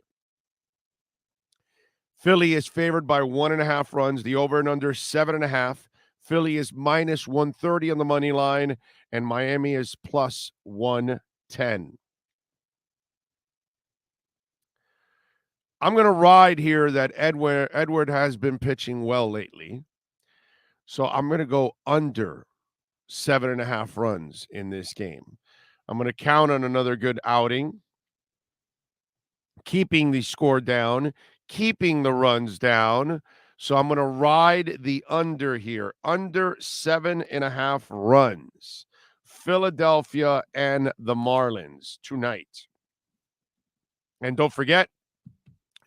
Speaker 9: Philly is favored by 1.5 runs. The over and under 7.5. Philly is minus 130 on the money line, and Miami is plus 110. I'm going to ride here that Edward has been pitching well lately. So I'm going to go under 7.5 runs in this game. I'm going to count on another good outing, keeping the score down, keeping the runs down. So I'm going to ride the under here, under 7.5 runs. Philadelphia and the Marlins tonight. And don't forget,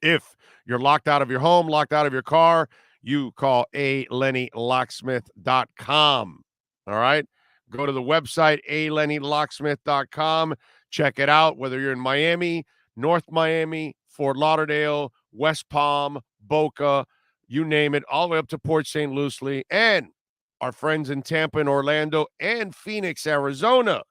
Speaker 9: if you're locked out of your home, locked out of your car, you call ALennyLocksmith.com. All right? Go to the website, ALennyLocksmith.com. Check it out, whether you're in Miami, North Miami, Fort Lauderdale, West Palm, Boca, you name it, all the way up to Port St. Lucie, and our friends in Tampa and Orlando and Phoenix, Arizona.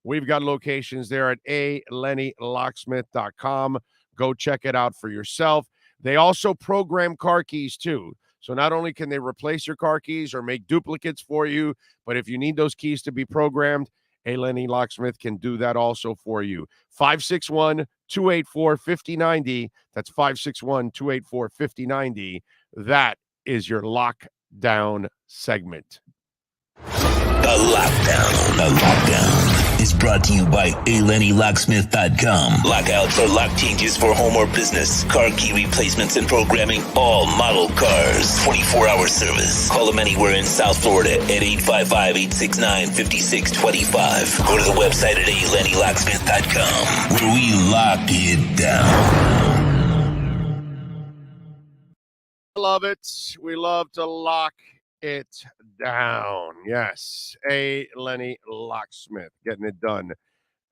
Speaker 9: We've got locations there at ALennyLocksmith.com. Go check it out for yourself. They also program car keys too. So not only can they replace your car keys or make duplicates for you, but if you need those keys to be programmed, A. Lenny Locksmith can do that also for you. 561-284-5090. That's 561-284-5090. That is your lockdown segment.
Speaker 3: The Lockdown is brought to you by ALennyLocksmith.com. Lockouts or lock changes for home or business. Car key replacements and programming. All model cars. 24-hour service. Call them anywhere in South Florida at 855-869-5625. Go to the website at ALennyLocksmith.com where we lock it down.
Speaker 9: Love it. We love to lock it down. Yes. A. Lenny Locksmith getting it done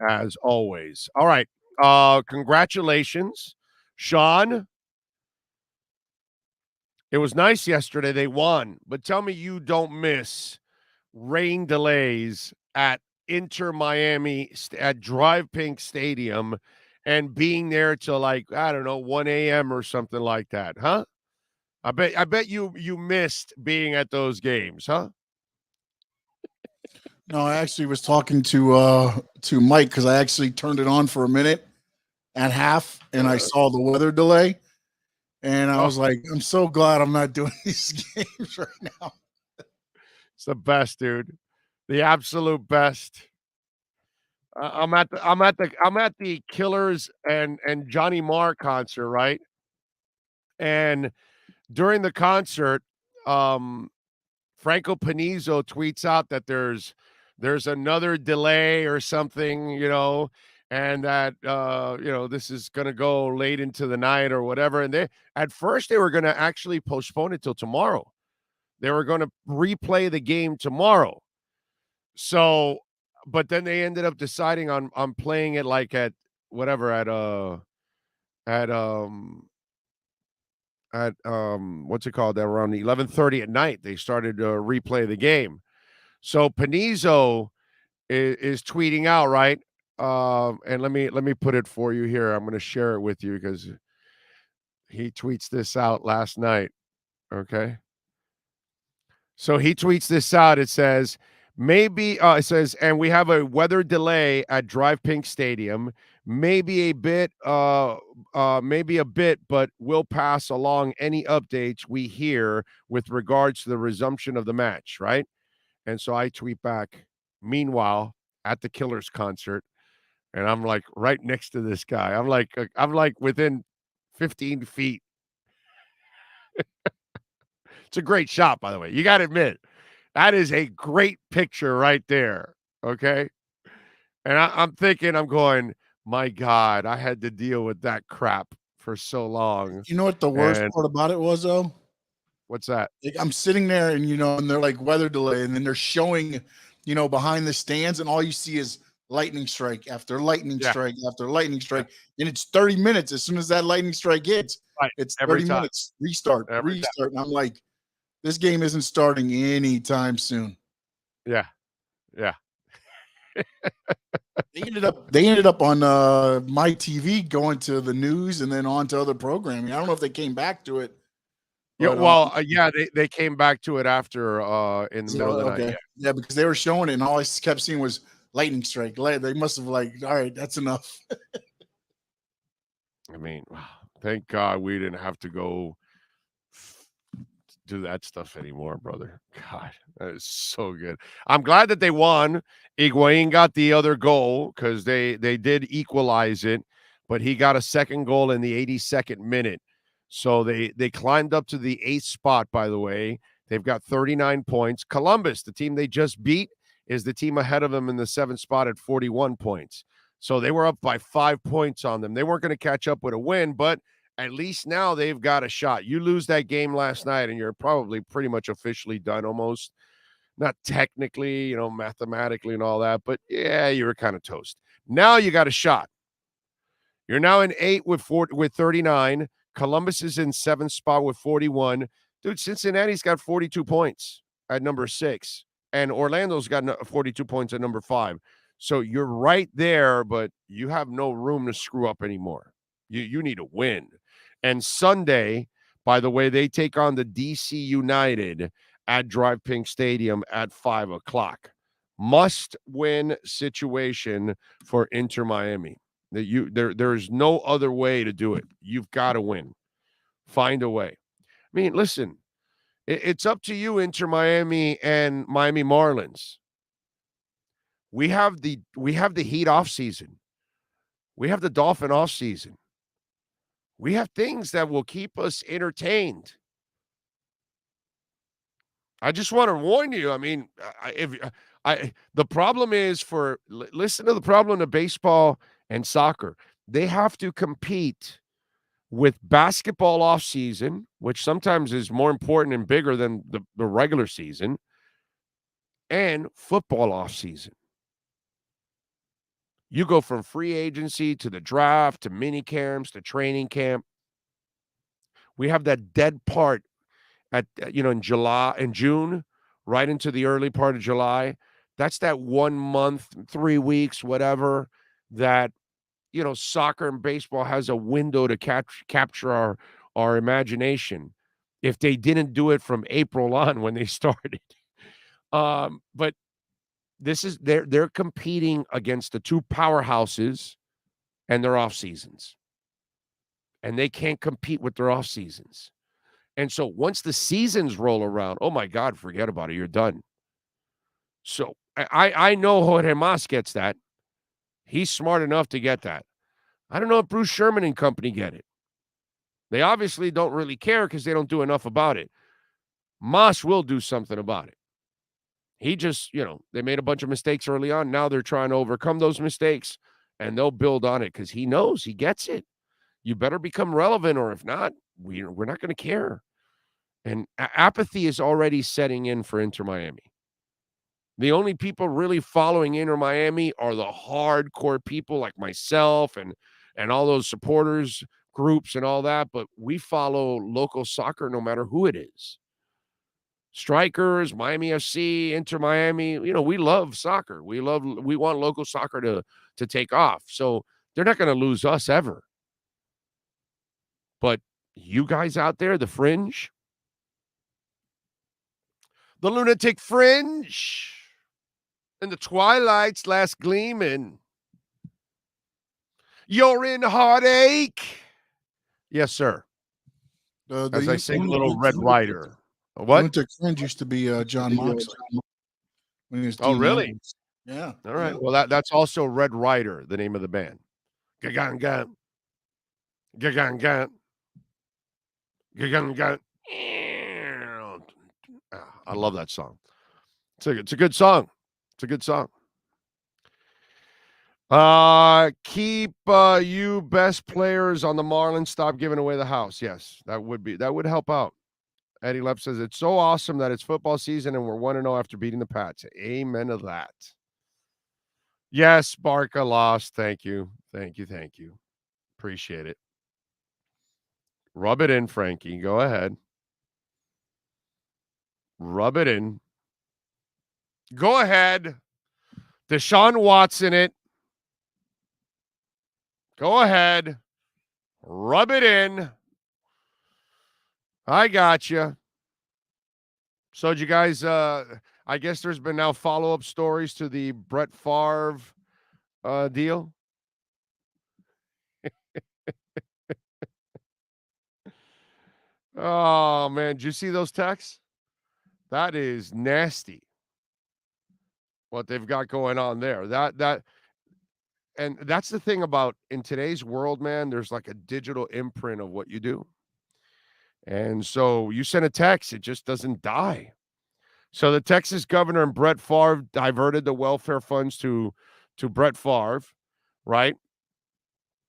Speaker 9: as always. All right. Congratulations, Sean. It was nice yesterday. They won. But tell me you don't miss rain delays at Inter Miami at Drive Pink Stadium and being there till like, I don't know, 1 a.m. or something like that, huh? I bet you missed being at those games, huh?
Speaker 10: No, I actually was talking to Mike because I actually turned it on for a minute at half and I saw the weather delay. And I was like, I'm so glad I'm not doing these games right now.
Speaker 9: It's the best, dude. The absolute best. I'm at the Killers and Johnny Marr concert, right? And during the concert, Franco Panizo tweets out that there's another delay or something, and that this is going to go late into the night or whatever. And at first they were going to actually postpone it till tomorrow. They were going to replay the game tomorrow. So, but then they ended up deciding on playing it like at whatever at what's it called? Around 11:30 at night, they started to replay the game. So Panizo is tweeting out, right? And let me put it for you here. I'm going to share it with you because he tweets this out last night. Okay. So he tweets this out. It says, and we have a weather delay at Drive Pink Stadium. Maybe a bit, but we'll pass along any updates we hear with regards to the resumption of the match, right? And so I tweet back, meanwhile, at the Killers concert, and I'm like right next to this guy. I'm like within 15 feet. It's a great shot, by the way. You got to admit, that is a great picture right there, okay? And I'm going, my God, I had to deal with that crap for so long.
Speaker 10: You know what the worst part about it was, though?
Speaker 9: What's that?
Speaker 10: I'm sitting there and, and they're like weather delay, and then they're showing, behind the stands, and all you see is lightning strike after lightning strike after lightning strike. And it's 30 minutes. As soon as that lightning strike hits, it's 30 minutes, restart. And I'm like, this game isn't starting anytime soon.
Speaker 9: Yeah.
Speaker 10: They ended up on my TV going to the news and then on to other programming. I don't know if they came back to it.
Speaker 9: But, they came back to it after in the middle of the night.
Speaker 10: Yeah, because they were showing it, and all I kept seeing was lightning strike. They must have all right, that's enough.
Speaker 9: I mean, thank God we didn't have to go do that stuff anymore, brother. God, that is so good. I'm glad that they won. Higuain got the other goal because they did equalize it, but he got a second goal in the 82nd minute. So they climbed up to the 8th spot, by the way. They've got 39 points. Columbus, the team they just beat, is the team ahead of them in the 7th spot at 41 points. So they were up by 5 points on them. They weren't going to catch up with a win, but at least now they've got a shot. You lose that game last night, and you're probably pretty much officially done almost. Not technically, mathematically and all that, but yeah, you were kind of toast. Now you got a shot. You're now in 8 with 39. Columbus is in 7th spot with 41. Dude, Cincinnati's got 42 points at number 6, and Orlando's got 42 points at number 5. So you're right there, but you have no room to screw up anymore. You need a win. And Sunday, by the way, they take on the DC United at Drive Pink Stadium at 5 o'clock. Must-win situation for Inter Miami. There's no other way to do it. You've got to win. Find a way. I mean, listen, it's up to you, Inter Miami and Miami Marlins. We have the Heat off season. We have the Dolphin off season. We have things that will keep us entertained. I just want to warn you. I mean, the problem is listen to the problem of baseball and soccer. They have to compete with basketball off season, which sometimes is more important and bigger than the regular season, and football off season. You go from free agency to the draft to mini camps to training camp. We have that dead part in July and June, right into the early part of July. That's that 1 month, 3 weeks, whatever, that, soccer and baseball has a window to capture our imagination. If they didn't do it from April on when they started. But this is they're competing against the two powerhouses and their off seasons. And they can't compete with their off seasons. And so once the seasons roll around, oh my God, forget about it. You're done. So I know Jorge Mas gets that. He's smart enough to get that. I don't know if Bruce Sherman and company get it. They obviously don't really care because they don't do enough about it. Mas will do something about it. He just, they made a bunch of mistakes early on. Now they're trying to overcome those mistakes, and they'll build on it because he knows, he gets it. You better become relevant, or if not, we're not going to care. And apathy is already setting in for Inter Miami. The only people really following Inter Miami are the hardcore people like myself and all those supporters groups and all that. But we follow local soccer no matter who it is. Strikers, Miami FC, Inter Miami. We love soccer. We want local soccer to take off. So they're not going to lose us ever. But you guys out there, the fringe, the lunatic fringe, and the twilight's last gleaming, you're in heartache. Yes, sir. As I sing Little Red Rider. What?
Speaker 10: Lunatic Fringe used to be John Moxley. When he was
Speaker 9: really?
Speaker 10: Yeah.
Speaker 9: All right. Yeah. Well, that's also Red Rider, the name of the band. Gagang. I love that song. It's a good song. It's a good song. Keep you best players on the Marlins. Stop giving away the house. Yes, that would help out. Eddie Lepp says it's so awesome that it's football season and we're 1-0 after beating the Pats. Amen to that. Yes, Barca lost. Thank you. Appreciate it. Rub it in, Frankie. Go ahead. Rub it in. Go ahead. Deshaun Watson it. Go ahead. Rub it in. I got you. So did you guys, I guess there's been now follow-up stories to the Brett Favre deal. Oh, man. Did you see those texts? That is nasty. What they've got going on there. And that's the thing about in today's world, man, there's like a digital imprint of what you do. And so you send a text, it just doesn't die. So the Texas governor and Brett Favre diverted the welfare funds to Brett Favre, right?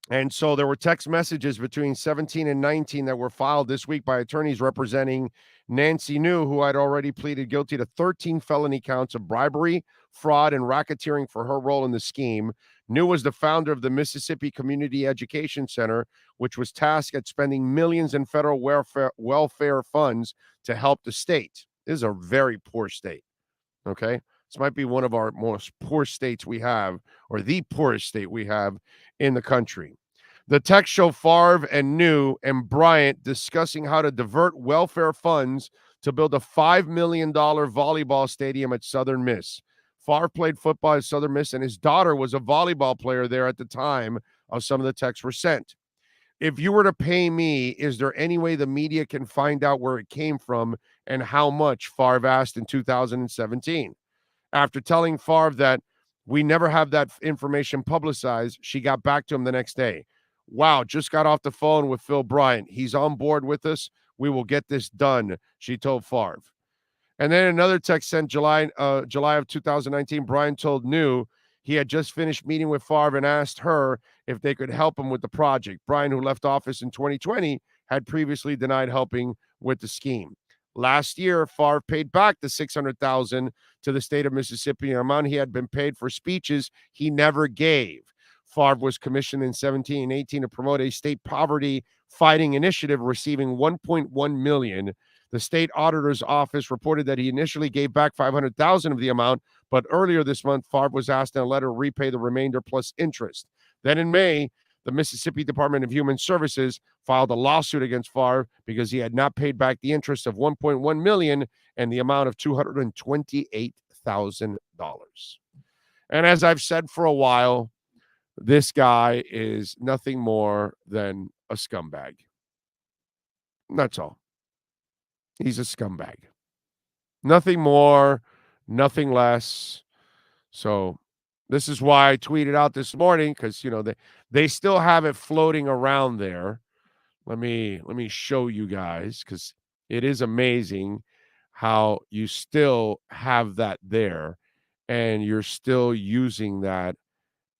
Speaker 9: And so there were text messages between 17 and 19 that were filed this week by attorneys representing Nancy New, who had already pleaded guilty to 13 felony counts of bribery, fraud, and racketeering for her role in the scheme. New was the founder of the Mississippi Community Education Center, which was tasked at spending millions in federal welfare funds to help the state. This is a very poor state, okay? This might be one of our most poor states we have, or the poorest state we have in the country. The text show Favre and New and Bryant discussing how to divert welfare funds to build a $5 million volleyball stadium at Southern Miss. Favre played football at Southern Miss, and his daughter was a volleyball player there at the time of some of the texts were sent. If you were to pay me, is there any way the media can find out where it came from and how much? Favre asked in 2017. After telling Favre that we never have that information publicized, she got back to him the next day. Wow, just got off the phone with Phil Bryant. He's on board with us. We will get this done, she told Favre. And then another text sent July of 2019, Bryant told New he had just finished meeting with Favre and asked her if they could help him with the project. Bryant, who left office in 2020, had previously denied helping with the scheme. Last year, Favre paid back the $600,000 to the state of Mississippi, an amount he had been paid for speeches he never gave. Favre was commissioned in 17 and 18 to promote a state poverty fighting initiative, receiving $1.1 million. The state auditor's office reported that he initially gave back $500,000 of the amount, but earlier this month, Favre was asked in a letter to repay the remainder plus interest. Then in May, the Mississippi Department of Human Services filed a lawsuit against Favre because he had not paid back the interest of $1.1 million and the amount of $228,000. And as I've said for a while, this guy is nothing more than a scumbag. That's all. He's a scumbag. Nothing more, nothing less. So this is why I tweeted out this morning, because, you know, they still have it floating around there. Let me show you guys, because it is amazing how you still have that there and you're still using that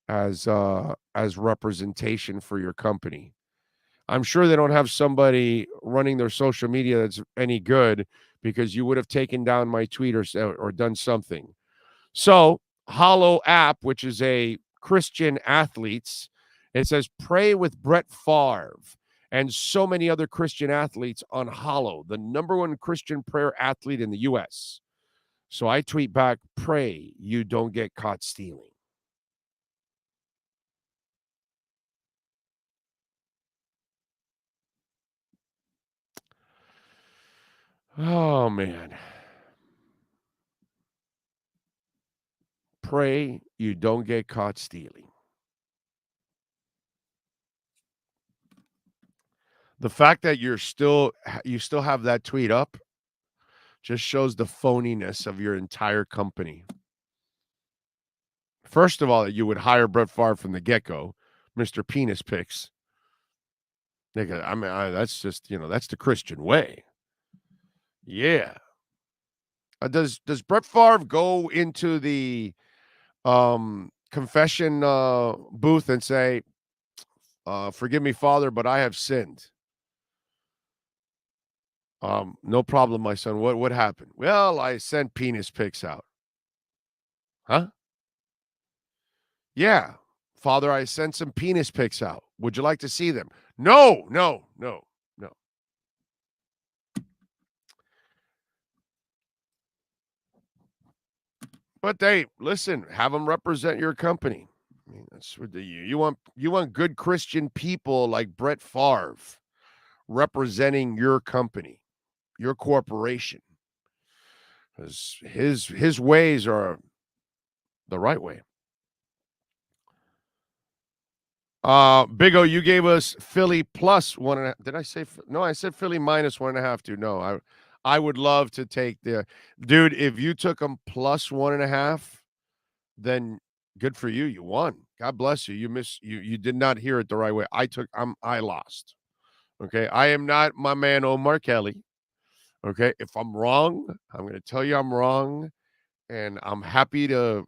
Speaker 9: as representation for your company. I'm sure they don't have somebody running their social media that's any good, because you would have taken down my tweet or done something. So Hollow app, which is a Christian athletes, it says pray with Brett Favre and so many other Christian athletes on Hollow, the number one Christian prayer athlete in the U.S. So I tweet back, pray you don't get caught stealing. Oh, man. Pray you don't get caught stealing. The fact that you still have that tweet up just shows the phoniness of your entire company. First of all, that you would hire Brett Favre from the get-go, Mr. Penis Picks. I mean, that's just, that's the Christian way. Yeah. Does Brett Favre go into the confession booth and say, forgive me, Father, but I have sinned? No problem, my son. What happened? Well, I sent penis pics out. Huh? Yeah. Father, I sent some penis pics out. Would you like to see them? No. But listen, have them represent your company. I mean, that's what you want good Christian people like Brett Favre representing your company, your corporation. Because his ways are the right way. Big O, you gave us Philly plus 1.5. Did I say no? I said Philly minus 1.5 too. No, I would love to take the dude. If you took them plus 1.5, then good for you. You won. God bless you. You did not hear it the right way. I lost. Okay. I am not my man Omar Kelly. Okay. If I'm wrong, I'm going to tell you I'm wrong. And I'm happy to,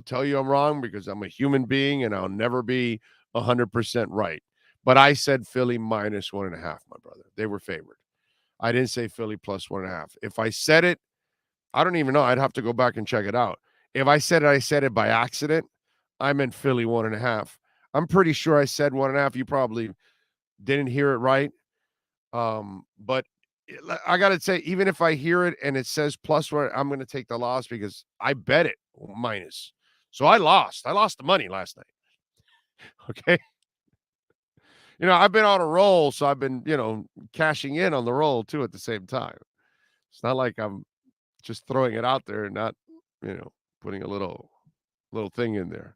Speaker 9: tell you I'm wrong, because I'm a human being and I'll never be 100% right. But I said Philly minus 1.5, my brother. They were favored. I didn't say Philly plus 1.5. If I said it, I don't even know. I'd have to go back and check it out. If I said it by accident, I meant Philly 1.5. I'm pretty sure I said 1.5. You probably didn't hear it right. But I got to say, even if I hear it and it says plus 1, I'm going to take the loss because I bet it minus. So I lost. I lost the money last night. Okay. I've been on a roll, so I've been, cashing in on the roll too at the same time. It's not like I'm just throwing it out there and not, putting a little thing in there.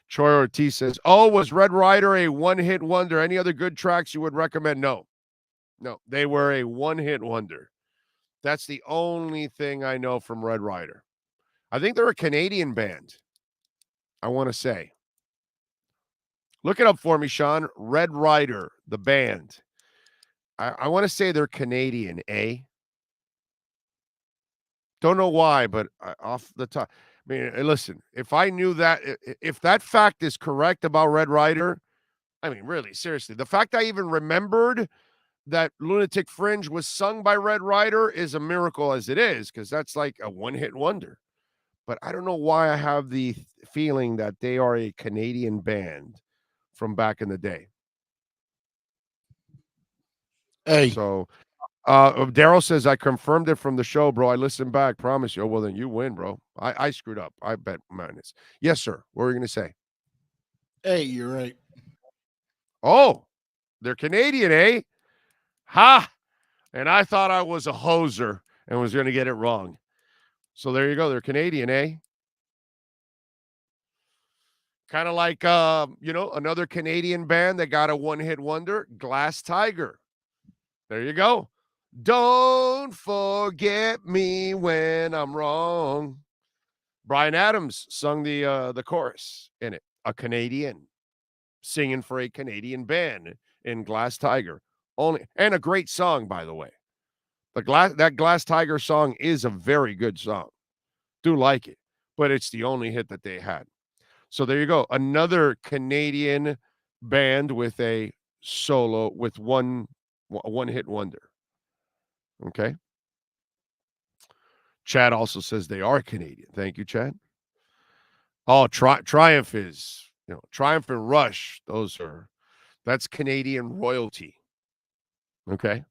Speaker 9: Troy Ortiz says, "Oh, was Red Rider a one-hit wonder? Any other good tracks you would recommend?" No, they were a one-hit wonder. That's the only thing I know from Red Rider. I think they're a Canadian band. I want to say. Look it up for me, Sean. Red Rider, the band. I want to say they're Canadian, eh? Don't know why, but off the top. I mean, listen, if I knew that, if that fact is correct about Red Rider, I mean, really, seriously, the fact I even remembered that Lunatic Fringe was sung by Red Rider is a miracle as it is, because that's like a one-hit wonder. But I don't know why I have the feeling that they are a Canadian band from back in the day.
Speaker 10: Hey.
Speaker 9: So Daryl says, I confirmed it from the show, bro. I listened back. Promise you. Oh, well, then you win, bro. I screwed up. I bet minus. Yes, sir. What were you going to say?
Speaker 10: Hey, you're right.
Speaker 9: Oh, they're Canadian, eh? Ha! And I thought I was a hoser and was going to get it wrong. So there you go. They're Canadian, eh? Kind of like, another Canadian band that got a one-hit wonder, Glass Tiger. There you go. Don't forget me when I'm wrong. Bryan Adams sung the chorus in it. A Canadian singing for a Canadian band in Glass Tiger. And a great song, by the way. That Glass Tiger song is a very good song. Do like it, but it's the only hit that they had. So there you go. Another Canadian band with a solo with one hit wonder. Okay. Chad also says they are Canadian. Thank you, Chad. Oh, Triumph is, Triumph and Rush. That's Canadian royalty. Okay.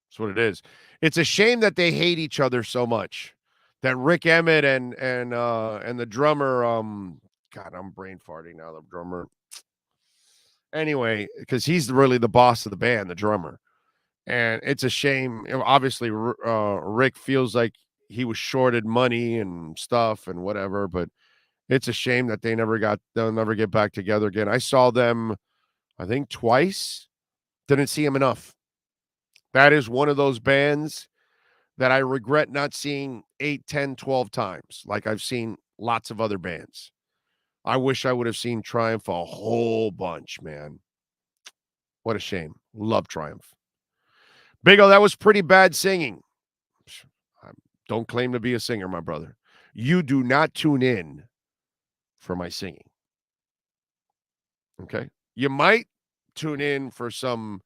Speaker 9: That's what it is. It's a shame that they hate each other so much. That Rick Emmett and the drummer, God, I'm brain farting now. The drummer. Anyway, because he's really the boss of the band, the drummer. And it's a shame. Obviously, Rick feels like he was shorted money and stuff and whatever, but it's a shame that they'll never get back together again. I saw them, I think, twice. Didn't see them enough. That is one of those bands that I regret not seeing 8, 10, 12 times, like I've seen lots of other bands. I wish I would have seen Triumph a whole bunch, man. What a shame. Love Triumph. Big O, that was pretty bad singing. I don't claim to be a singer, my brother. You do not tune in for my singing. Okay? You might tune in for some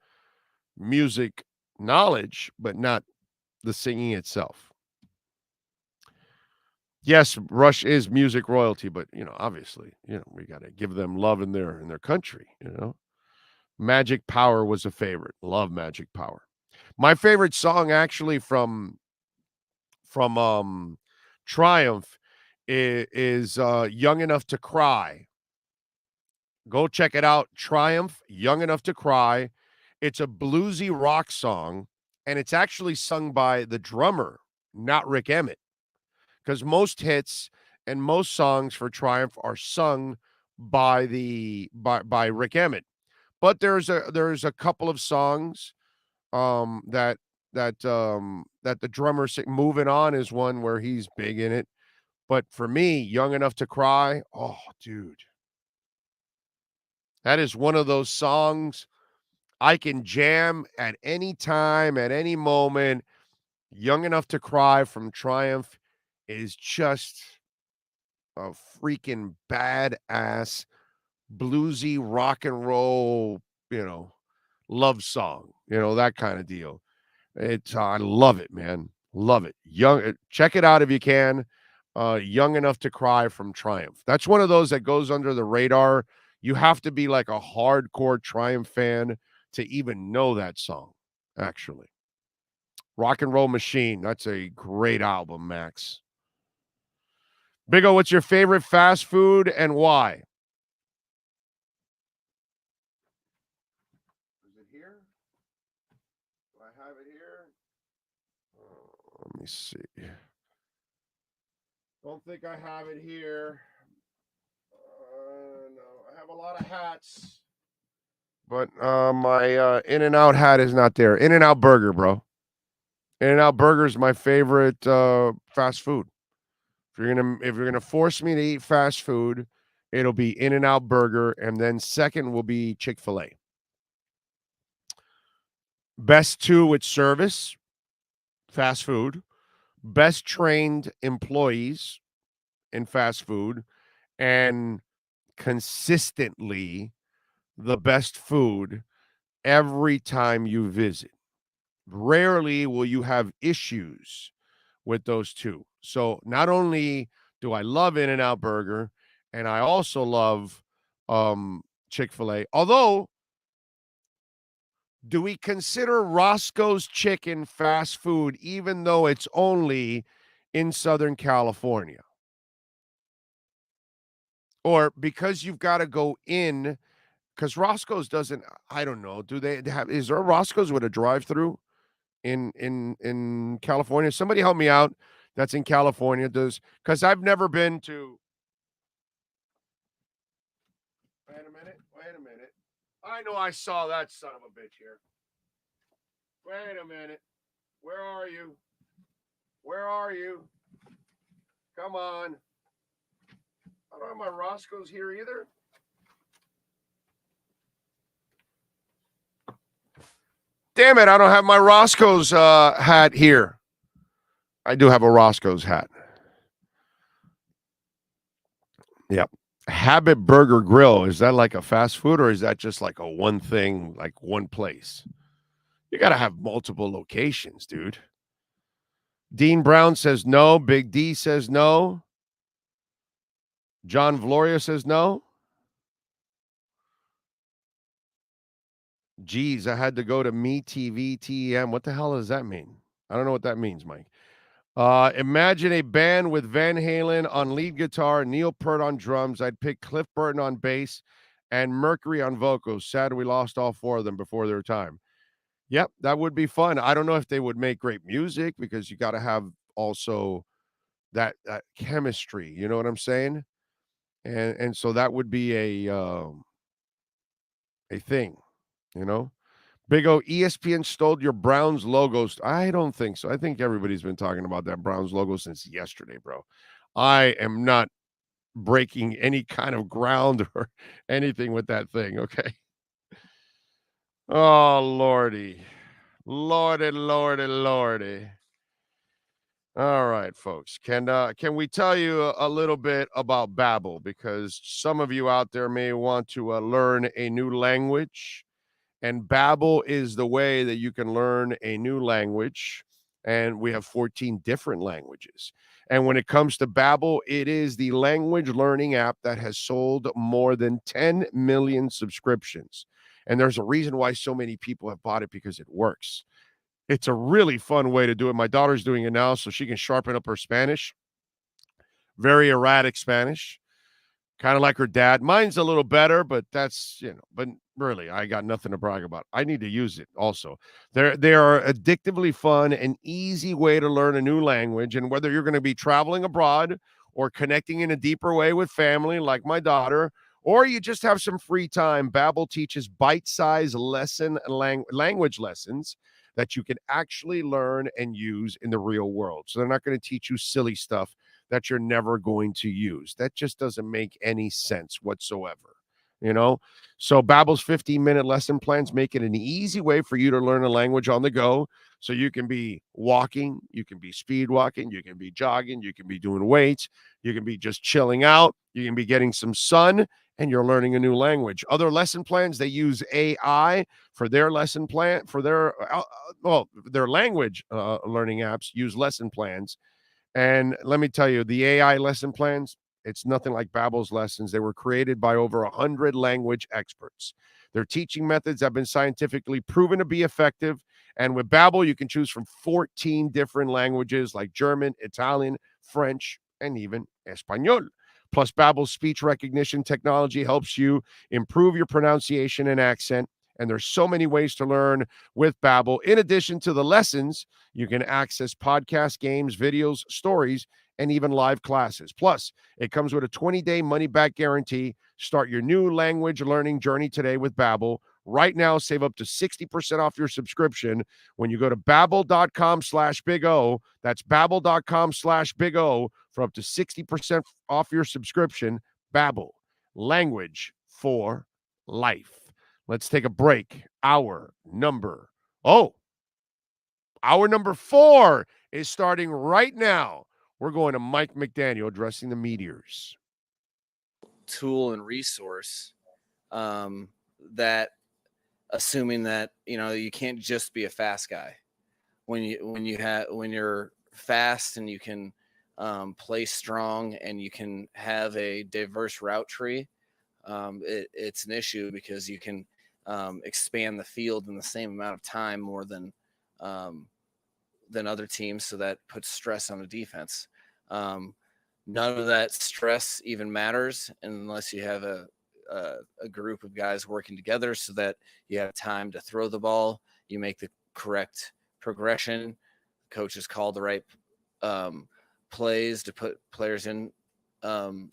Speaker 9: music knowledge, but not the singing itself. Yes, Rush is music royalty, but obviously, we got to give them love in their country, Magic Power was a favorite. Love Magic Power. My favorite song actually from Triumph is Young Enough to Cry. Go check it out. Triumph, Young Enough to Cry. It's a bluesy rock song, and it's actually sung by the drummer, not Rick Emmett. Because most hits and most songs for Triumph are sung by Rick Emmett. But there's a couple of songs that the drummer Moving On is one where he's big in it. But for me, Young Enough to Cry, oh, dude. That is one of those songs I can jam at any time, at any moment. Young Enough to Cry from Triumph is just a freaking badass, bluesy rock and roll, love song, that kind of deal. I love it, man. Love it. Check it out if you can. Young Enough to Cry from Triumph. That's one of those that goes under the radar. You have to be like a hardcore Triumph fan to even know that song, actually. Rock and Roll Machine. That's a great album, Max. Big O, what's your favorite fast food and why? Is it here? Do I have it here? Let me see. Don't think I have it here. No, I have a lot of hats. But my In-N-Out hat is not there. In-N-Out Burger, bro. In-N-Out Burger is my favorite fast food. If you're gonna force me to eat fast food, it'll be In-N-Out Burger, and then second will be Chick-fil-A. Best two with service, fast food. Best trained employees in fast food, and consistently the best food every time you visit. Rarely will you have issues with those two. So not only do I love In-N-Out Burger, and I also love Chick-fil-A, although do we consider Roscoe's Chicken fast food even though it's only in Southern California? Or because you've got to go in, because Roscoe's doesn't, I don't know, do they have, is there a Roscoe's with a drive-through in California? Somebody help me out that's in California, because I've never been to. Wait a minute. I know I saw that son of a bitch here. Wait a minute. Where are you? Come on. I don't have my Roscoe's here either. Damn it, I don't have my Roscoe's hat here. I do have a Roscoe's hat. Yep. Habit Burger Grill. Is that like a fast food, or is that just like a one thing, like one place? You got to have multiple locations, dude. Dean Brown says no. Big D says no. John Valoria says no. Geez, I had to go to Me TV TEM. What the hell does that mean? I don't know what that means, Mike. Imagine a band with Van Halen on lead guitar, Neil Peart on drums. I'd pick Cliff Burton on bass and Mercury on vocals. Sad we lost all four of them before their time. Yep, that would be fun. I don't know if they would make great music, because you got to have also that chemistry. You know what I'm saying? And so that would be a thing, you know. Big O, ESPN stole your Browns logos. I don't think so. I think everybody's been talking about that Browns logo since yesterday, bro. I am not breaking any kind of ground or anything with that thing, okay? Oh, Lordy. Lordy. All right, folks. Can we tell you a little bit about Babbel? Because some of you out there may want to learn a new language. And Babbel is the way that you can learn a new language. And we have 14 different languages. And when it comes to Babbel, it is the language learning app that has sold more than 10 million subscriptions. And there's a reason why so many people have bought it, because it works. It's a really fun way to do it. My daughter's doing it now so she can sharpen up her Spanish. Very erratic Spanish. Kind of like her dad. Mine's a little better, but that's, but really, I got nothing to brag about. I need to use it also. They are addictively fun and easy way to learn a new language. And whether you're going to be traveling abroad or connecting in a deeper way with family like my daughter, or you just have some free time, Babbel teaches bite-sized language lessons that you can actually learn and use in the real world. So they're not going to teach you silly stuff that you're never going to use. That just doesn't make any sense whatsoever, So Babbel's 15-minute lesson plans make it an easy way for you to learn a language on the go. So you can be walking, you can be speed walking, you can be jogging, you can be doing weights, you can be just chilling out, you can be getting some sun, and you're learning a new language. Other lesson plans, they use AI for their lesson plan, for their language learning apps use lesson plans. And let me tell you, the AI lesson plans, it's nothing like Babbel's lessons. They were created by over 100 language experts. Their teaching methods have been scientifically proven to be effective. And with Babbel, you can choose from 14 different languages like German, Italian, French, and even Espanol. Plus, Babbel's speech recognition technology helps you improve your pronunciation and accent. And there's so many ways to learn with Babbel. In addition to the lessons, you can access podcasts, games, videos, stories, and even live classes. Plus, it comes with a 20-day money-back guarantee. Start your new language learning journey today with Babbel. Right now, save up to 60% off your subscription when you go to babbel.com/Big-O. That's babbel.com/Big-O for up to 60% off your subscription. Babbel, language for life. Let's take a break. Hour number 4 is starting right now. We're going to Mike McDaniel addressing the Meteors.
Speaker 19: Tool and resource that, assuming that you can't just be a fast guy. When you're fast and you can play strong and you can have a diverse route tree, it's an issue because you can expand the field in the same amount of time more than other teams, so that puts stress on the defense. None of that stress even matters unless you have a group of guys working together, so that you have time to throw the ball, you make the correct progression, coaches call the right plays to put players in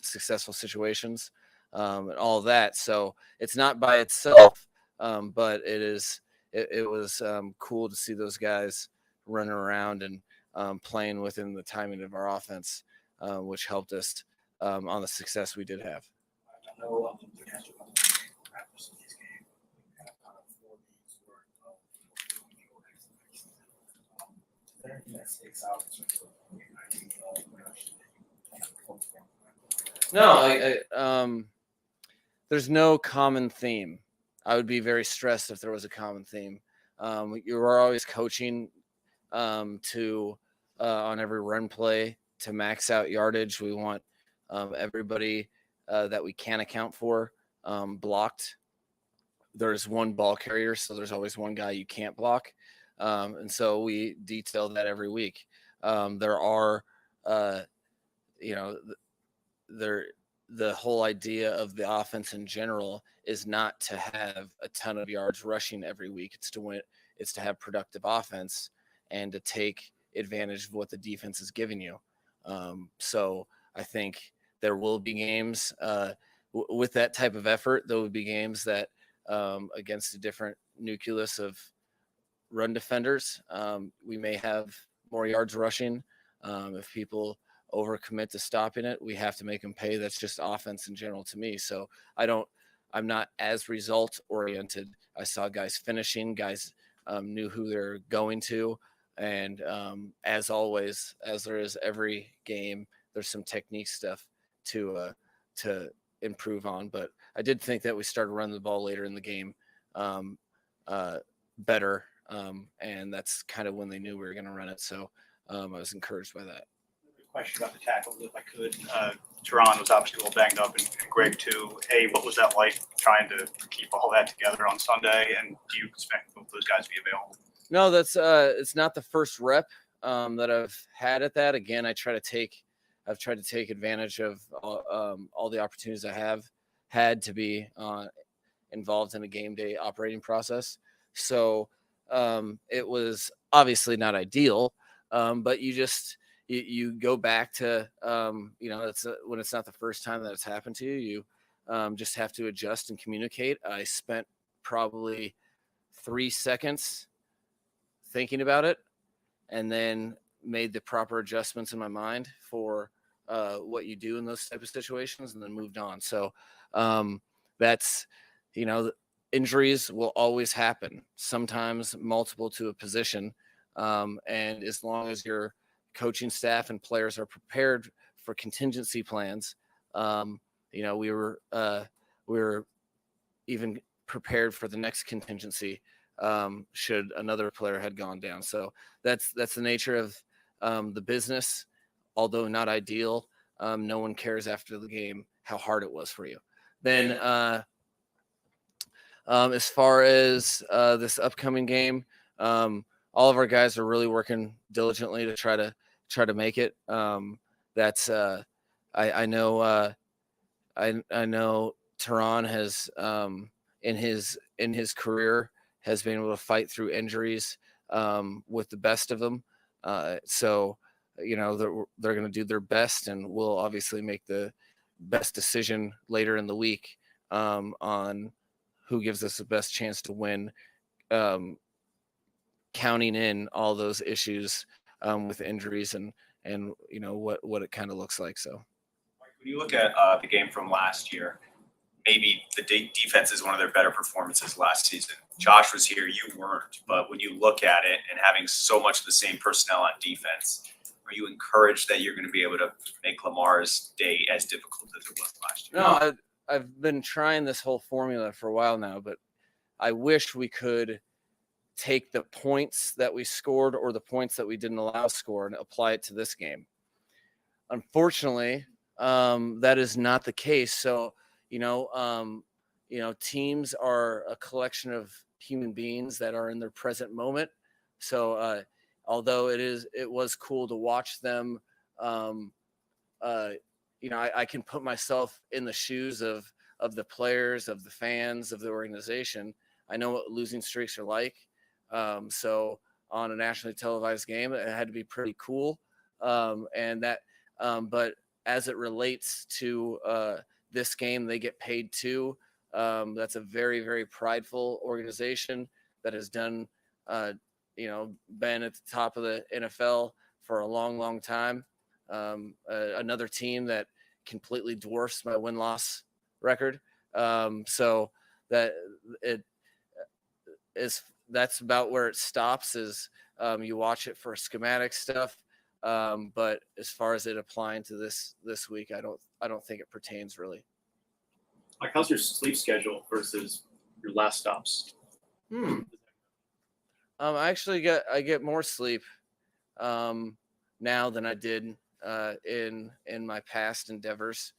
Speaker 19: successful situations, and all of that. So it's not by itself, but it was cool to see those guys running around and playing within the timing of our offense, which helped us on the success we did have. No, there's no common theme. I would be very stressed if there was a common theme. You are always coaching on every run play to max out yardage. We want everybody that we can account for blocked. There's one ball carrier, so there's always one guy you can't block. And so we detail that every week. There are, the whole idea of the offense in general is not to have a ton of yards rushing every week. It's to win. It's to have productive offense and to take advantage of what the defense is giving you. So I think there will be games with that type of effort. There will be games that against a different nucleus of run defenders, we may have more yards rushing. If people overcommit to stopping it, we have to make them pay. That's just offense in general to me. So I'm not as result oriented. I saw guys finishing, guys knew who they're going to. And as always, as there is every game, there's some technique stuff to improve on. But I did think that we started running the ball later in the game better. And that's kind of when they knew we were going to run it. So I was encouraged by that.
Speaker 20: Question about the tackles, if I could. Teron was obviously a little banged up, and Greg too. What was that like trying to keep all that together on Sunday? And do you expect both those guys to be available?
Speaker 19: No, that's it's not the first rep that I've had at that. Again, I've tried to take advantage of all the opportunities I have had to be involved in a game day operating process. So it was obviously not ideal, but you go back to, when it's not the first time that it's happened to you, you just have to adjust and communicate. I spent probably 3 seconds thinking about it and then made the proper adjustments in my mind for what you do in those type of situations and then moved on. So that's, injuries will always happen, sometimes multiple to a position. And as long as your coaching staff and players are prepared for contingency plans, we were even prepared for the next contingency should another player had gone down. So that's the nature of the business. Although not ideal, no one cares after the game how hard it was for you. Then as far as this upcoming game, all of our guys are really working diligently to try to make it. I know Teron has in his career has been able to fight through injuries with the best of them. So they're going to do their best, and we'll obviously make the best decision later in the week on who gives us the best chance to win, counting in all those issues with injuries and what it kind of looks like. So
Speaker 21: when you look at the game from last year, maybe the defense is one of their better performances last season. Josh was here, you weren't, but when you look at it and having so much of the same personnel on defense, are you encouraged that you're going to be able to make Lamar's day as difficult as it was last year?
Speaker 19: No, I've been trying this whole formula for a while now, but I wish we could take the points that we scored or the points that we didn't allow score and apply it to this game. Unfortunately, that is not the case. So, teams are a collection of human beings that are in their present moment. So, although it was cool to watch them, I can put myself in the shoes of the players, of the fans, of the organization. I know what losing streaks are like. So on a nationally televised game, it had to be pretty cool. But as it relates to this game, they get paid too. That's a very, very prideful organization that has done, been at the top of the NFL for a long, long time. Another team that completely dwarfs my win-loss record. So that that's about where it stops. Is you watch it for schematic stuff, but as far as it applying to this week, I don't think it pertains really.
Speaker 20: Like, how's your sleep schedule versus your last stops?
Speaker 19: I get more sleep now than I did in my past endeavors.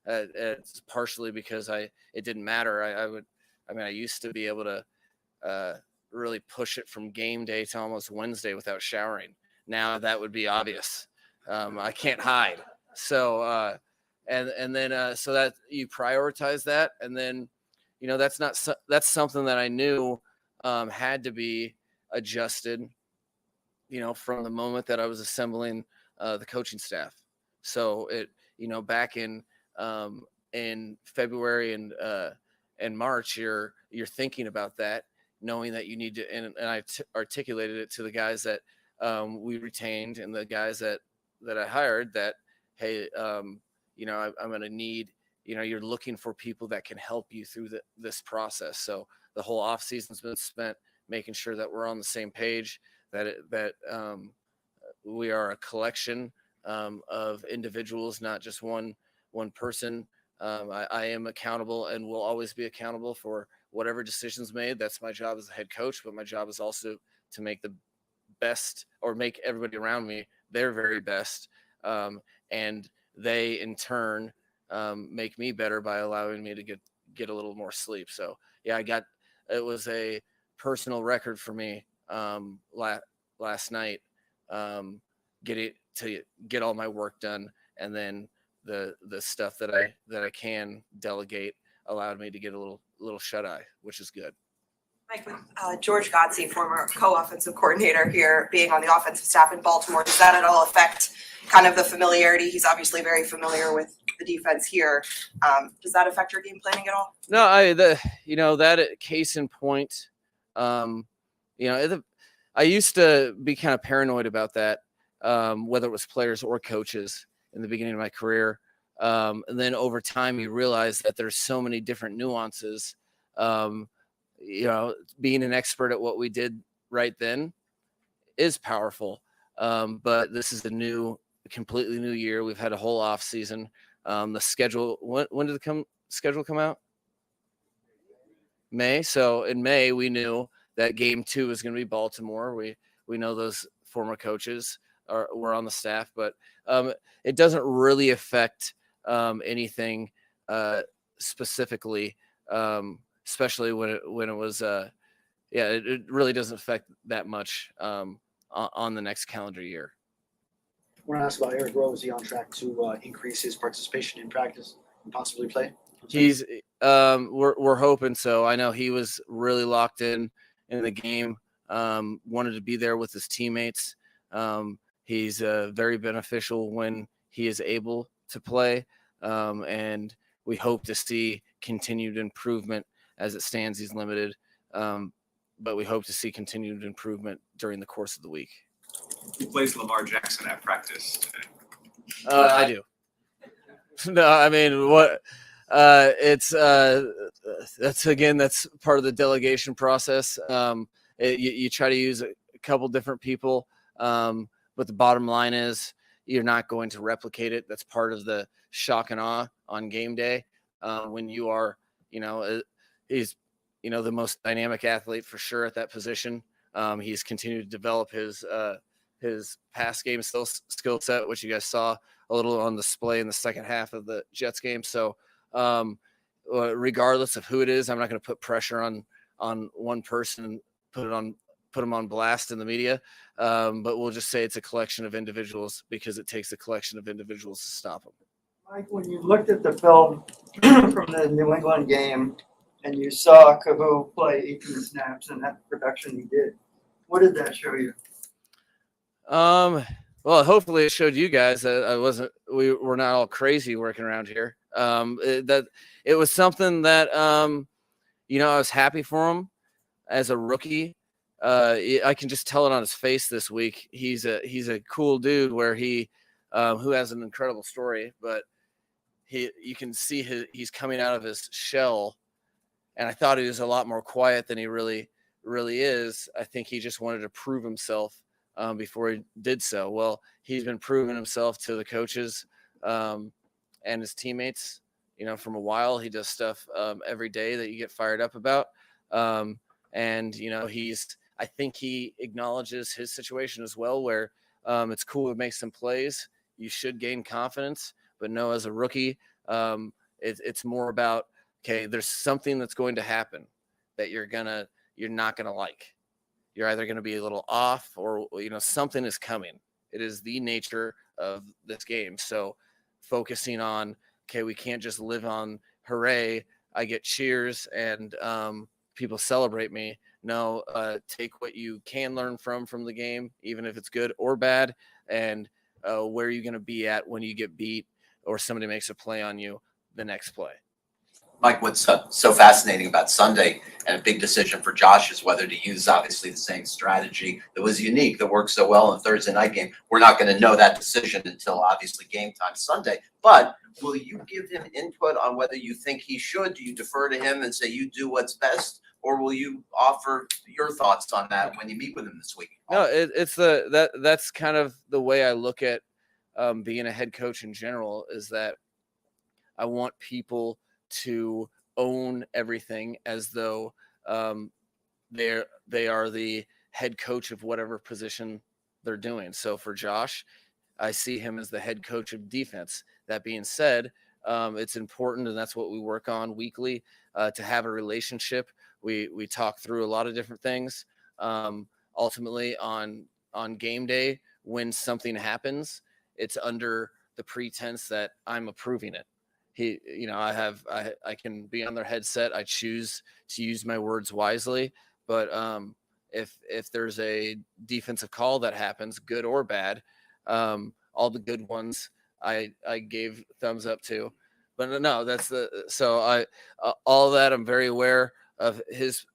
Speaker 19: It's partially because it didn't matter. I used to be able to really push it from game day to almost Wednesday without showering. Now that would be obvious. I can't hide. So and then so that you prioritize that, and then that's something that I knew had to be adjusted, from the moment that I was assembling the coaching staff. So it, back in February and March, you're thinking about that, knowing that you need to, and I articulated it to the guys that we retained and the guys that I hired that, hey, I'm going to need, you're looking for people that can help you through this process. So the whole off season's been spent making sure that we're on the same page, that we are a collection of individuals, not just one person. I am accountable and will always be accountable for whatever decisions made. That's my job as a head coach, but my job is also to make the best, or make everybody around me their very best. And they in turn make me better by allowing me to get a little more sleep. So yeah, it was a personal record for me last night, get all my work done, and then the stuff that I can delegate allowed me to get a little shut eye, which is good.
Speaker 22: Mike, with George Godsey, former co-offensive coordinator here, being on the offensive staff in Baltimore, does that at all affect kind of the familiarity? He's obviously very familiar with the defense here. Does that affect your game planning at all?
Speaker 19: No, that case in point. I used to be kind of paranoid about that, whether it was players or coaches in the beginning of my career. And then over time, you realize that there's so many different nuances. Being an expert at what we did right then is powerful. But this is a completely new year. We've had a whole off season. The schedule, when did the schedule come out? May. So in May, we knew that game 2 was going to be Baltimore. We know those former coaches were on the staff, but it doesn't really affect anything specifically, especially when it was it really doesn't affect that much on the next calendar year.
Speaker 23: I want to ask about Eric Rowe. Is he on track to increase his participation in practice and possibly play?
Speaker 19: He's we're hoping so. I know he was really locked in the game, wanted to be there with his teammates. He's very beneficial when he is able to play, and we hope to see continued improvement. As it stands, he's limited, but we hope to see continued improvement during the course of the week.
Speaker 21: Who plays Lamar Jackson at practice today?
Speaker 19: I do. No, I mean, what? It's that's part of the delegation process. You try to use a couple different people, but the bottom line is you're not going to replicate it. That's part of the shock and awe on game day. When you are, he's, the most dynamic athlete for sure at that position. He's continued to develop his pass game skill set, which you guys saw a little on display in the second half of the Jets game. So regardless of who it is, I'm not going to put pressure on one person and put them on blast in the media. But we'll just say it's a collection of individuals because it takes a collection of individuals to stop them.
Speaker 1: Mike, when you looked at the film from the New England game and you saw Kahu play 18 snaps and that production he did, what did that show you?
Speaker 19: Well, hopefully it showed you guys that we're not all crazy working around here. That it was something that, I was happy for him as a rookie. I can just tell it on his face this week. He's a cool dude where who has an incredible story, but you can see he's coming out of his shell. And I thought he was a lot more quiet than he really is. I think he just wanted to prove himself before he did so. Well, he's been proving himself to the coaches and his teammates, from a while. He does stuff every day that you get fired up about. And, I think he acknowledges his situation as well, where it's cool to make some plays. You should gain confidence, but no, as a rookie, it's more about, okay, there's something that's going to happen that you're not going to like. You're either going to be a little off or, something is coming. It is the nature of this game. So focusing on, okay, we can't just live on, hooray, I get cheers and people celebrate me. No, take what you can learn from the game, even if it's good or bad, and where are you going to be at when you get beat or somebody makes a play on you the next play.
Speaker 6: Mike, what's so fascinating about Sunday and a big decision for Josh is whether to use obviously the same strategy that was unique, that worked so well in the Thursday night game. We're not going to know that decision until obviously game time Sunday, but will you give him input on whether you think he should? Do you defer to him and say you do what's best, or will you offer your thoughts on that when you meet with him this week?
Speaker 19: No, that's kind of the way I look at being a head coach in general, is that I want people to own everything as though they are the head coach of whatever position they're doing. So for Josh, I see him as the head coach of defense. That being said, it's important, and that's what we work on weekly, to have a relationship. We talk through a lot of different things. Ultimately on game day, when something happens, it's under the pretense that I'm approving it. I can be on their headset. I choose to use my words wisely, but if there's a defensive call that happens, good or bad, all the good ones I gave thumbs up to. But no, all that I'm very aware of his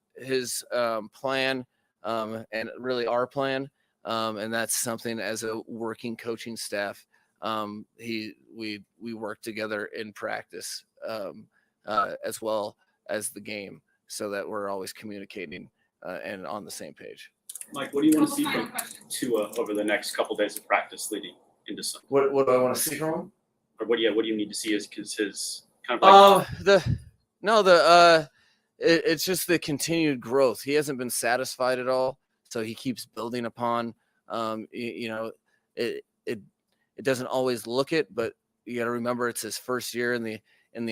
Speaker 19: plan and really our plan, and that's something as a working coaching staff. We work together in practice as well as the game, so that we're always communicating and on the same page.
Speaker 7: Mike, what do you want to see from Tua over the next couple days of practice leading into Sunday?
Speaker 19: What do I want to see from him?
Speaker 7: Or what do you need to see as his kind of like
Speaker 19: it's just the continued growth. He hasn't been satisfied at all, so he keeps building upon. It doesn't always look it, but you got to remember it's his first year in the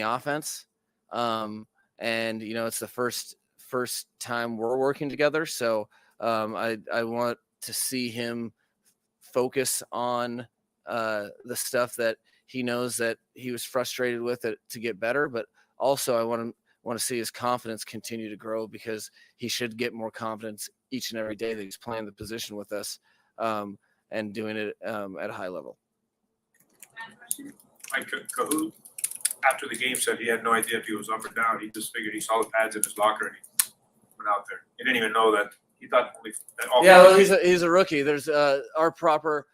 Speaker 19: offense, and it's the first time we're working together. So I want to see him focus on the stuff that he knows that he was frustrated with it to get better, but also I want to see his confidence continue to grow, because he should get more confidence each and every day that he's playing the position with us. and doing it at a high level.
Speaker 2: Mike Cahoot, after the game, said he had no idea if he was up or down. He just figured he saw the pads in his locker and he went out there. He didn't even know that. He thought that all.
Speaker 19: Yeah, well, he's a rookie. There's our proper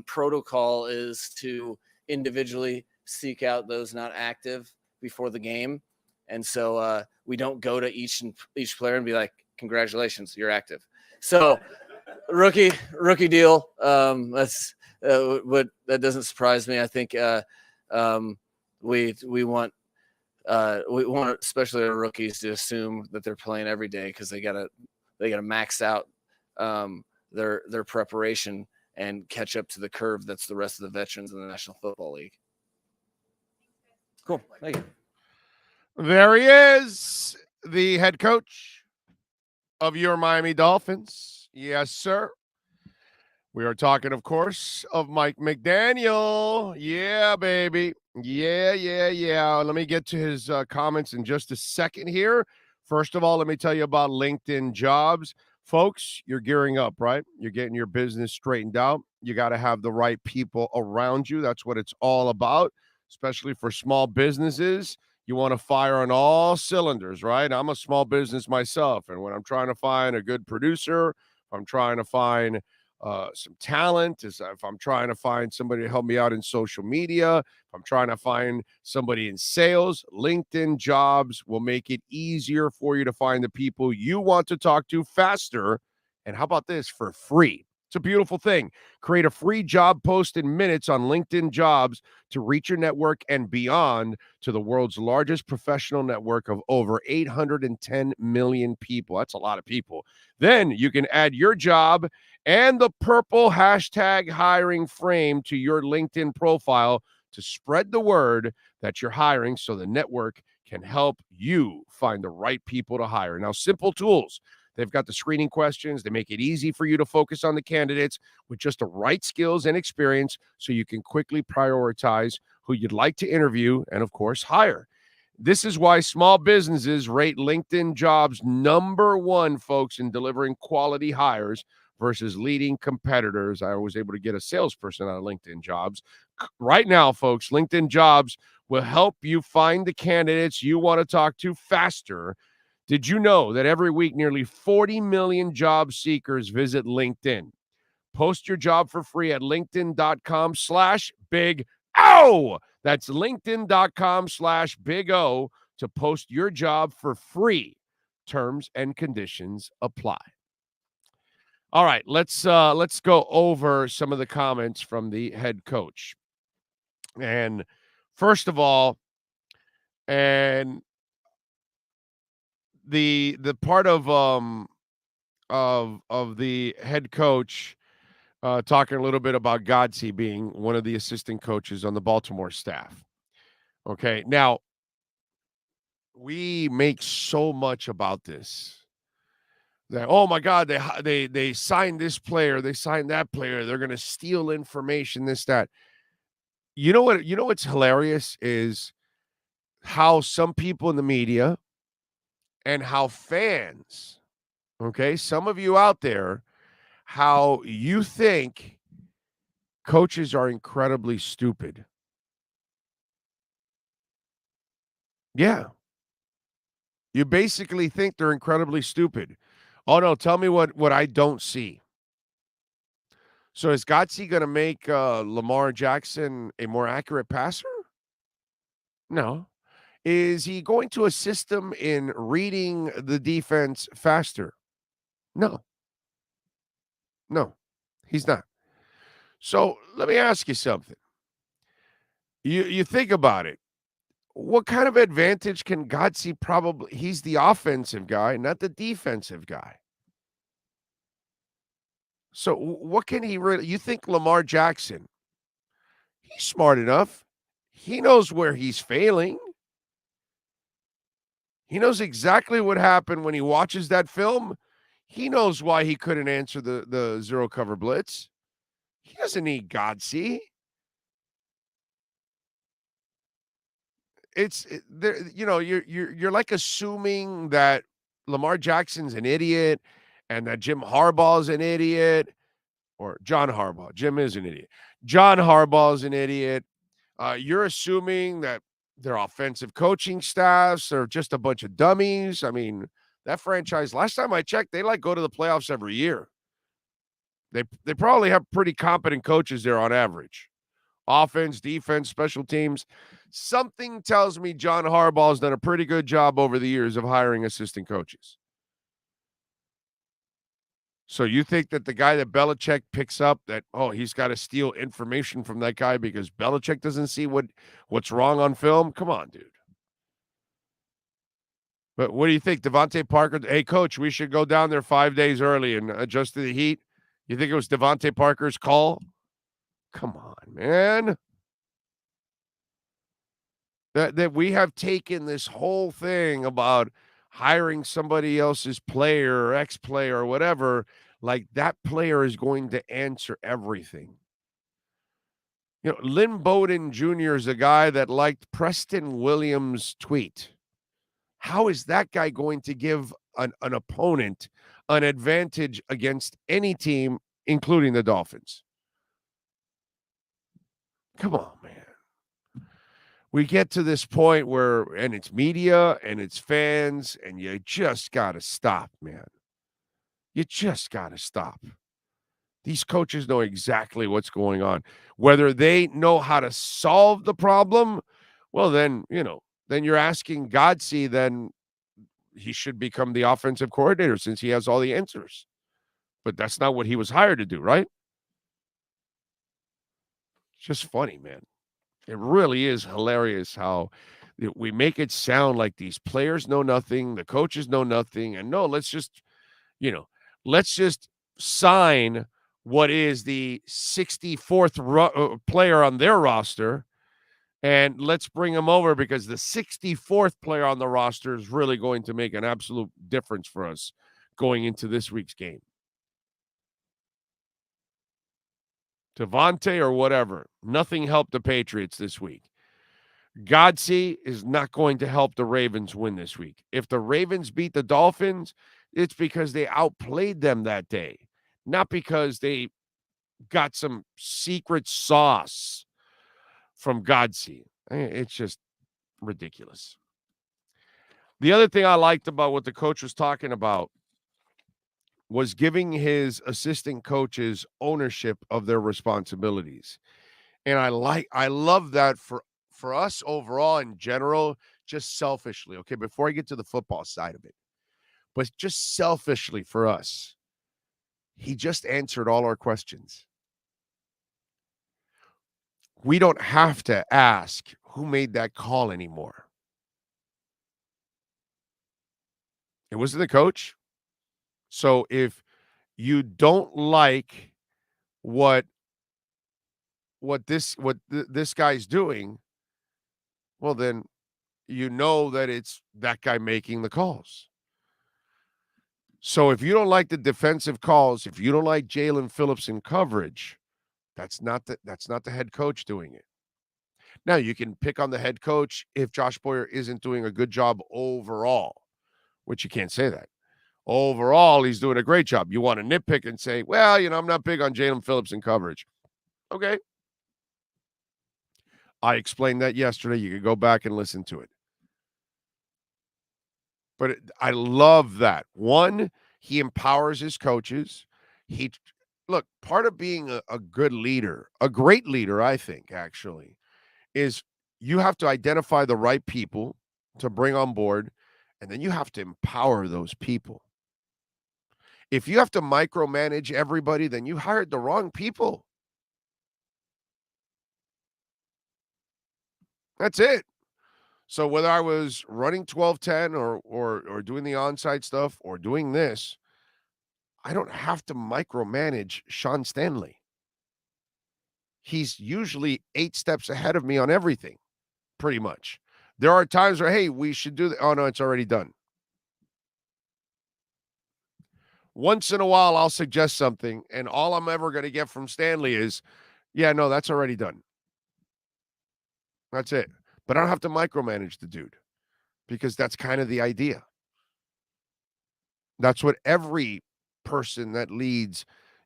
Speaker 19: protocol is to individually seek out those not active before the game, and so we don't go to each player and be like, "Congratulations, you're active." So, rookie deal. That's what that doesn't surprise me. I think we want especially our rookies to assume that they're playing every day because they gotta max out their preparation and catch up to the curve that's the rest of the veterans in the National Football League. Cool. Thank you.
Speaker 9: There he is, the head coach of your Miami Dolphins. Yes, sir. We are talking, of course, of Mike McDaniel. Yeah, baby. Yeah. Let me get to his comments in just a second here. First of all, let me tell you about LinkedIn Jobs. Folks, you're gearing up, right? You're getting your business straightened out. You got to have the right people around you. That's what it's all about, especially for small businesses. You want to fire on all cylinders, right? I'm a small business myself, and when I'm trying to find a good producer, if I'm trying to find some talent, if I'm trying to find somebody to help me out in social media, if I'm trying to find somebody in sales, LinkedIn Jobs will make it easier for you to find the people you want to talk to faster. And how about this? For free. It's a beautiful thing. Create a free job post in minutes on LinkedIn Jobs to reach your network and beyond to the world's largest professional network of over 810 million people. That's a lot of people. Then you can add your job and the purple hashtag hiring frame to your LinkedIn profile to spread the word that you're hiring so the network can help you find the right people to hire. Now, simple tools. They've got the screening questions. They make it easy for you to focus on the candidates with just the right skills and experience so you can quickly prioritize who you'd like to interview and, of course, hire. This is why small businesses rate LinkedIn Jobs #1, folks, in delivering quality hires versus leading competitors. I was able to get a salesperson out of LinkedIn Jobs. Right now, folks, LinkedIn Jobs will help you find the candidates you want to talk to faster. Did you know that every week nearly 40 million job seekers visit LinkedIn? Post your job for free at linkedin.com/big-O. That's linkedin.com/big-O to post your job for free. Terms and conditions apply. All right, let's go over some of the comments from the head coach. And first of all, and the part of the head coach talking a little bit about Godsey being one of the assistant coaches on the Baltimore staff. Okay, now we make so much about this. That, oh my God, they signed this player, they signed that player, they're going to steal information, this, that. You know what's hilarious is how some people in the media and how fans, okay, some of you out there, how you think coaches are incredibly stupid. Yeah. You basically think they're incredibly stupid. Oh, no, tell me what I don't see. So is Godsey going to make Lamar Jackson a more accurate passer? No. Is he going to assist them in reading the defense faster? No. No, he's not. So let me ask you something. You think about it. What kind of advantage can Godsey probably? He's the offensive guy, not the defensive guy. So what can he really? You think Lamar Jackson? He's smart enough. He knows where he's failing. He knows exactly what happened when he watches that film. He knows why he couldn't answer the zero cover blitz. He doesn't need Godsey. You're like assuming that Lamar Jackson's an idiot and that Jim Harbaugh's an idiot. or John Harbaugh. Jim is an idiot. John Harbaugh is an idiot. You're assuming that their offensive coaching staffs are just a bunch of dummies. I mean, that franchise, last time I checked, they go to the playoffs every year. They probably have pretty competent coaches there on average. Offense, defense, special teams. Something tells me John Harbaugh's done a pretty good job over the years of hiring assistant coaches. So you think that the guy that Belichick picks up, that, oh, he's got to steal information from that guy because Belichick doesn't see what's wrong on film? Come on, dude. But what do you think? Devontae Parker, hey, coach, we should go down there 5 days early and adjust to the heat. You think it was Devontae Parker's call? Come on, man. That we have taken this whole thing about hiring somebody else's player or ex-player or whatever, like that player is going to answer everything. You know, Lynn Bowden Jr. is a guy that liked Preston Williams' tweet. How is that guy going to give an opponent an advantage against any team, including the Dolphins? Come on, man. We get to this point where, and it's media and it's fans, and you just got to stop, man. You just got to stop. These coaches know exactly what's going on. Whether they know how to solve the problem, well, then, then you're asking Godsey, then he should become the offensive coordinator since he has all the answers. But that's not what he was hired to do, right? It's just funny, man. It really is hilarious how we make it sound like these players know nothing, the coaches know nothing, and no, let's just sign what is the 64th player on their roster, and let's bring him over because the 64th player on the roster is really going to make an absolute difference for us going into this week's game. Devontae or whatever, nothing helped the Patriots this week. Godsey is not going to help the Ravens win this week. If the Ravens beat the Dolphins, it's because they outplayed them that day, not because they got some secret sauce from Godsey. It's just ridiculous. The other thing I liked about what the coach was talking about was giving his assistant coaches ownership of their responsibilities. And I love that for us overall in general, just selfishly, okay, before I get to the football side of it, but just selfishly for us, he just answered all our questions. We don't have to ask who made that call anymore. It wasn't the coach. So if you don't like what this guy's doing, well, then you know that it's that guy making the calls. So if you don't like the defensive calls, if you don't like Jalen Phillips in coverage, that's not the head coach doing it. Now, you can pick on the head coach if Josh Boyer isn't doing a good job overall, which you can't say that. Overall, he's doing a great job. You want to nitpick and say, well, I'm not big on Jalen Phillips in coverage. Okay. I explained that yesterday. You can go back and listen to it. But I love that. One, he empowers his coaches. Look, part of being a good leader, a great leader, I think, actually, is you have to identify the right people to bring on board, and then you have to empower those people. If you have to micromanage everybody, then you hired the wrong people. That's it. So whether I was running 12-10 or doing the onside stuff or doing this, I don't have to micromanage Sean Stanley. He's usually 8 steps ahead of me on everything, pretty much. There are times where, hey, we should do that. Oh, no, it's already done. Once in a while, I'll suggest something, and all I'm ever going to get from Stanley is, yeah, no, that's already done. That's it. But I don't have to micromanage the dude because that's kind of the idea. That's what every person that leads,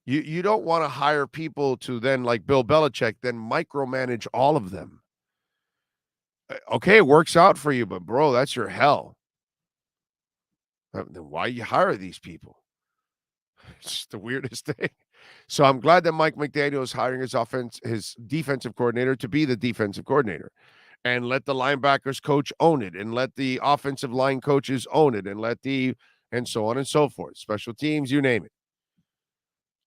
Speaker 9: You don't want to hire people to then, like Bill Belichick, then micromanage all of them. Okay, it works out for you, but bro, that's your hell. Then why you hire these people? It's just the weirdest thing. So I'm glad that Mike McDaniel is hiring his defensive coordinator to be the defensive coordinator, and let the linebackers coach own it, and let the offensive line coaches own it, and so on and so forth. Special teams, you name it.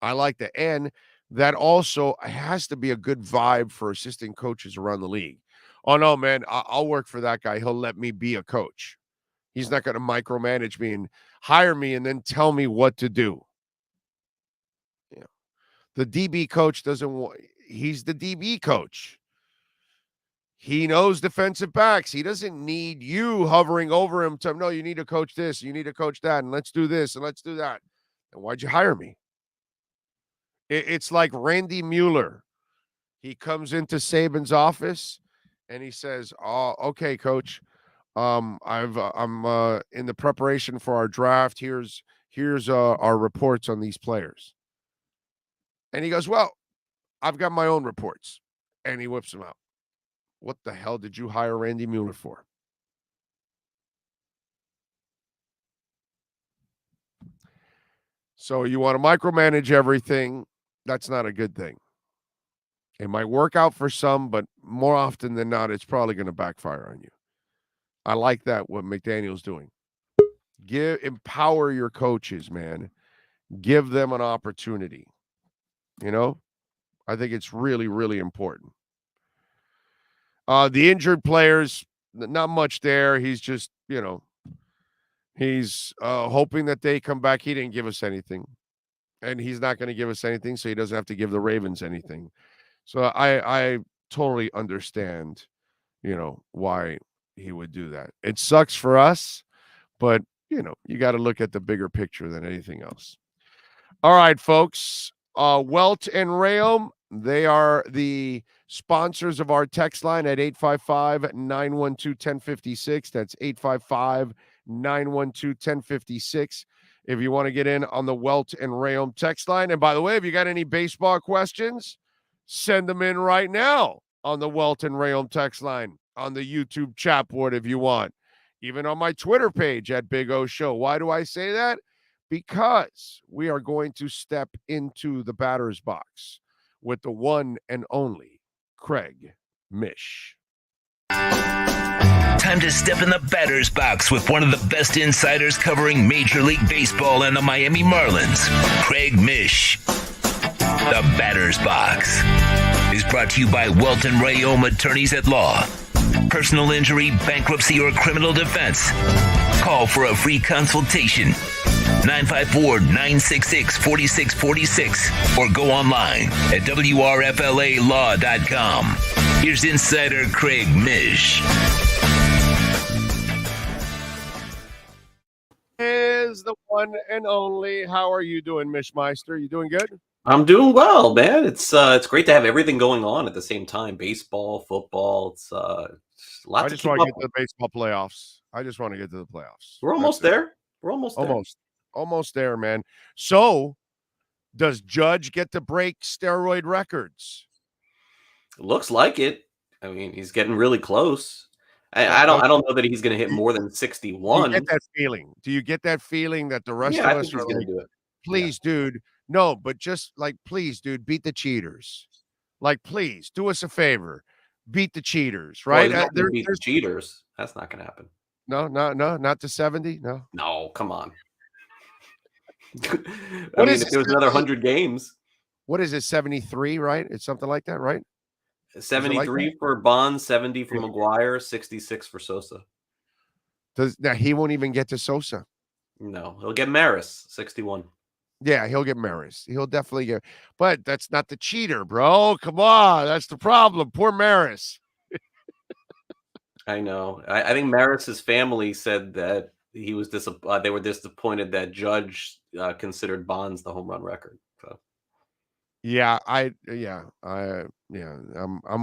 Speaker 9: I like that. And that also has to be a good vibe for assistant coaches around the league. Oh, no, man, I'll work for that guy. He'll let me be a coach. He's not going to micromanage me and hire me and then tell me what to do. You know, the DB coach doesn't want, he's the DB coach. He knows defensive backs. He doesn't need you hovering over him to, no, you need to coach this, you need to coach that, and let's do this, and let's do that. And why'd you hire me? It's like Randy Mueller. He comes into Saban's office and he says, "Oh, okay, coach. I'm in the preparation for our draft. Here's our reports on these players." And he goes, "Well, I've got my own reports." And he whips them out. What the hell did you hire Randy Mueller for? So you want to micromanage everything. That's not a good thing. It might work out for some, but more often than not, it's probably going to backfire on you. I like that, what McDaniel's doing. Empower your coaches, man. Give them an opportunity. You know, I think it's really, really important. The injured players, not much there. He's just, he's hoping that they come back. He didn't give us anything. And he's not going to give us anything, so he doesn't have to give the Ravens anything. So I totally understand, why he would do that. It sucks for us, but, you got to look at the bigger picture than anything else. All right, folks. Welt and Rayom, they are the sponsors of our text line at 855-912-1056. That's 855-912-1056. If you want to get in on the Welt and Rayom text line. And by the way, if you got any baseball questions, send them in right now on the Welt and Rayom text line, on the YouTube chat board if you want, even on my Twitter page at Big O Show. Why do I say that? Because we are going to step into the batter's box with the one and only Craig Mish.
Speaker 3: Time to step in the batter's box with one of the best insiders covering Major League Baseball and the Miami Marlins, Craig Mish. The Batter's Box is brought to you by Welt and Rayom Attorneys at Law. Personal injury, bankruptcy, or criminal defense. Call for a free consultation. 954-966-4646 or go online at WRFLAlaw.com. Here's insider Craig Mish.
Speaker 9: Is the one and only. How are you doing, Mishmeister? You doing good?
Speaker 12: I'm doing well, man. It's great to have everything going on at the same time. Baseball, football. It's lots
Speaker 9: I
Speaker 12: to
Speaker 9: just
Speaker 12: keep
Speaker 9: want to
Speaker 12: up
Speaker 9: get to the baseball playoffs. I just want to get to the playoffs.
Speaker 12: We're almost there. We're almost there.
Speaker 9: Almost there, man. So, does Judge get to break steroid records?
Speaker 12: Looks like it. I mean, he's getting really close. I don't know that he's going to hit more than 61.
Speaker 9: Do you get that feeling? Do you get that feeling that the rest
Speaker 12: Yeah, I
Speaker 9: of us
Speaker 12: think
Speaker 9: are
Speaker 12: he's gonna
Speaker 9: like,
Speaker 12: do it.
Speaker 9: please, dude, no, but just like, please, dude, beat the cheaters. Like, please, do us a favor, beat the cheaters,
Speaker 12: Well,
Speaker 9: right?
Speaker 12: he's not gonna beat the cheaters. That's not going to happen.
Speaker 9: No, not to 70. No.
Speaker 12: No, come on.
Speaker 9: What
Speaker 12: I mean,
Speaker 9: is
Speaker 12: if
Speaker 9: it,
Speaker 12: there was another
Speaker 9: 70?
Speaker 12: 100 games,
Speaker 9: What is it? 73, right? It's something like that, right? Is it like
Speaker 12: 73
Speaker 9: that?
Speaker 12: for Bonds, 70 for McGuire, 66 for Sosa.
Speaker 9: Now he won't even get to Sosa.
Speaker 12: No, he'll get Maris, 61.
Speaker 9: Yeah, he'll get Maris. He'll definitely get, but that's not the cheater, bro. Come on, that's the problem. Poor Maris.
Speaker 12: I know. I think Maris's family said that he was they were disappointed that Judge considered Bonds the home run record. So.
Speaker 9: I'm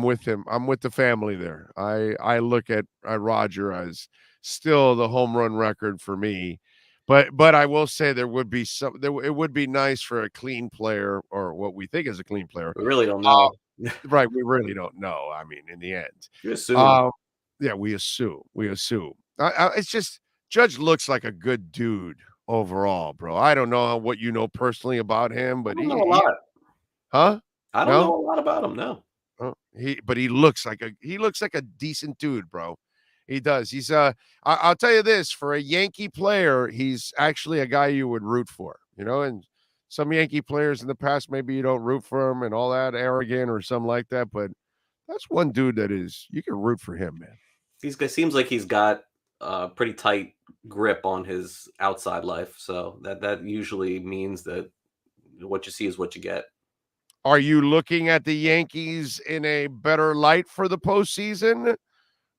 Speaker 9: with him. I'm with the family there. I look at Roger as still the home run record for me, But I will say there would be it would be nice for a clean player, or what we think is a clean player.
Speaker 12: We really don't know.
Speaker 9: Right, we really don't know. I mean, in the end.
Speaker 12: You assume.
Speaker 9: Yeah, we assume. It's just Judge looks like a good dude overall, bro. I don't know what you know personally about him, but
Speaker 12: I don't know a lot.
Speaker 9: Huh?
Speaker 12: I don't know a lot about him, no.
Speaker 9: Oh, he looks like a decent dude, bro. He does. He's I'll tell you this, for a Yankee player, he's actually a guy you would root for, and some Yankee players in the past, maybe you don't root for him and all that, arrogant or something like that, but that's one dude that you can root for him, man.
Speaker 12: Seems like he's got a pretty tight grip on his outside life, so that usually means that what you see is what you get.
Speaker 9: Are you looking at the Yankees in a better light for the postseason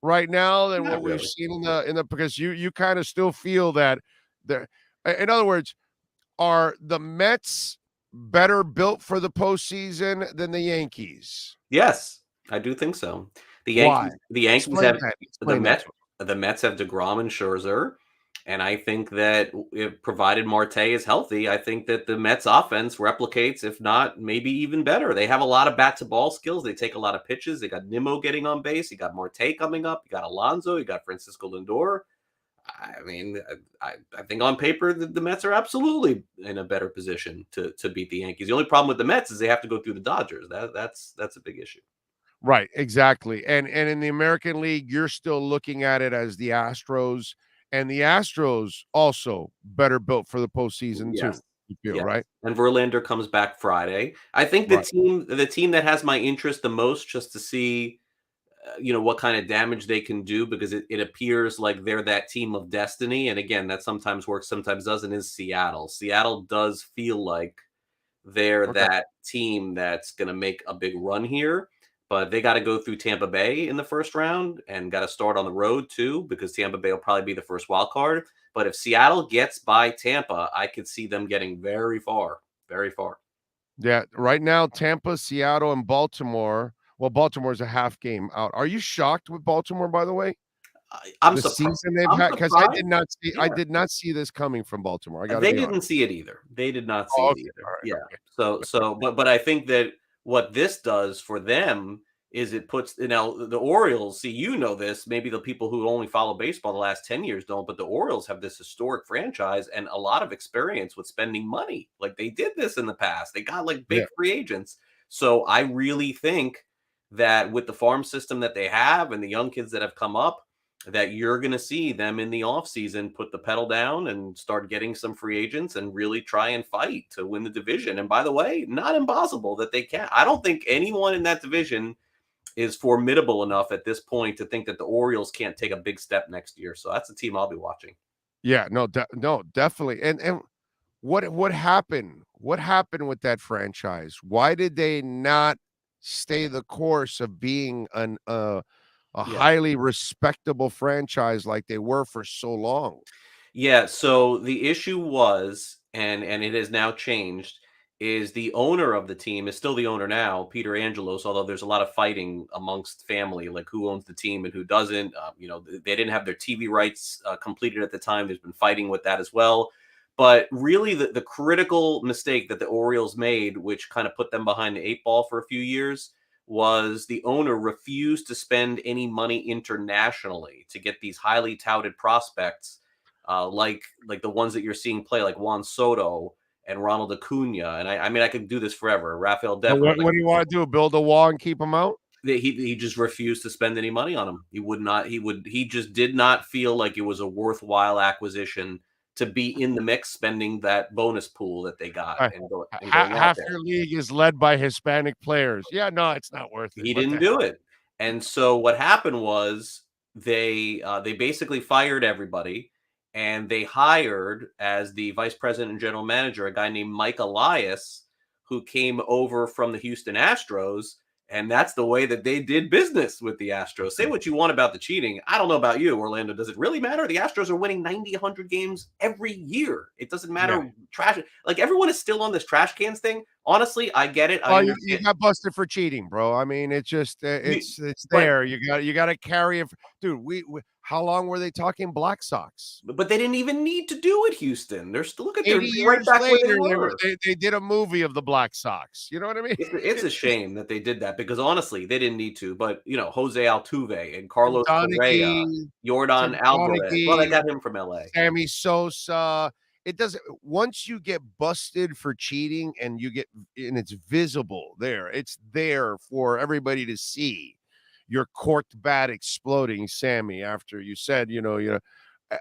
Speaker 9: right now than what we've seen in the because you kind of still feel that in other words, are the Mets better built for the postseason than the Yankees?
Speaker 12: Yes, I do think so. The Yankees
Speaker 9: Explain
Speaker 12: have
Speaker 9: that. Explain that.
Speaker 12: the Mets have DeGrom and Scherzer. And I think that if provided Marte is healthy, I think that the Mets offense replicates, if not maybe even better. They have a lot of bat-to-ball skills. They take a lot of pitches. They got Nimmo getting on base. You got Marte coming up. You got Alonso. You got Francisco Lindor. I mean, I think on paper the Mets are absolutely in a better position to beat the Yankees. The only problem with the Mets is they have to go through the Dodgers. That's a big issue.
Speaker 9: Right, exactly. And in the American League, you're still looking at it as the Astros. And the Astros also better built for the postseason too. You feel right?
Speaker 12: And Verlander comes back Friday. I think the team that has my interest the most, just to see, what kind of damage they can do, because it appears like they're that team of destiny. And again, that sometimes works, sometimes doesn't. Is Seattle? Seattle does feel like they're that team that's going to make a big run here. But they got to go through Tampa Bay in the first round and got to start on the road too, because Tampa Bay will probably be the first wild card. But if Seattle gets by Tampa, I could see them getting very far, very far.
Speaker 9: Yeah, right now, Tampa, Seattle, and Baltimore. Well, Baltimore's a half game out. Are you shocked with Baltimore, by the way?
Speaker 12: I'm
Speaker 9: the
Speaker 12: surprised.
Speaker 9: Season they've had, because I did not see. Yeah. I did not see this coming from Baltimore.
Speaker 12: They didn't see it either. They did not see it either. Right, yeah. But I think that what this does for them is it puts, the Orioles, this, maybe the people who only follow baseball the last 10 years don't, but the Orioles have this historic franchise and a lot of experience with spending money. Like they did this in the past. They got big free agents. So I really think that with the farm system that they have and the young kids that have come up, that you're going to see them in the offseason put the pedal down and start getting some free agents and really try and fight to win the division. And by the way, not impossible that they can. I don't think anyone in that division is formidable enough at this point to think that the Orioles can't take a big step next year. So that's a team I'll be watching.
Speaker 9: Yeah, no, definitely. And what happened? What happened with that franchise? Why did they not stay the course of being a highly respectable franchise like they were for so long?
Speaker 12: Yeah, so the issue was, and it has now changed, is the owner of the team is still the owner now, Peter Angelos, although there's a lot of fighting amongst family, like who owns the team and who doesn't. They didn't have their TV rights completed at the time. There's been fighting with that as well. But really the critical mistake that the Orioles made, which kind of put them behind the eight ball for a few years, was the owner refused to spend any money internationally to get these highly touted prospects, like the ones that you're seeing play, like Juan Soto and Ronald Acuna. And I could do this forever. Rafael Devers.
Speaker 9: What do you want to do? Build a wall and keep them out?
Speaker 12: He just refused to spend any money on them. He just did not feel like it was a worthwhile acquisition to be in the mix, spending that bonus pool that they got.
Speaker 9: Half your league is led by Hispanic players. Yeah, no, it's not worth it.
Speaker 12: He didn't do it. And so what happened was they basically fired everybody, and they hired as the vice president and general manager a guy named Mike Elias, who came over from the Houston Astros. And that's the way that they did business with the Astros. Say what you want about the cheating. I don't know about you, Orlando. Does it really matter? The Astros are winning 90, 100 games every year. It doesn't matter. Yeah. Trash. Like everyone is still on this trash cans thing. Honestly, I get it.
Speaker 9: You got busted for cheating, bro. I mean, it's just it's there. You got to carry it, dude. how long were they talking Black Sox?
Speaker 12: But they didn't even need to do it, Houston. They're still, look at, they're
Speaker 9: 80
Speaker 12: right
Speaker 9: years
Speaker 12: back where they
Speaker 9: later,
Speaker 12: were.
Speaker 9: they did a movie of the Black Sox. You know what I mean?
Speaker 12: It's a shame that they did that because honestly, they didn't need to. But Jose Altuve and Carlos Correa, Jordan Alvarez. Well, they got him from LA.
Speaker 9: Sammy Sosa. It doesn't. Once you get busted for cheating and it's visible there, it's there for everybody to see. Your corked bat exploding, Sammy. After you said,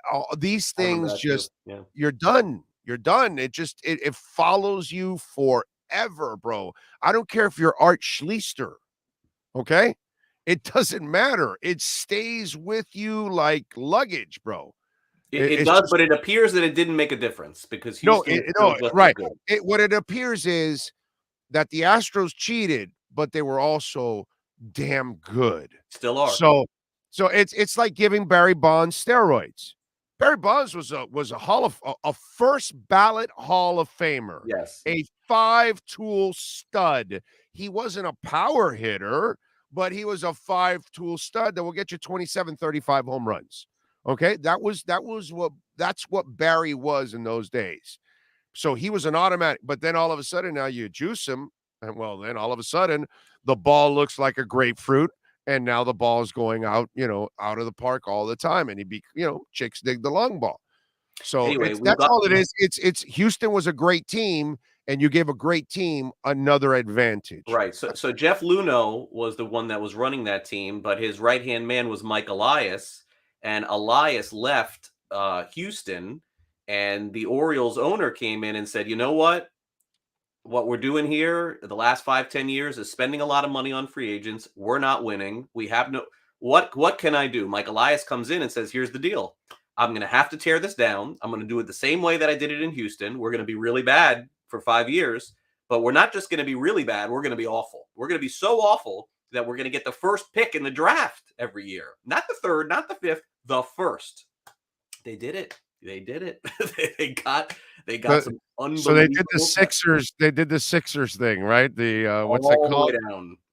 Speaker 9: all these things just you're done. You're done. It follows you forever, bro. I don't care if you're Art Schlichter. Okay, it doesn't matter. It stays with you like luggage, bro.
Speaker 12: It does, but it appears that it didn't make a difference because Houston
Speaker 9: right. What it appears is that the Astros cheated, but they were also damn good.
Speaker 12: Still are.
Speaker 9: So it's like giving Barry Bonds steroids. Barry Bonds was a first ballot Hall of Famer.
Speaker 12: Yes.
Speaker 9: A 5-tool stud. He wasn't a power hitter, but he was a 5-tool stud that will get you 27, 35 home runs. Okay? That's what Barry was in those days. So he was an automatic, but then all of a sudden now you juice him, and well, then all of a sudden the ball looks like a grapefruit, and now the ball is going out, out of the park all the time, and chicks dig the long ball. So
Speaker 12: anyway,
Speaker 9: that's all it is. It's Houston was a great team, and you gave a great team another advantage.
Speaker 12: Right. So Jeff Luhnow was the one that was running that team, but his right-hand man was Mike Elias, and Elias left Houston, and the Orioles owner came in and said, you know what? What we're doing here the last 5-10 years is spending a lot of money on free agents. We're not winning. We have no what can I do? Mike Elias comes in and says, here's the deal. I'm going to have to tear this down. I'm going to do it the same way that I did it in Houston. We're going to be really bad for 5 years, but we're not just going to be really bad. We're going to be awful. We're going to be so awful that we're going to get the first pick in the draft every year. Not the third, not the fifth, the first. They did it. They did it. they got some unbelievable.
Speaker 9: So they did the Sixers. They did the Sixers thing, right? The what's that called?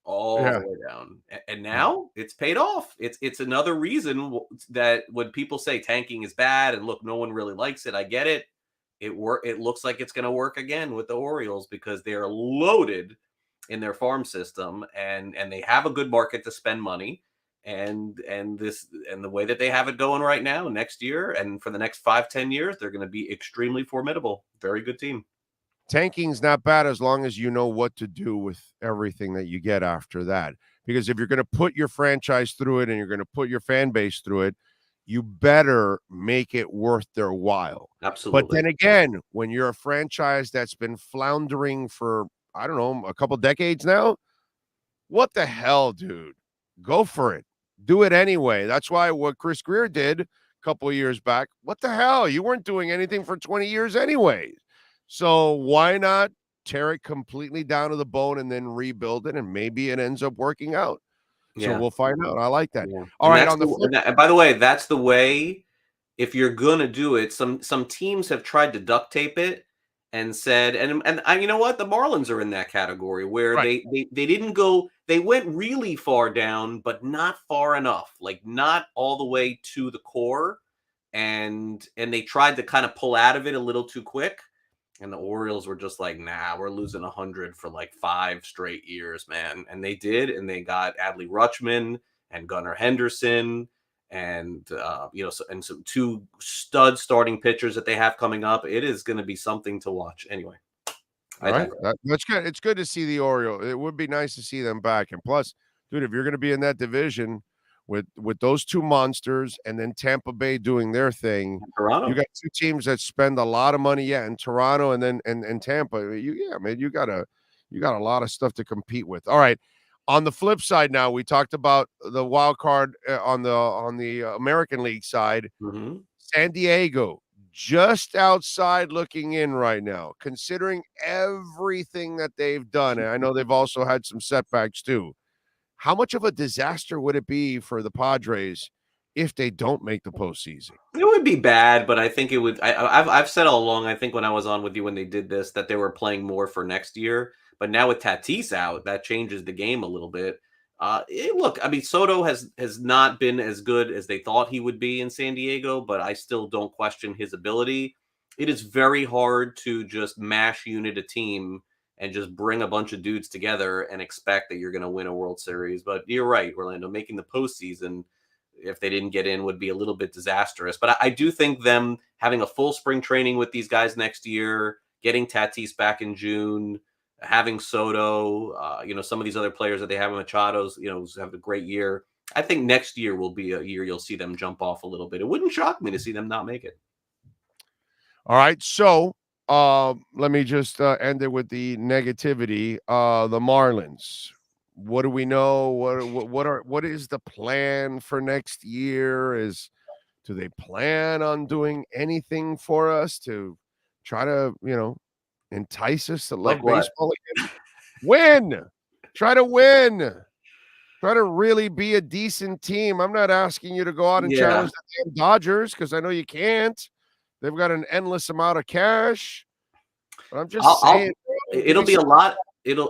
Speaker 12: All the way down. And now it's paid off. It's another reason that when people say tanking is bad and look, no one really likes it. I get it. It looks like it's going to work again with the Orioles because they're loaded in their farm system and they have a good market to spend money. And the way that they have it going right now, next year and for the next 5-10 years, they're going to be extremely formidable. Very good team.
Speaker 9: Tanking's not bad as long as you know what to do with everything that you get after that. Because if you're going to put your franchise through it and you're going to put your fan base through it, you better make it worth their while.
Speaker 12: Absolutely.
Speaker 9: But then again, when you're a franchise that's been floundering for, I don't know, a couple decades now, what the hell, dude? Go for it. Do it anyway. That's why what Chris Greer did a couple of years back, what the hell? You weren't doing anything for 20 years anyway. So why not tear it completely down to the bone and then rebuild it? And maybe it ends up working out. So we'll find out. I like that.
Speaker 12: Yeah.
Speaker 9: All right.
Speaker 12: And by the way, that's the way, if you're going to do it, some teams have tried to duct tape it and said, and you know what? The Marlins are in that category where they didn't go, they went really far down, but not far enough, like not all the way to the core. And they tried to kind of pull out of it a little too quick. And the Orioles were just like, nah, we're losing 100 for like 5 straight years, man. And they did. And they got Adley Rutschman and Gunnar Henderson and, some 2 stud starting pitchers that they have coming up. It is going to be something to watch anyway.
Speaker 9: All right. That's good. It's good to see the Orioles. It would be nice to see them back. And plus, dude, if you're going to be in that division with those 2 monsters and then Tampa Bay doing their thing,
Speaker 12: Toronto.
Speaker 9: You got 2 teams that spend a lot of money, in Toronto and then and Tampa. You got a lot of stuff to compete with. All right. On the flip side, now we talked about the wild card on the American League side.
Speaker 12: Mm-hmm.
Speaker 9: San Diego just outside looking in right now, considering everything that they've done. And I know they've also had some setbacks too. How much of a disaster would it be for the Padres if they don't make the postseason?
Speaker 12: It would be bad, but I think it would. I've said all along, I think when I was on with you when they did this, that they were playing more for next year. But now with Tatis out, that changes the game a little bit. Look, I mean, Soto has not been as good as they thought he would be in San Diego, but I still don't question his ability. It is very hard to just mash unit a team and just bring a bunch of dudes together and expect that you're going to win a World Series. But you're right, Orlando, making the postseason, if they didn't get in, would be a little bit disastrous. But I do think them having a full spring training with these guys next year, getting Tatis back in June, having Soto, some of these other players that they have, Machado's, have a great year. I think next year will be a year you'll see them jump off a little bit. It wouldn't shock me to see them not make it.
Speaker 9: All right, so let me just end it with the negativity. The Marlins. What do we know? What is the plan for next year? Do they plan on doing anything for us to try to, entice us to love baseball again? Win. Try to win. Try to really be a decent team. I'm not asking you to go out and challenge the damn Dodgers because I know you can't. They've got an endless amount of cash. But I'm just saying.
Speaker 12: It'll be a lot.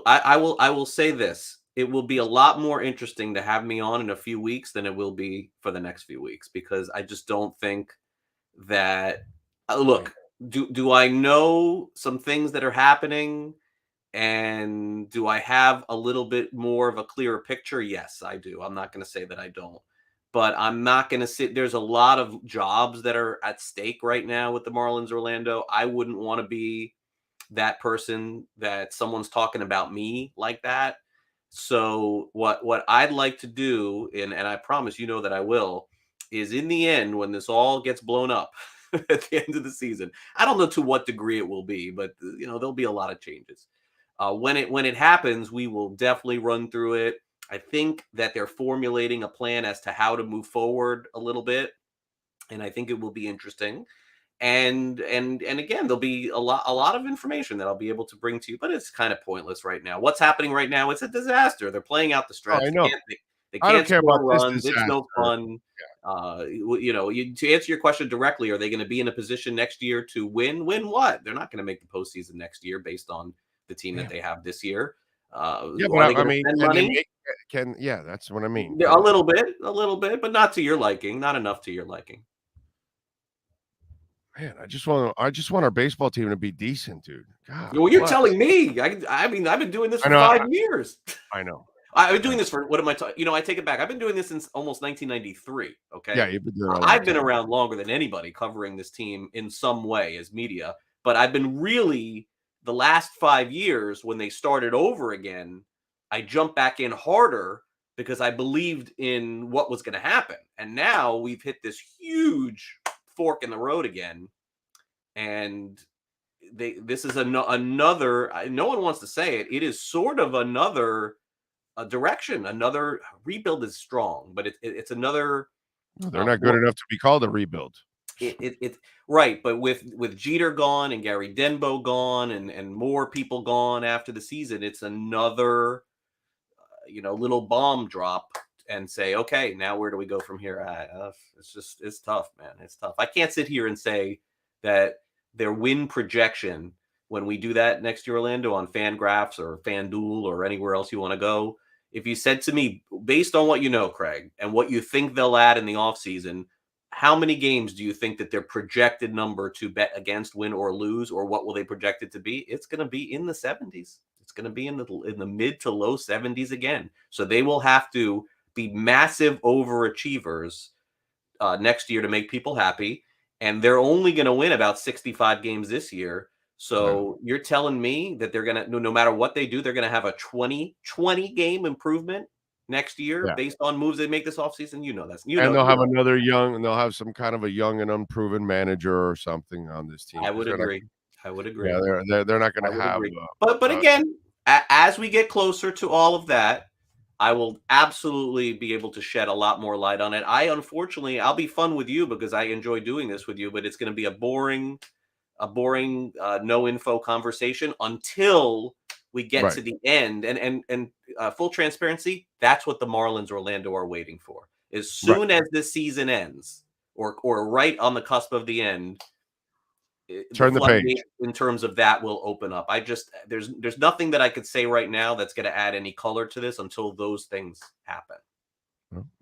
Speaker 12: I will say this. It will be a lot more interesting to have me on in a few weeks than it will be for the next few weeks, because I just don't think that look, do I know some things that are happening, and do I have a little bit more of a clearer picture? Yes, I do. I'm not going to say that I don't, but I'm not going to sit. There's a lot of jobs that are at stake right now with the Marlins Orlando. I wouldn't want to be that person that someone's talking about me like that. So what I'd like to do, and I promise that I will, is in the end, when this all gets blown up at the end of the season, I don't know to what degree it will be, but there'll be a lot of changes. When it happens, we will definitely run through it. I think that they're formulating a plan as to how to move forward a little bit, and I think it will be interesting. And again, there'll be a lot of information that I'll be able to bring to you, but it's kind of pointless right now. What's happening right now? It's a disaster. They're playing out the stretch.
Speaker 9: I know.
Speaker 12: They
Speaker 9: I don't
Speaker 12: can't
Speaker 9: care
Speaker 12: score
Speaker 9: about this
Speaker 12: runs. It's no
Speaker 9: disaster.
Speaker 12: fun. To answer your question directly, are they going to be in a position next year to win? Win what? They're not going to make the postseason next year based on the team that they have this year.
Speaker 9: Yeah,
Speaker 12: Are they
Speaker 9: but I
Speaker 12: gonna
Speaker 9: mean,
Speaker 12: spend
Speaker 9: can they
Speaker 12: money?
Speaker 9: that's what I mean.
Speaker 12: A little bit, but not to your liking. Not enough to your liking.
Speaker 9: Man, I just want our baseball team to be decent, dude. God,
Speaker 12: Well, you're
Speaker 9: what?
Speaker 12: telling me. I mean, I've been doing this
Speaker 9: I
Speaker 12: for
Speaker 9: know,
Speaker 12: 5 years.
Speaker 9: I know.
Speaker 12: I've been doing this for what am I talking? I take it back. I've been doing this since almost 1993. Okay.
Speaker 9: Yeah, you've been doing it a long
Speaker 12: I've been
Speaker 9: time.
Speaker 12: around longer than anybody covering this team in some way as media, but I've been really the last 5 years when they started over again, I jumped back in harder because I believed in what was going to happen. And now we've hit this huge fork in the road again. And this is another, no one wants to say it. It is sort of another direction. Another rebuild is strong, but it's another.
Speaker 9: They're not good enough to be called a rebuild.
Speaker 12: It right, but with Jeter gone and Gary Denbo gone and more people gone after the season, it's another little bomb drop and say, okay, now where do we go from here? It's tough, man. It's tough. I can't sit here and say that their win projection when we do that next year, Orlando, on FanGraphs or FanDuel or anywhere else you want to go. If you said to me, based on what you know, Craig, and what you think they'll add in the offseason, how many games do you think that their projected number to bet against, win or lose, or what will they project it to be? It's going to be in the 70s. It's going to be in the mid to low 70s again. So they will have to be massive overachievers next year to make people happy. And they're only going to win about 65 games this year. So you're telling me that they're going to, no matter what they do, they're going to have a 20 game improvement next year based on moves they make this offseason?
Speaker 9: They'll have some kind of a young and unproven manager or something on this team.
Speaker 12: I would agree.
Speaker 9: Yeah, they're not going to have.
Speaker 12: But again, as we get closer to all of that, I will absolutely be able to shed a lot more light on it. Unfortunately, I'll be fun with you because I enjoy doing this with you, but it's going to be a boring no info conversation until we get to the end. And full transparency, that's what the Marlins Orlando are waiting for. As soon as this season ends, or right on the cusp of the end,
Speaker 9: Turn the page.
Speaker 12: floodgate in terms of that will open up. There's nothing that I could say right now that's going to add any color to this until those things happen.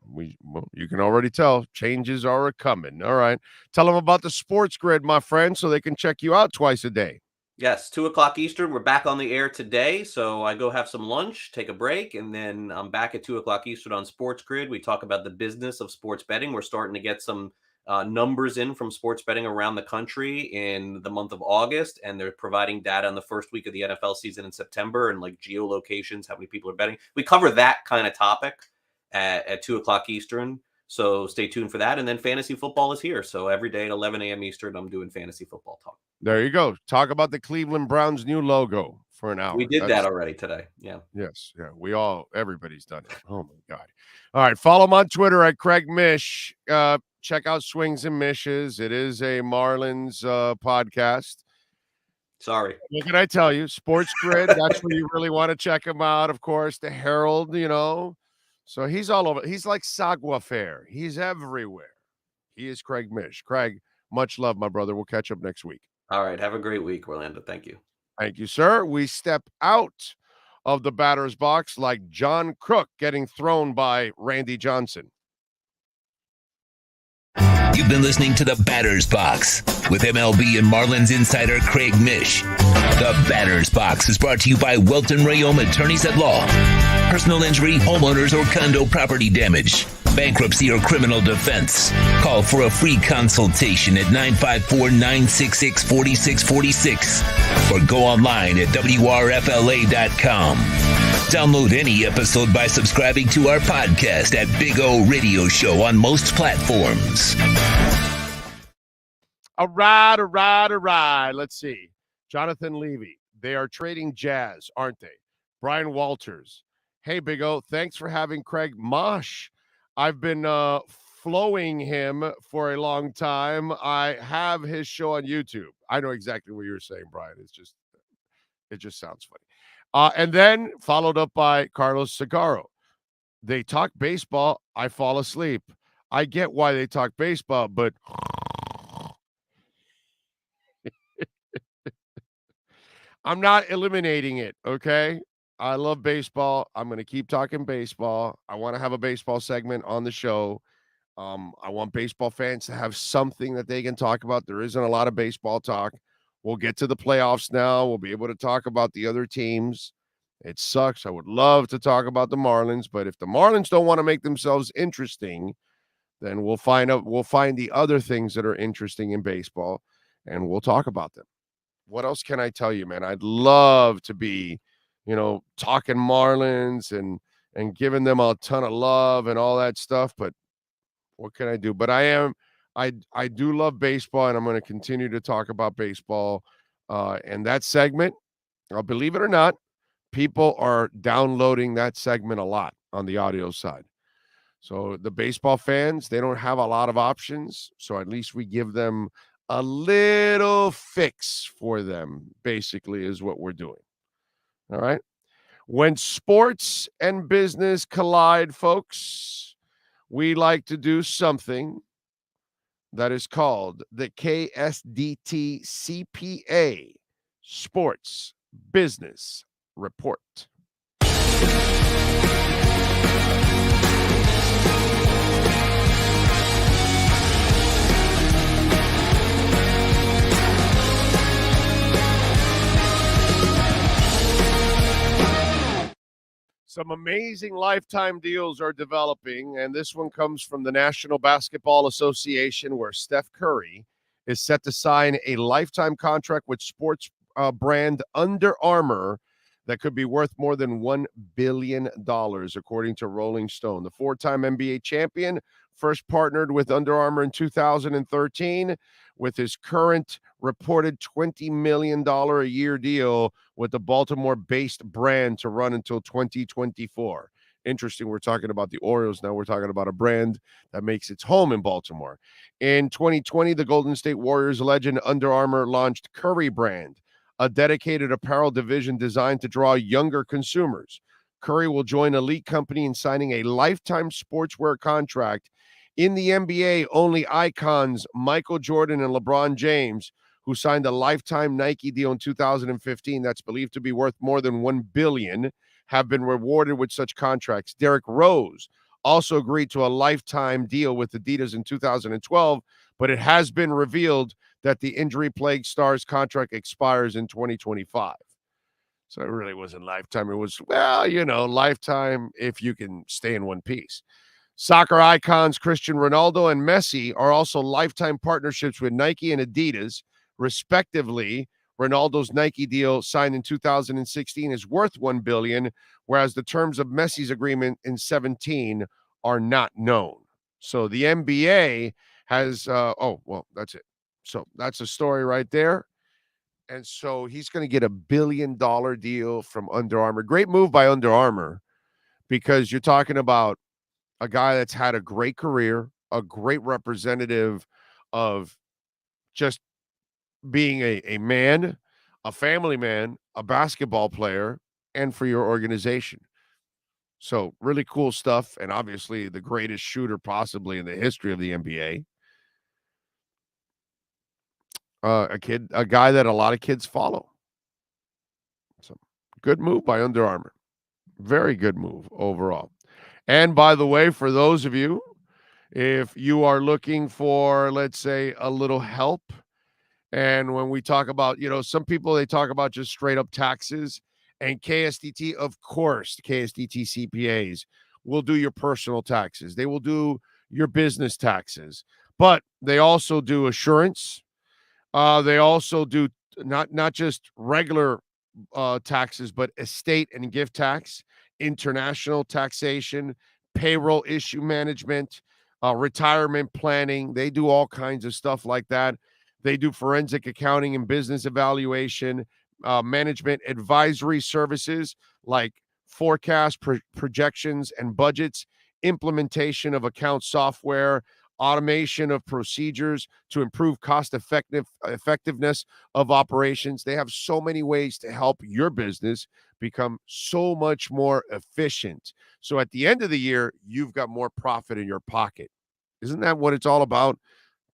Speaker 9: Well, you can already tell changes are coming. All right. Tell them about the Sports Grid, my friend, so they can check you out twice a day.
Speaker 12: Yes, 2:00 Eastern. We're back on the air today. So I go have some lunch, take a break, and then I'm back at 2:00 Eastern on Sports Grid. We talk about the business of sports betting. We're starting to get some numbers in from sports betting around the country in the month of August, and they're providing data on the first week of the NFL season in September and like geolocations, how many people are betting. We cover that kind of topic at 2:00 Eastern. So stay tuned for that. And then fantasy football is here. So every day at 11 a.m. Eastern, I'm doing fantasy football talk.
Speaker 9: There you go. Talk about the Cleveland Browns' new logo for an hour.
Speaker 12: We did that already today. Yeah.
Speaker 9: Yes. Yeah. Everybody's done it. Oh my God. All right. Follow him on Twitter at Craig Mish. Check out Swings and Mishes. It is a Marlins podcast.
Speaker 12: Sorry.
Speaker 9: What can I tell you? Sports Grid. That's where you really want to check him out. Of course, the Herald, So he's all over. He's like Saguaro Fair. He's everywhere. He is Craig Mish. Craig, much love, my brother. We'll catch up next week.
Speaker 12: All right. Have a great week, Orlando. Thank you.
Speaker 9: Thank you, sir. We step out of the batter's box like John Crook getting thrown by Randy Johnson.
Speaker 3: You've been listening to The Batter's Box with MLB and Marlins insider Craig Mish. The Batter's Box is brought to you by Welton Rayom Attorneys at Law. Personal injury, homeowners, or condo property damage, bankruptcy, or criminal defense. Call for a free consultation at 954-966-4646 or go online at WRFLA.com. Download any episode by subscribing to our podcast at Big O Radio Show on most platforms.
Speaker 9: All right. Let's see. Jonathan Levy. They are trading Jazz, aren't they? Brian Walters. Hey, Big O. Thanks for having Craig Mosh. I've been flowing him for a long time. I have his show on YouTube. I know exactly what you're saying, Brian. It just sounds funny. And then followed up by Carlos Segarro. They talk baseball. I fall asleep. I get why they talk baseball, but I'm not eliminating it, okay? I love baseball. I'm going to keep talking baseball. I want to have a baseball segment on the show. I want baseball fans to have something that they can talk about. There isn't a lot of baseball talk. We'll get to the playoffs now. We'll be able to talk about the other teams. It sucks. I would love to talk about the Marlins, but if the Marlins don't want to make themselves interesting, then we'll find the other things that are interesting in baseball, and we'll talk about them. What else can I tell you, man? I'd love to be, talking Marlins and giving them a ton of love and all that stuff, but what can I do? But I do love baseball, and I'm going to continue to talk about baseball. And that segment, I'll believe it or not, people are downloading that segment a lot on the audio side. So the baseball fans, they don't have a lot of options. So at least we give them a little fix for them, basically, is what we're doing. All right. When sports and business collide, folks, we like to do something that is called the KSDT CPA Sports Business Report. Some amazing lifetime deals are developing, and this one comes from the National Basketball Association, where Steph Curry is set to sign a lifetime contract with sports brand Under Armour that could be worth more than $1 billion, according to Rolling Stone. The four-time NBA champion first partnered with Under Armour in 2013 with his current reported $20 million a year deal with the Baltimore-based brand to run until 2024. Interesting, we're talking about the Orioles now. We're talking about a brand that makes its home in Baltimore. In 2020, the Golden State Warriors legend Under Armour launched Curry Brand, a dedicated apparel division designed to draw younger consumers. Curry will join Elite Company in signing a lifetime sportswear contract. In the NBA, only icons Michael Jordan and LeBron James, who signed a lifetime Nike deal in 2015 that's believed to be worth more than $1 billion, have been rewarded with such contracts. Derrick Rose also agreed to a lifetime deal with Adidas in 2012, but it has been revealed that the injury-plagued star's contract expires in 2025. So it really wasn't lifetime. It was, well, lifetime if you can stay in one piece. Soccer icons Cristiano Ronaldo and Messi are also lifetime partnerships with Nike and Adidas, respectively. Ronaldo's Nike deal signed in 2016 is worth $1 billion, whereas the terms of Messi's agreement in 2017 are not known. So the NBA has, that's it. So that's a story right there. And so he's going to get $1 billion deal from Under Armour. Great move by Under Armour, because you're talking about a guy that's had a great career, a great representative of just being a man, a family man, a basketball player, and for your organization. So really cool stuff. And obviously the greatest shooter possibly in the history of the NBA. A guy that a lot of kids follow. So good move by Under Armour. Very good move overall. And by the way, for those of you, if you are looking for, let's say, a little help, and when we talk about, some people, they talk about just straight up taxes, and KSDT, of course, KSDT CPAs will do your personal taxes. They will do your business taxes, but they also do assurance. They also do not just regular taxes, but estate and gift tax, international taxation, payroll issue management, retirement planning. They do all kinds of stuff like that. They do forensic accounting and business evaluation, management advisory services like forecast, projections, and budgets, implementation of account software, automation of procedures to improve cost effectiveness of operations. They have so many ways to help your business become so much more efficient. So at the end of the year, you've got more profit in your pocket. Isn't that what it's all about?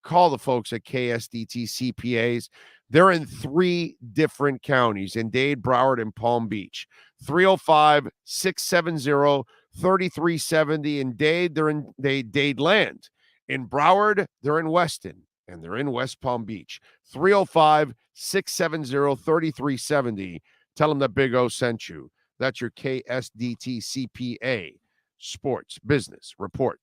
Speaker 9: Call the folks at KSDT CPAs. They're in 3 different counties, in Dade, Broward, and Palm Beach. 305-670-3370. In Dade, they're in Dade Land. In Broward, they're in Weston, and they're in West Palm Beach. 305-670-3370. Tell them that Big O sent you. That's your KSDT CPA Sports Business Report.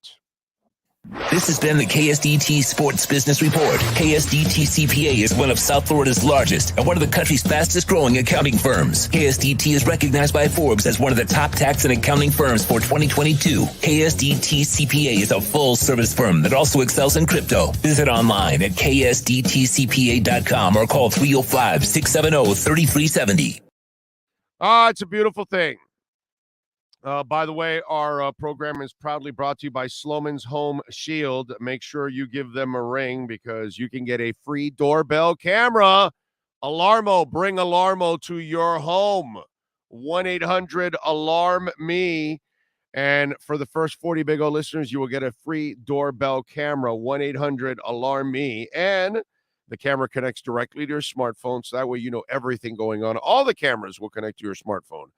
Speaker 3: This has been the KSDT Sports Business Report. KSDT CPA is one of South Florida's largest and one of the country's fastest growing accounting firms. KSDT is recognized by Forbes as one of the top tax and accounting firms for 2022. KSDT CPA is a full service firm that also excels in crypto. Visit online at ksdtcpa.com or call 305-670-3370.
Speaker 9: It's a beautiful thing. By the way, our program is proudly brought to you by Sloman's Home Shield. Make sure you give them a ring because you can get a free doorbell camera. Alarmo, bring Alarmo to your home. 1-800-ALARM-ME. And for the first 40 Big O listeners, you will get a free doorbell camera. 1-800-ALARM-ME. And the camera connects directly to your smartphone, so that way you know everything going on. All the cameras will connect to your smartphone.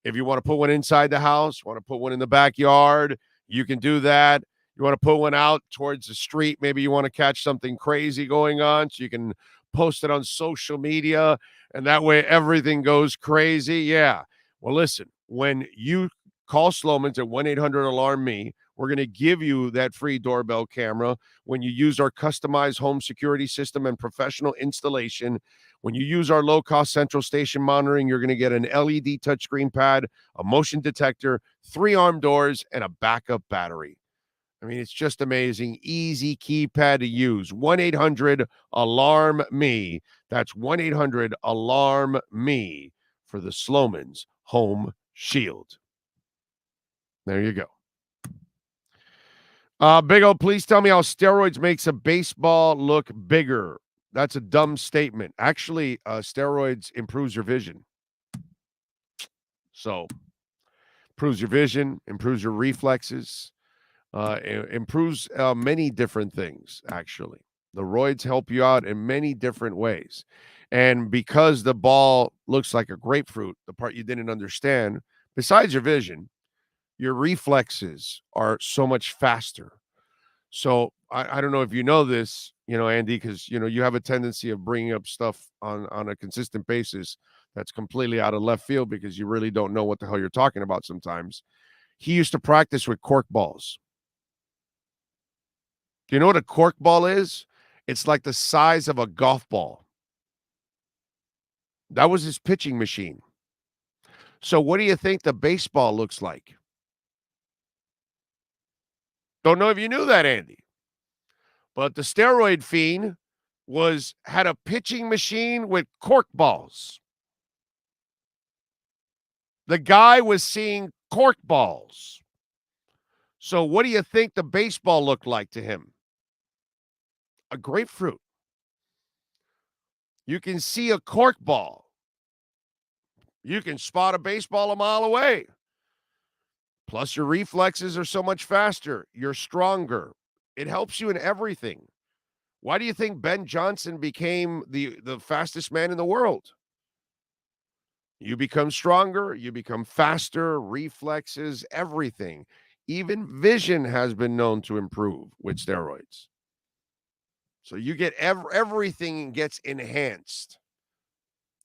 Speaker 9: If you want to put one inside the house, want to put one in the backyard, you can do that. You want to put one out towards the street. Maybe you want to catch something crazy going on, so you can post it on social media, and that way everything goes crazy. Yeah. Well, listen, when you call Sloman's at 1-800-ALARM-ME, we're going to give you that free doorbell camera when you use our customized home security system and professional installation. When you use our low-cost central station monitoring, you're going to get an LED touchscreen pad, a motion detector, 3 arm doors, and a backup battery. I mean, it's just amazing. Easy keypad to use. 1-800-ALARM-ME. That's 1-800-ALARM-ME for the Sloman's Home Shield. There you go. Big O, please tell me how steroids makes a baseball look bigger. That's a dumb statement. Actually, steroids improves your vision. So, improves your vision, improves your reflexes, improves many different things, actually. The roids help you out in many different ways. And because the ball looks like a grapefruit, the part you didn't understand, besides your vision, your reflexes are so much faster. So I don't know if you know this, Andy, because, you have a tendency of bringing up stuff on a consistent basis that's completely out of left field because you really don't know what the hell you're talking about sometimes. He used to practice with cork balls. Do you know what a cork ball is? It's like the size of a golf ball. That was his pitching machine. So what do you think the baseball looks like? Don't know if you knew that, Andy. But the steroid fiend had a pitching machine with cork balls. The guy was seeing cork balls. So what do you think the baseball looked like to him? A grapefruit. You can see a cork ball. You can spot a baseball a mile away. Plus, your reflexes are so much faster. You're stronger. It helps you in everything. Why do you think Ben Johnson became the fastest man in the world? You become stronger. You become faster. Reflexes, everything. Even vision has been known to improve with steroids. So you get everything gets enhanced,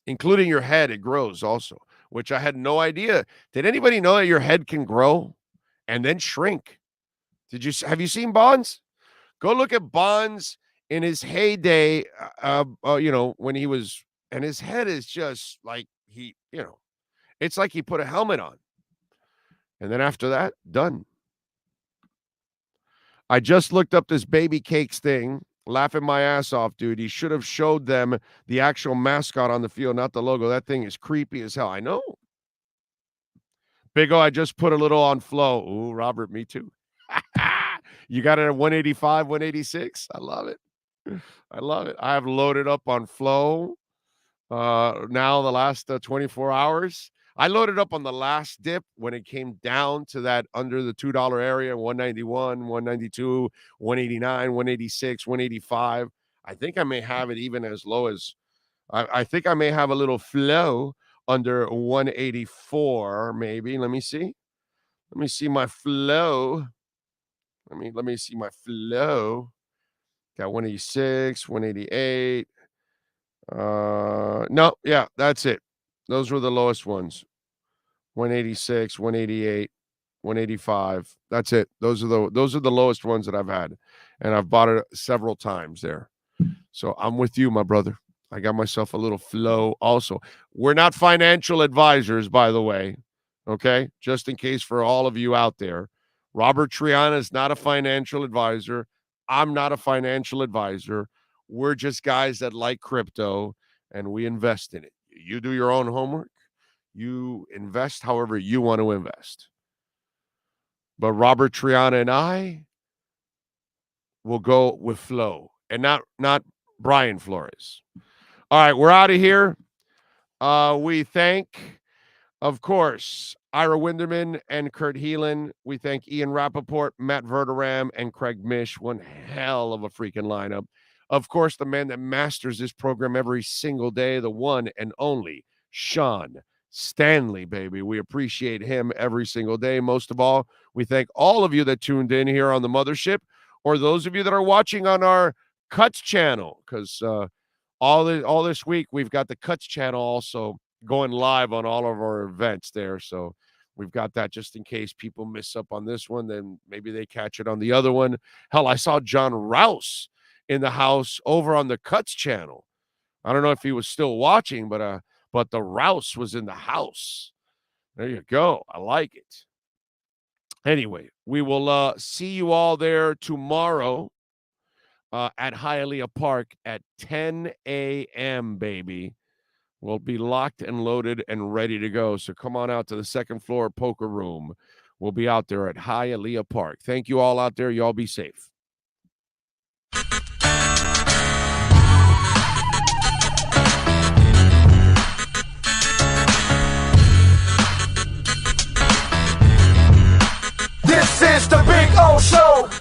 Speaker 9: including your head. It grows also, which I had no idea. Did anybody know that your head can grow and then shrink? Have you seen Bonds? Go look at Bonds in his heyday, when he was, and his head is just like it's like he put a helmet on. And then after that, done. I just looked up this baby cakes thing. Laughing my ass off, dude. He should have showed them the actual mascot on the field, not the logo. That thing is creepy as hell. I know. Big O, I just put a little on Flow. Ooh, Robert, me too. You got it at 185, 186. I love it. I love it. I have loaded up on Flow now the last 24 hours. I loaded up on the last dip when it came down to that under the $2 area, 191, 192, 189, 186, 185. I think I may have it even as low as, I think I may have a little Flow under 184, maybe. Let me see. Let me see my Flow. Let me see my Flow. Got 186, 188. No, yeah, that's it. Those were the lowest ones. 186, 188, 185. That's it. Those are the lowest ones that I've had. And I've bought it several times there. So I'm with you, my brother. I got myself a little Flow also. We're not financial advisors, by the way. Okay? Just in case for all of you out there. Robert Triana is not a financial advisor. I'm not a financial advisor. We're just guys that like crypto and we invest in it. You do your own homework. You invest however you want to invest. But Robert Triana and I will go with Flow and not Brian Flores. All right, we're out of here. We thank, of course, Ira Winderman and Kurt Heelan. We thank Ian Rappaport, Matt Verderam, and Craig Mish. One hell of a freaking lineup. Of course, the man that masters this program every single day, the one and only Sean Stanley, baby. We appreciate him every single day. Most of all, we thank all of you that tuned in here on the mothership, or those of you that are watching on our Cuts channel, because all this week we've got the Cuts channel also going live on all of our events there. So we've got that just in case people miss up on this one, then maybe they catch it on the other one. Hell, I saw John Rouse in the house over on the Cuts channel. I don't know if he was still watching, but the Rouse was in the house. There you go. I like it. Anyway, we will see you all there tomorrow at Hialeah Park at 10 a.m., baby. We'll be locked and loaded and ready to go. So come on out to the second floor poker room. We'll be out there at Hialeah Park. Thank you all out there. Y'all be safe.
Speaker 11: This is the Big O Show.